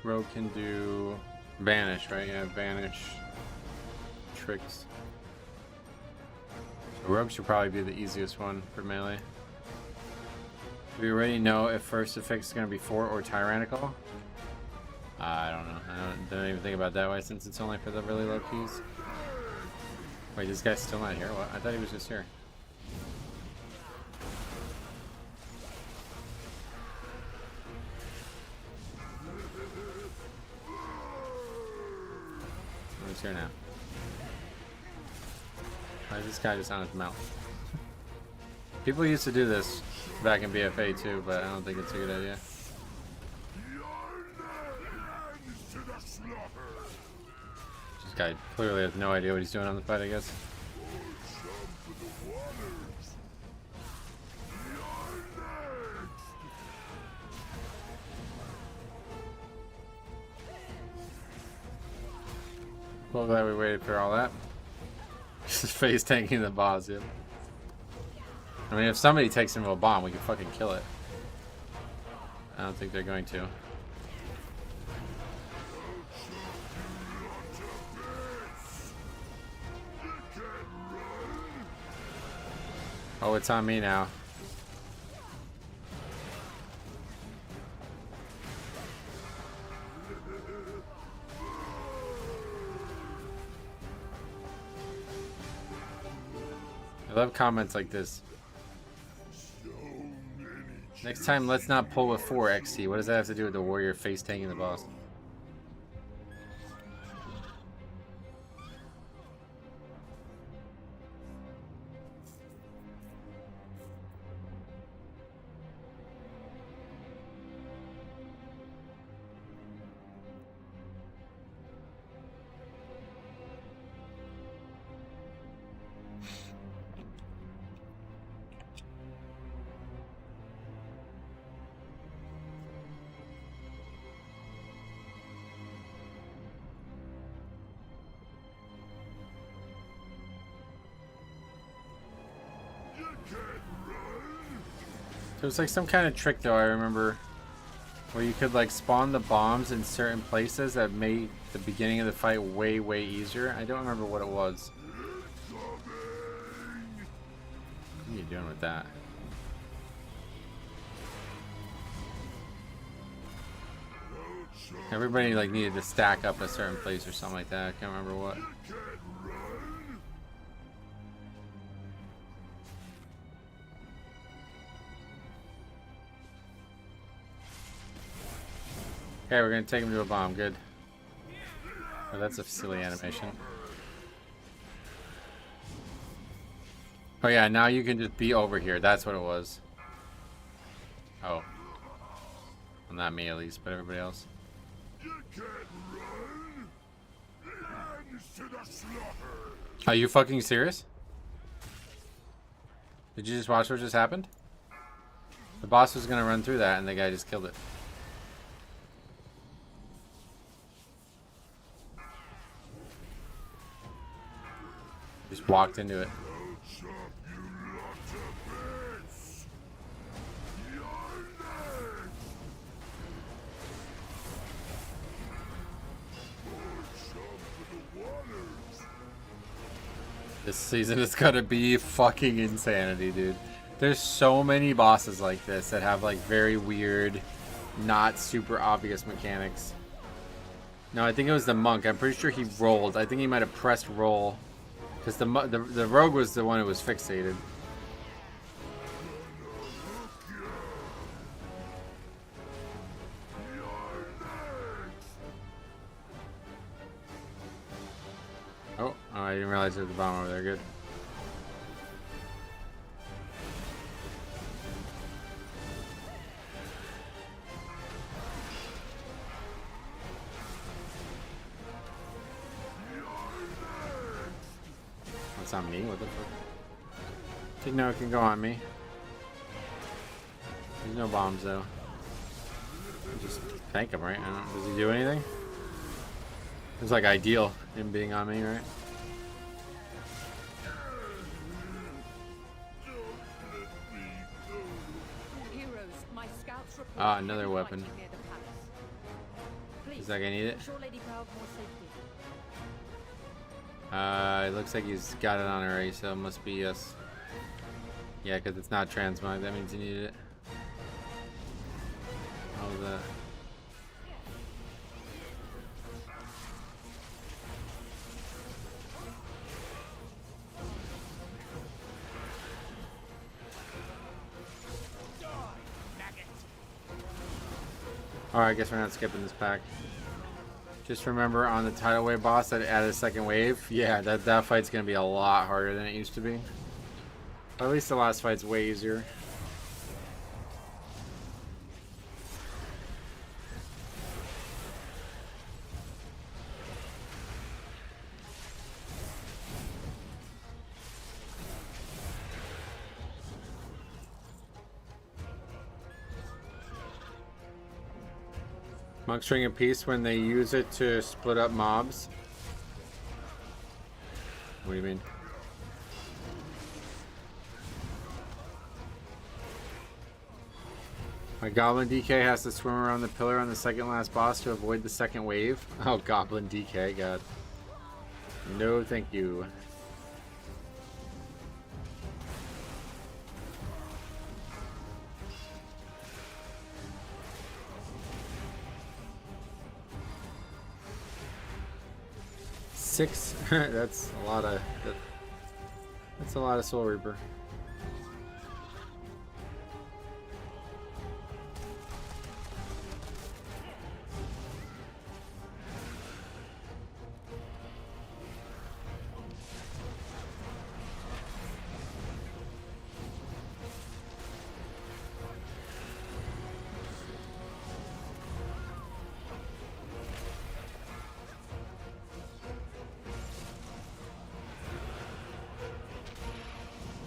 Rogue can do Banish, right? Yeah, Banish, Tricks. So Rogue should probably be the easiest one for melee. Do we already know if first effect is going to be 4 or Tyrannical? I don't know. I don't even think about that way since it's only for the really low keys. Wait, this guy's still not here? What? I thought he was just here. He's here now. Why is this guy just on his mouth? People used to do this back in BFA too, but I don't think it's a good idea. This guy clearly has no idea what he's doing on the fight, I guess. Well, glad we waited for all that. Just face tanking the boss, yeah. I mean, if somebody takes him to a bomb, we can fucking kill it. I don't think they're going to. Oh, it's on me now. I love comments like this. Next time, let's not pull with 4 XC. What does that have to do with the warrior face tanking the boss? There was like some kind of trick though, I remember, where you could like spawn the bombs in certain places that made the beginning of the fight way easier. I don't remember what it was. What are you doing with that? Everybody like needed to stack up a certain place or something like that. I can't remember what. Okay, we're gonna take him to a bomb. Good. Oh, that's a silly animation. Oh yeah, now you can just be over here. That's what it was. Oh. Well, not me at least, but everybody else. You can't run. to the slaughter. Are you fucking serious? Did you just watch what just happened? The boss was gonna run through that and the guy just killed it. Just walked into it. I'll chop you lot to bits. You're next. More chop for the waters. This season is gonna be fucking insanity, dude. There's so many bosses like this that have like very weird, not super obvious mechanics. No, I think it was the monk. I'm pretty sure he rolled. I think he might have pressed roll. Because the rogue was the one who was fixated. Oh, I didn't realize there was a bomb over there. Good. That's on me? What the fuck? I think no, it can go on me. There's no bombs though. Just tank him, right? I don't know. Does he do anything? It's like ideal, him being on me, right? Heroes, my scouts report Ah, another heavy weapon. fighting near the palace. Please, Is that gonna need it? ensure Lady Proud more safety. It looks like he's got it on already, so it must be yes. Yeah, because it's not transmog. That means he needed it. How was that? Alright, I guess we're not skipping this pack. Just remember on the tidal wave boss that added a second wave. Yeah, that fight's gonna be a lot harder than it used to be. But at least the last fight's way easier. Monk string of peace when they use it to split up mobs. What do you mean? My Goblin DK has to swim around the pillar on the second last boss to avoid the second wave. Oh, Goblin DK, God. No, thank you. Six. That's a lot of. That's a lot of Soul Reaper.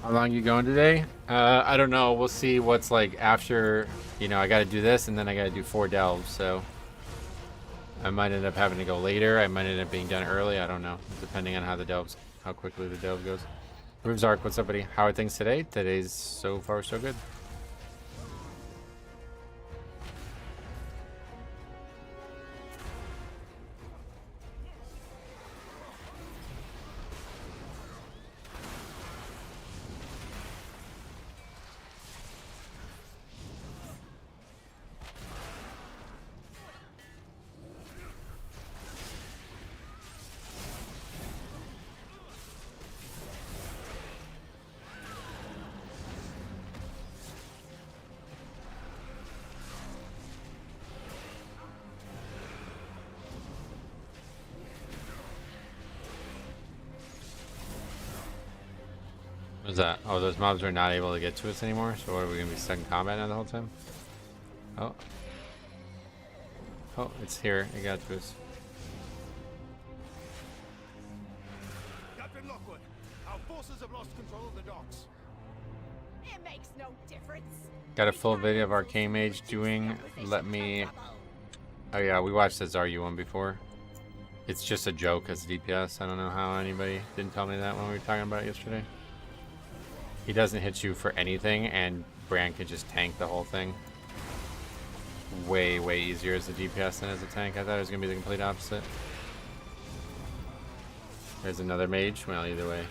How long you going today? I don't know. We'll see what's like after, you know, I got to do this and then I got to do 4 delves. So I might end up having to go later. I might end up being done early. I don't know, depending on how the delves, how quickly the delve goes. Roofs Arc, what's up, buddy? How are things today? Today's so far so good. What's that? Oh, those mobs are not able to get to us anymore. So what, are we gonna be stuck in combat now the whole time? Oh. Oh, it's here. It got to us. Lockwood. Our forces have lost control of the docks. It makes no difference. Got a full video of Arcane Mage doing. Let me. Oh yeah, we watched the Zaryu one before. It's just a joke as DPS. I don't know how anybody didn't tell me that when we were talking about it yesterday. He doesn't hit you for anything, and Bran can just tank the whole thing. Way, way easier as a DPS than as a tank. I thought it was going to be the complete opposite. There's another mage. Well, either way.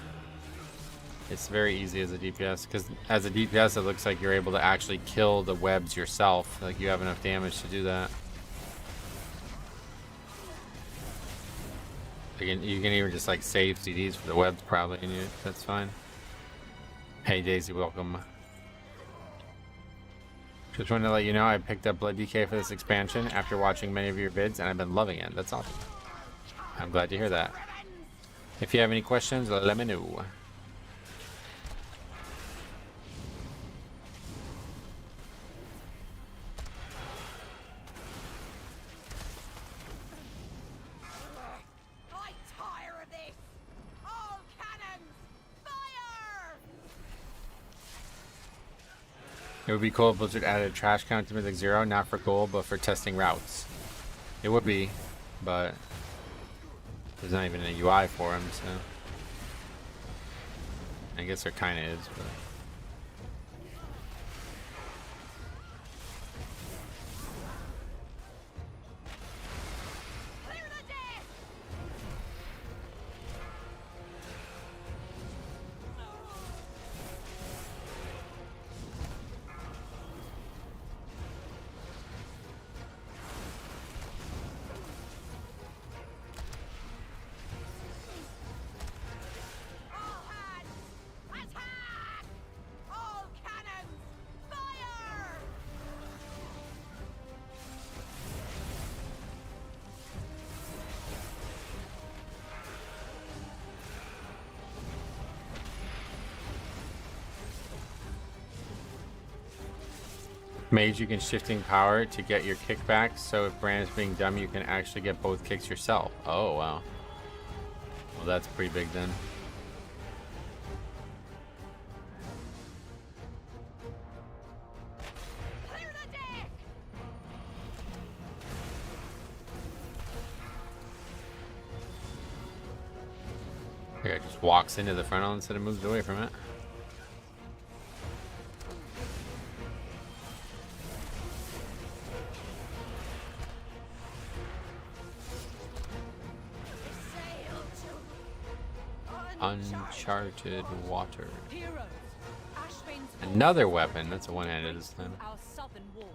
It's very easy as a DPS, because as a DPS it looks like you're able to actually kill the webs yourself. Like you have enough damage to do that. You can even just like save CDs for the webs probably, and that's fine. Hey Daisy, welcome. Just wanted to let you know I picked up Blood DK for this expansion after watching many of your vids, and I've been loving it. That's awesome. I'm glad to hear that. If you have any questions, let me know. I tire of this. All cannons, fire! It would be cool if Blizzard added a trash count to Mythic 0, not for gold, but for testing routes. It would be, but there's not even a UI for them, so I guess there kind of is, but Clear the deck! All hands, attack! All cannons, fire! Mage, you can shifting power to get your kickback, so if Bran is being dumb, you can actually get both kicks yourself. Oh, wow. Well, that's pretty big then. Clear the deck! The guy just walks into the frontal instead of moves away from it. Sail to Uncharted water. Heroes, Ashvane's Another weapon. That's a one-handed this time. our southern wall.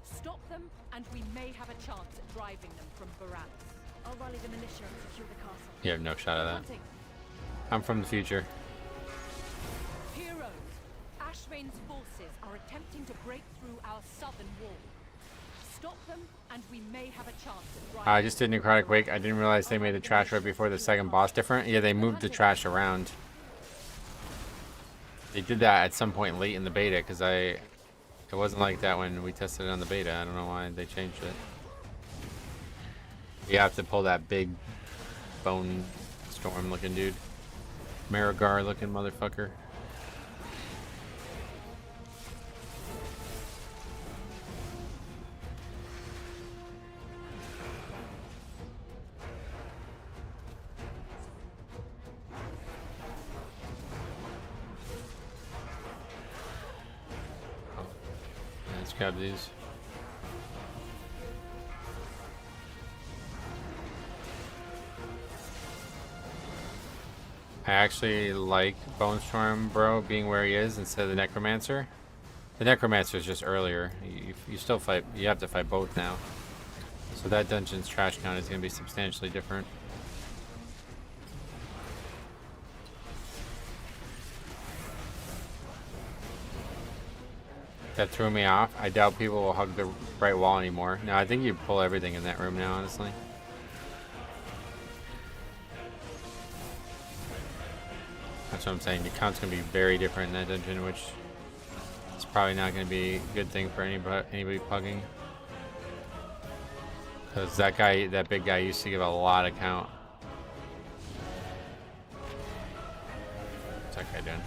Stop them, and we may have a chance at driving them from Barabbas. I'll rally the militia and secure the castle. You have no shot of that. Hunting. I'm from the future. Heroes, Ashvane's forces are attempting to break through our southern wall. Stop them, and we may have a chance at driving I just did Necrotic Wake. I didn't realize they made the trash right before the second boss different. Yeah, they moved the trash around. They did that at some point late in the beta, because it wasn't like that when we tested it on the beta. I don't know why they changed it. You have to pull that big bone storm looking dude. Marigar looking motherfucker. Oh. Let's grab these. I actually like Bone Storm Bro being where he is instead of the Necromancer. The Necromancer is just earlier. You still fight. You have to fight both now. So that dungeon's trash count is going to be substantially different. That threw me off. I doubt people will hug the bright wall anymore. No, I think you pull everything in that room now, honestly. That's what I'm saying. Your count's going to be very different in that dungeon, which is probably not going to be a good thing for anybody pugging. Because that big guy used to give a lot of count. What's that guy doing?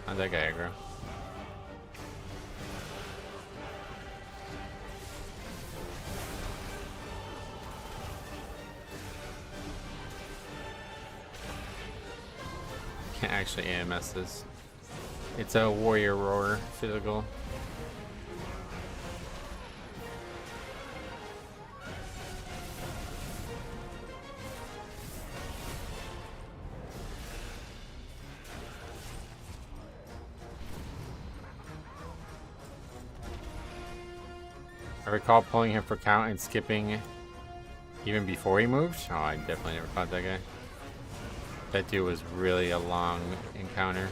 How's that guy aggro? Can't actually AMS this. It's a warrior roar physical. I recall pulling him for count and skipping even before he moved. Oh, I definitely never caught that guy. That dude was really a long encounter.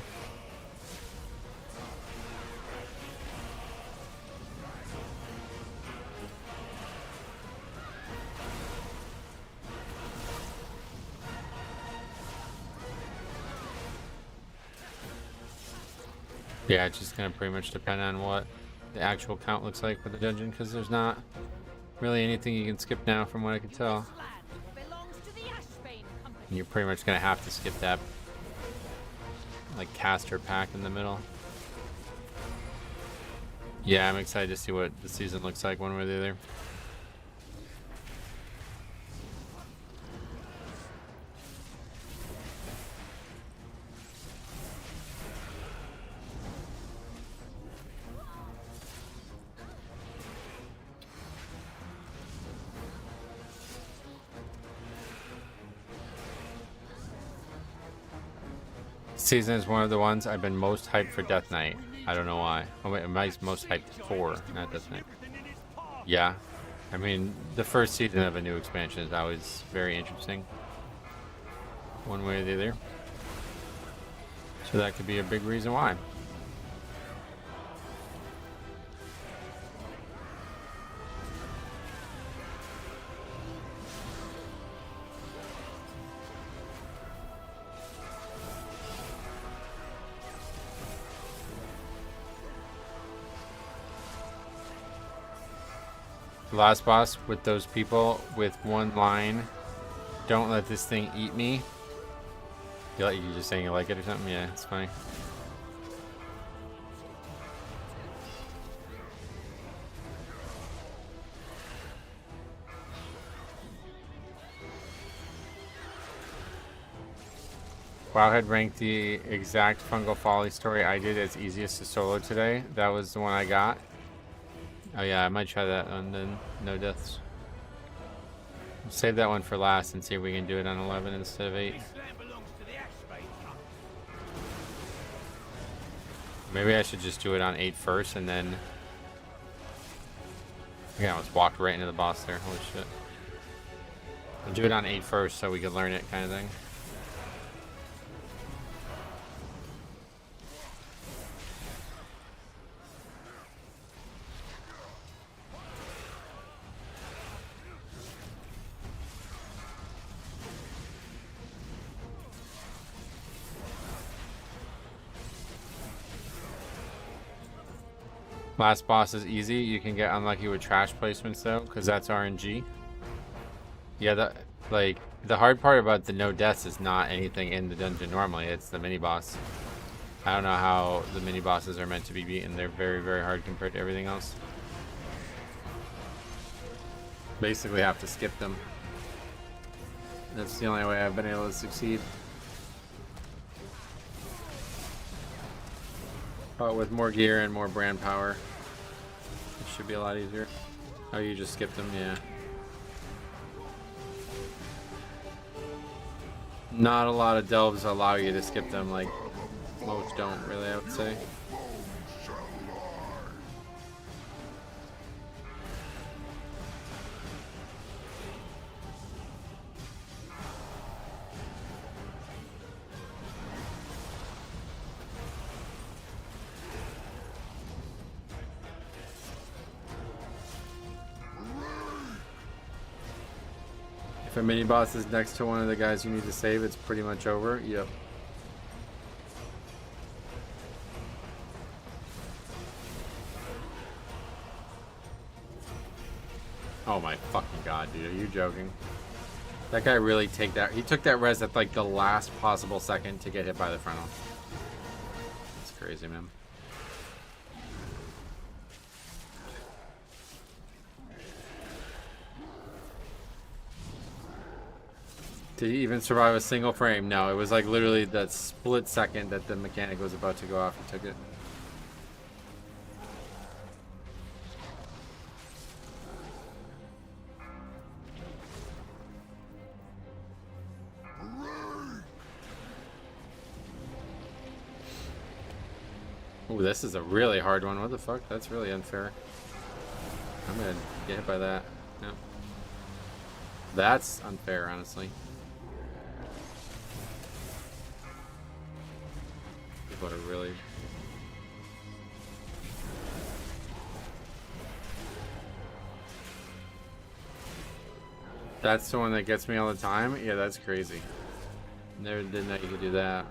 Yeah, it's just gonna pretty much depend on what the actual count looks like for the dungeon, because there's not really anything you can skip now from what I can tell. And you're pretty much gonna have to skip that like caster pack in the middle. Yeah, I'm excited to see what the season looks like one way or the other. Season is one of the ones I've been most hyped for Death Knight. I don't know why. Oh wait, am I most hyped for, not Death Knight? Yeah. I mean, the first season of a new expansion is always very interesting. One way or the other. So that could be a big reason why. Last boss with those people with one line, don't let this thing eat me. You just saying you like it or something? Yeah, it's funny. Wowhead ranked the exact Fungal Folly story I did as easiest to solo today. That was the one I got. Oh yeah, I might try that one then. No deaths. Save that one for last and see if we can do it on 11 instead of 8. Maybe I should just do it on 8 first and then... I almost walked right into the boss there. Holy shit. I'll do it on 8 first so we can learn it, kind of thing. Last boss is easy. You can get unlucky with trash placements though, because that's RNG. Yeah, the hard part about the no deaths is not anything in the dungeon normally. It's the mini boss. I don't know how the mini bosses are meant to be beaten. They're very, very hard compared to everything else. Basically have to skip them. That's the only way I've been able to succeed. But with more gear and more brand power, it should be a lot easier. Oh, you just skipped them? Yeah. Not a lot of delves allow you to skip them, like most don't really, I would say. If a mini boss is next to one of the guys you need to save, it's pretty much over. Yep. Oh my fucking god, dude. Are you joking? That guy really he took that res at like the last possible second to get hit by the frontal. crazy, man. Did he even survive a single frame? No, it was like literally that split second that the mechanic was about to go off. He took it. Ooh, this is a really hard one. What the fuck? That's really unfair. I'm gonna get hit by that. No. That's unfair, honestly. People are really... That's the one that gets me all the time? Yeah, that's crazy. Never did know you could do that.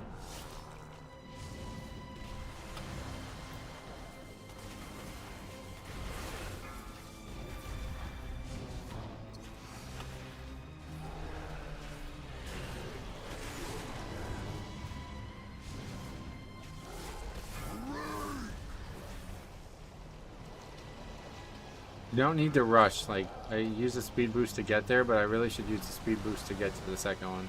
You don't need to rush. Like, I use a speed boost to get there, but I really should use the speed boost to get to the second one.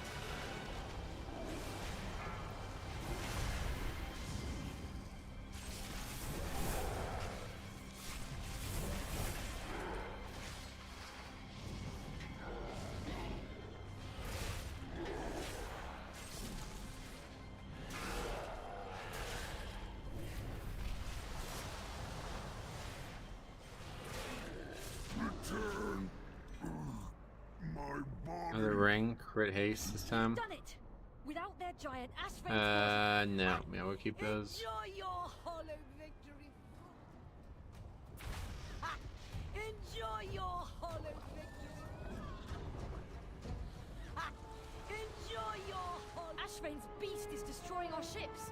Another ring, crit haste this time. Done it. Without their giant asphalt. No. Yeah, we'll keep those. Enjoy your hollow victory. Ha! Enjoy your hollow victory. Ha! Enjoy your hollow. Ashvane's beast is destroying our ships.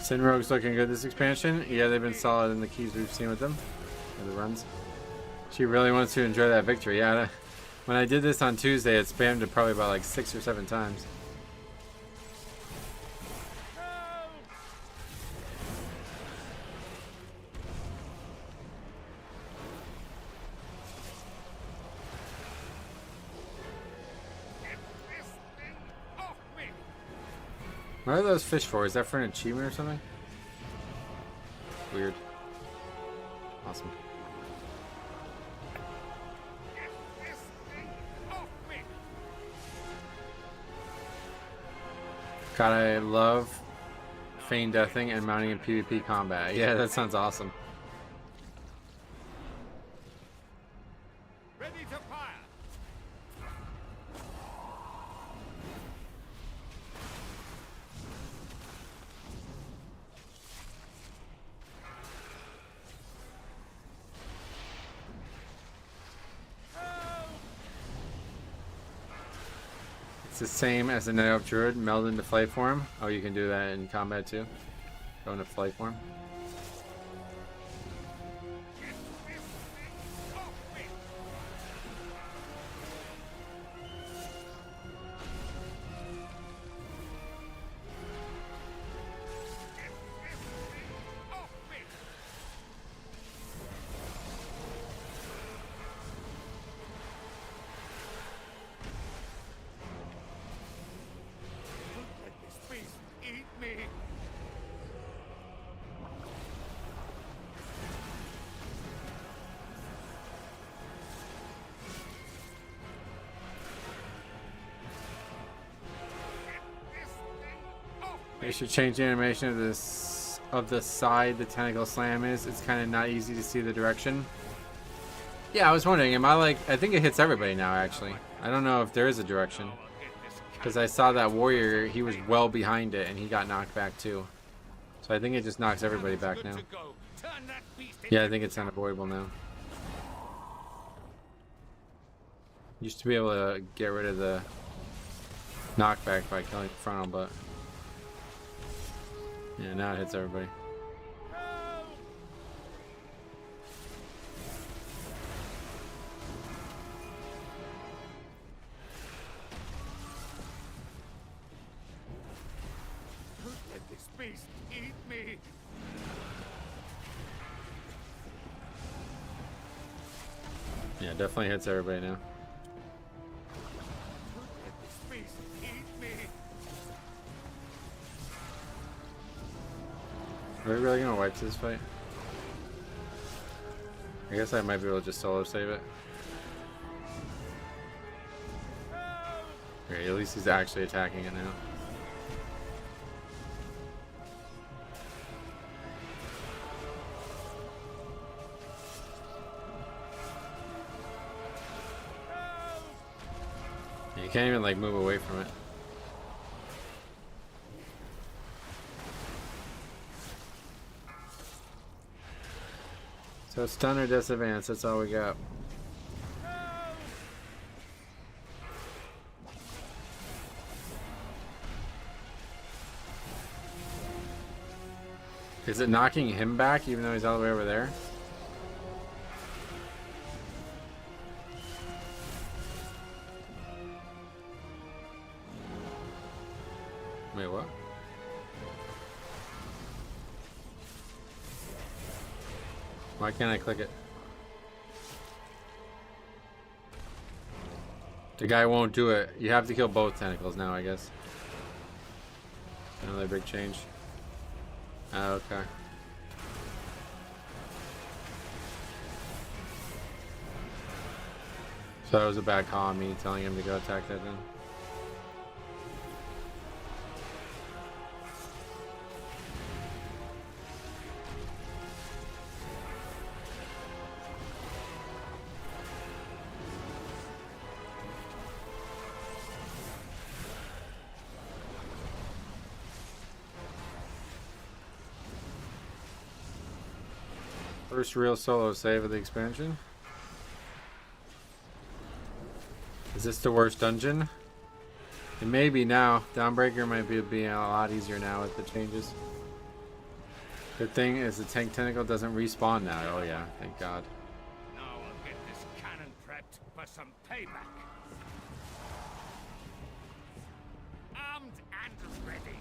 Sin Rogue's looking good this expansion. Yeah, they've been solid in the keys we've seen with them. Or the runs. She really wants to enjoy that victory. Yeah, when I did this on Tuesday, it spammed it probably about like 6 or 7 times. What are those fish for? Is that for an achievement or something? Weird. Awesome. God, I love feign deathing and mounting in PvP combat. Yeah, that sounds awesome. Ready to fire. It's the same as the Night Elf Druid, meld into flight form. Oh, you can do that in combat too. Go into flight form. They should change the animation of this the side the tentacle slam is. It's kind of not easy to see the direction. Yeah, I was wondering, am I like, I think it hits everybody now actually. I don't know if there is a direction. Because I saw that warrior, he was well behind it and he got knocked back too. So I think it just knocks everybody back now. Yeah, I think it's unavoidable now. Used to be able to get rid of the knockback by killing the frontal, but yeah, now it hits everybody. Let this beast eat me! Yeah, definitely hits everybody now. Let this beast eat me! Are we really gonna wipe this fight? I guess I might be able to just solo save it. Okay, at least he's actually attacking it now. You can't even like move away from it. So stun or disadvance, that's all we got. Is it knocking him back even though he's all the way over there? Wait, what? Why can't I click it? The guy won't do it. You have to kill both tentacles now, I guess. Another big change. Oh, okay. So that was a bad call on me telling him to go attack that then. First real solo save of the expansion. Is this the worst dungeon? It may be now. Downbreaker might be being a lot easier now with the changes. Good thing is the tank tentacle doesn't respawn now. Oh yeah, thank God. Now I'll get this cannon prepped for some payback. Armed and ready.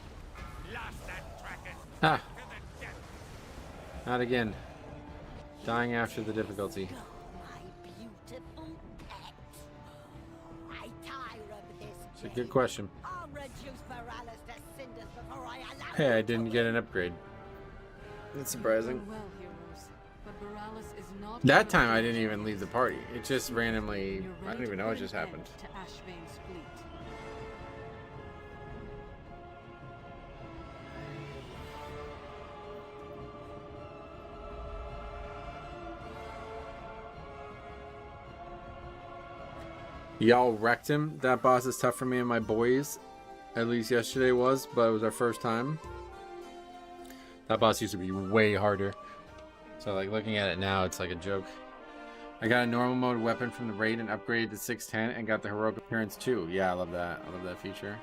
Blast that tracker Ah, to the death. not again. Dying after the difficulty. My beautiful pet. I tire of this. It's a good question. I'll reduce Paralysis to cinders before I allow Hey, I you didn't to get an upgrade. That's surprising. Well, heroes, but Borealis is not That time I didn't even leave the party. It just randomly, You're I ready don't even to know what put just an happened. end to Ashvane's fleet. Y'all wrecked him. That boss is tough for me and my boys. At least yesterday was, but it was our first time. That boss used to be way harder. So like looking at it now, it's like a joke. I got a normal mode weapon from the raid and upgraded to 610 and got the heroic appearance too. Yeah, I love that. I love that feature.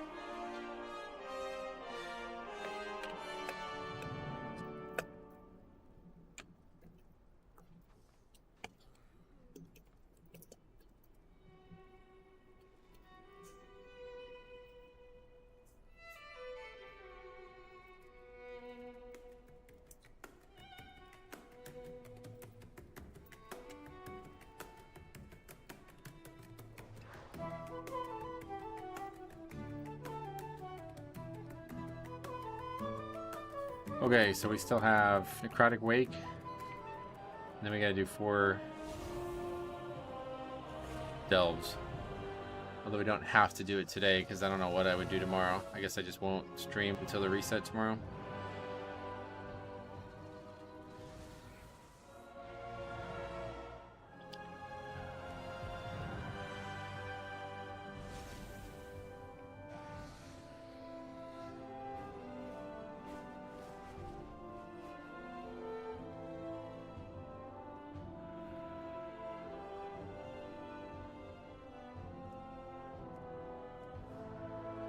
Okay, so we still have Necrotic Wake. Then we gotta do 4 delves. Although we don't have to do it today because I don't know what I would do tomorrow. I guess I just won't stream until the reset tomorrow.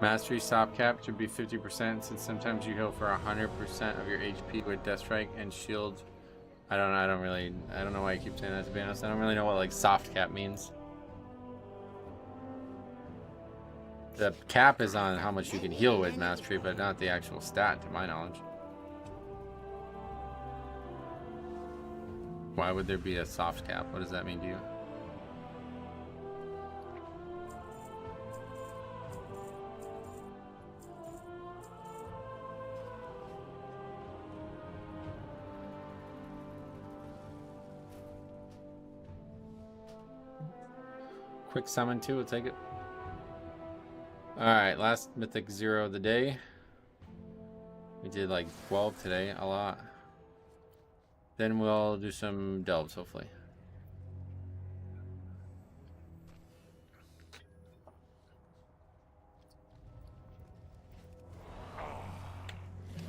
Mastery stop cap should be 50% since sometimes you heal for 100% of your HP with Death Strike and Shield. I don't know why you keep saying that, to be honest. I don't really know what like soft cap means. The cap is on how much you can heal with Mastery, but not the actual stat, to my knowledge. Why would there be a soft cap? What does that mean to you? Quick summon too, we'll take it. Alright, last Mythic 0 of the day. We did like 12 today, a lot. Then we'll do some delves, hopefully.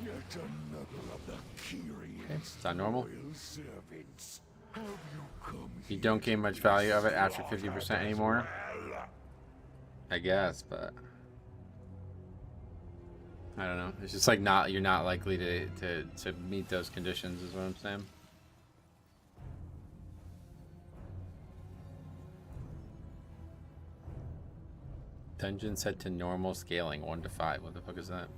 Yet another of the Kyrians. Okay, it's on normal. loyal servants. Have you come You don't gain much value of it after 50% anymore. I guess, but I don't know. It's just like you're not likely to meet those conditions is what I'm saying. Dungeon set to normal scaling 1 to 5. What the fuck is that?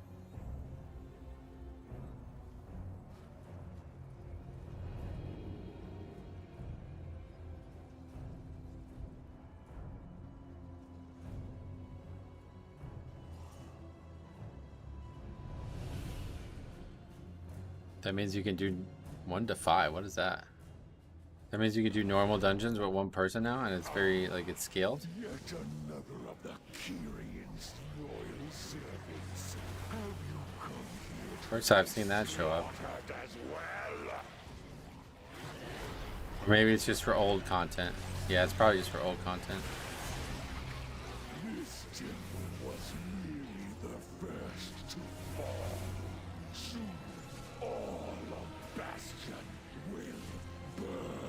That means you can do 1 to 5. What is that? That means you can do normal dungeons with 1 person now, and it's very like it's scaled. Yet another of the Kyrians' loyal servants. Have you come here to First I've seen that show up. fight as well? Or maybe it's just for old content. Yeah, it's probably just for old content. This temple was merely the first to fall. Soon all of Bastion will burn.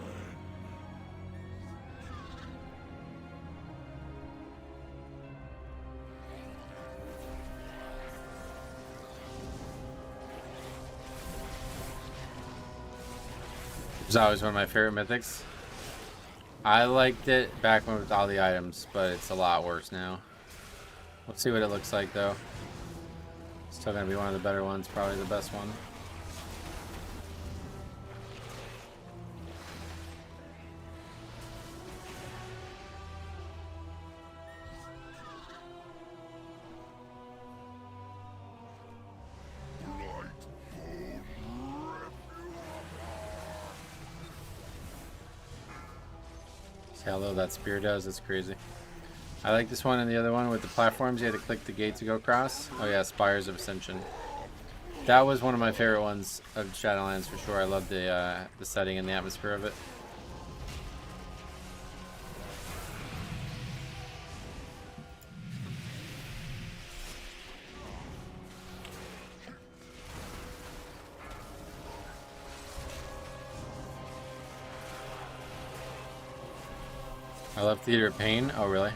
It was always one of my favorite mythics. I liked it back when with all the items, but it's a lot worse now. Let's see what it looks like though. Still gonna be one of the better ones, probably the best one. See how low that spear does? It's crazy. I like this one and the other one with the platforms. You had to click the gate to go across. Oh yeah, Spires of Ascension. That was one of my favorite ones of Shadowlands for sure. I love the setting and the atmosphere of it. I love Theater of Pain. Oh really?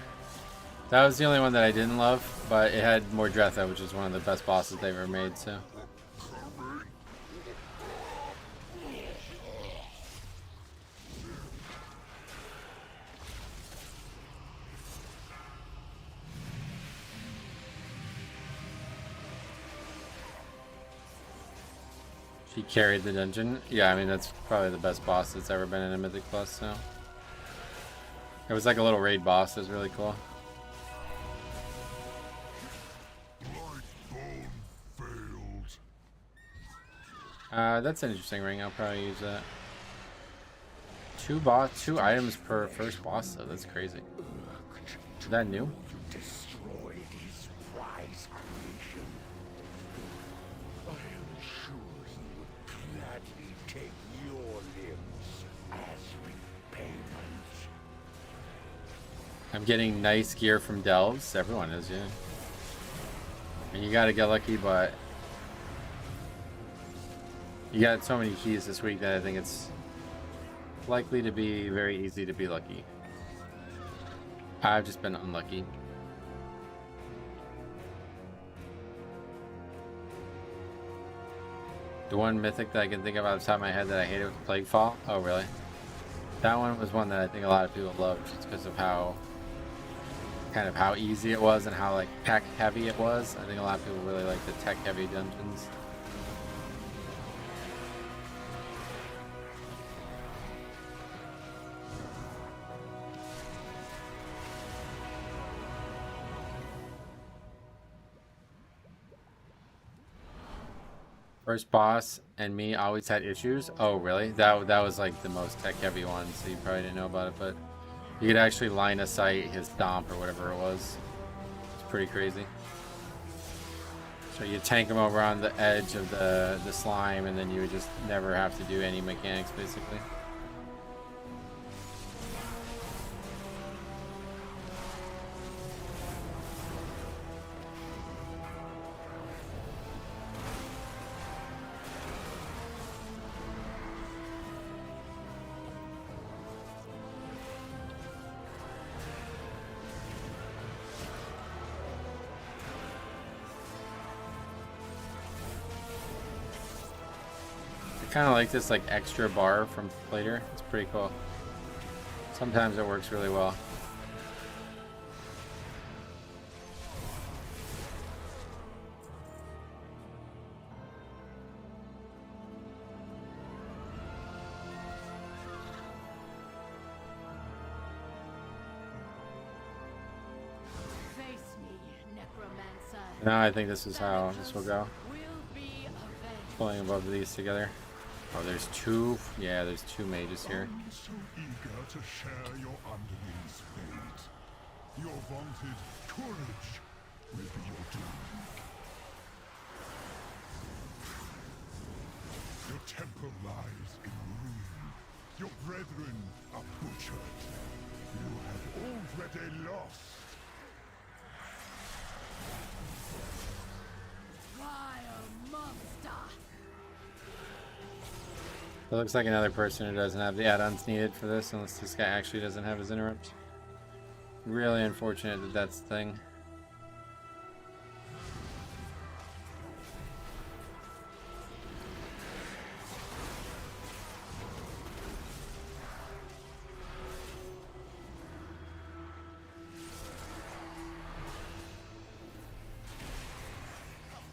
That was the only one that I didn't love, but it had Mordretha, which is one of the best bosses they've ever made, so. She carried the dungeon. Yeah, I mean, that's probably the best boss that's ever been in a Mythic Plus, so. It was like a little raid boss. It was really cool. That's an interesting ring. I'll probably use that. Two items per first boss though. That's crazy. Is that new? Destroyed his prize creation. I am sure he would gladly take your limbs as repayment. I'm getting nice gear from Delves. Everyone is, yeah. And you gotta get lucky, but you got so many keys this week that I think it's likely to be very easy to be lucky. I've just been unlucky. The one mythic that I can think of off the top of my head that I hated was Plaguefall. Oh, really? That one was one that I think a lot of people loved just because of how how easy it was and how like tech heavy it was. I think a lot of people really like the tech heavy dungeons. First boss and me always had issues. Oh, really? That was like the most tech heavy one, so you probably didn't know about it, but you could actually line of sight his stomp or whatever it was. It's pretty crazy. So you tank him over on the edge of the slime, and then you would just never have to do any mechanics, basically. Kind of like this like extra bar from later. It's pretty cool. Sometimes it works really well. Face me, necromancer. Now I think this is how this will go. Will be avenged. Pulling both of these together. Oh, there's two. Yeah, there's two mages here. I'm so eager to share your underling's fate. Your vaunted courage will be your doom. Your temple lies in ruin. Your brethren are butchered. You have already lost. Vile monster. It looks like another person who doesn't have the add-ons needed for this, unless this guy actually doesn't have his interrupt. Really unfortunate that that's the thing.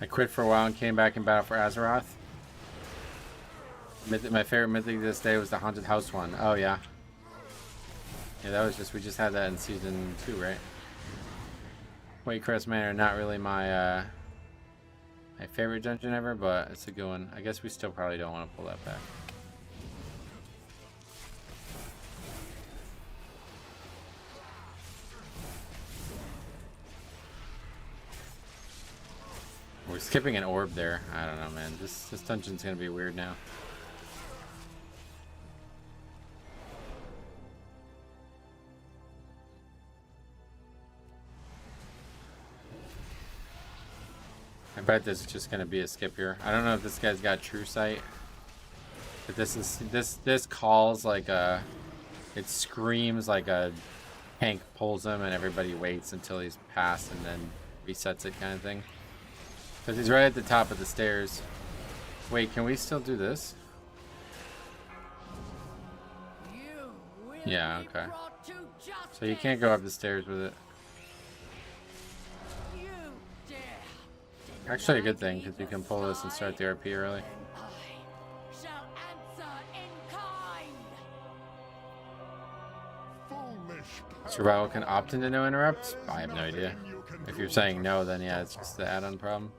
I quit for a while and came back in battle for Azeroth. My favorite mythic this day was the Haunted House one. Oh yeah. Yeah, that was we just had that in season 2, right? Waycrest Manor, not really my my favorite dungeon ever, but it's a good one. I guess we still probably don't want to pull that back. We're skipping an orb there. I don't know, man. This dungeon's gonna be weird now. I bet this is just gonna be a skip here. I don't know if this guy's got true sight, but this calls like a, it screams like a tank pulls him and everybody waits until he's passed and then resets it kind of thing. Because he's right at the top of the stairs. Wait, can we still do this? Yeah, okay. So you can't go up the stairs with it. Actually a good thing, because you can pull this and start the RP early. Survival can opt into no interrupts? I have no idea. If you're saying no, then yeah, it's just the add-on problem.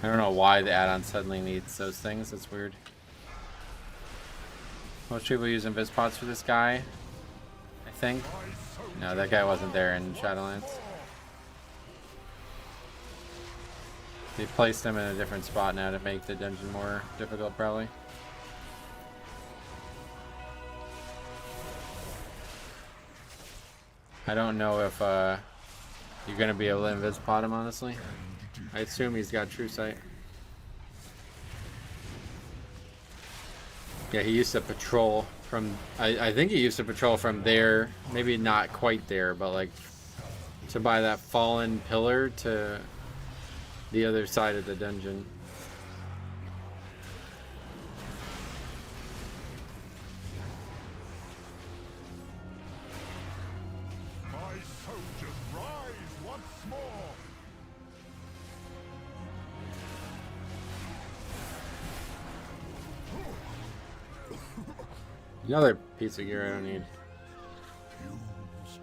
I don't know why the add-on suddenly needs those things, that's weird. Most people use invis pots for this guy, I think. No, that guy wasn't there in Shadowlands. They placed him in a different spot now to make the dungeon more difficult, probably. I don't know if you're gonna be able to invis pot him, honestly. I assume he's got true sight. Yeah, he used to patrol from, I think he used to patrol from there, maybe not quite there, but like to by that fallen pillar to the other side of the dungeon. My soldiers rise once more. Another piece of gear I don't need.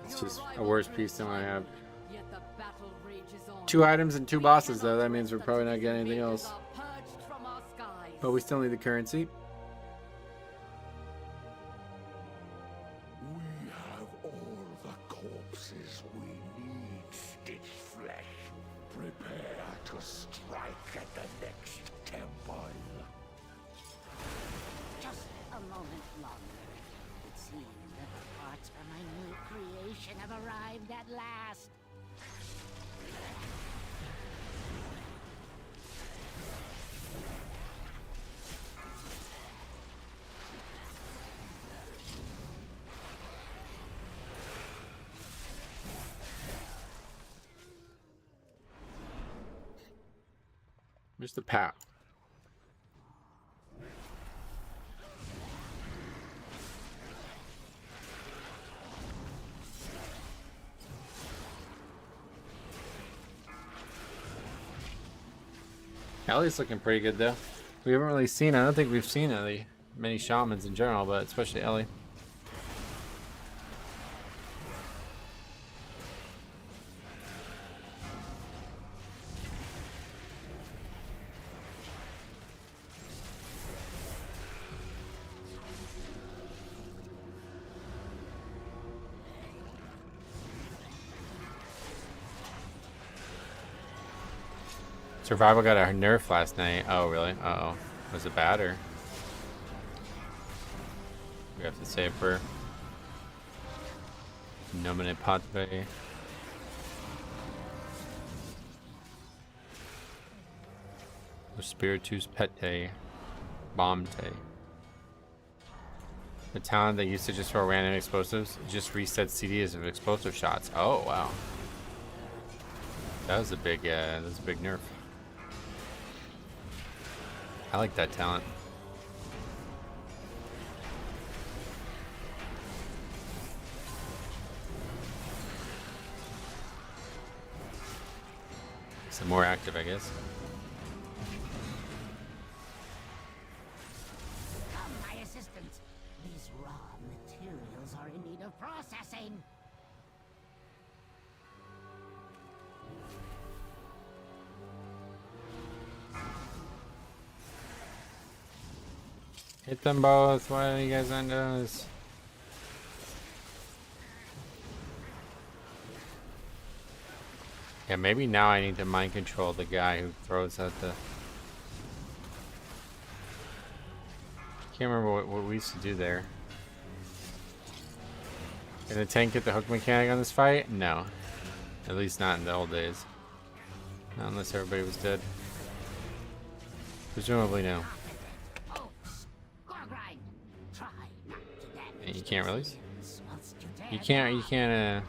It's just a worse piece than what I have. Yet the battle rages on. 2 items and 2 bosses though, that means we're probably not getting anything else. Are purged from our skies. But we still need the currency. We have all the corpses we need, Stitch Flesh. Prepare to strike at the next temple. Just a moment longer. It seems that the parts for my new creation have arrived at last. Where's the path? Ellie's looking pretty good though. We haven't really seen, I don't think we've seen Ellie, many shamans in general, but especially Ellie. Survival got a nerf last night. Oh, really? Uh-oh. Was it bad, or? We have to save for Nomine Patve. Spiritus Pete. Bombte. The talent that used to just throw random explosives just resets CDs of explosive shots. Oh, wow. That was a big nerf. I like that talent. Some more active, I guess. Come, my assistants. These raw materials are in need of processing. Hit them both. Why are you guys on those? Yeah, maybe now I need to mind control the guy who throws out the... Can't remember what we used to do there. Can the tank get the hook mechanic on this fight? No. At least not in the old days. Not unless everybody was dead. Presumably no. And you can't release? You can't release her.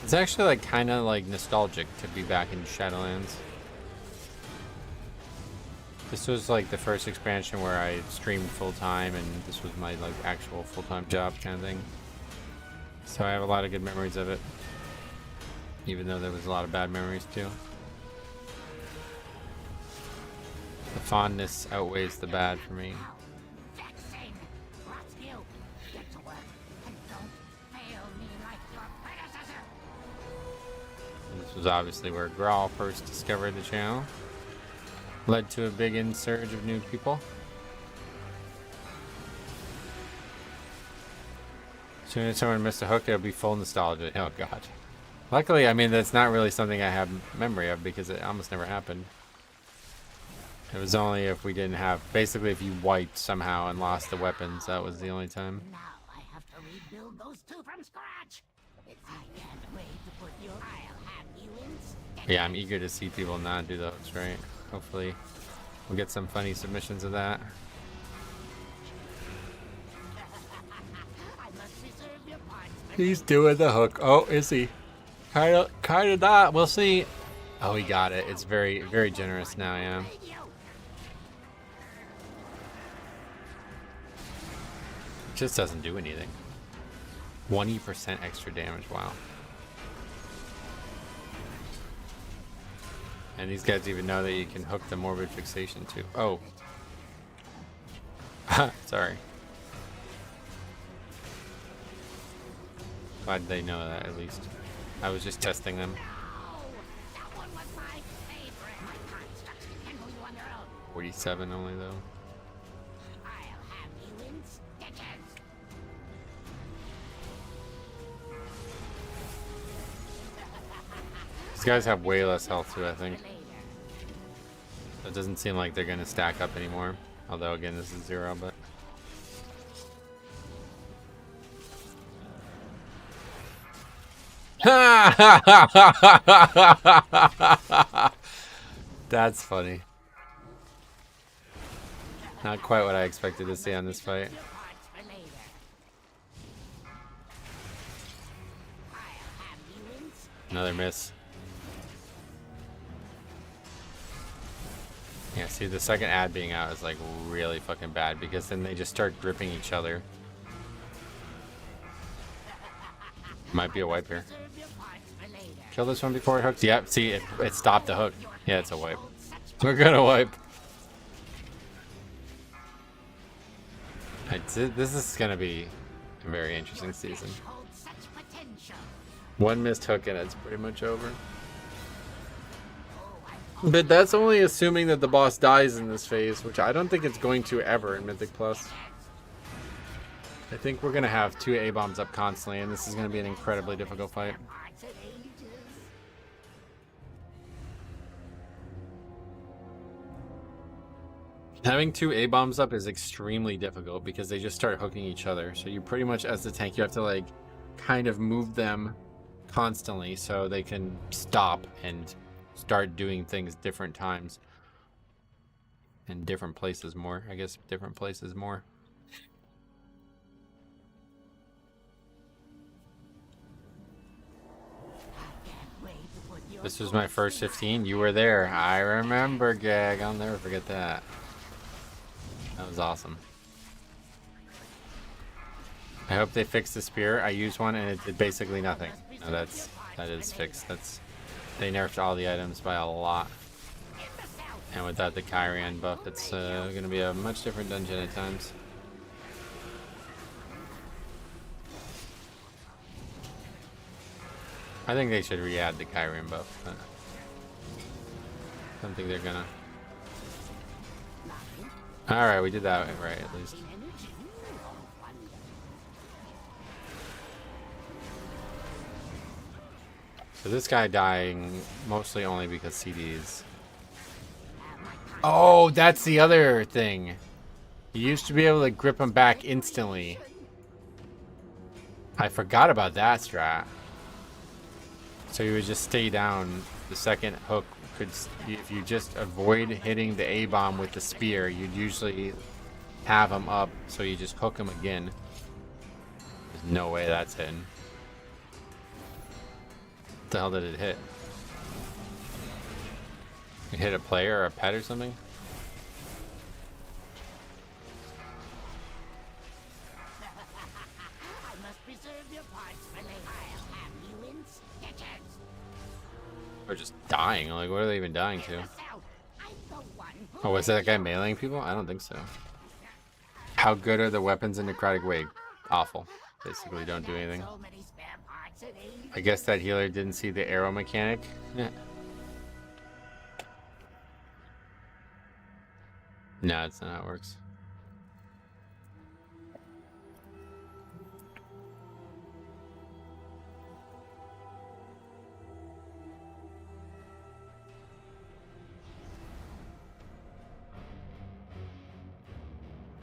It's actually like kind of like nostalgic to be back in Shadowlands. This was like the first expansion where I streamed full time, and this was my like actual full-time job kind of thing. So I have a lot of good memories of it, even though there was a lot of bad memories too. The fondness outweighs the bad for me. This was obviously where Grawl first discovered the channel. Led to a big insurge of new people. As soon as someone missed a hook, it'll be full nostalgia. Oh god. Luckily, I mean, that's not really something I have memory of because it almost never happened. It was only if we didn't have... Basically, if you wiped somehow and lost the weapons, that was the only time. Now build those two from scratch. I can't wait to put your... I'll have you in stitches. Yeah, I'm eager to see people not do those, right? Hopefully we'll get some funny submissions of that. I must reserve your parts for He's doing the hook. Oh, is he? Kind of not. We'll see. Oh, he got it. It's very, very generous now, yeah. radio. Just doesn't do anything. 20% extra damage. Wow. And these guys even know that you can hook the morbid fixation too. Oh. Sorry. Glad they know that at least. I was just testing them. No, that one was my favorite. My constructs can handle you on their own. 47 only though. I'll have you in stitches. These guys have way less health too, I think. Later. It doesn't seem like they're gonna stack up anymore. Although again, this is 0, but. That's funny. Not quite what I expected to see on this fight. Your parts for later. I'll have you in stitches. Another miss. Yeah, see, the second ad being out is like really fucking bad because then they just start gripping each other. Might be a wipe here. Reserve your parts for later. Kill this one before it hooks. Yep, see, it stopped the hook. Yeah, it's a wipe. We're gonna wipe. This is gonna be a very interesting season. Hold such potential. One missed hook and it's pretty much over. But that's only assuming that the boss dies in this phase, which I don't think it's going to ever in Mythic Plus. I think we're gonna have 2 A-bombs up constantly, and this is gonna be an incredibly difficult fight. Parts of ages. Having 2 A-bombs up is extremely difficult because they just start hooking each other. So you pretty much, as the tank, you have to like kind of move them constantly so they can stop and start doing things different times. And different places more. I guess different places more. This was my first 15. You were there. I remember, Gag. I'll never forget that. That was awesome. I hope they fix the spear. I used one and it did basically nothing. No, that is fixed. They nerfed all the items by a lot. And without the Kyrian buff, it's going to be a much different dungeon at times. I think they should re-add the Kyrian buff, but I don't think they're gonna. Alright, we did that right at least. So this guy dying mostly only because CDs. Oh, that's the other thing. You used to be able to grip him back instantly. I forgot about that strat. So you would just stay down. The second hook could, if you just avoid hitting the A-bomb with the spear, you'd usually have him up. So you just hook him again. There's no way that's hitting. What the hell did it hit? It hit a player or a pet or something? I must preserve your parts for later. I'll have you in stitches. Or just dying. Like, what are they even dying to? Yourself. I'm the one who Oh, was that guy meleeing people? I don't think so. How good are the weapons in Necrotic Wave? Awful. Basically don't do anything. so many spare parts at age. I guess that healer didn't see the arrow mechanic. No, that's not how it works.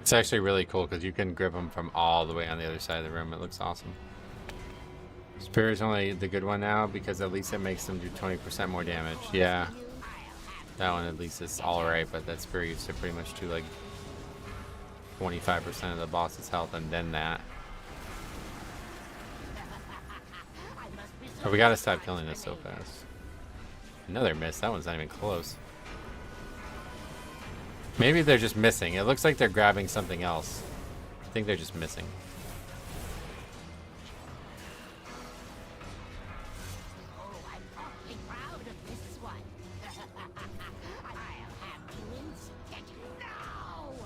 It's actually really cool because you can grip them from all the way on the other side of the room. It looks awesome. Spear's only the good one now because at least it makes them do 20% more damage. Yeah. That one at least is alright, but that Spear used to pretty much do like 25% of the boss's health and then that. But we gotta stop killing this so fast. Another miss. That one's not even close. Maybe they're just missing. It looks like they're grabbing something else. I think they're just missing.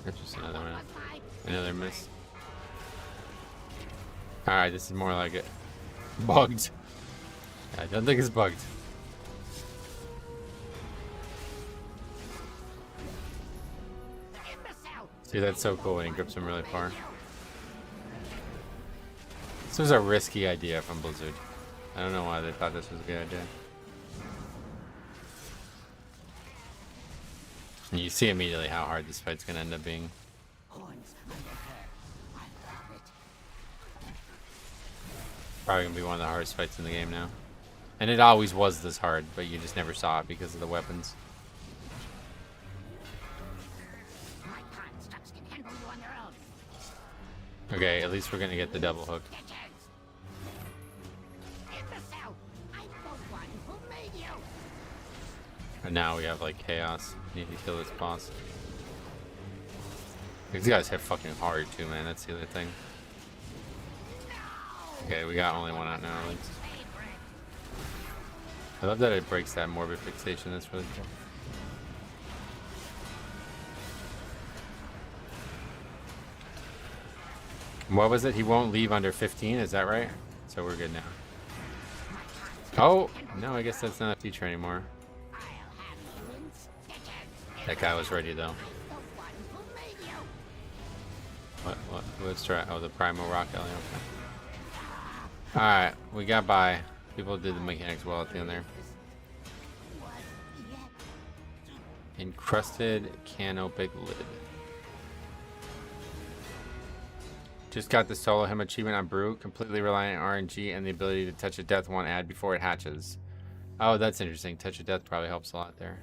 That's just another one. Another miss. Alright, this is more like it. Bugged. I don't think it's bugged. See, that's so cool when he grips him really far. This was a risky idea from Blizzard. I don't know why they thought this was a good idea. And you see immediately how hard this fight's gonna end up being. Probably gonna be one of the hardest fights in the game now. And it always was this hard, but you just never saw it because of the weapons. Okay, at least we're gonna get the double hook. And now we have like chaos. Need to kill this boss. These guys hit fucking hard too, man. That's the other thing. Okay, we got only one out now at least. I love that it breaks that morbid fixation. That's really cool. What was it? He won't leave under 15, is that right? So we're good now. Oh, no, I guess that's not a feature anymore. That guy was ready though. What? Let's try. Oh, the Primal Rock Alien. Okay. Alright, we got by. People did the mechanics well at the end there. Encrusted canopic lid. Just got the solo him achievement on Brew, completely reliant on RNG and the ability to touch a death one ad before it hatches. Oh, that's interesting. Touch of death probably helps a lot there.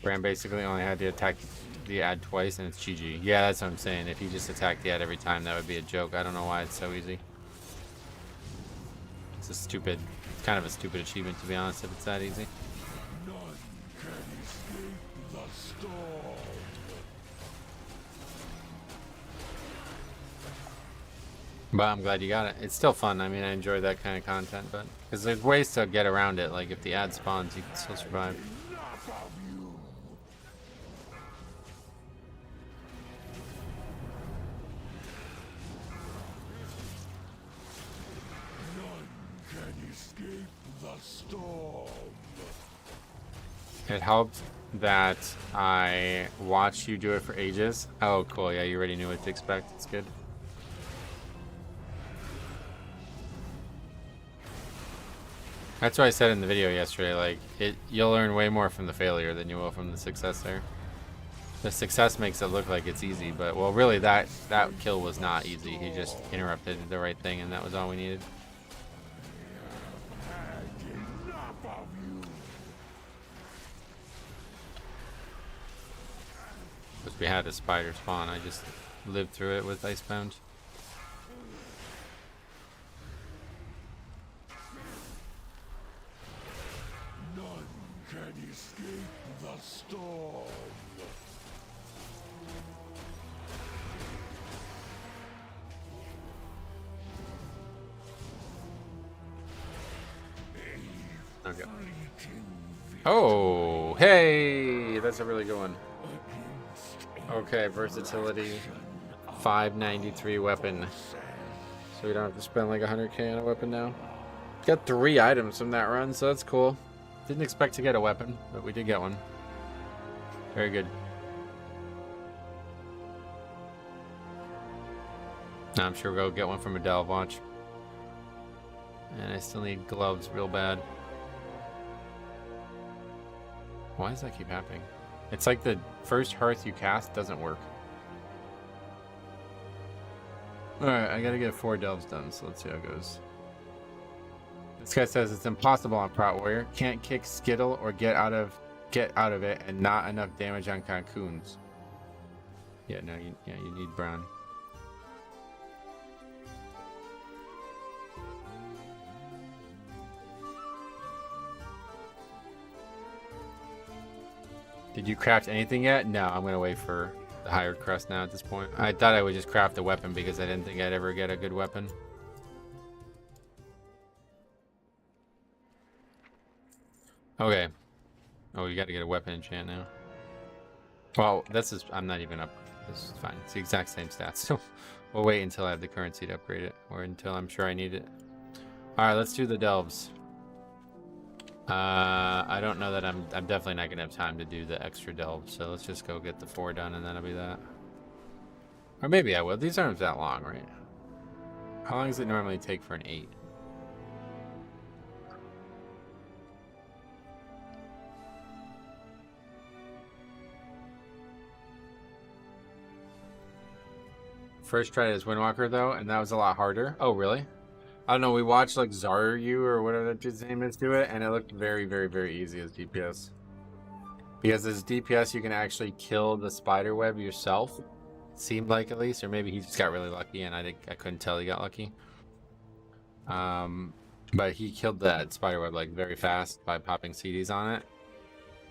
Bram basically only had to attack the ad twice and it's GG. Yeah, that's what I'm saying. If he just attacked the ad every time, that would be a joke. I don't know why it's so easy. It's a stupid, it's kind of a stupid achievement to be honest if it's that easy. None can escape the storm. But I'm glad you got it. It's still fun. I mean, I enjoy that kind of content, but because there's ways to get around it. Like if the ad spawns, you can still survive. It helped that I watched you do it for ages. Oh, cool. Yeah, you already knew what to expect. It's good. That's what I said in the video yesterday. Like, you'll learn way more from the failure than you will from the success there. The success makes it look like it's easy, but well, really, that kill was not easy. He just interrupted the right thing, and that was all we needed. Because we had a spider spawn, I just lived through it with Icebound. None can escape the storm. Okay. Oh, hey, that's a really good one. Okay, versatility, 593 weapon. So we don't have to spend like 100k on a weapon now. Got 3 items from that run, so that's cool. Didn't expect to get a weapon, but we did get one. Very good. Now I'm sure we'll go get one from Adele, watch. And I still need gloves real bad. Why does that keep happening? It's like the first hearth you cast doesn't work. Alright, I gotta get 4 delves done, so let's see how it goes. This guy says it's impossible on Prot Warrior. Can't kick Skittle or get out of it, and not enough damage on Cocoons. Yeah, no, you need brown. Did you craft anything yet? No, I'm gonna wait for the higher crust now at this point. I thought I would just craft a weapon because I didn't think I'd ever get a good weapon. Okay. Oh, you gotta get a weapon enchant now. Well, I'm not even up. This is fine. It's the exact same stats. So we'll wait until I have the currency to upgrade it, or until I'm sure I need it. Alright, let's do the delves. I don't know that I'm definitely not gonna have time to do the extra delve, so let's just go get the 4 done and that'll be that. Or maybe I will. These aren't that long, right? How long does it normally take for an 8? First tried as Windwalker though, and that was a lot harder. Oh really? I don't know, we watched like Zaryu or whatever that dude's name is do it, and it looked very, very, very easy as DPS. Because as DPS you can actually kill the spider web yourself. It seemed like, at least, or maybe he just got really lucky and I couldn't tell he got lucky. But he killed that spider web like very fast by popping CDs on it.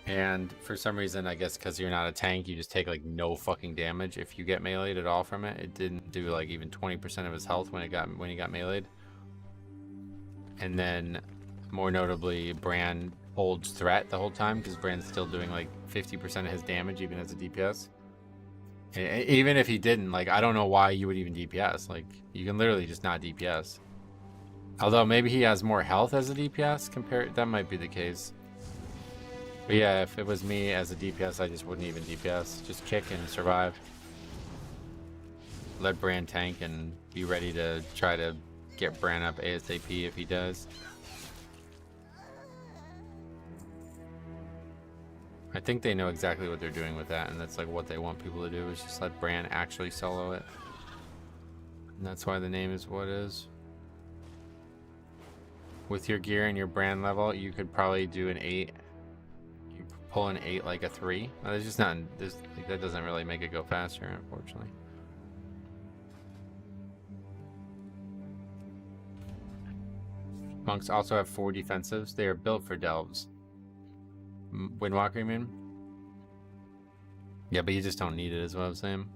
And for some reason, I guess because you're not a tank, you just take like no fucking damage if you get meleeed at all from it. It didn't do like even 20% of his health when he got meleeed. And then, more notably, Bran holds threat the whole time because Bran's still doing like 50% of his damage even as a DPS. And even if he didn't, like, I don't know why you would even DPS. Like, you can literally just not DPS. Although maybe he has more health as a DPS that might be the case. But yeah, if it was me as a DPS, I just wouldn't even DPS. Just kick and survive. Let Bran tank and be ready to try to get Bran up ASAP if he does. I think they know exactly what they're doing with that, and that's like what they want people to do, is just let Bran actually solo it. And that's why the name is what it is. With your gear and your Bran level, you could probably do an 8. You pull an 8 like a 3. There's just not this, like, that doesn't really make it go faster, unfortunately. Monks also have 4 defensives. They are built for delves. Windwalker, you mean? Yeah, but you just don't need it, is what I'm saying.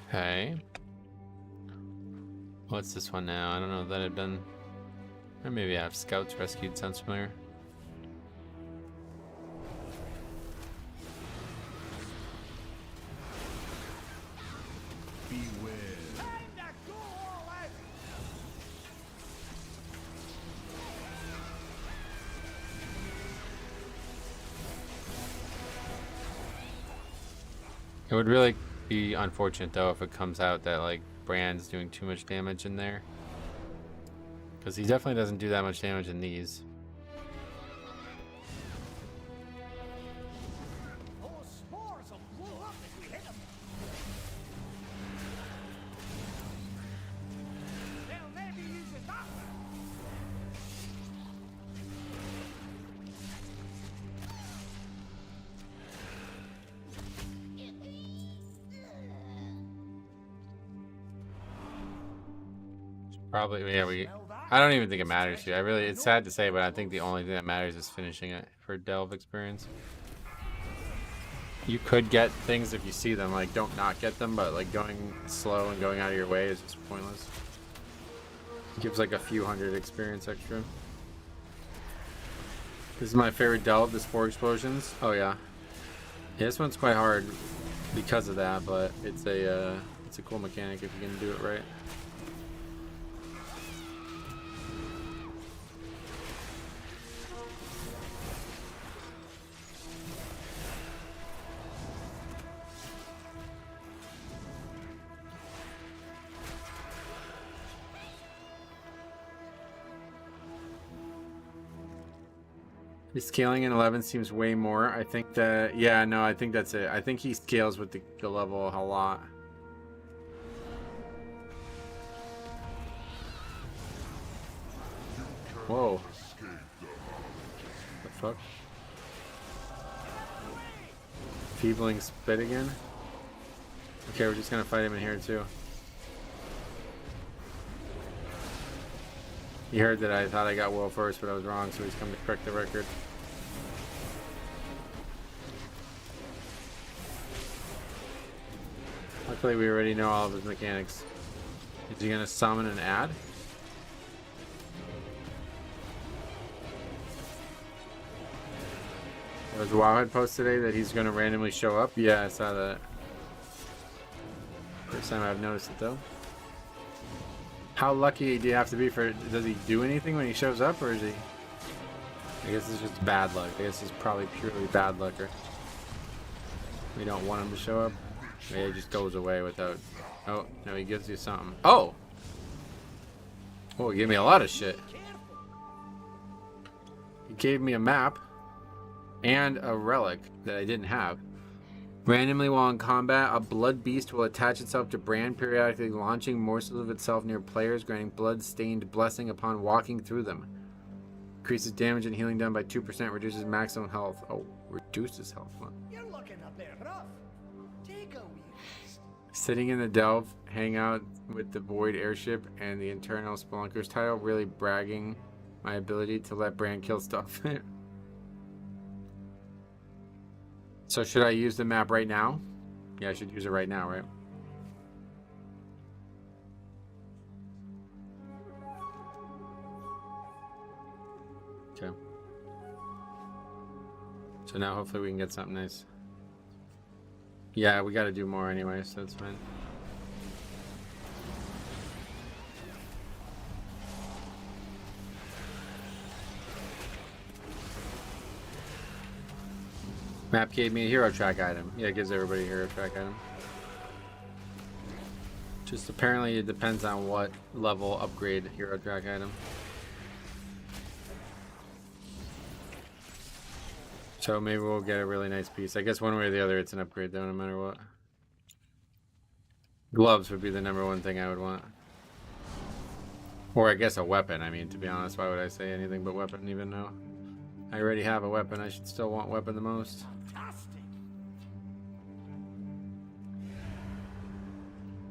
Okay. What's this one now? I don't know that I've done. Or maybe I have scouts rescued. Sounds familiar. It would really be unfortunate though if it comes out that like Bran's doing too much damage in there, because he definitely doesn't do that much damage in these. Probably, yeah, I don't even think it matters here. It's sad to say, but I think the only thing that matters is finishing it for delve experience. You could get things if you see them, like don't not get them, but like going slow and going out of your way is just pointless. It gives like a few hundred experience extra. This is my favorite delve, the Spore Explosions. Oh yeah. Yeah, this one's quite hard because of that, but it's a cool mechanic if you can do it right. His scaling in 11 seems way more. I think that, yeah, no, I think that's it. I think he scales with the level a lot. Whoa. The fuck? Feebling spit again? Okay, we're just gonna fight him in here too. He heard that I thought I got Will first, but I was wrong, so he's come to correct the record. Luckily, we already know all of his mechanics. Is he gonna summon and add? There was a Wowhead post today that he's gonna randomly show up. Yeah, I saw that. First time I've noticed it though. How lucky do you have to be for? Does he do anything when he shows up, or is he? I guess it's just bad luck. I guess it's probably purely bad luck. Or we don't want him to show up. Maybe he just goes away without. Oh no, he gives you something. Oh. Oh, he gave me a lot of shit. He gave me a map and a relic that I didn't have. Randomly while in combat, a blood beast will attach itself to brand, periodically launching morsels of itself near players, granting blood-stained blessing upon walking through them. Increases damage and healing done by 2%, reduces maximum health. Oh, reduces health. Huh? You're looking a bit rough. Take a wee rest. Sitting in the Delve, hang out with the Void airship and the internal Spelunkers title, really bragging my ability to let brand kill stuff. So should I use the map right now? Yeah, I should use it right now, right? Okay. So now hopefully we can get something nice. Yeah, we got to do more anyway, so that's fine. Map gave me a hero track item. Yeah, it gives everybody a hero track item. Just apparently it depends on what level upgrade hero track item. So maybe we'll get a really nice piece. I guess one way or the other it's an upgrade though, no matter what. Gloves would be the #1 thing I would want. Or I guess a weapon. I mean, to be honest, why would I say anything but weapon even though I already have a weapon? I should still want weapon the most.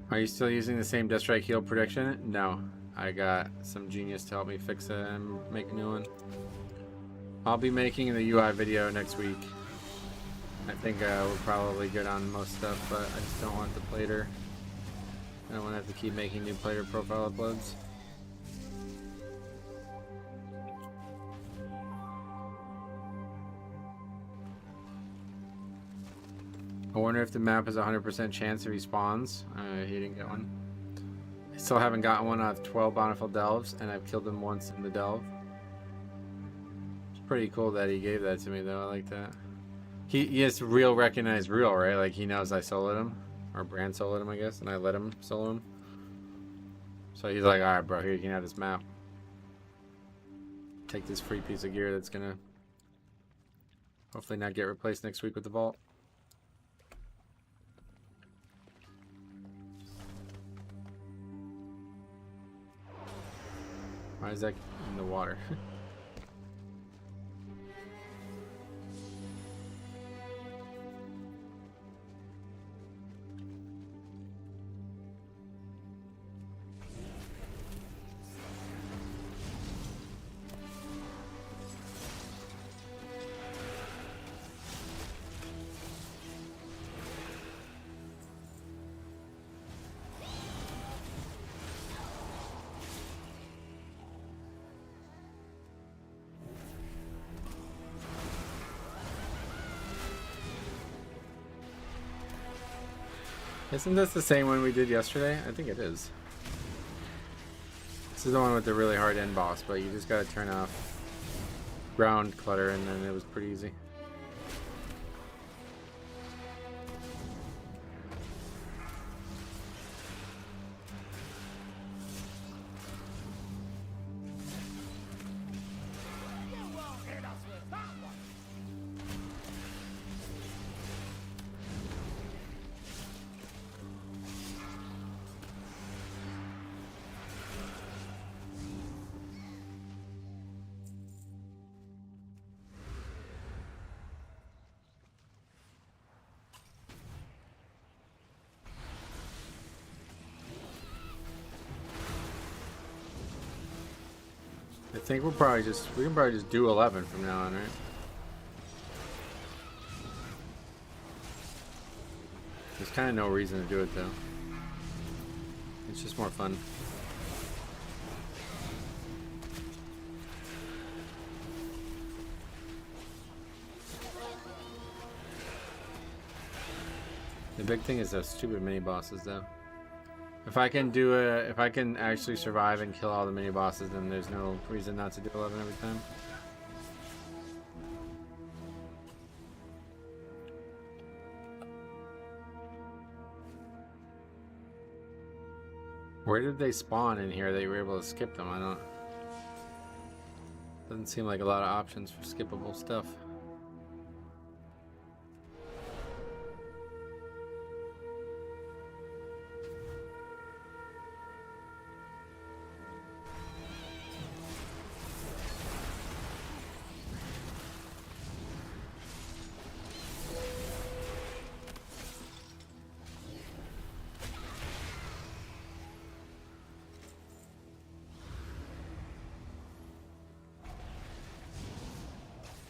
Are you still using the same Death Strike heal prediction? No. I got some genius to help me fix it and make a new one. I'll be making the UI video next week. I think we're probably good on most stuff, but I just don't want the plater. I don't want to have to keep making new plater profile uploads. I wonder if the map has a 100% chance if he spawns. He didn't get one. I still haven't gotten one out of 12 Bountiful Delves, and I've killed him once in the Delve. It's pretty cool that he gave that to me, though. I like that. He has real recognized real, right? Like, he knows I soloed him. Or brand soloed him, I guess, and I let him solo him. So he's like, alright, bro, here you can have this map. Take this free piece of gear that's gonna hopefully not get replaced next week with the vault. Why is that in the water? Isn't this the same one we did yesterday? I think it is. This is the one with the really hard end boss, but you just gotta turn off ground clutter and then it was pretty easy. You won't hit us with that. think we can probably just do 11 from now on, right? There's kind of no reason to do it though. It's just more fun. The big thing is those stupid mini bosses though. If I can actually survive and kill all the mini bosses, then there's no reason not to do 11 every time. Where did they spawn in here that you were able to skip them? I don't... Doesn't seem like a lot of options for skippable stuff.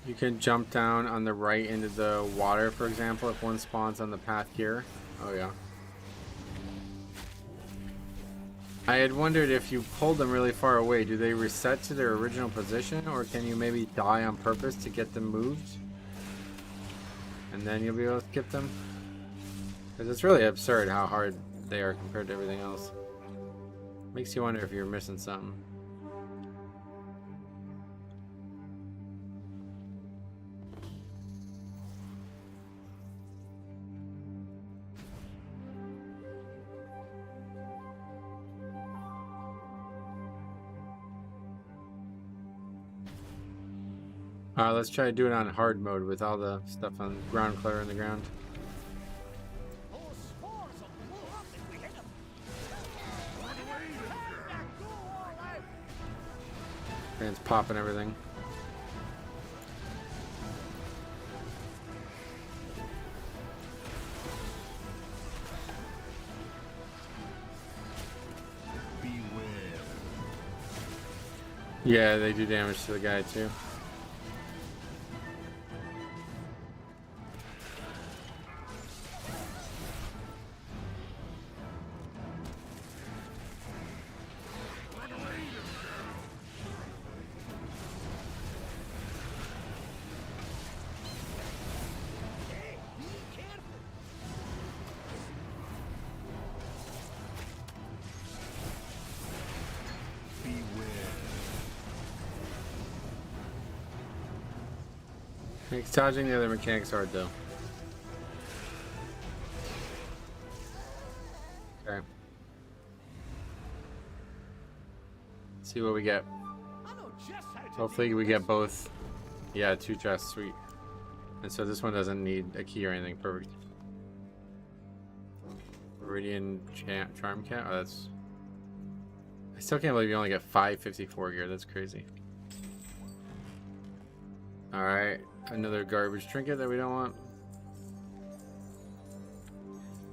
You can jump down on the right into the water, for example, if one spawns on the path here. Oh yeah. I had wondered if you pulled them really far away, do they reset to their original position, or can you maybe die on purpose to get them moved? And then you'll be able to skip them? Because it's really absurd how hard they are compared to everything else. Makes you wonder if you're missing something. Alright, let's try to do it on hard mode with all the stuff on ground clutter in the ground. Man's popping everything. Beware. Yeah, they do damage to the guy too. Makes dodging the other mechanics hard though. Okay. Let's see what we get. Hopefully we get both. Yeah, 2 chests, sweet. And so this one doesn't need a key or anything. Perfect. Viridian Charm Cat. Oh, that's... I still can't believe you only get 554 gear. That's crazy. Alright. Another garbage trinket that we don't want.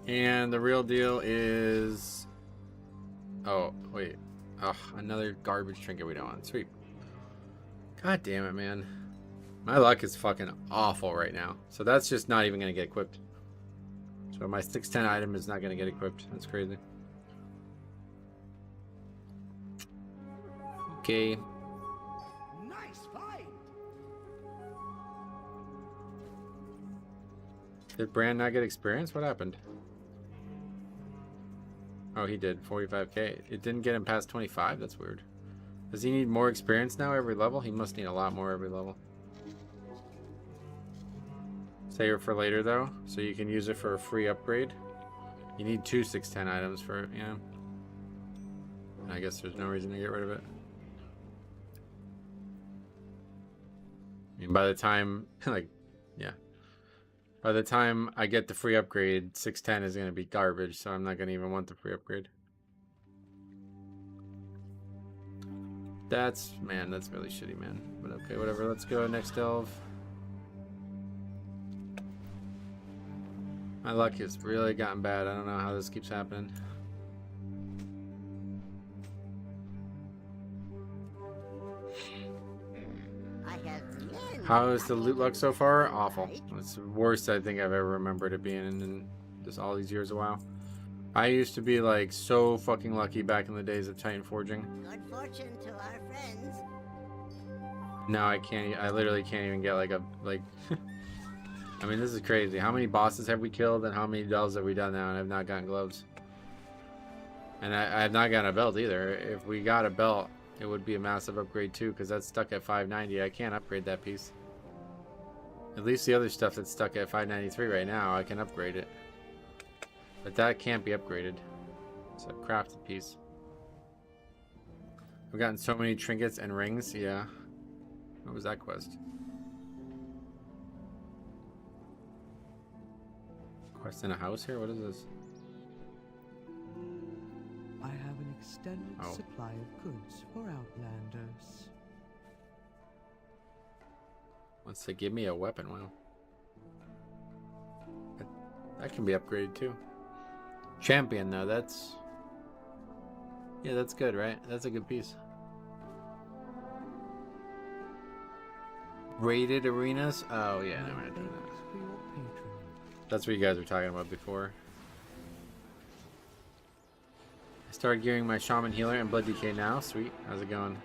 And the real deal is... Oh, wait. Ugh, another garbage trinket we don't want. Sweet. God damn it, man. My luck is fucking awful right now. So that's just not even going to get equipped. So my 610 item is not going to get equipped. That's crazy. Okay. Nice find. Did Brand not get experience? What happened? Oh, he did. 45k. It didn't get him past 25? That's weird. Does he need more experience now every level? He must need a lot more every level. Save it for later though, so you can use it for a free upgrade. You need 2 610 items for it, yeah. I guess there's no reason to get rid of it. I mean, by the time, like, yeah. By the time I get the free upgrade, 610 is going to be garbage, so I'm not going to even want the free upgrade. That's, man, that's really shitty, man. But okay, whatever. Let's go next delve. My luck has really gotten bad. I don't know how this keeps happening. How is the loot luck so far? Awful. It's the worst I think I've ever remembered it being in just all these years. A while. I used to be like so fucking lucky back in the days of Titan Forging. Good fortune to our friends. Now I can't. I literally can't even get like a like. I mean, this is crazy. How many bosses have we killed, and how many delves have we done now, and I've not gotten gloves. And I have not gotten a belt either. If we got a belt, it would be a massive upgrade too, because that's stuck at 590. I can't upgrade that piece. At least the other stuff that's stuck at 593 right now, I can upgrade it. But that can't be upgraded. It's a crafted piece. I've gotten so many trinkets and rings. Yeah. What was that quest? Quest in a house here? What is this? I have an extended supply of goods for Outlanders. Wants to give me a weapon. Wow. That can be upgraded too. Champion though, that's... Yeah, that's good, right? That's a good piece. Rated arenas? Oh yeah, no, we're not doing that. That's what you guys were talking about before. I started gearing my Shaman Healer and Blood Decay now. Sweet. How's it going?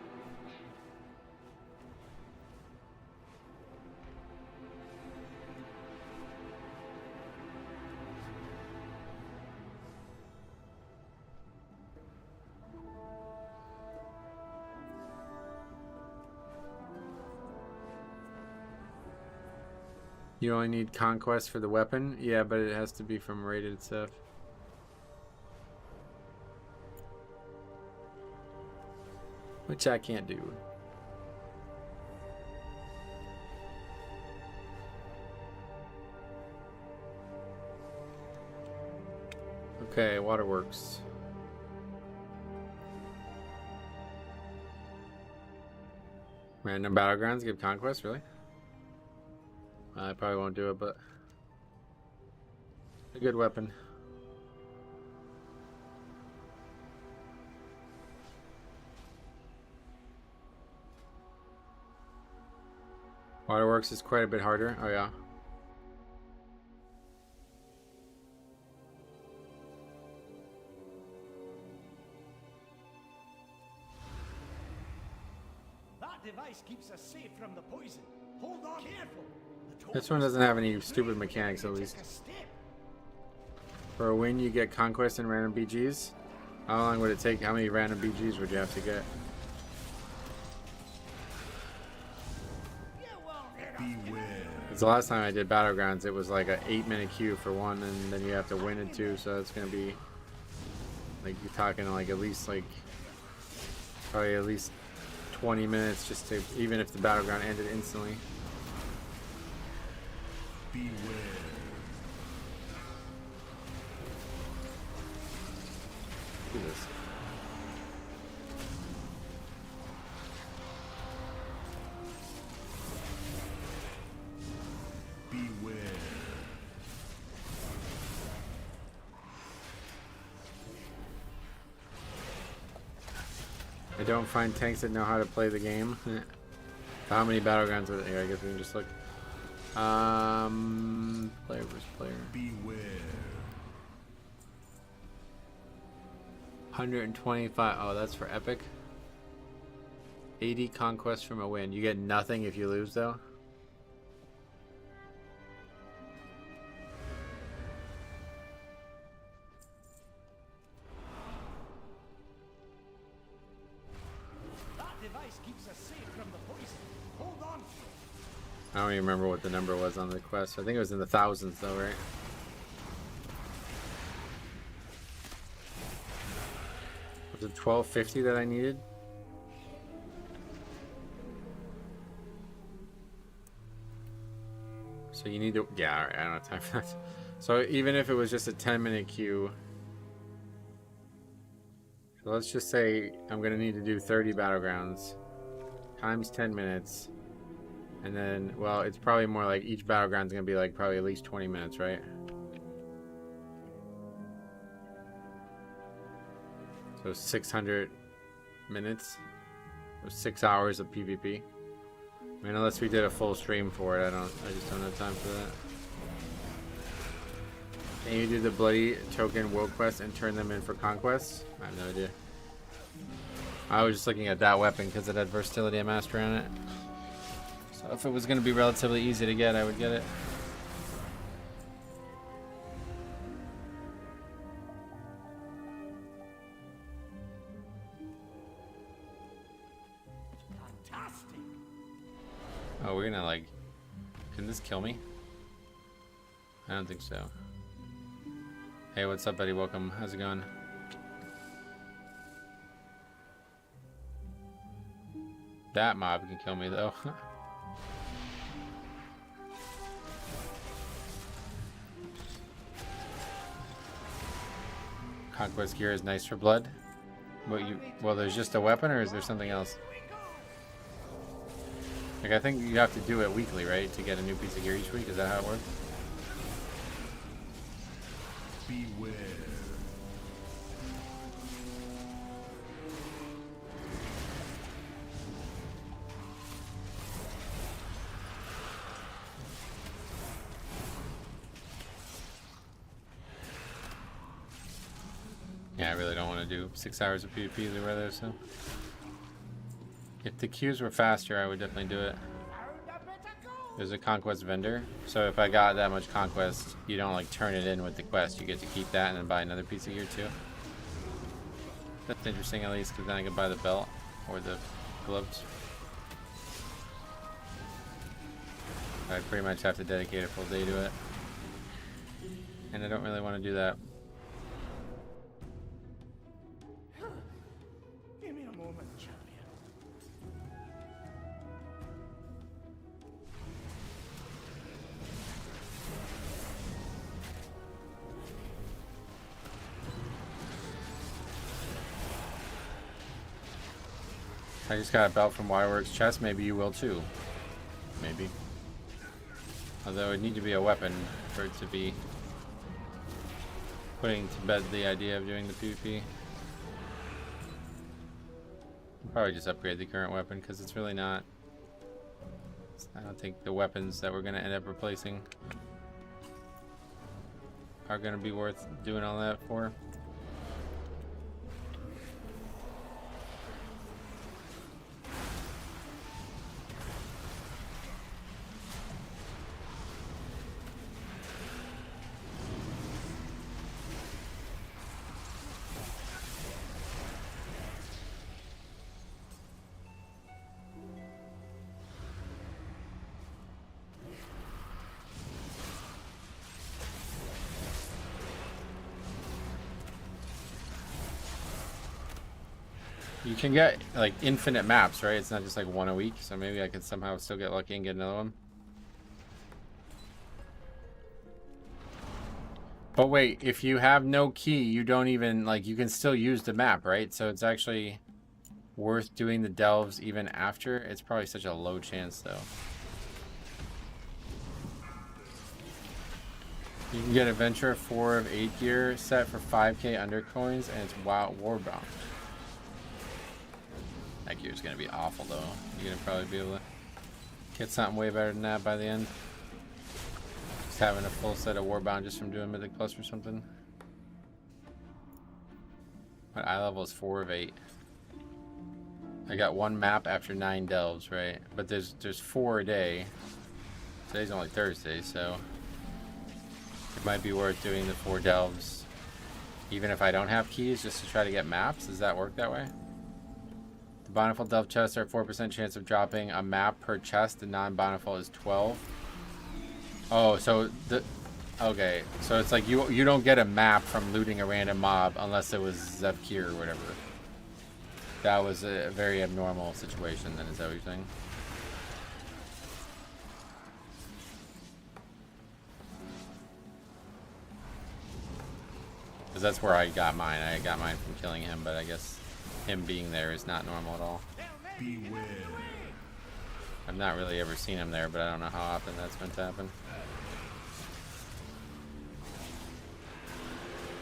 You only need Conquest for the weapon? Yeah, but it has to be from rated stuff. Which I can't do. Okay, Waterworks. Random Battlegrounds give Conquest, really? I probably won't do it, but a good weapon. Waterworks is quite a bit harder. Oh yeah. That device keeps us safe from the poison. Hold on, careful. This one doesn't have any stupid mechanics, at least. For a win, you get Conquest and random BGs. How long would it take? How many random BGs would you have to get? Because the last time I did Battlegrounds, it was like an 8-minute queue for one, and then you have to win it too, so that's going to be... Like, you're talking like at least like... Probably at least 20 minutes just to... Even if the Battleground ended instantly. Beware. Do this. Beware. I don't find tanks that know how to play the game. How many Battlegrounds are there? I guess we can just look. Player versus player. Beware. 125. Oh, that's for epic. 80 conquests from a win. You get nothing if you lose, though. That device keeps us safe from the poison. Hold on. I don't even remember what the number was on the quest. I think it was in the thousands, though, right? Was it 1250 that I needed? So you need to... Yeah, alright, I don't have time for that. So even if it was just a 10-minute queue... So let's just say I'm going to need to do 30 Battlegrounds. Times 10 minutes. And then, well, it's probably more like each Battleground's going to be like probably at least 20 minutes, right? So 600 minutes. So 6 hours of PvP. I mean, unless we did a full stream for it, I just don't have time for that. Can you do the bloody token world quest and turn them in for conquests? I have no idea. I was just looking at that weapon because it had versatility and mastery on it. So if it was going to be relatively easy to get, I would get it. Fantastic. Oh, we're gonna like... Can this kill me? I don't think so. Hey, what's up, buddy? Welcome. How's it going? That mob can kill me, though. Conquest gear is nice for blood. Well, there's just a weapon, or is there something else? Like, I think you have to do it weekly, right? To get a new piece of gear each week? Is that how it works? Beware. Yeah, I really don't want to do 6 hours of PvP either way, so. If the queues were faster, I would definitely do it. There's a conquest vendor, so if I got that much conquest, you don't like turn it in with the quest. You get to keep that and then buy another piece of gear too. That's interesting, at least, because then I can buy the belt or the gloves. I pretty much have to dedicate a full day to it, and I don't really want to do that. Give me a moment, champion. I just got a belt from Waterworks Chest. Maybe you will too. Maybe. Although it need to be a weapon for it to be putting to bed the idea of doing the PvP. I'll probably just upgrade the current weapon because it's really not. I don't think the weapons that we're going to end up replacing are going to be worth doing all that for. You can get like infinite maps, right? It's not just like one a week, so maybe I could somehow still get lucky and get another one. But wait, if you have no key, you don't even, like, you can still use the map, right? So it's actually worth doing the delves even after. It's probably such a low chance, though. You can get Adventure 4 of 8 gear set for 5k undercoins, and it's Warbound. That gear's gonna be awful, though. You're gonna probably be able to get something way better than that by the end. Just having a full set of Warbound just from doing Mythic Plus or something. My eye level is 4 of 8. I got one map after 9 delves, right? But there's 4 a day. Today's only Thursday, so it might be worth doing the 4 delves, even if I don't have keys, just to try to get maps. Does that work that way? The Bountiful delve chests are 4% chance of dropping a map per chest. The non-Bountiful is 12. Oh, so the... Okay, so it's like you don't get a map from looting a random mob unless it was Zevkir or whatever. That was a very abnormal situation then, is that what you're saying? Because that's where I got mine. I got mine from killing him, but I guess him being there is not normal at all. Beware. I've not really ever seen him there, but I don't know how often that's meant to happen.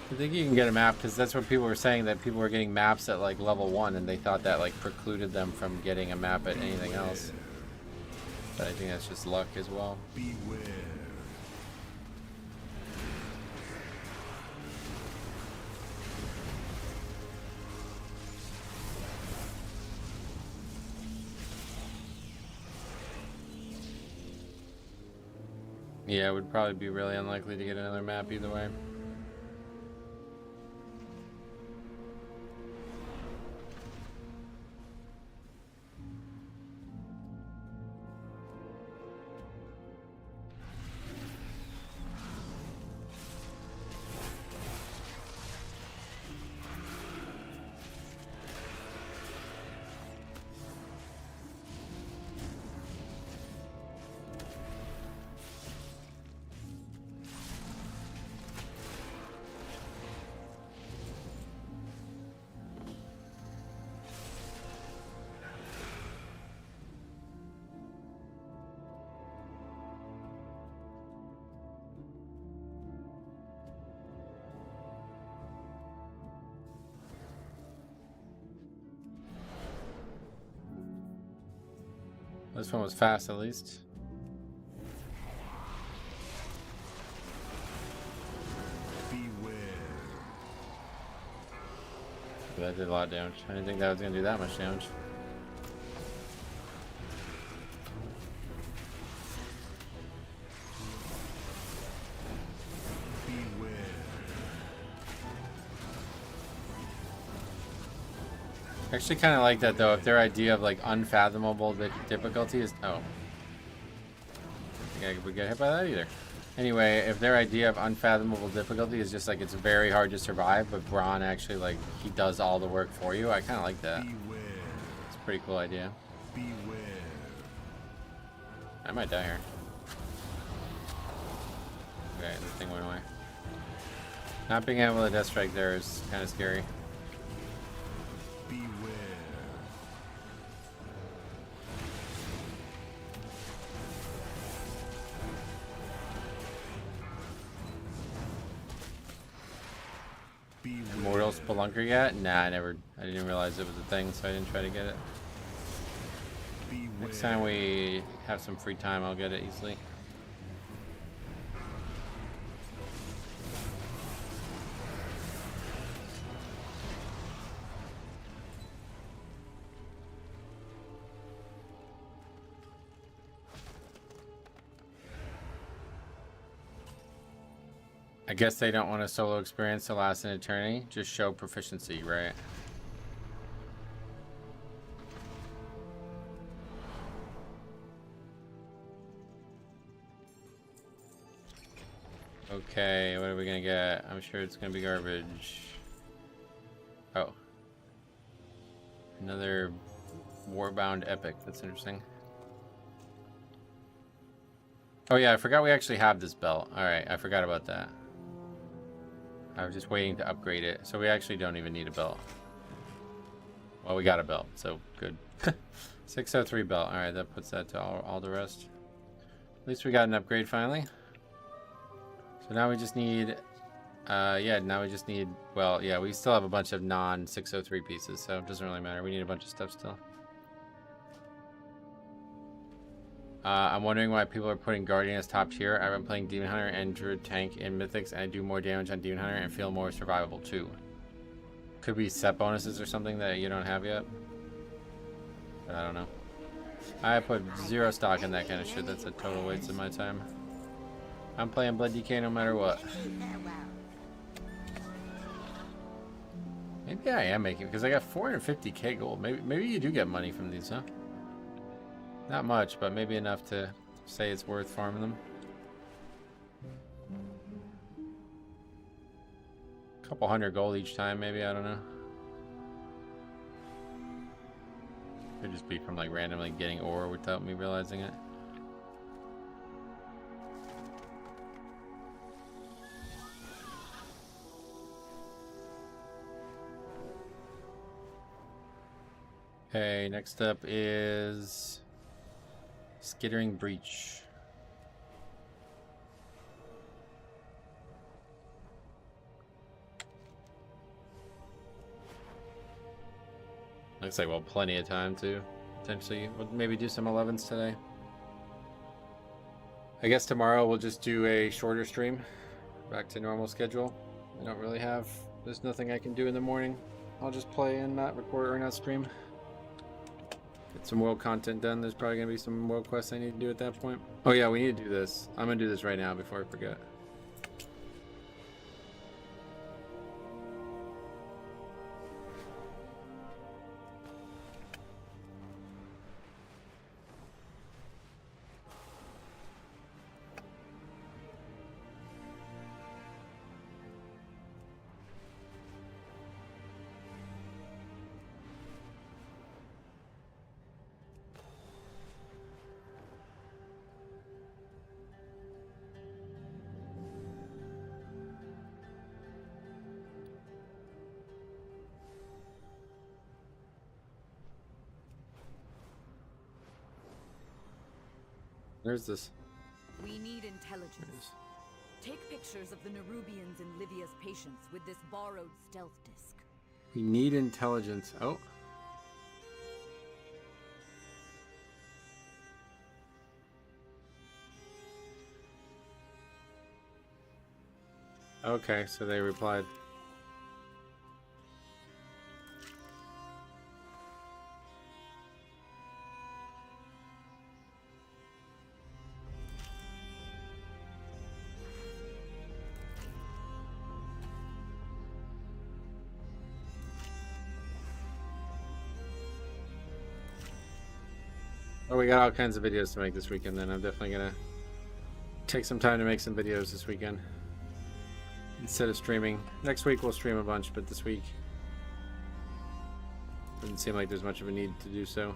I think you can get a map, because that's what people were saying, that people were getting maps at like level 1, and they thought that like precluded them from getting a map at anything else. But I think that's just luck as well. Beware. Yeah, it would probably be really unlikely to get another map either way. This one was fast at least. Beware. That did a lot of damage. I didn't think that was going to do that much damage. Beware. I actually kind of like that though. If their idea of like unfathomable difficulty is I think we get hit by that either. Anyway, if their idea of unfathomable difficulty is just like it's very hard to survive, but Braun actually like he does all the work for you, I kind of like that. Beware. It's a pretty cool idea. Beware. I might die here. Okay, this thing went away. Not being able to death strike there is kind of scary. Beware. Immortal Spelunker yet? Nah, I didn't realize it was a thing, so I didn't try to get it. Beware. Next time we have some free time, I'll get it easily. I guess they don't want a solo experience to last an eternity. Just show proficiency, right? Okay, what are we gonna get? I'm sure it's gonna be garbage. Oh. Another Warbound Epic. That's interesting. Oh yeah, I forgot we actually have this belt. Alright, I forgot about that. I was just waiting to upgrade it. So we actually don't even need a belt. Well, we got a belt, so good. 603 belt. Alright, that puts that to all the rest. At least we got an upgrade finally. So now we just need... yeah, now we just need... Well, yeah, we still have a bunch of non-603 pieces, so it doesn't really matter. We need a bunch of stuff still. I'm wondering why people are putting Guardian as top tier. I've been playing Demon Hunter and Druid Tank in Mythics, and I do more damage on Demon Hunter and feel more survivable too. Could be set bonuses or something that you don't have yet. But I don't know. I put zero stock in that kind of shit. That's a total waste of my time. I'm playing Blood DK no matter what. Maybe I am making, because I got 450k gold. Maybe you do get money from these, huh? Not much, but maybe enough to say it's worth farming them. A couple hundred gold each time, maybe, I don't know. Could just be from like randomly getting ore without me realizing it. Okay, next up is Skittering Breach. Looks like, well, plenty of time to potentially maybe do some 11s today. I guess tomorrow we'll just do a shorter stream, back to normal schedule. I don't really have, there's nothing I can do in the morning. I'll just play and not record or not stream. Get some world content done. There's probably gonna be some world quests I need to do at that point. Oh yeah, we need to do this. I'm gonna do this right now before I forget. There's this. We need intelligence. Take pictures of the Nerubians and Livia's patients with this borrowed stealth disc. We need intelligence. Oh. Okay, so they replied. Oh, we got all kinds of videos to make this weekend then. I'm definitely gonna take some time to make some videos this weekend instead of streaming. Next week we'll stream a bunch, but this week doesn't seem like there's much of a need to do so.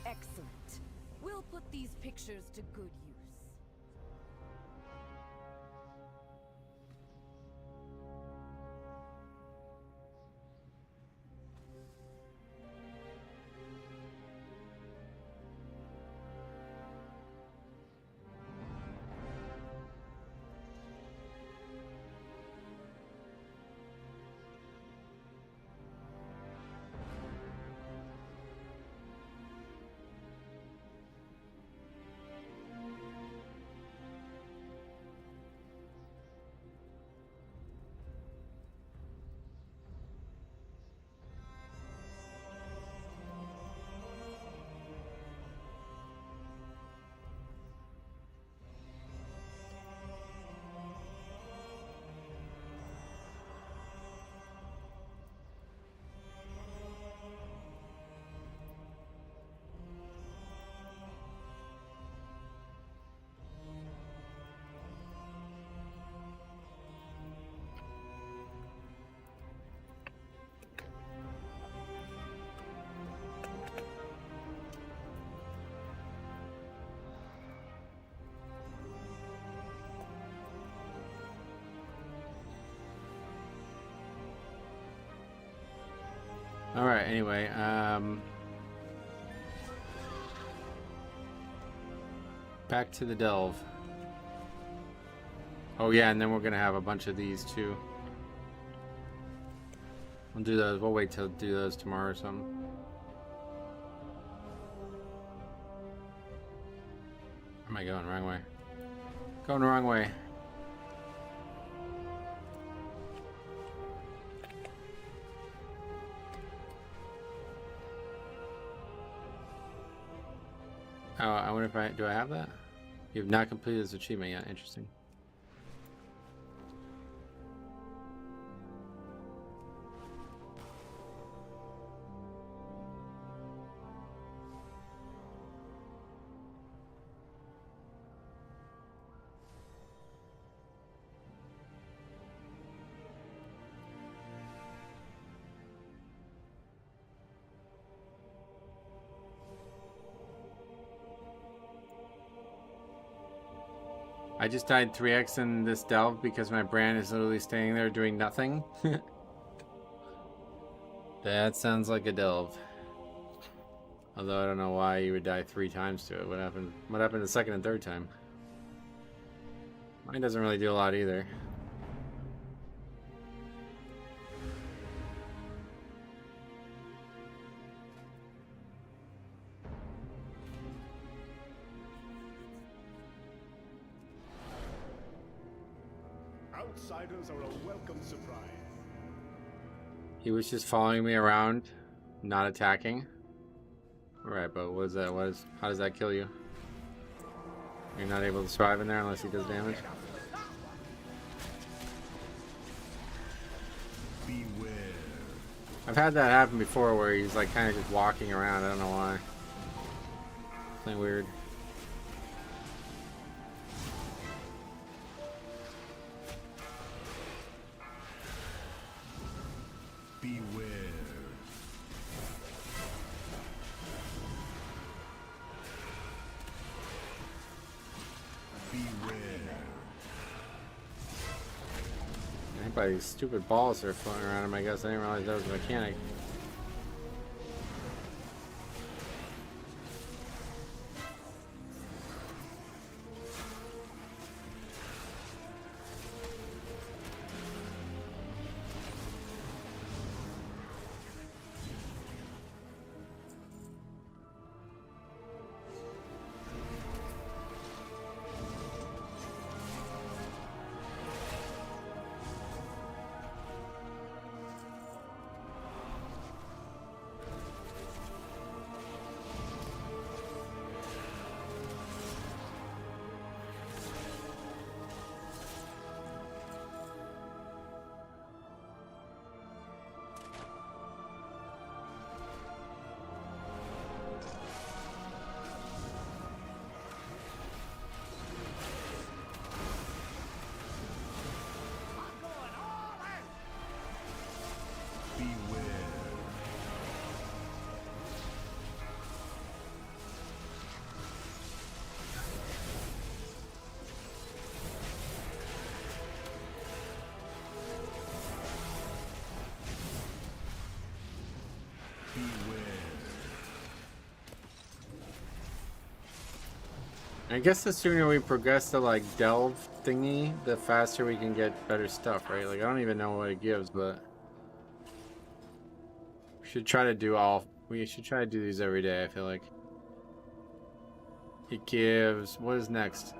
Excellent. We'll put these pictures to good use. All right, anyway, back to the delve. Oh yeah, and then we're gonna have a bunch of these too. We'll do those. We'll wait till do those tomorrow or something. Am I going the wrong way? Going the wrong way. Oh, I wonder if do I have that? You have not completed this achievement yet. Interesting. I just died 3x in this delve because my brand is literally staying there doing nothing. That sounds like a delve. Although I don't know why you would die 3 times to it. What happened? What happened the second and third time? Mine doesn't really do a lot either. Outsiders are a welcome surprise. He was just following me around, not attacking. Alright, but what is that? How does that kill you? You're not able to survive in there unless he does damage? Beware. I've had that happen before where he's like kind of just walking around. I don't know why. Something weird. Beware. Beware. I think by these stupid balls that are floating around him, I guess. I didn't realize that was a mechanic. I guess the sooner we progress to like delve thingy, the faster we can get better stuff, right? Like I don't even know what it gives, but we should try to do these every day, I feel like. It gives, what is next?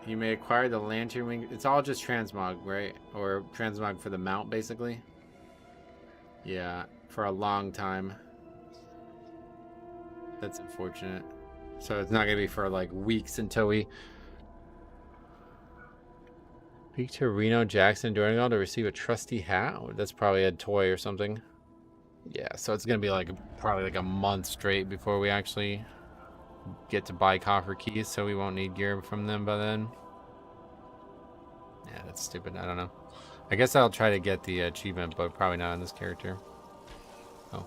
You may acquire the lantern wing. It's all just transmog, right? Or transmog for the mount, basically. Yeah, for a long time. That's unfortunate. So it's not gonna be for like weeks until we speak to Reno Jackson during all to receive a trusty hat. Oh, that's probably a toy or something. Yeah, so it's gonna be like probably like a month straight before we actually get to buy coffer keys, so we won't need gear from them by then. Yeah, that's stupid. I don't know. I guess I'll try to get the achievement, but probably not on this character. Oh.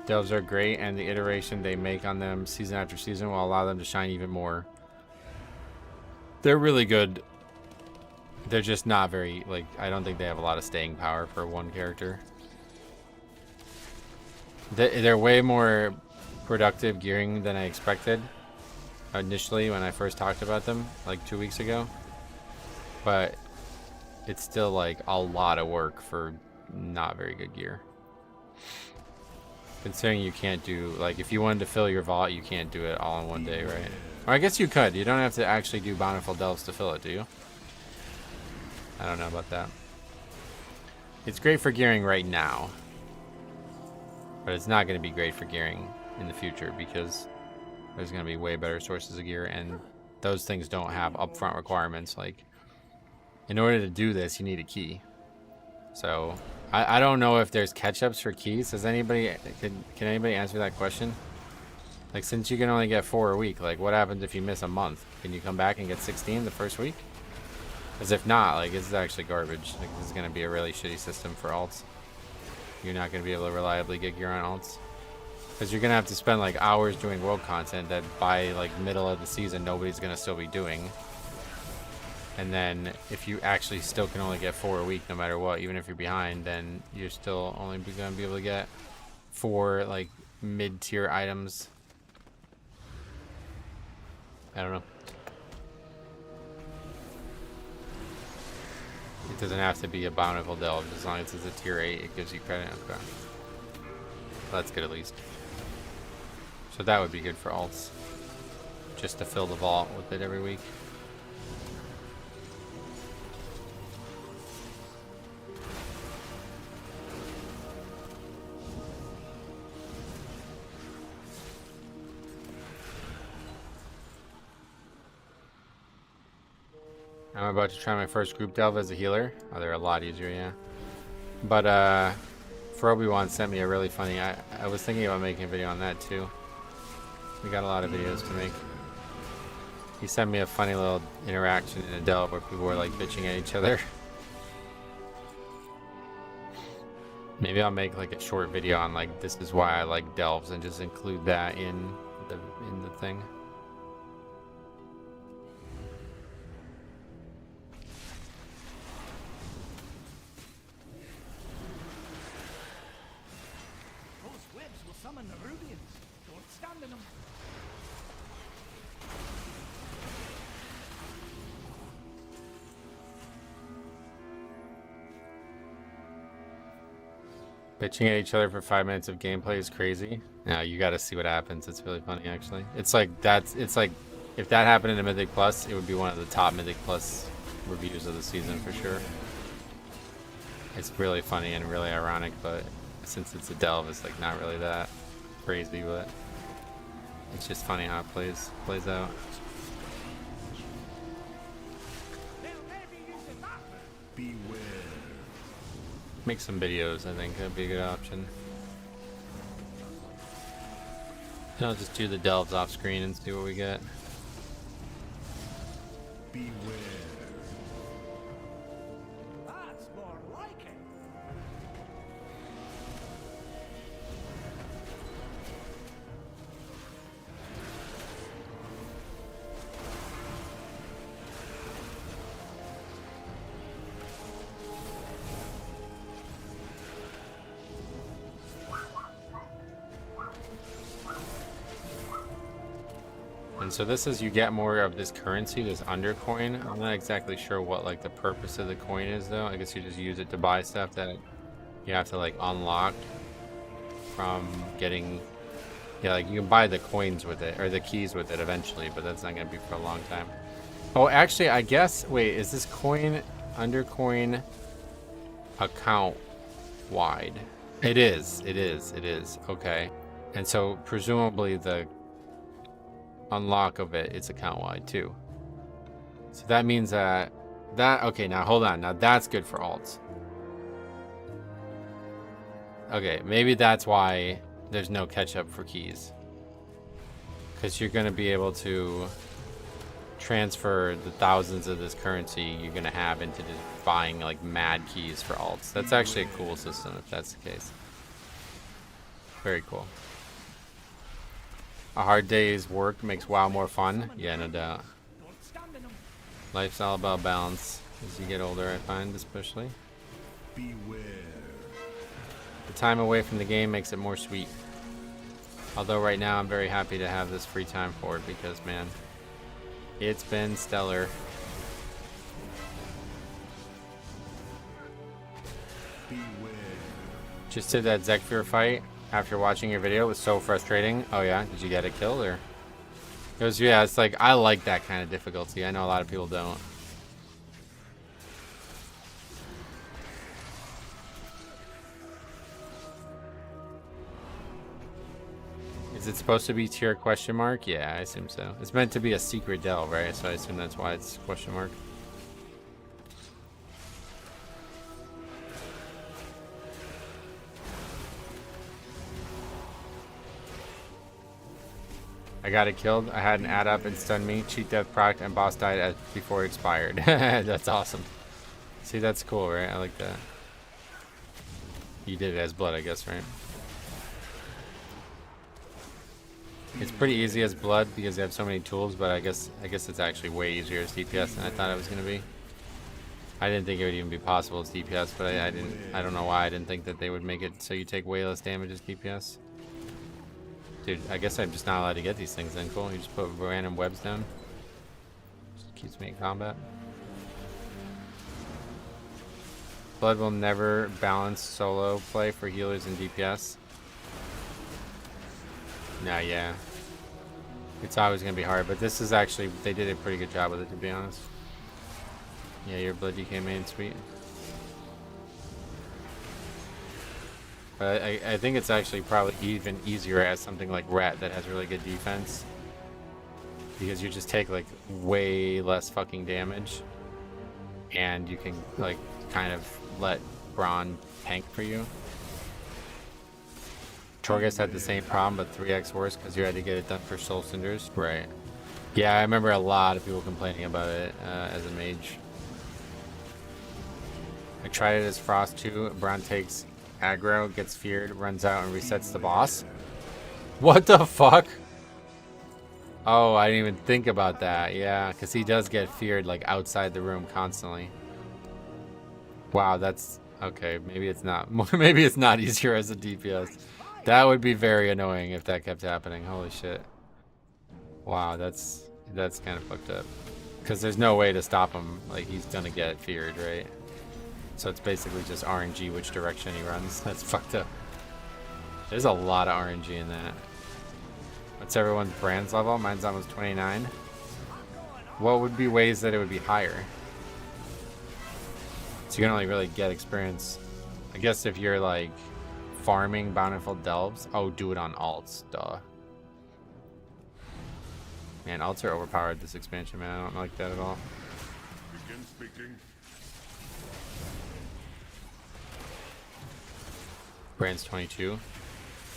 Delves are great, and the iteration they make on them season after season will allow them to shine even more. They're really good. They're just not very, like, I don't think they have a lot of staying power for one character. They're way more productive gearing than I expected initially when I first talked about them, like 2 weeks ago. But it's still, like, a lot of work for not very good gear. Considering you can't do, like, if you wanted to fill your vault, you can't do it all in one day, right? Or I guess you could. You don't have to actually do Bountiful Delves to fill it, do you? I don't know about that. It's great for gearing right now. But it's not going to be great for gearing in the future because there's going to be way better sources of gear, and those things don't have upfront requirements. Like, in order to do this, you need a key. So I don't know if there's catch-ups for keys. Does anybody, can anybody answer that question? Like, since you can only get 4 a week, like, what happens if you miss a month? Can you come back and get 16 the first week? As if not, like, this is actually garbage. Like, this is going to be a really shitty system for alts. You're not going to be able to reliably get gear on alts. Because you're going to have to spend, like, hours doing world content that by, like, middle of the season, nobody's going to still be doing. And then if you actually still can only get 4 a week no matter what, even if you're behind, then you're still only going to be able to get 4, like, mid-tier items. I don't know. It doesn't have to be a Bountiful Delve. As long as it's a tier 8, it gives you credit. Okay. Well, that's good at least. So that would be good for alts. Just to fill the vault with it every week. I'm about to try my first group delve as a healer. Oh, they're a lot easier, yeah. But for Obi-Wan sent me a really funny. I was thinking about making a video on that too. We got a lot of videos to make. He sent me a funny little interaction in a delve where people were like bitching at each other. Maybe I'll make like a short video on like this is why I like delves and just include that in the thing. Those webs will summon the Rubians. Don't stand in them. Bitching at each other for 5 minutes of gameplay is crazy. Now you got to see what happens. It's really funny, actually. It's like if that happened in a Mythic Plus, it would be one of the top Mythic Plus reviews of the season for sure. It's really funny and really ironic, but since it's a delve, it's like not really that crazy, but it's just funny how it plays out. Beware. Make some videos, I think that'd be a good option. And I'll just do the delves off screen and see what we get. Beware. That's more like it. And so this is, you get more of this currency, this undercoin. I'm not exactly sure what like the purpose of the coin is though. I guess you just use it to buy stuff that you have to like unlock from getting, yeah, like you can buy the coins with it or the keys with it eventually, but that's not gonna be for a long time. Oh, actually, I guess, wait, is this coin, undercoin account wide? It is. Okay. And so presumably the unlock of it's account wide too. So that means that okay, now hold on, now that's good for alts. Okay, maybe that's why there's no catch up for keys, because you're going to be able to transfer the thousands of this currency you're going to have into just buying like mad keys for alts. That's actually a cool system if that's the case. Very cool. A hard day's work makes WoW more fun. Yeah, no doubt. Life's all about balance as you get older, I find, especially. Beware. The time away from the game makes it more sweet. Although right now I'm very happy to have this free time for it because, man, it's been stellar. Beware. Just did that Zekfir fight after watching your video. It was so frustrating. Oh yeah, did you get a kill or? It was, yeah, it's like, I like that kind of difficulty. I know a lot of people don't. Is it supposed to be tier question mark? Yeah, I assume so. It's meant to be a secret delve, right? So I assume that's why it's question mark. I got it killed. I had an add up and stunned me. Cheat death proc and boss died before it expired. That's awesome. See, that's cool, right? I like that. You did it as blood, I guess, right? It's pretty easy as blood because you have so many tools, but I guess it's actually way easier as DPS than I thought it was gonna be. I didn't think it would even be possible as DPS, but I don't know why I didn't think that they would make it so you take way less damage as DPS. Dude, I guess I'm just not allowed to get these things then. Cool. You just put random webs down. Just keeps me in combat. Blood will never balance solo play for healers and DPS. Nah, yeah. It's always going to be hard, but this is actually, they did a pretty good job with it, to be honest. Yeah, your blood DK main, sweet. But I think it's actually probably even easier as something like Rat that has really good defense. Because you just take like way less fucking damage. and you can like kind of let Braun tank for you. Torghast had the same problem, but 3x worse because you had to get it done for Soul Cinders. Right. Yeah, I remember a lot of people complaining about it as a mage. I tried it as Frost too. Braun takes aggro, gets feared, runs out, and resets the boss. What the fuck? Oh, I didn't even think about that. Yeah, because he does get feared like outside the room constantly. Wow, that's okay. Maybe it's not. Maybe it's not easier as a DPS. That would be very annoying if that kept happening. Holy shit. Wow, that's kind of fucked up. Because there's no way to stop him. Like he's gonna get feared, right? So it's basically just RNG which direction he runs. That's fucked up. There's a lot of RNG in that. What's everyone's brand's level? Mine's almost 29. What would be ways that it would be higher? So you can only really get experience. I guess if you're like farming Bountiful Delves. Oh, do it on alts, duh. Man, alts are overpowered this expansion, man. I don't like that at all. Begin speaking. Brand's 22.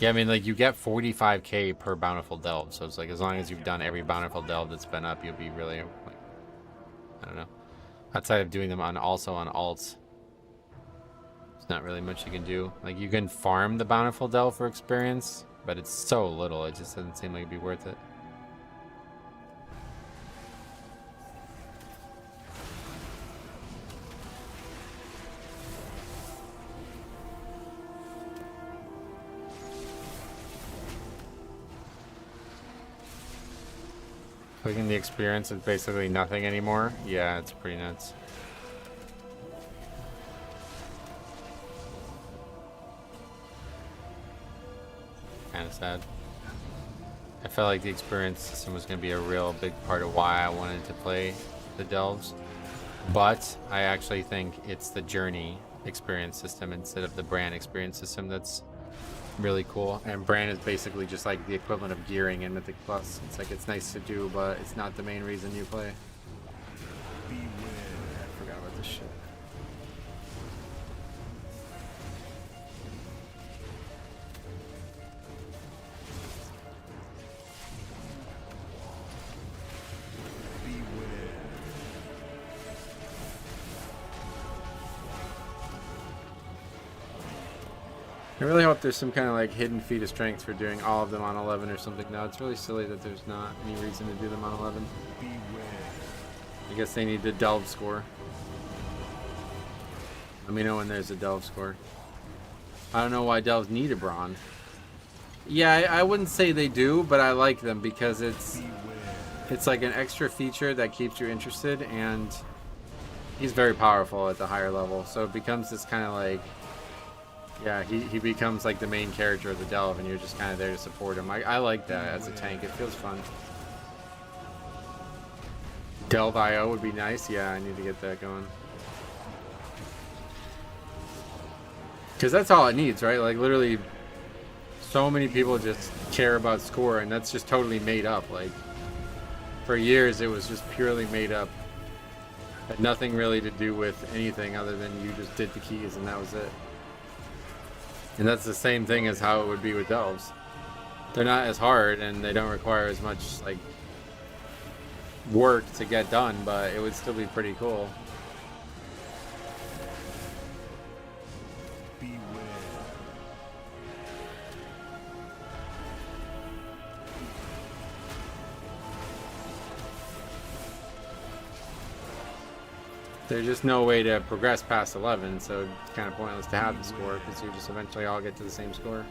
Yeah, I mean, like, you get 45k per Bountiful Delve, so it's like, as long as you've done every Bountiful Delve that's been up, you'll be really, like, I don't know. Outside of doing them also on alts, there's not really much you can do. Like, you can farm the Bountiful Delve for experience, but it's so little, it just doesn't seem like it'd be worth it. Clicking the experience is basically nothing anymore. Yeah, it's pretty nuts. Kind of sad. I felt like the experience system was going to be a real big part of why I wanted to play the Delves. But I actually think it's the journey experience system instead of the brand experience system that's really cool. And brand is basically just like the equivalent of gearing in Mythic Plus. It's like it's nice to do, but it's not the main reason you play. I forgot about this shit. I really hope there's some kind of like hidden feat of strength for doing all of them on 11 or something. Now it's really silly that there's not any reason to do them on 11. I guess they need the delve score. Let me know when there's a delve score. I don't know why delves need a brawn. Yeah, I wouldn't say they do, but I like them because it's like an extra feature that keeps you interested, and he's very powerful at the higher level, so it becomes this kind of like, yeah, he becomes like the main character of the delve, and you're just kind of there to support him. I like that as a tank. It feels fun. Delve IO would be nice. Yeah, I need to get that going. Because that's all it needs, right? Like, literally, so many people just care about score, and that's just totally made up. Like, for years, it was just purely made up. Had nothing really to do with anything other than you just did the keys, and that was it. And that's the same thing as how it would be with delves. They're not as hard, and they don't require as much, like, work to get done, but it would still be pretty cool. There's just no way to progress past 11, so it's kind of pointless to have the score, because you just eventually all get to the same score.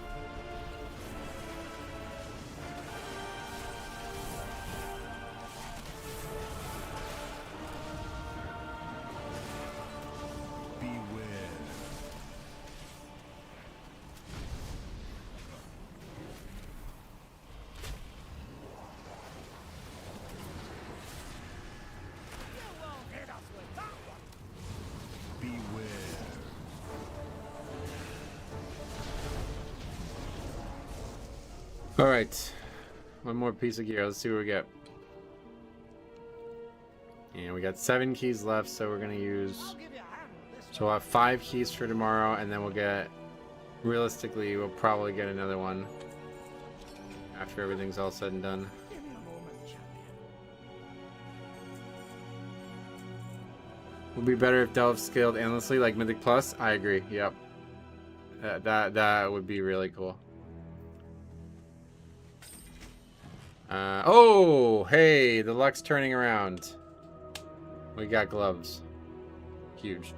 Alright, one more piece of gear. Let's see what we get. And we got 7 keys left, so we're gonna use. So we'll have 5 keys for tomorrow, and then we'll get. Realistically, we'll probably get another one after everything's all said and done. Would be better if Delve scaled endlessly like Mythic Plus. I agree. Yep. That would be really cool. Oh, hey, the luck's turning around. We got gloves. Huge.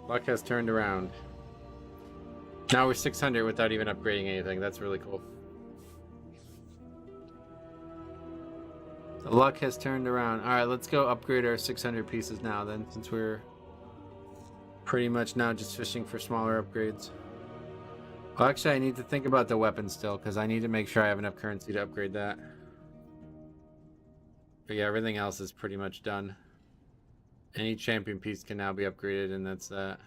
Luck has turned around. Now we're 600 without even upgrading anything. That's really cool. The luck has turned around. All right, let's go upgrade our 600 pieces now then, since we're pretty much now just fishing for smaller upgrades. Well, actually, I need to think about the weapon still, because I need to make sure I have enough currency to upgrade that. But yeah, everything else is pretty much done. Any champion piece can now be upgraded, and that's that.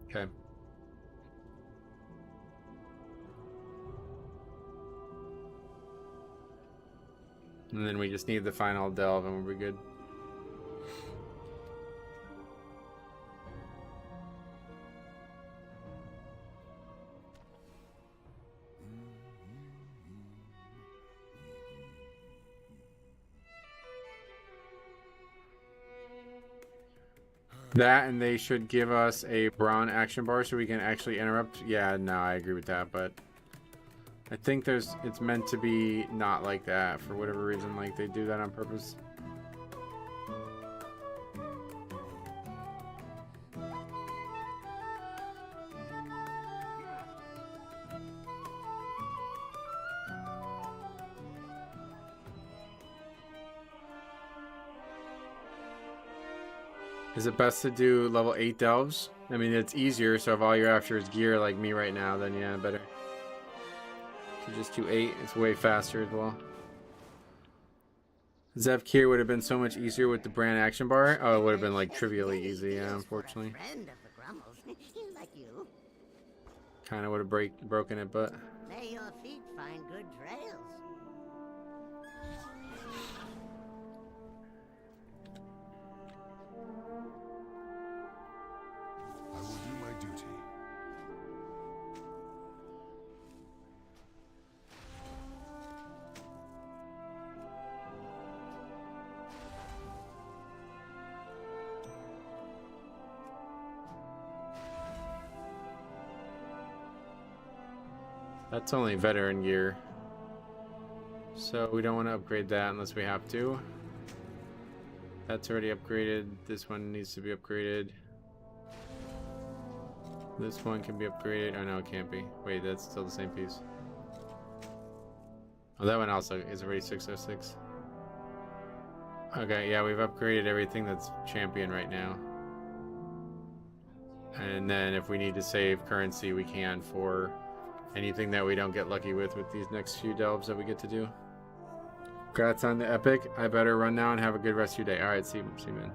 Okay. And then we just need the final delve and we'll be good. That, and they should give us a brawn action bar so we can actually interrupt. Yeah, no, I agree with that, but I think it's meant to be not like that for whatever reason. Like they do that on purpose. Is it best to do level 8 delves? I mean, it's easier, so if all you're after is gear like me right now, then yeah, better. To just do 8, it's way faster as well. Zev Kier would have been so much easier with the brand action bar. Oh, it would have been like trivially easy, yeah, unfortunately. Like you. Kind of would have broken it, but. May your feet find good trails. I will do my duty. That's only veteran gear. So we don't want to upgrade that unless we have to. That's already upgraded. This one needs to be upgraded. This one can be upgraded. Oh no, it can't be. Wait, that's still the same piece. Oh, that one also is already 606. Okay, yeah, we've upgraded everything that's champion right now. And then if we need to save currency, we can for anything that we don't get lucky with these next few delves that we get to do. Congrats on the epic. I better run now and have a good rest of your day. Alright, see you, man.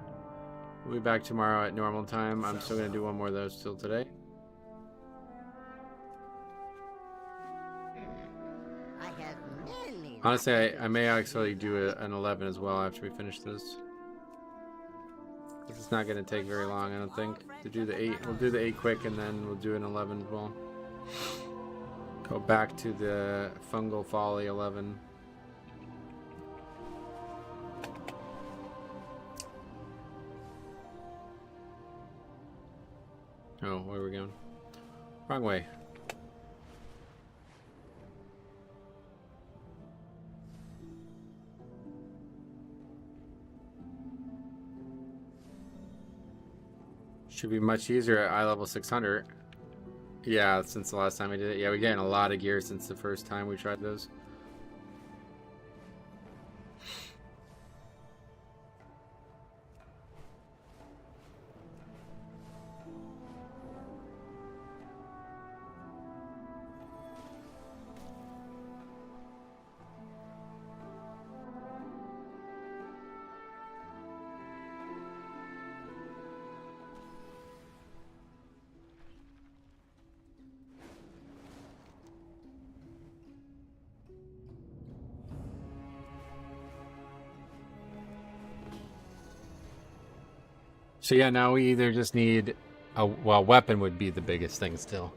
We'll be back tomorrow at normal time. I'm still going to do one more of those still today. Honestly, I may actually do an 11 as well after we finish this. It's not going to take very long, I don't think, to do the 8. We'll do the 8 quick and then we'll do an 11 as well. Go back to the Fungal Folly 11. Oh, where are we going? Wrong way. Should be much easier at eye level 600. Yeah, since the last time we did it. Yeah, we're getting a lot of gear since the first time we tried those. So yeah, now we either just need a weapon would be the biggest thing still.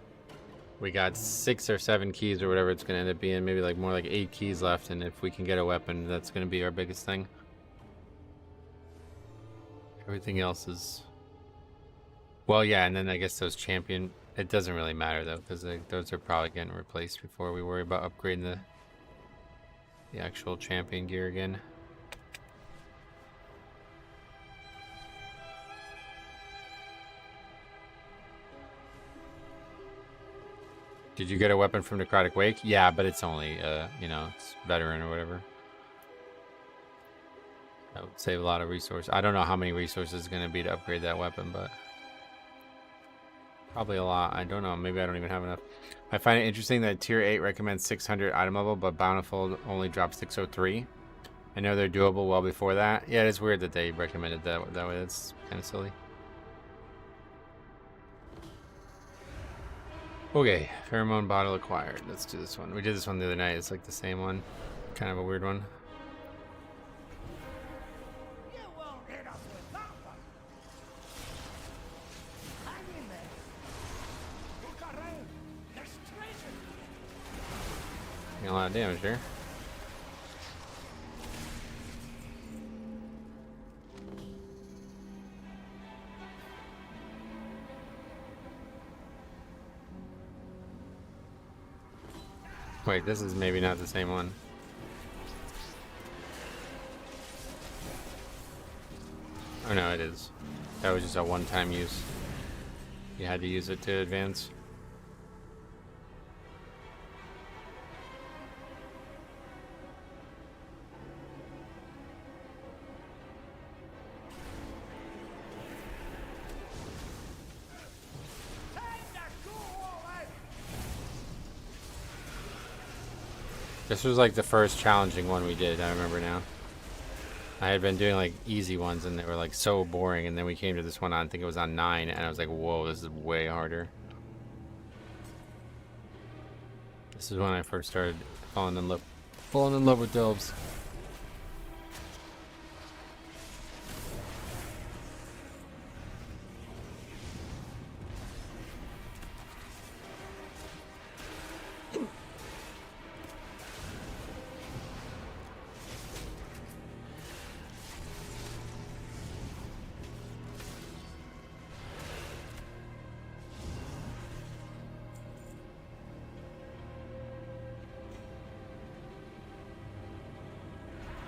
We got 6 or 7 keys or whatever it's gonna end up being, maybe like more like 8 keys left, and if we can get a weapon, that's gonna be our biggest thing. Everything else is, well, yeah, and then I guess those champion, it doesn't really matter though, because those are probably getting replaced before we worry about upgrading the actual champion gear again. Did you get a weapon from Necrotic Wake? Yeah, but it's only, you know, it's veteran or whatever. That would save a lot of resources. I don't know how many resources it's going to be to upgrade that weapon, but probably a lot. I don't know. Maybe I don't even have enough. I find it interesting that Tier 8 recommends 600 item level, but Bountiful only drops 603. I know they're doable well before that. Yeah, it's weird that they recommended that way. That's kind of silly. Okay, pheromone bottle acquired. Let's do this one. We did this one the other night. It's like the same one. Kind of a weird one. You won't hit us with that one. Hang in there. Look around. There's treasure. Getting a lot of damage there. Wait, this is maybe not the same one. Oh no, it is. That was just a one-time use. You had to use it to advance. This was like the first challenging one we did, I remember now. I had been doing like easy ones and they were like so boring, and then we came to this one on, I think it was on 9, and I was like, whoa, this is way harder. This is when I first started falling in love with delves.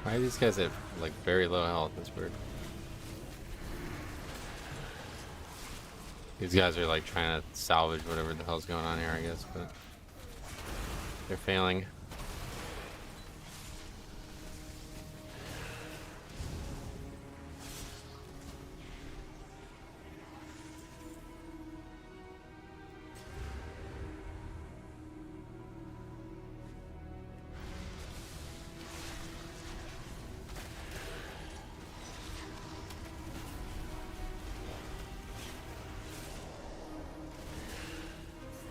Why are these guys at like very low health? That's weird. These guys are like trying to salvage whatever the hell's going on here, I guess, but they're failing.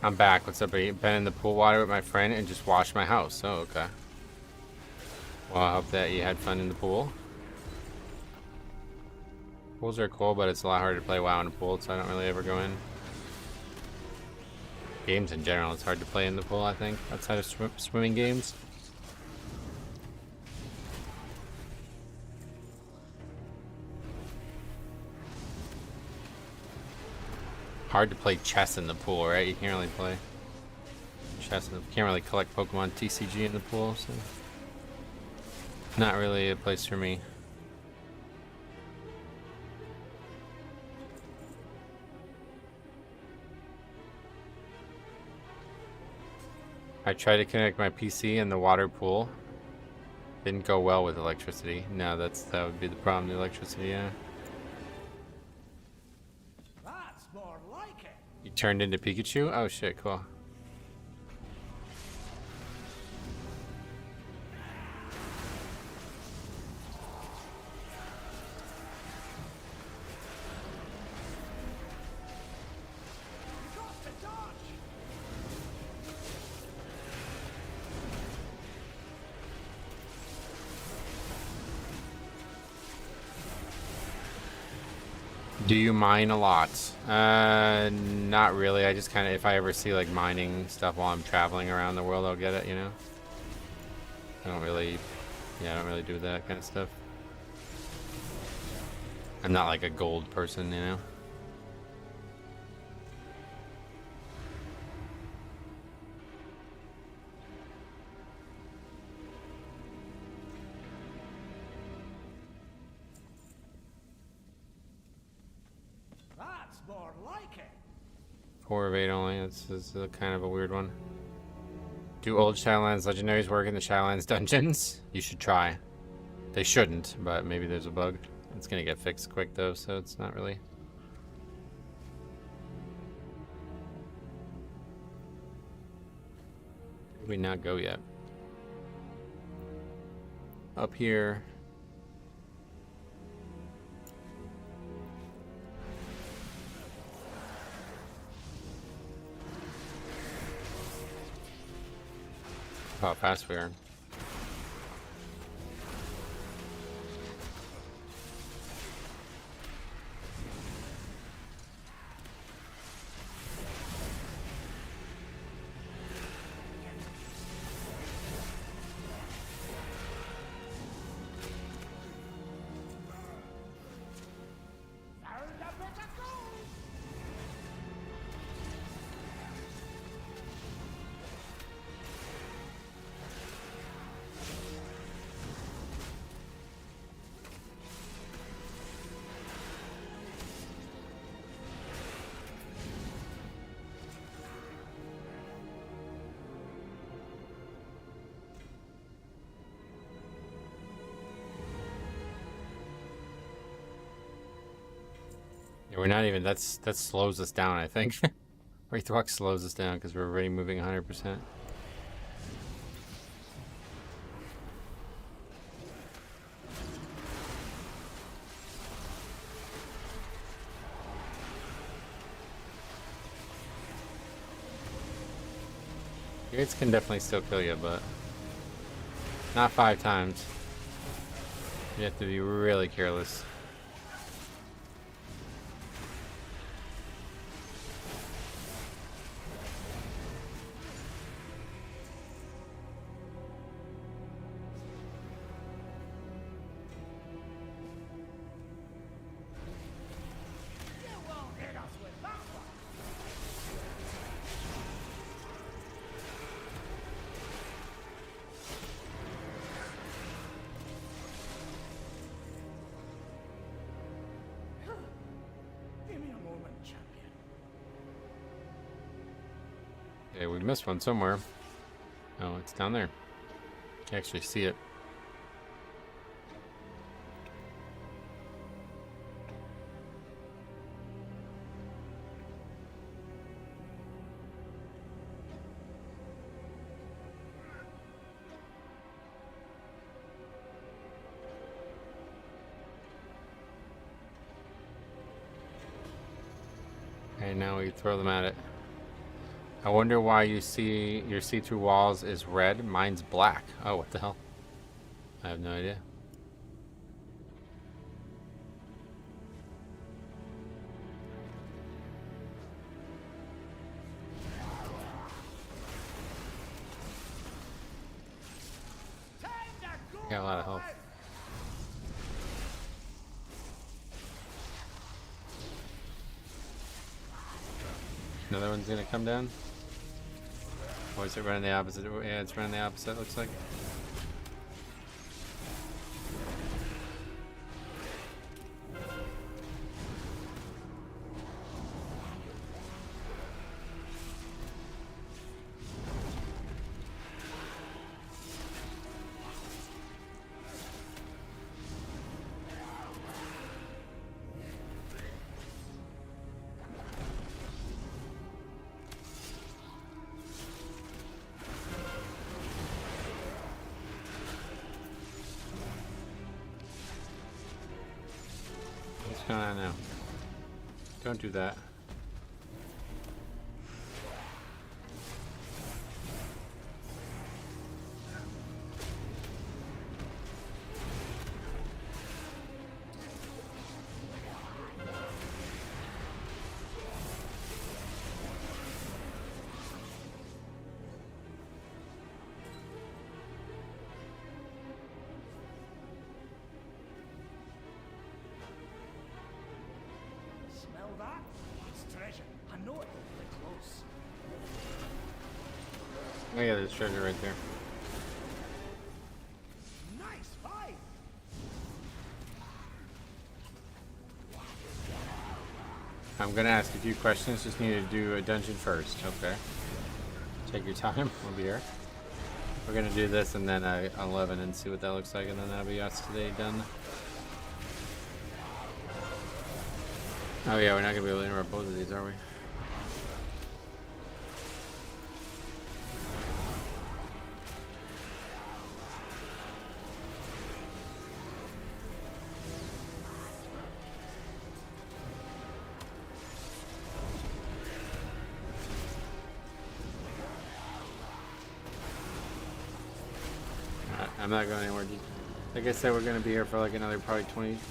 I'm back. What's up, buddy? Been in the pool water with my friend and just washed my house. Oh, okay. Well, I hope that you had fun in the pool. Pools are cool, but it's a lot harder to play WoW in a pool, so I don't really ever go in. Games in general, it's hard to play in the pool, I think, outside of swimming games. Hard to play chess in the pool, right? You can't really play chess. You can't really collect Pokemon TCG in the pool, so not really a place for me. I tried to connect my PC in the water pool. Didn't go well with electricity. No, that would be the problem, the electricity, yeah. You turned into Pikachu? Oh shit, cool. Do you mine a lot? Not really. I just kind of, if I ever see like mining stuff while I'm traveling around the world, I'll get it, you know? I don't really do that kind of stuff. I'm not like a gold person, you know? That's more like it. 4 of 8 only. This is a kind of a weird one. Do old Shadowlands legendaries work in the Shadowlands dungeons? You should try. They shouldn't, but maybe there's a bug. It's gonna get fixed quick though, so it's not really. Did we not go yet? Up here. How fast we are. We're not even, that slows us down, I think. Wraithwalk slows us down because we're already moving 100%. Gates can definitely still kill you, but not 5 times. You have to be really careless. Okay, we missed one somewhere. Oh, it's down there. You can actually see it. Okay, now we throw them at it. I wonder why you see your see-through walls is red. Mine's black. Oh, what the hell? I have no idea. Got a lot of health. Another one's gonna come down. Or is it running the opposite? Yeah, it's running the opposite, looks like. What's going on now? Don't do that. smell that? It's treasure. I know it. They're close. Oh yeah, there's treasure right there. Nice fight. I'm gonna ask a few questions. Just need to do a dungeon first. Okay. Take your time. We'll be here. We're gonna do this and then 11 and see what that looks like, and then that'll be us today done. Oh yeah, we're not gonna be able to interrupt both of these, are we? I'm not going anywhere. Like I said, we're going to be here for like another probably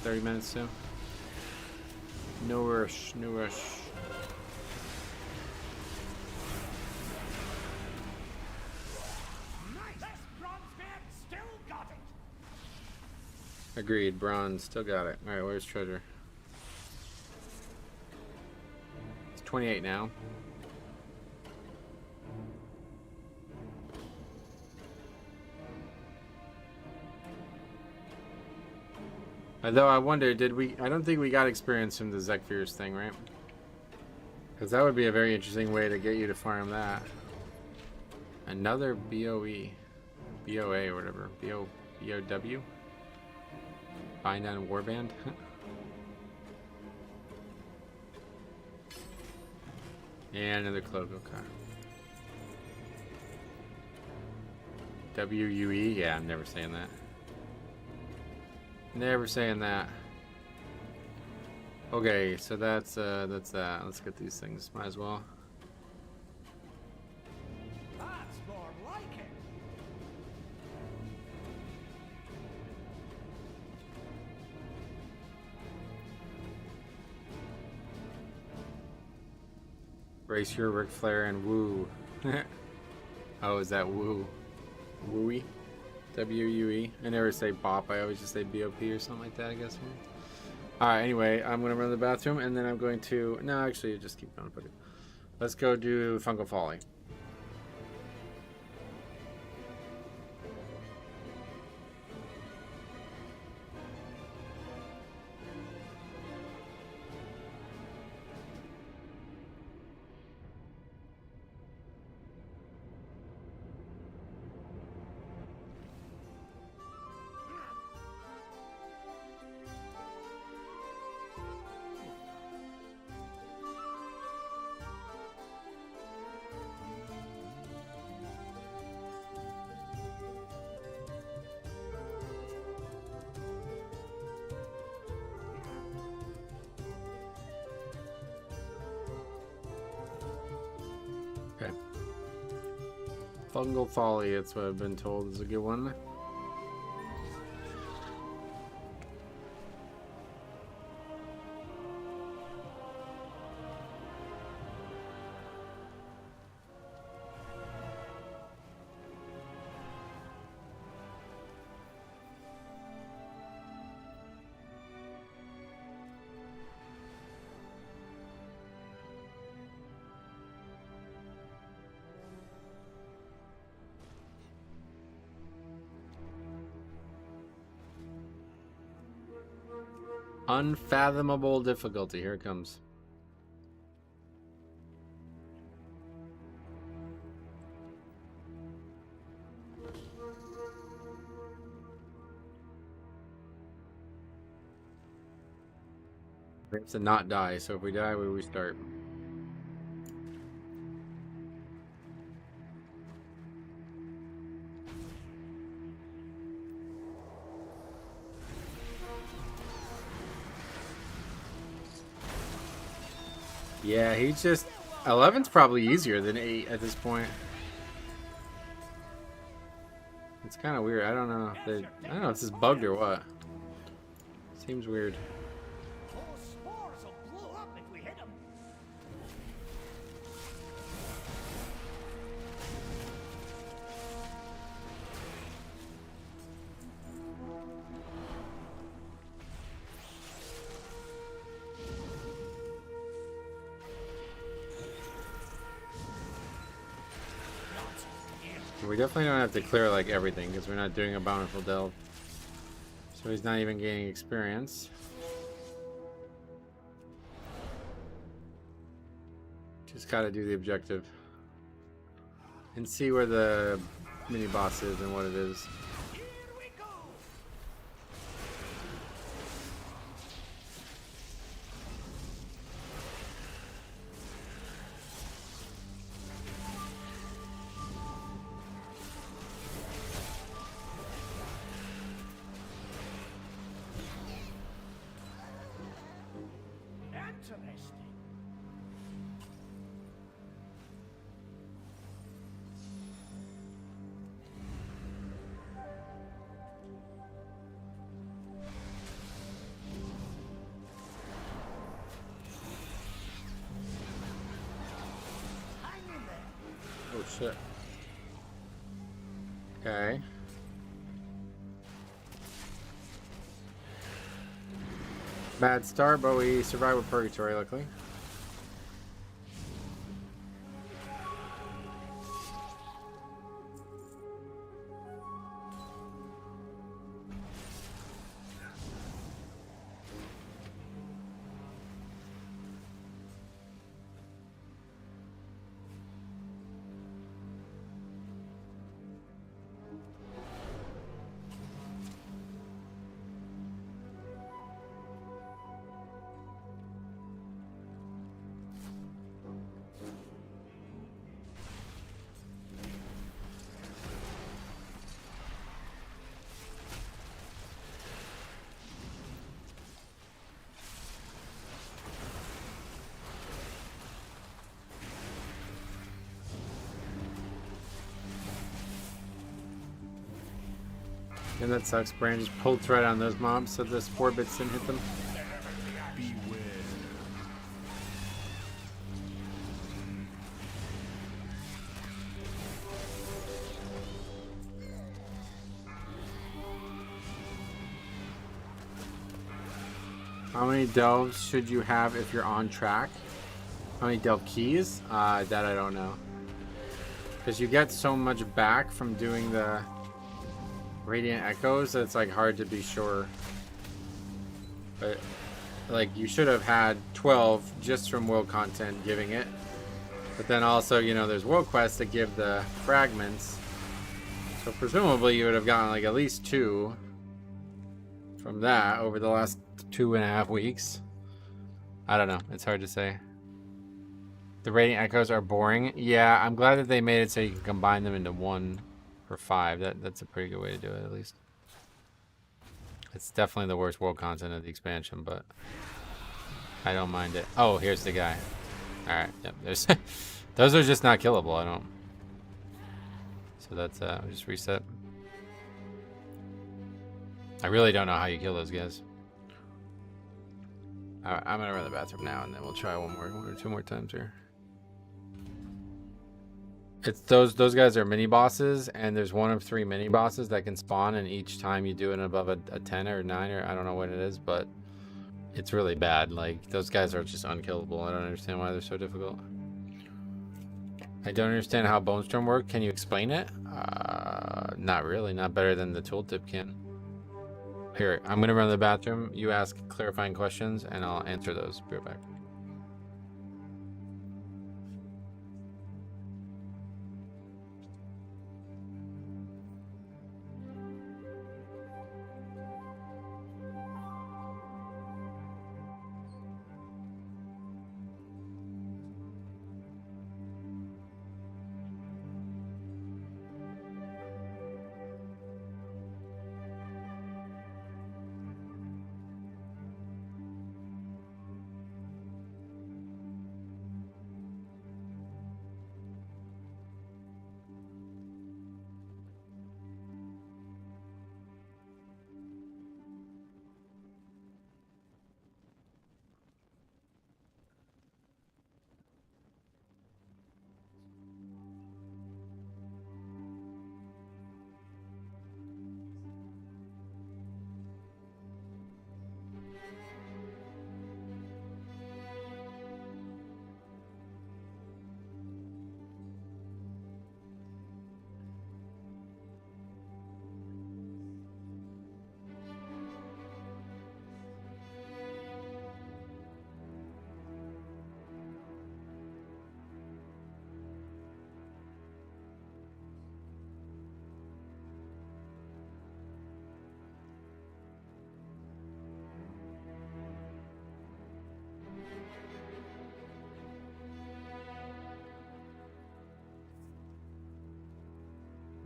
20-30 minutes soon. No rush, no rush. Nice. This bronzebeard still got it. Agreed, bronze, still got it. Alright, where's treasure? It's 28 now. Although I wonder, did we... I don't think we got experience from the Zekfir's thing, right? Because that would be a very interesting way to get you to farm that. Another BOE. BOA or whatever. BOW? Bind on Warband? And another cloak, okay. WUE? Yeah, I'm never saying that. Never saying that. Okay, so that's that. Let's get these things. Might as well. That's more like it. Brace your Ric Flair and woo. Oh, is that woo? Wooey? W-U-E. I never say bop, I always just say B-O-P or something like that, I guess. Alright, anyway, I'm going to run to the bathroom and then I'm going to... No, actually, just keep going. Let's go do Fungal Folly. Okay. Fungal Folly, that's what I've been told is a good one. Unfathomable difficulty. Here it comes. We have to not die, so if we die, we restart. Yeah, he's just... 11's probably easier than 8 at this point. It's kind of weird. I don't know if they... I don't know if this is bugged or what. Seems weird. Those spores will blow up if we hit them. We definitely don't have to clear like everything because we're not doing a Bountiful delve. So he's not even gaining experience. Just gotta do the objective. And see where the mini boss is and what it is. Interesting. Hang in there. Oh shit. Okay. Bad start, but we survived with Purgatory, luckily. And that sucks. Brand just pulled right on those mobs, so the 4 bits didn't hit them. Beware. How many delves should you have if you're on track? How many delve keys? That I don't know. Because you get so much back from doing the Radiant Echoes that it's like hard to be sure. But like you should have had 12 just from world content giving it. But then also, you know, there's world quests that give the fragments. So presumably you would have gotten like at least 2 from that over the last 2.5 weeks. I don't know. It's hard to say. The Radiant Echoes are boring. Yeah, I'm glad that they made it so you can combine them into 1 for 5. That's a pretty good way to do it, at least. It's definitely the worst world content of the expansion, but I don't mind it. Oh, here's the guy. Alright, yep, there's those are just not killable, I don't. So that's just reset. I really don't know how you kill those guys. Alright, I'm gonna run the bathroom now and then we'll try one or 2 more times here. It's those guys are mini bosses, and there's 1 of 3 mini bosses that can spawn, and each time you do it above a 10 or 9 or I don't know what it is, but it's really bad. Like those guys are just unkillable. I don't understand why they're so difficult. I don't understand how Bone Storm work. Can you explain it? Not really. Not better than the tooltip can. Here, I'm gonna run to the bathroom. You ask clarifying questions, and I'll answer those. Be right back.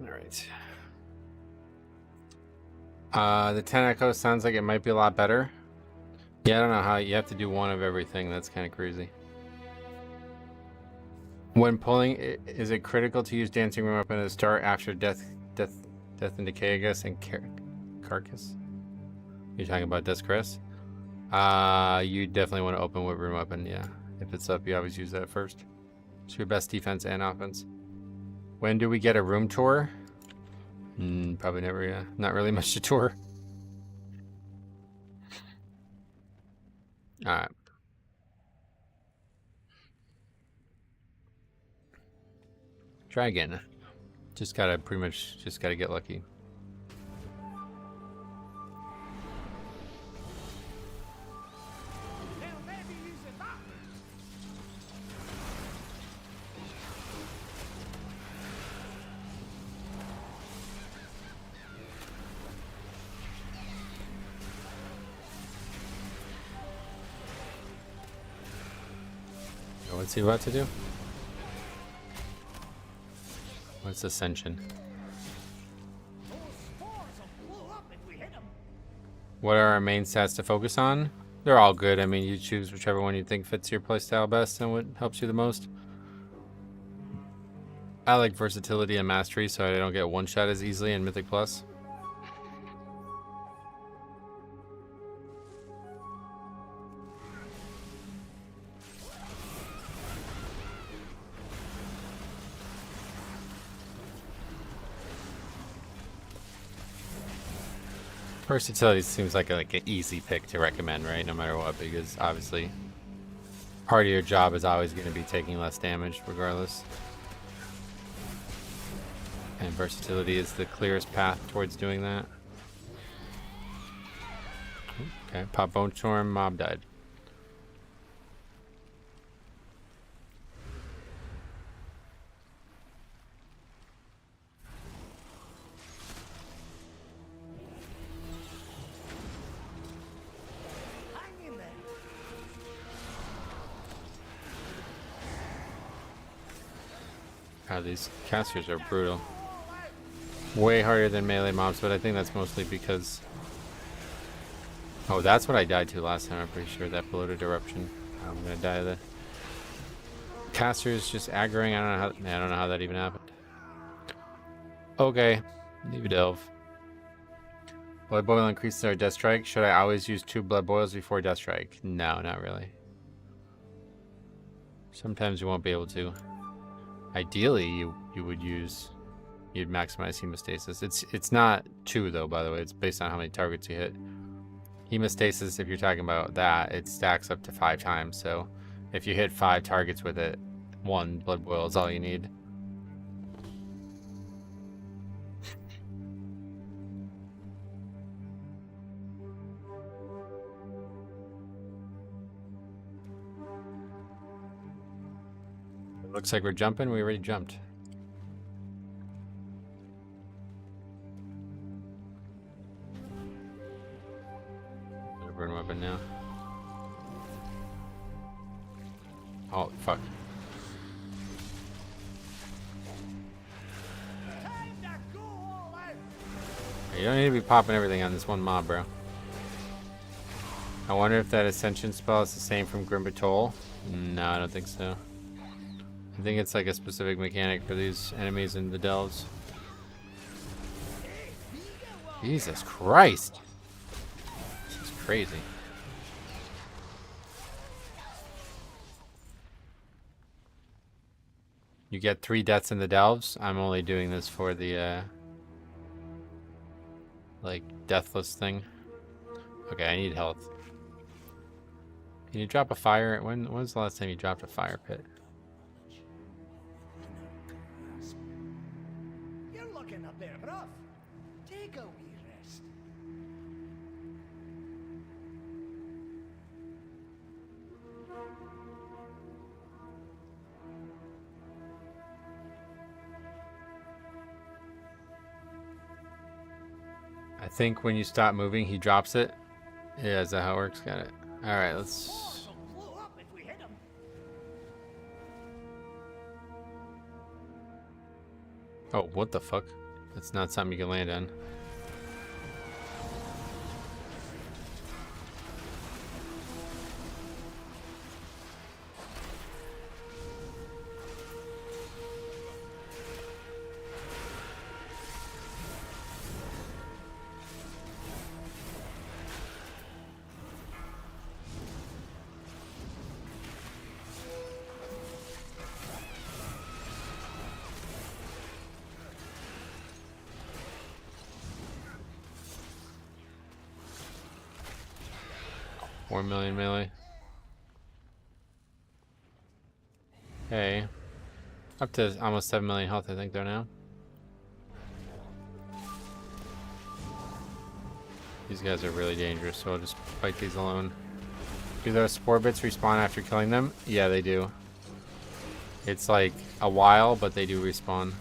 All right. The 10 Echo sounds like it might be a lot better. Yeah, I don't know how you have to do one of everything. That's kind of crazy. When pulling, is it critical to use Dancing Room Up in the start after Death and Decay, I guess, and Carcass? You're talking about Death Caress? You definitely want to open Whip Room Up, and yeah, if it's up, you always use that first. It's your best defense and offense. When do we get a room tour? Probably never, yeah. Not really much to tour. Alright. Try again. Pretty much just gotta get lucky. What's he about to do? What's Ascension? What are our main stats to focus on? They're all good. I mean, you choose whichever one you think fits your playstyle best and what helps you the most. I like versatility and mastery, so I don't get one shot as easily in Mythic Plus. Versatility seems like an easy pick to recommend, right? No matter what, because obviously part of your job is always going to be taking less damage regardless. And versatility is the clearest path towards doing that. Okay, pop Bone Storm, mob died. God, these casters are brutal. Way harder than melee mobs, but I think that's mostly because... Oh, that's what I died to last time, I'm pretty sure, that bloated eruption. I'm gonna die to the... Casters just aggroing, I don't know how that even happened. Okay, leave a delve. Blood Boil increases our Death Strike. Should I always use 2 Blood Boils before Death Strike? No, not really. Sometimes you won't be able to. Ideally, you'd maximize hemostasis. It's not 2 though, by the way. It's based on how many targets you hit. Hemostasis, if you're talking about that, it stacks up to 5 times. So if you hit 5 targets with it, 1 blood boil is all you need. Looks like we're jumping. We already jumped. Gonna burn weapon now. Oh, fuck. You don't need to be popping everything on this one mob, bro. I wonder if that Ascension spell is the same from Batol. No, I don't think so. I think it's like a specific mechanic for these enemies in the delves. Jesus Christ. This is crazy. You get 3 deaths in the delves. I'm only doing this for the like deathless thing. Okay, I need health. Can you drop a fire? When was the last time you dropped a fire pit? You're looking a bit rough. Take a wee rest. I think when you stop moving, he drops it. Yeah, is that how it works? Got it. All right, let's. Oh, what the fuck? That's not something you can land on. $4 million melee. Okay. Up to almost 7 million health, I think, though now. These guys are really dangerous, so I'll just fight these alone. Do those spore bits respawn after killing them? Yeah, they do. It's like a while, but they do respawn.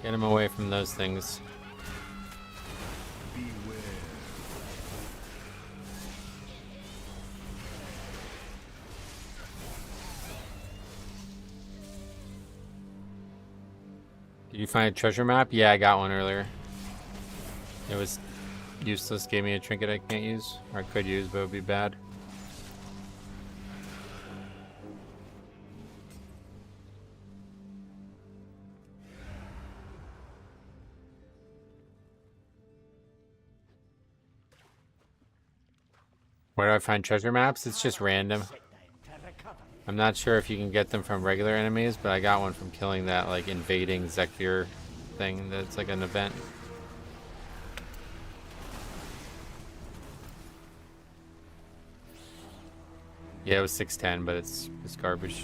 Get him away from those things. Beware. Did you find a treasure map? Yeah, I got one earlier. It was useless, gave me a trinket I can't use, or I could use, but it would be bad. Where do I find treasure maps? It's just random. I'm not sure if you can get them from regular enemies, but I got one from killing that like invading Zekfir thing that's like an event. Yeah, it was 610, but it's garbage.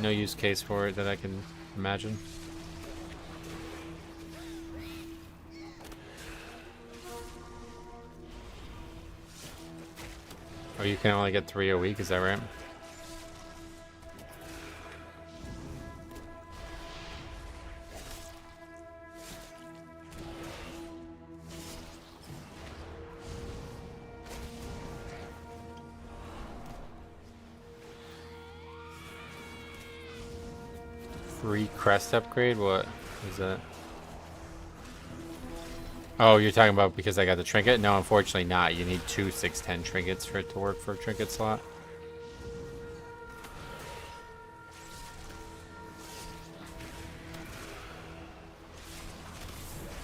No use case for it that I can imagine. Oh, you can only get 3 a week, is that right? Free crest upgrade? What is that? Oh, you're talking about because I got the trinket? No, unfortunately not. You need 2 610 trinkets for it to work for a trinket slot.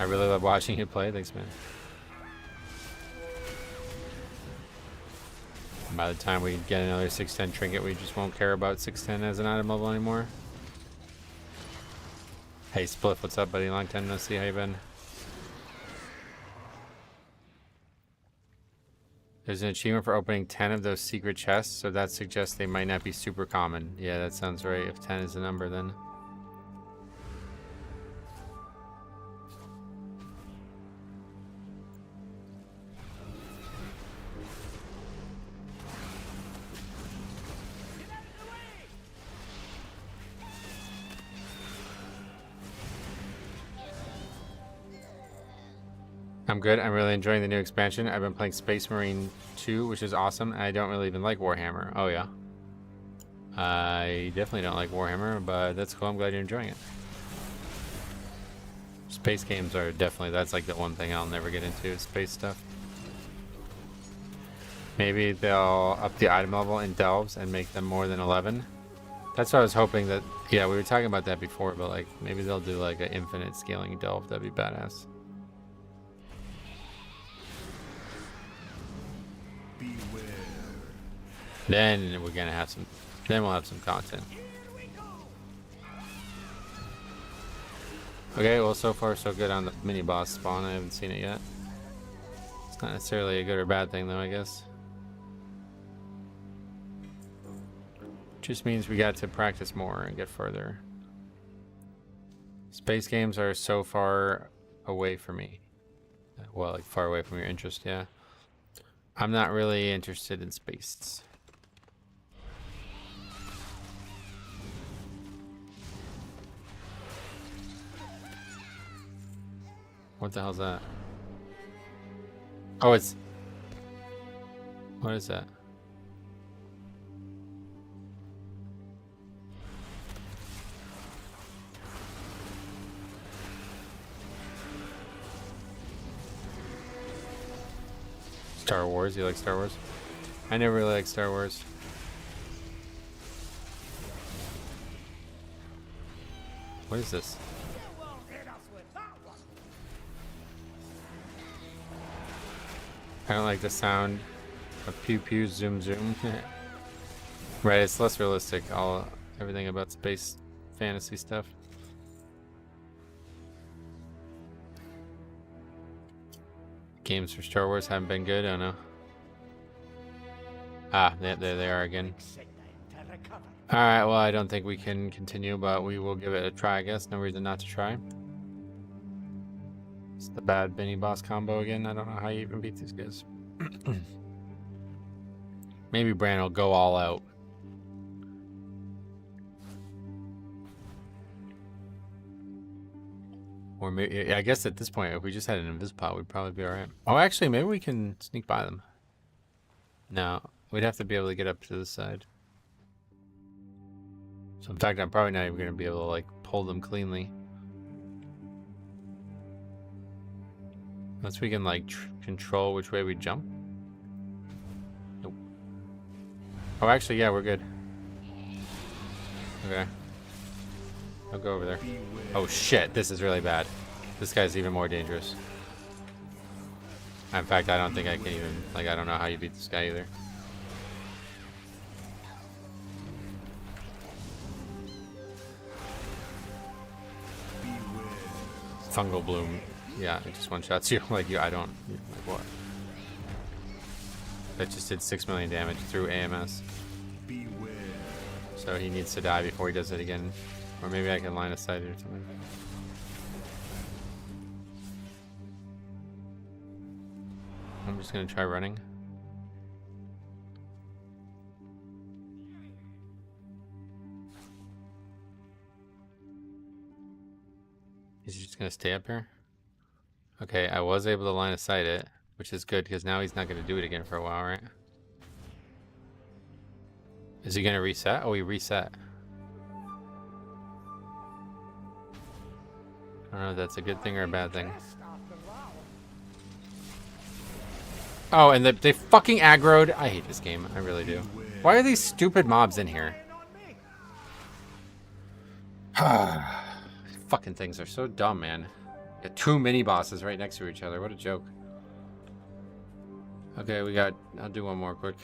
I really love watching you play. Thanks, man. And by the time we get another 610 trinket, we just won't care about 610 as an item level anymore. Hey, Spliff, what's up, buddy? Long time no see. How you been? There's an achievement for opening 10 of those secret chests, so that suggests they might not be super common. Yeah, that sounds right. If 10 is the number, then. I'm good. I'm really enjoying the new expansion. I've been playing Space Marine 2, which is awesome. And I don't really even like Warhammer. Oh, yeah. I definitely don't like Warhammer, but that's cool. I'm glad you're enjoying it. Space games are definitely, that's like the one thing I'll never get into is space stuff. Maybe they'll up the item level in delves and make them more than 11. That's what I was hoping that, yeah, we were talking about that before, but like maybe they'll do like an infinite scaling delve. That'd be badass. Beware. Then we're gonna have some, then we'll have some content. Okay, well so far so good on the mini boss spawn. I haven't seen it yet. It's not necessarily a good or bad thing though, I guess. Just means we got to practice more and get further. Space games are so far away from me. Well, like far away from your interest, yeah. I'm not really interested in space. What the hell's that? Oh, it's... What is that? Star Wars? You like Star Wars? I never really liked Star Wars. What is this? I don't like the sound of pew pew zoom zoom. Right, it's less realistic. Everything about space fantasy stuff. Games for Star Wars haven't been good. I don't know. Ah, there they are again. All right. Well, I don't think we can continue, but we will give it a try. I guess no reason not to try. It's the bad mini boss combo again. I don't know how you even beat these guys. Maybe Bran will go all out. Or maybe, I guess at this point, if we just had an Invisipod, we'd probably be alright. Oh, actually, maybe we can sneak by them. No, we'd have to be able to get up to the side. So in fact, I'm probably not even going to be able to like pull them cleanly. Unless we can like control which way we jump. Nope. Oh, actually, yeah, we're good. Okay. I'll go over there. Oh shit, this is really bad. This guy's even more dangerous. In fact, I don't think I can even, like, I don't know how you beat this guy either. Fungal bloom. Yeah, it just one-shots you. Like, I don't, like, what? That just did 6 million damage through AMS. So he needs to die before he does it again. Or maybe I can line of sight or something. I'm just gonna try running. Is he just gonna stay up here? Okay, I was able to line of sight it, which is good because now he's not gonna do it again for a while, right? Is he gonna reset? Oh, he reset. I don't know if that's a good thing or a bad thing. Oh, and they fucking aggroed. I hate this game. I really do. Why are these stupid mobs in here? Fucking things are so dumb, man. Got 2 mini bosses right next to each other. What a joke. Okay, we got... I'll do one more quick.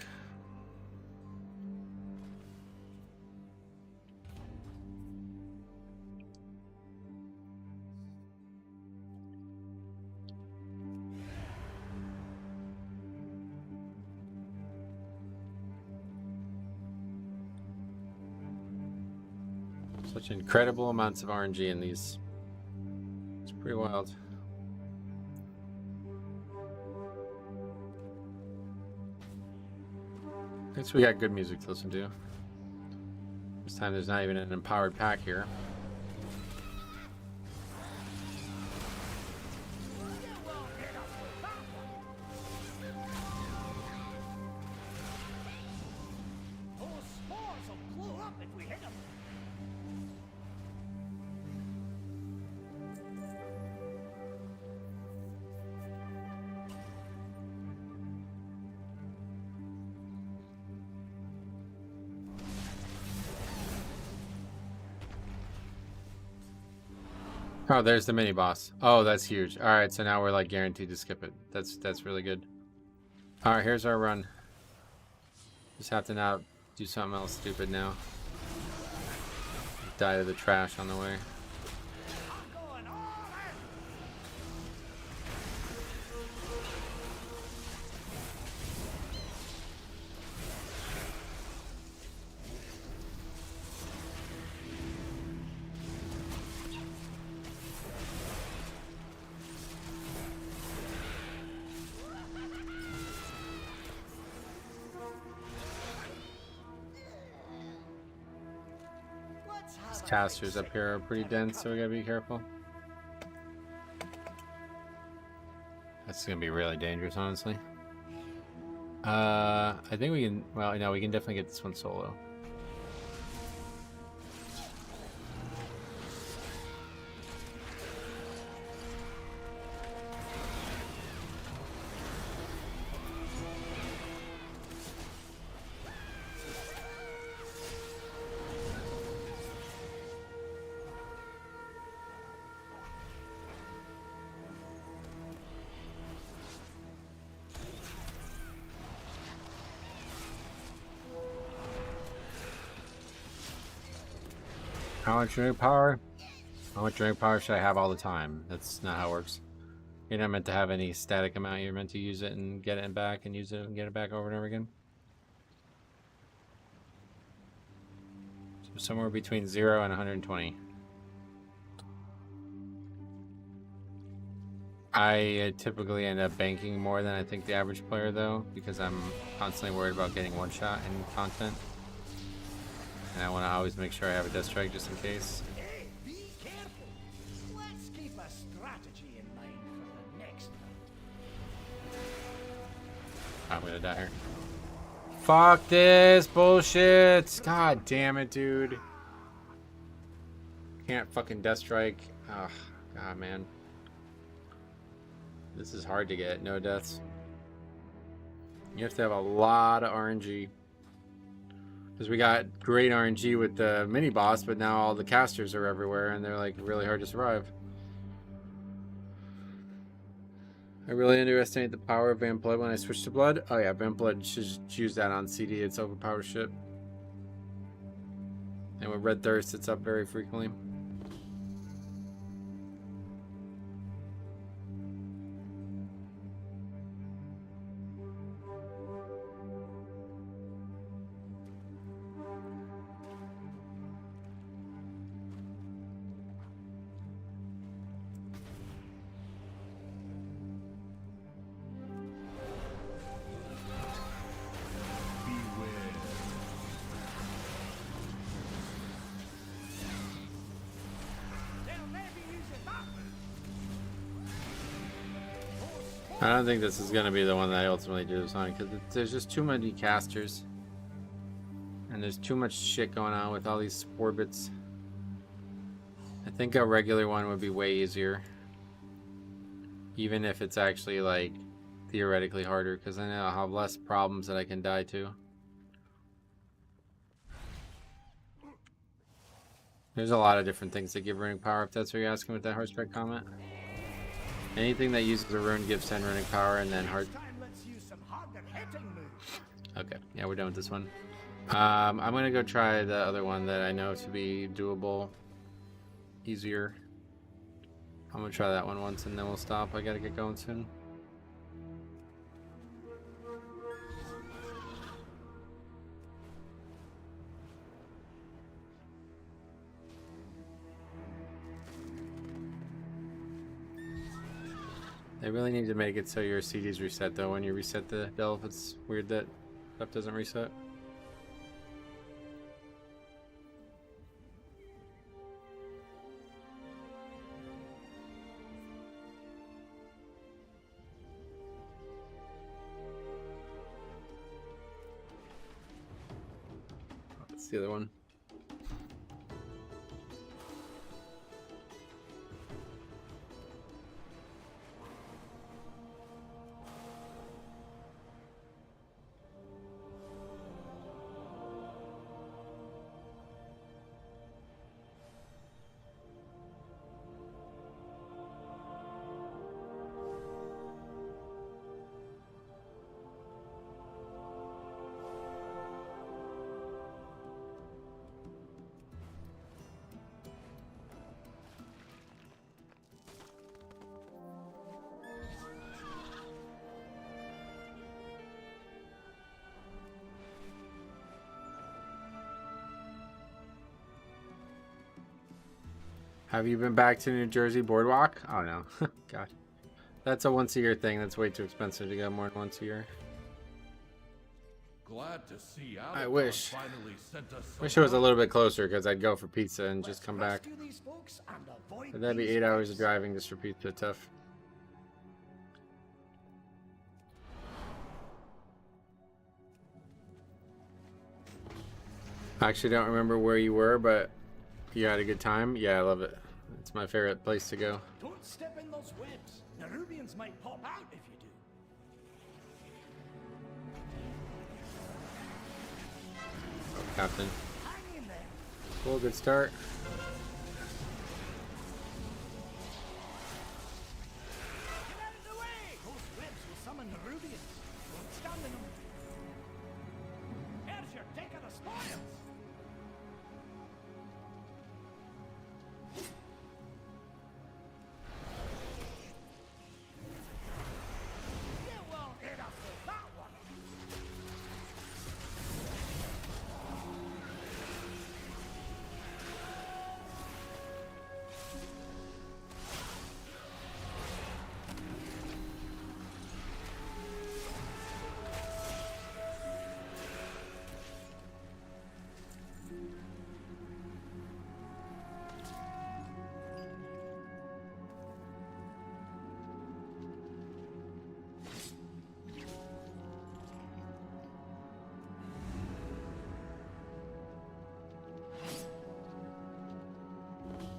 Such incredible amounts of RNG in these. It's pretty wild. At least we got good music to listen to. This time there's not even an empowered pack here. Oh, there's the mini boss. Oh, that's huge. All right, so now we're like guaranteed to skip it. That's really good. All right, here's our run. Just have to now do something else stupid now. Die to the trash on the way. These casters up here are pretty dense, so we gotta be careful. That's gonna be really dangerous, honestly. I think we can. Well, no, we can definitely get this one solo. How much drink power? How much drink power should I have all the time? That's not how it works. You're not meant to have any static amount. You're meant to use it and get it back and use it and get it back over and over again. So somewhere between 0 and 120. I typically end up banking more than I think the average player though, because I'm constantly worried about getting one shot in content. And I want to always make sure I have a death strike just in case. Hey, be careful. Let's keep a strategy in mind for the next round. I'm gonna die here. Fuck this bullshit! God damn it, dude. Can't fucking death strike. Oh, God, man. This is hard to get. No deaths. You have to have a lot of RNG. Because we got great RNG with the mini boss, but now all the casters are everywhere and they're like really hard to survive. I really underestimate the power of Vamp Blood when I switch to Blood. Oh yeah, Vamp Blood should use that on CD. It's overpowered shit. And with Red Thirst, it's up very frequently. I don't think this is going to be the one that I ultimately do this on, because there's just too many casters. And there's too much shit going on with all these Sporbits. I think a regular one would be way easier. Even if it's actually, like, theoretically harder, because I know I'll have less problems that I can die to. There's a lot of different things that give running power, if that's what you're asking with that horseback comment. Anything that uses a rune gives 10 running power, and then hard. Okay, yeah, we're done with this one. I'm gonna go try the other one that I know to be doable, easier. I'm gonna try that one once, and then we'll stop. I gotta get going soon. They really need to make it so your CDs reset though. When you reset the delve, it's weird that stuff doesn't reset. That's the other one. Have you been back to New Jersey Boardwalk? Oh no. God. That's a once a year thing. That's way too expensive to go more than once a year. Glad to see I wish. finally sent us some Wish it was a help. little bit closer because I'd go for pizza and just come back. Rescue these folks and avoid But that'd be these 8 hours of webs. driving just for pizza. Tough. I actually don't remember where you were, but you had a good time. Yeah, I love it. It's my favorite place to go. Don't step in those webs. Nerubians might pop out if you do. Oh, Captain. Hang in there. Cool, good start. Get out of the way! Those webs will summon Nerubians. Don't stand in them. Here's your take of the spoils. You won't interfere that one.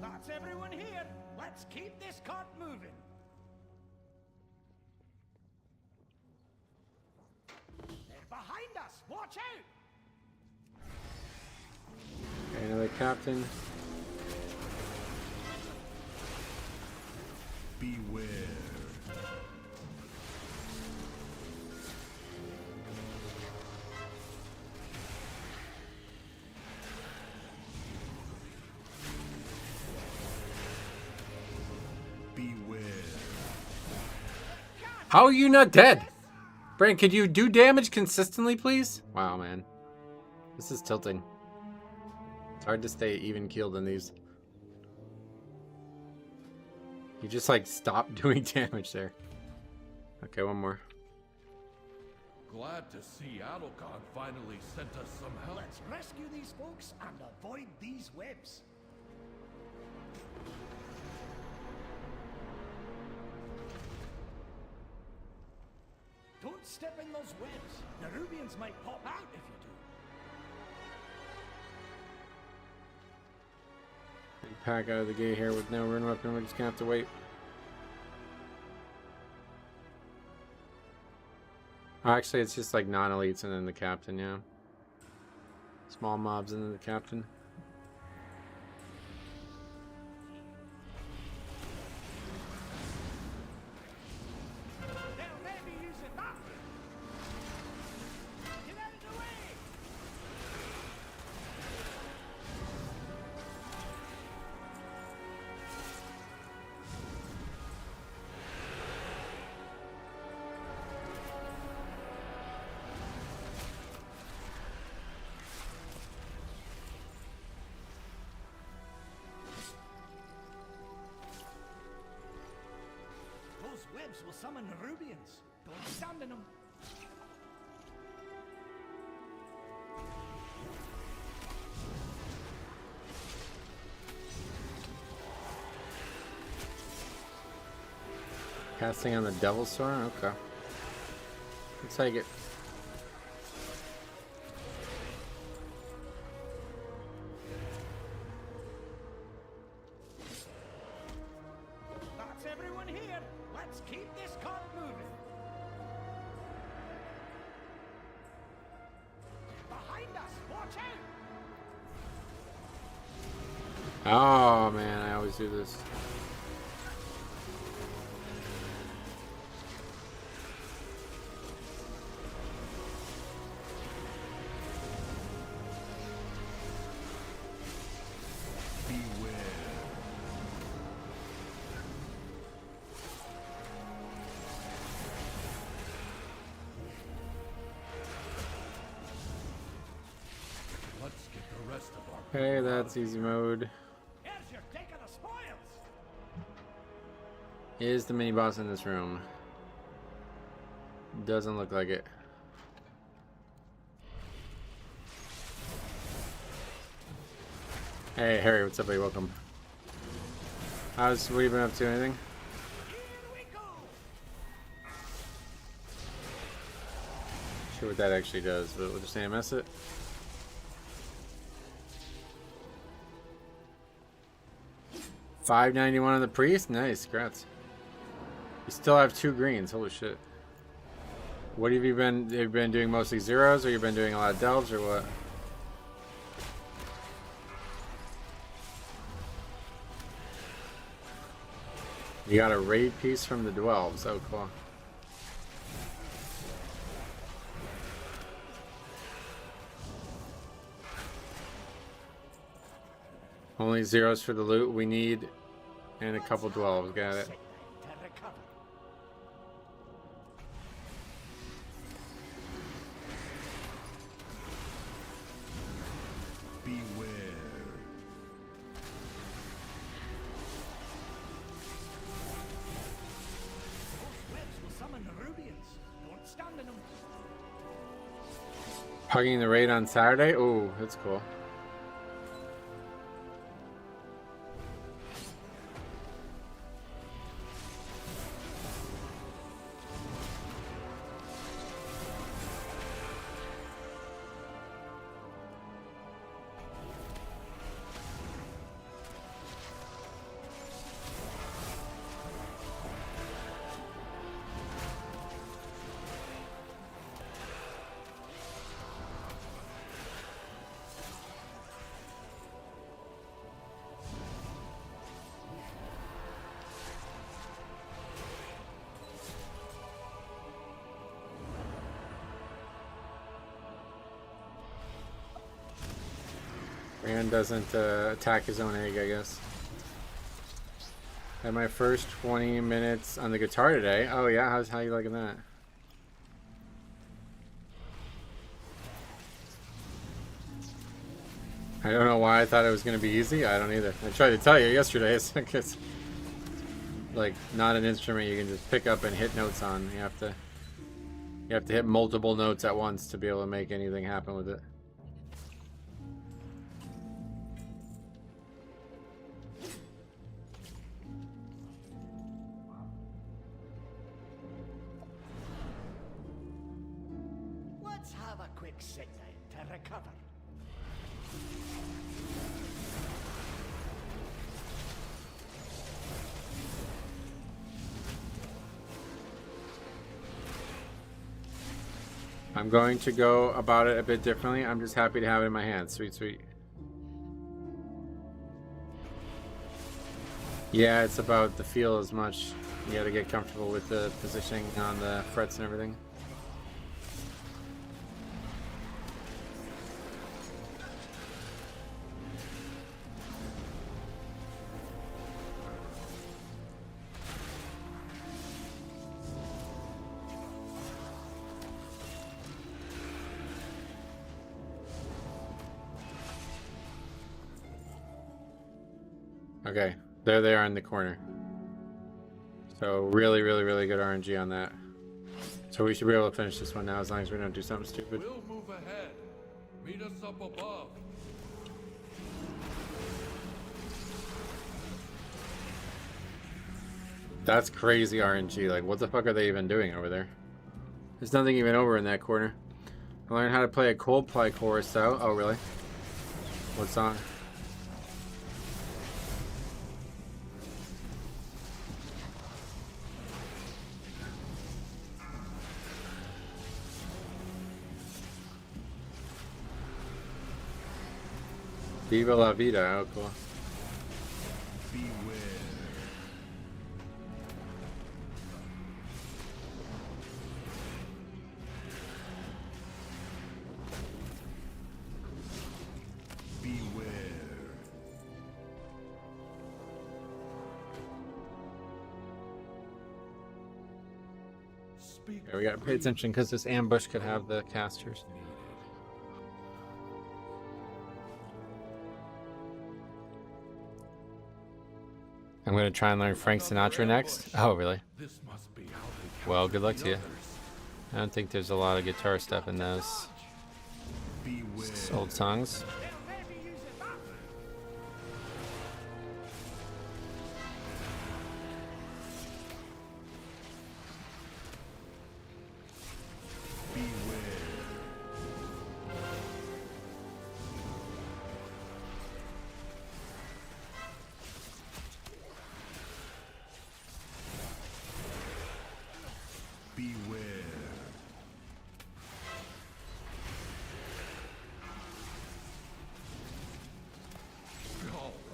That's everyone here. Let's keep this cart moving. They're behind us. Watch out. Okay, another captain. Beware. Beware. How are you not dead? Brandon, could you do damage consistently, please? Wow, man. This is tilting. It's hard to stay even keeled in these. You just like stop doing damage there. Okay, one more. Glad to see Ara-Kara finally sent us some help. Let's rescue these folks and avoid these webs. Don't step in those webs. Nerubians might pop out if you do. Big pack out of the gate here with no rune weapon. We're just gonna have to wait. Oh, actually, it's just like non-elites and then the captain, yeah. Small mobs and then the captain. They'll maybe use it that way. Get out of the way! Those webs will summon Nerubians. Don't stand in them. Casting on the Devil's Sword? Okay. Let's take it. That's everyone here. Let's keep this cart moving. Behind us. Watch out. Oh man, I always do this. Beware. Let's get the rest of our Okay, that's easy mode. Here's your take of the spoils. Is the mini boss in this room? Doesn't look like it. Hey Harry, what's up, buddy? Welcome. What have you been up to? Anything? Sure what that actually does, but we'll just AMS it. $5.91 on the priest. Nice, congrats. You still have 2 greens. Holy shit. What have you been? Have you been doing mostly zeros, or you've been doing a lot of delves, or what? You got a raid piece from the Dwelves. Oh, cool. Only zeros for the loot we need, and a couple Dwelves. Got it. Beware. Hugging the raid on Saturday? Oh, that's cool. Rand doesn't attack his own egg, I guess. Had my first 20 minutes on the guitar today. Oh yeah, how you liking that? I don't know why I thought it was going to be easy. I don't either. I tried to tell you yesterday. It's like not an instrument you can just pick up and hit notes on. You have to hit multiple notes at once to be able to make anything happen with it. Let's have a quick sit down to recover. I'm going to go about it a bit differently. I'm just happy to have it in my hand. Sweet, sweet. Yeah, it's about the feel as much. You gotta get comfortable with the positioning on the frets and everything. Okay, there they are in the corner. So really, really, really good RNG on that. So we should be able to finish this one now as long as we don't do something stupid. We'll move ahead. Meet us up above. That's crazy RNG. Like, what the fuck are they even doing over there? There's nothing even over in that corner. I learned how to play a Coldplay chorus out. Oh, really? What song? Viva la vida. Oh, cool. Beware. Beware. Speak. Yeah, we gotta pay attention because this ambush could have the casters. I'm gonna try and learn Frank Sinatra next. Oh, really? This must be how they Well, good luck count to you. the others. I don't think there's a lot of guitar stuff in those Beware. old songs.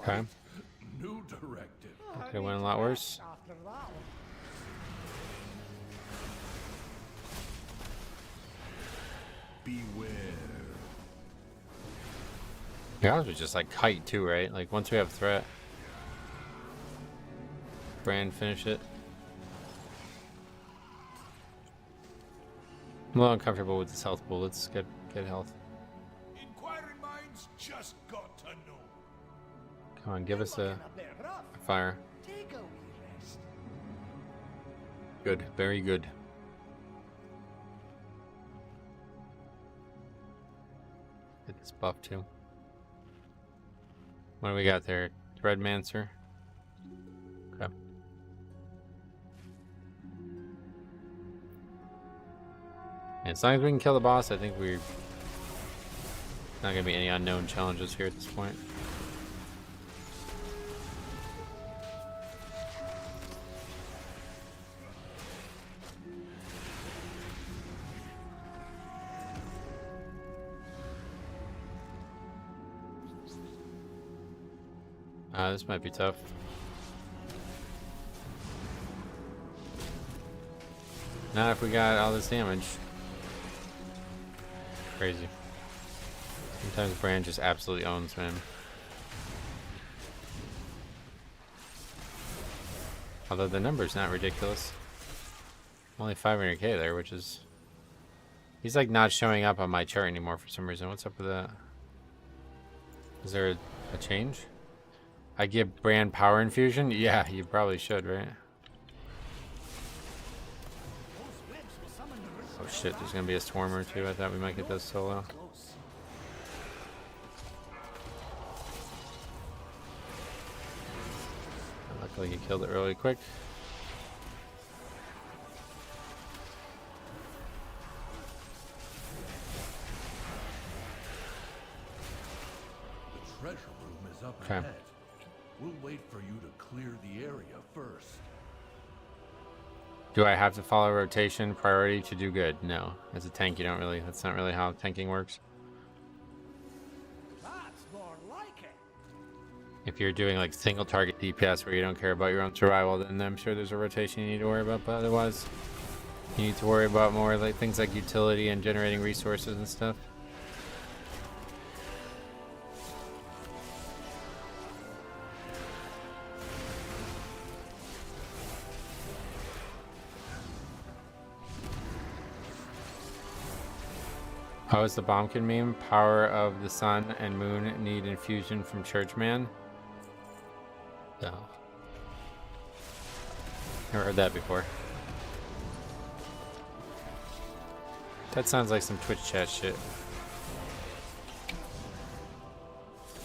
Okay. New directive. Okay, went a lot worse. After that. Beware. Yeah, ours was just like kite too, right? Like once we have threat, Brand finish it. I'm a little uncomfortable with this health pool. Let's get health. Inquiring minds just got to know. Come on, give us a A bit rough. fire. Take a wee rest. Good, very good. Get this buff too. What do we got there? Threadmancer. Okay. And as long as we can kill the boss, I think we're not gonna be any unknown challenges here at this point. This might be tough. Not if we got all this damage. Crazy. Sometimes Brand just absolutely owns, man. Although the number's not ridiculous. Only 500k there, which is... He's like not showing up on my chart anymore for some reason. What's up with that? Is there a change? I give Brand power infusion? Yeah, you probably should, right? Oh shit, there's gonna be a swarm or two. I thought we might get this solo. Luckily he killed it really quick. The treasure room is up Okay. ahead. We'll wait for you to clear the area first. Do I have to follow rotation priority to do good? No. As a tank, you don't really. That's not really how tanking works. That's more like it. If you're doing like single target DPS where you don't care about your own survival, then I'm sure there's a rotation you need to worry about. But otherwise, you need to worry about more like things like utility and generating resources and stuff. How is the Bombkin meme? Power of the sun and moon need infusion from Churchman? No. Never heard that before. That sounds like some Twitch chat shit.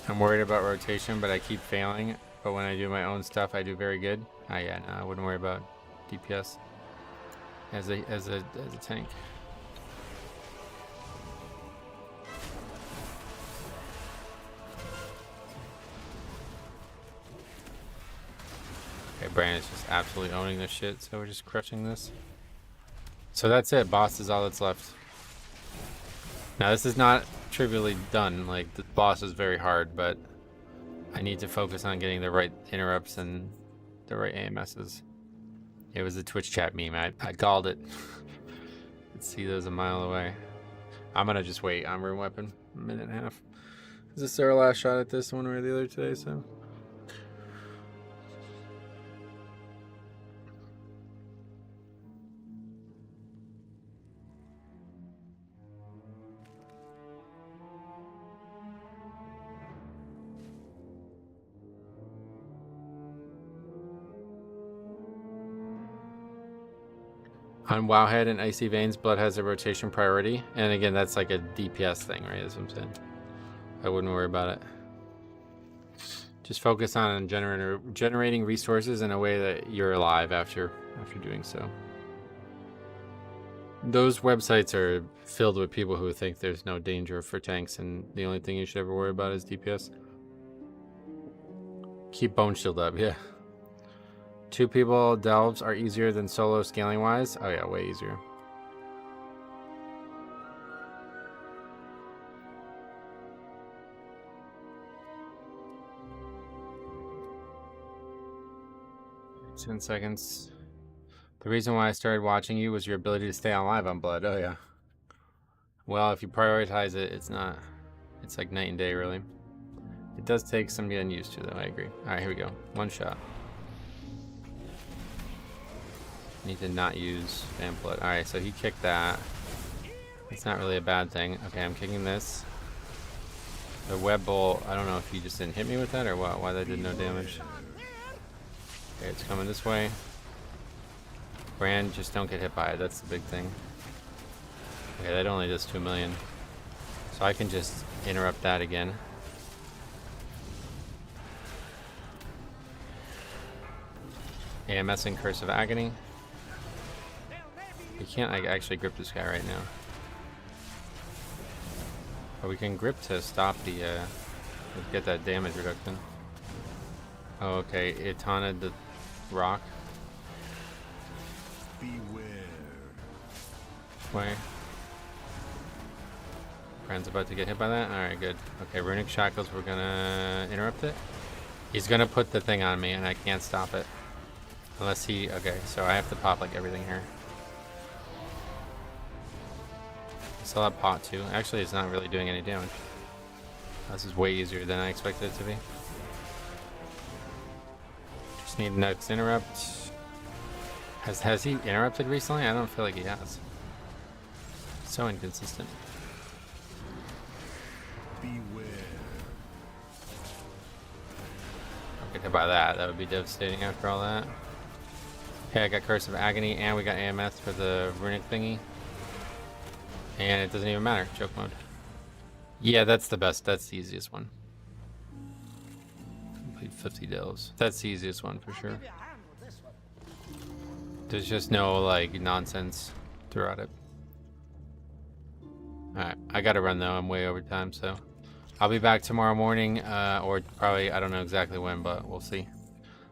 I'm worried about rotation, but I keep failing. But when I do my own stuff, I do very good. Ah, yeah, no, I wouldn't worry about DPS as a tank. Okay, Brandon's just absolutely owning this shit, so we're just crushing this. So that's it, boss is all that's left. Now this is not trivially done, like the boss is very hard, but I need to focus on getting the right interrupts and the right AMSs. It was a Twitch chat meme, I galled it. Could see those a mile away. I'm gonna just wait on room weapon, a minute and a half. This is our last shot at this one way or the other today, so. On Wowhead and Icy Veins, Blood has a rotation priority. And again, that's like a DPS thing, right? That's what I'm saying. I wouldn't worry about it. Just focus on generating resources in a way that you're alive after doing so. Those websites are filled with people who think there's no danger for tanks, and the only thing you should ever worry about is DPS. Keep Bone Shield up, yeah. 2 people delves are easier than solo scaling wise. Oh yeah, way easier. 10 seconds. The reason why I started watching you was your ability to stay alive on blood. Oh yeah. Well, if you prioritize it, it's not. It's like night and day, really. It does take some getting used to, though. I agree. All right, here we go. One shot. Need to not use Pamphlet. All right, so he kicked that. It's not really a bad thing. Okay, I'm kicking this. The web bolt. I don't know if he just didn't hit me with that or what. Why that did no damage. Okay, it's coming this way. Brand, just don't get hit by it. That's the big thing. Okay, that only does 2 million. So I can just interrupt that again. AMS and Curse of Agony. We can't actually grip this guy right now. But we can grip to stop the, get that damage reduction. Oh, okay, it taunted the rock. Beware. Way. Brand's about to get hit by that? Alright, good. Okay, Runic Shackles, we're gonna interrupt it. He's gonna put the thing on me and I can't stop it. Unless he... Okay, so I have to pop like everything here. Still have pot too. Actually, it's not really doing any damage. This is way easier than I expected it to be. Just need next interrupt. Has he interrupted recently? I don't feel like he has. So inconsistent. Beware. Don't get hit by that. That would be devastating after all that. Okay, I got Curse of Agony and we got AMS for the runic thingy. And it doesn't even matter. Joke mode. Yeah, that's the best. That's the easiest one. Complete 50 delves. That's the easiest one for sure. There's just no like nonsense throughout it. Alright, I gotta run though. I'm way over time, so I'll be back tomorrow morning, or probably, I don't know exactly when, but we'll see.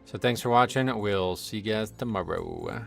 So thanks for watching. We'll see you guys tomorrow.